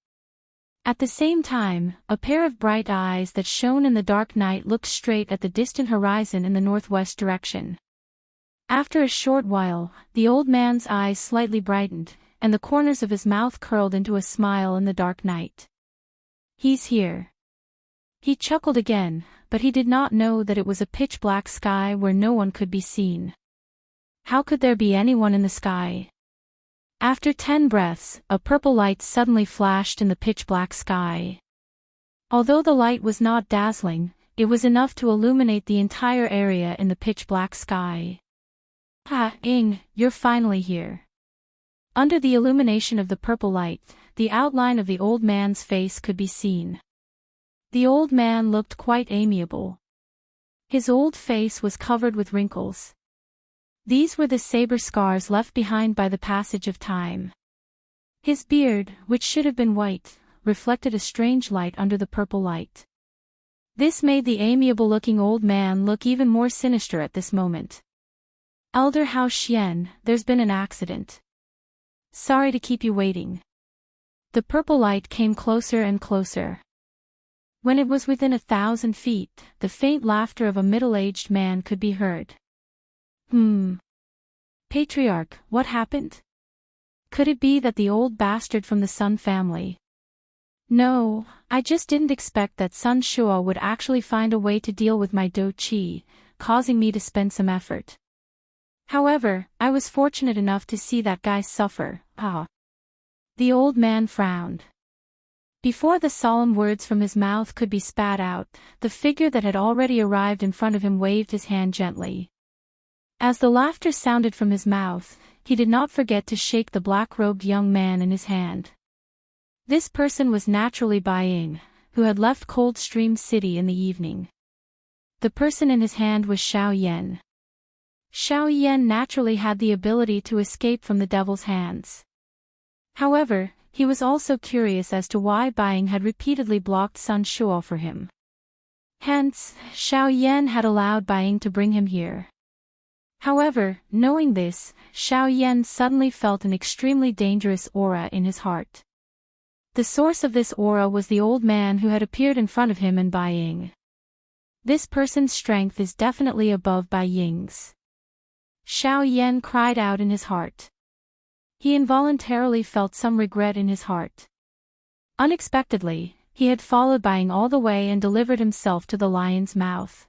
At the same time, a pair of bright eyes that shone in the dark night looked straight at the distant horizon in the northwest direction. After a short while, the old man's eyes slightly brightened, and the corners of his mouth curled into a smile in the dark night. He's here. He chuckled again, but he did not know that it was a pitch-black sky where no one could be seen. How could there be anyone in the sky? After 10 breaths, a purple light suddenly flashed in the pitch-black sky. Although the light was not dazzling, it was enough to illuminate the entire area in the pitch-black sky. Ah, Ing, you're finally here. Under the illumination of the purple light, the outline of the old man's face could be seen. The old man looked quite amiable. His old face was covered with wrinkles. These were the saber scars left behind by the passage of time. His beard, which should have been white, reflected a strange light under the purple light. This made the amiable-looking old man look even more sinister at this moment. Elder Hao Xian, there's been an accident. Sorry to keep you waiting. The purple light came closer and closer. When it was within 1,000 feet, the faint laughter of a middle-aged man could be heard. Patriarch, what happened? Could it be that the old bastard from the Sun family? No, I just didn't expect that Sun Shua would actually find a way to deal with my Do Qi, causing me to spend some effort. However, I was fortunate enough to see that guy suffer. The old man frowned. Before the solemn words from his mouth could be spat out, the figure that had already arrived in front of him waved his hand gently. As the laughter sounded from his mouth, he did not forget to shake the black-robed young man in his hand. This person was naturally Bai Ying, who had left Coldstream City in the evening. The person in his hand was Xiao Yan. Xiao Yan naturally had the ability to escape from the devil's hands. However, he was also curious as to why Bai Ying had repeatedly blocked Sun Shua for him. Hence, Xiao Yan had allowed Bai Ying to bring him here. However, knowing this, Xiao Yan suddenly felt an extremely dangerous aura in his heart. The source of this aura was the old man who had appeared in front of him and Bai Ying. This person's strength is definitely above Bai Ying's. Xiao Yan cried out in his heart. He involuntarily felt some regret in his heart. Unexpectedly, he had followed Bai Ying all the way and delivered himself to the lion's mouth.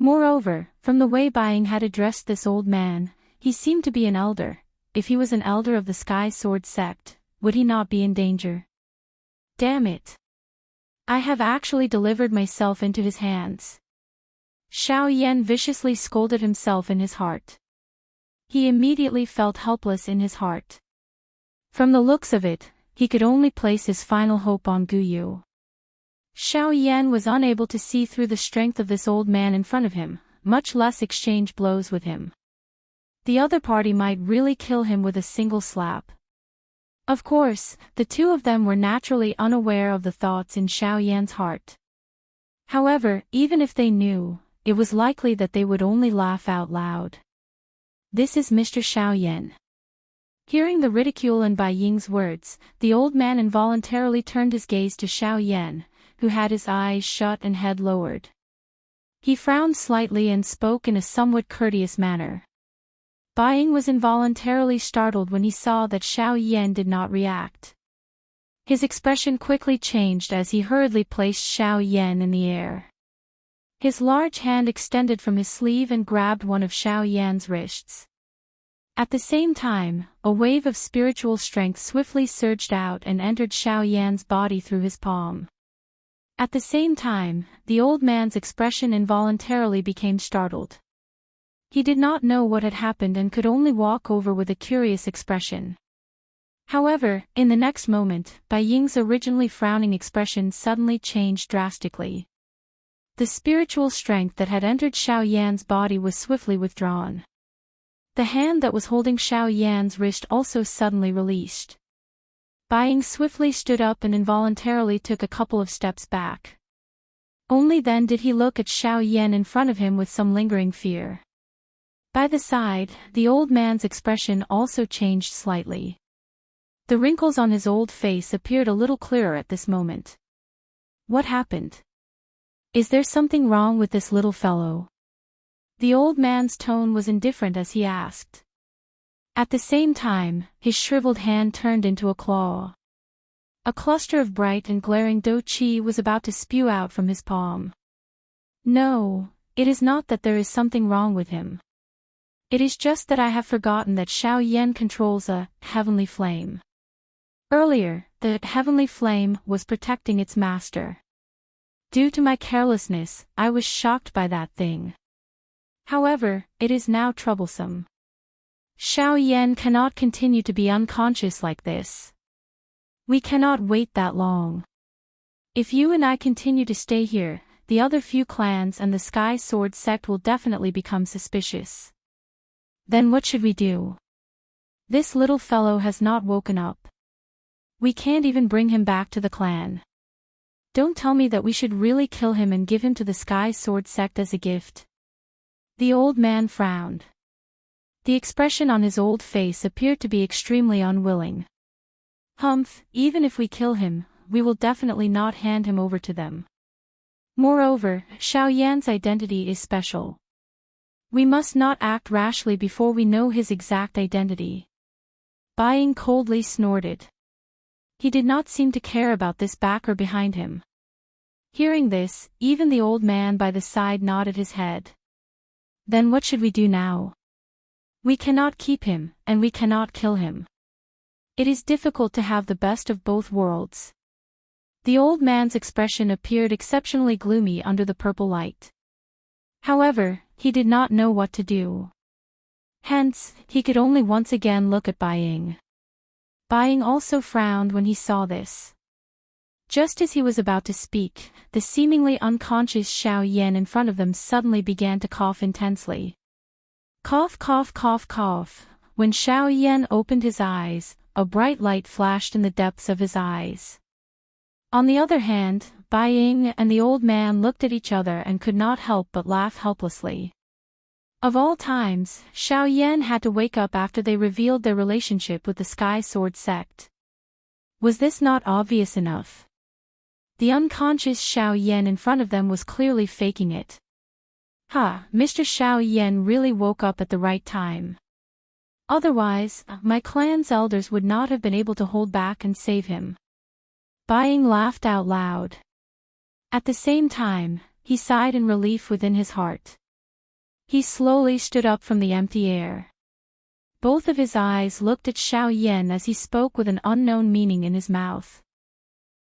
Moreover, from the way Bai Ying had addressed this old man, he seemed to be an elder. If he was an elder of the Sky Sword sect, would he not be in danger? Damn it! I have actually delivered myself into his hands. Xiao Yan viciously scolded himself in his heart. He immediately felt helpless in his heart. From the looks of it, he could only place his final hope on Guyu. Xiao Yan was unable to see through the strength of this old man in front of him, much less exchange blows with him. The other party might really kill him with a single slap. Of course, the two of them were naturally unaware of the thoughts in Xiao Yan's heart. However, even if they knew, it was likely that they would only laugh out loud. This is Mr. Xiao Yan. Hearing the ridicule in Bai Ying's words, the old man involuntarily turned his gaze to Xiao Yan, who had his eyes shut and head lowered. He frowned slightly and spoke in a somewhat courteous manner. Bai Ying was involuntarily startled when he saw that Xiao Yan did not react. His expression quickly changed as he hurriedly placed Xiao Yan in the air. His large hand extended from his sleeve and grabbed one of Xiao Yan's wrists. At the same time, a wave of spiritual strength swiftly surged out and entered Xiao Yan's body through his palm. At the same time, the old man's expression involuntarily became startled. He did not know what had happened and could only walk over with a curious expression. However, in the next moment, Bai Ying's originally frowning expression suddenly changed drastically. The spiritual strength that had entered Xiao Yan's body was swiftly withdrawn. The hand that was holding Xiao Yan's wrist also suddenly released. Bai Ying swiftly stood up and involuntarily took a couple of steps back. Only then did he look at Xiao Yan in front of him with some lingering fear. By the side, the old man's expression also changed slightly. The wrinkles on his old face appeared a little clearer at this moment. What happened? Is there something wrong with this little fellow? The old man's tone was indifferent as he asked. At the same time, his shriveled hand turned into a claw. A cluster of bright and glaring dou qi was about to spew out from his palm. No, it is not that there is something wrong with him. It is just that I have forgotten that Xiao Yan controls a heavenly flame. Earlier, the heavenly flame was protecting its master. Due to my carelessness, I was shocked by that thing. However, it is now troublesome. Xiao Yan cannot continue to be unconscious like this. We cannot wait that long. If you and I continue to stay here, the other few clans and the Sky Sword sect will definitely become suspicious. Then what should we do? This little fellow has not woken up. We can't even bring him back to the clan. Don't tell me that we should really kill him and give him to the Sky Sword sect as a gift. The old man frowned. The expression on his old face appeared to be extremely unwilling. Humph, even if we kill him, we will definitely not hand him over to them. Moreover, Xiao Yan's identity is special. We must not act rashly before we know his exact identity. Bai Ying coldly snorted. He did not seem to care about this backer behind him. Hearing this, even the old man by the side nodded his head. Then what should we do now? We cannot keep him, and we cannot kill him. It is difficult to have the best of both worlds. The old man's expression appeared exceptionally gloomy under the purple light. However, he did not know what to do. Hence, he could only once again look at Bai Ying. Bai Ying also frowned when he saw this. Just as he was about to speak, the seemingly unconscious Xiao Yan in front of them suddenly began to cough intensely. Cough, cough, cough, cough. When Xiao Yan opened his eyes, a bright light flashed in the depths of his eyes. On the other hand, Bai Ying and the old man looked at each other and could not help but laugh helplessly. Of all times, Xiao Yan had to wake up after they revealed their relationship with the Sky Sword sect. Was this not obvious enough? The unconscious Xiao Yan in front of them was clearly faking it. Mr. Xiao Yan really woke up at the right time. Otherwise, my clan's elders would not have been able to hold back and save him. Bai Ying laughed out loud. At the same time, he sighed in relief within his heart. He slowly stood up from the empty air. Both of his eyes looked at Xiao Yan as he spoke with an unknown meaning in his mouth.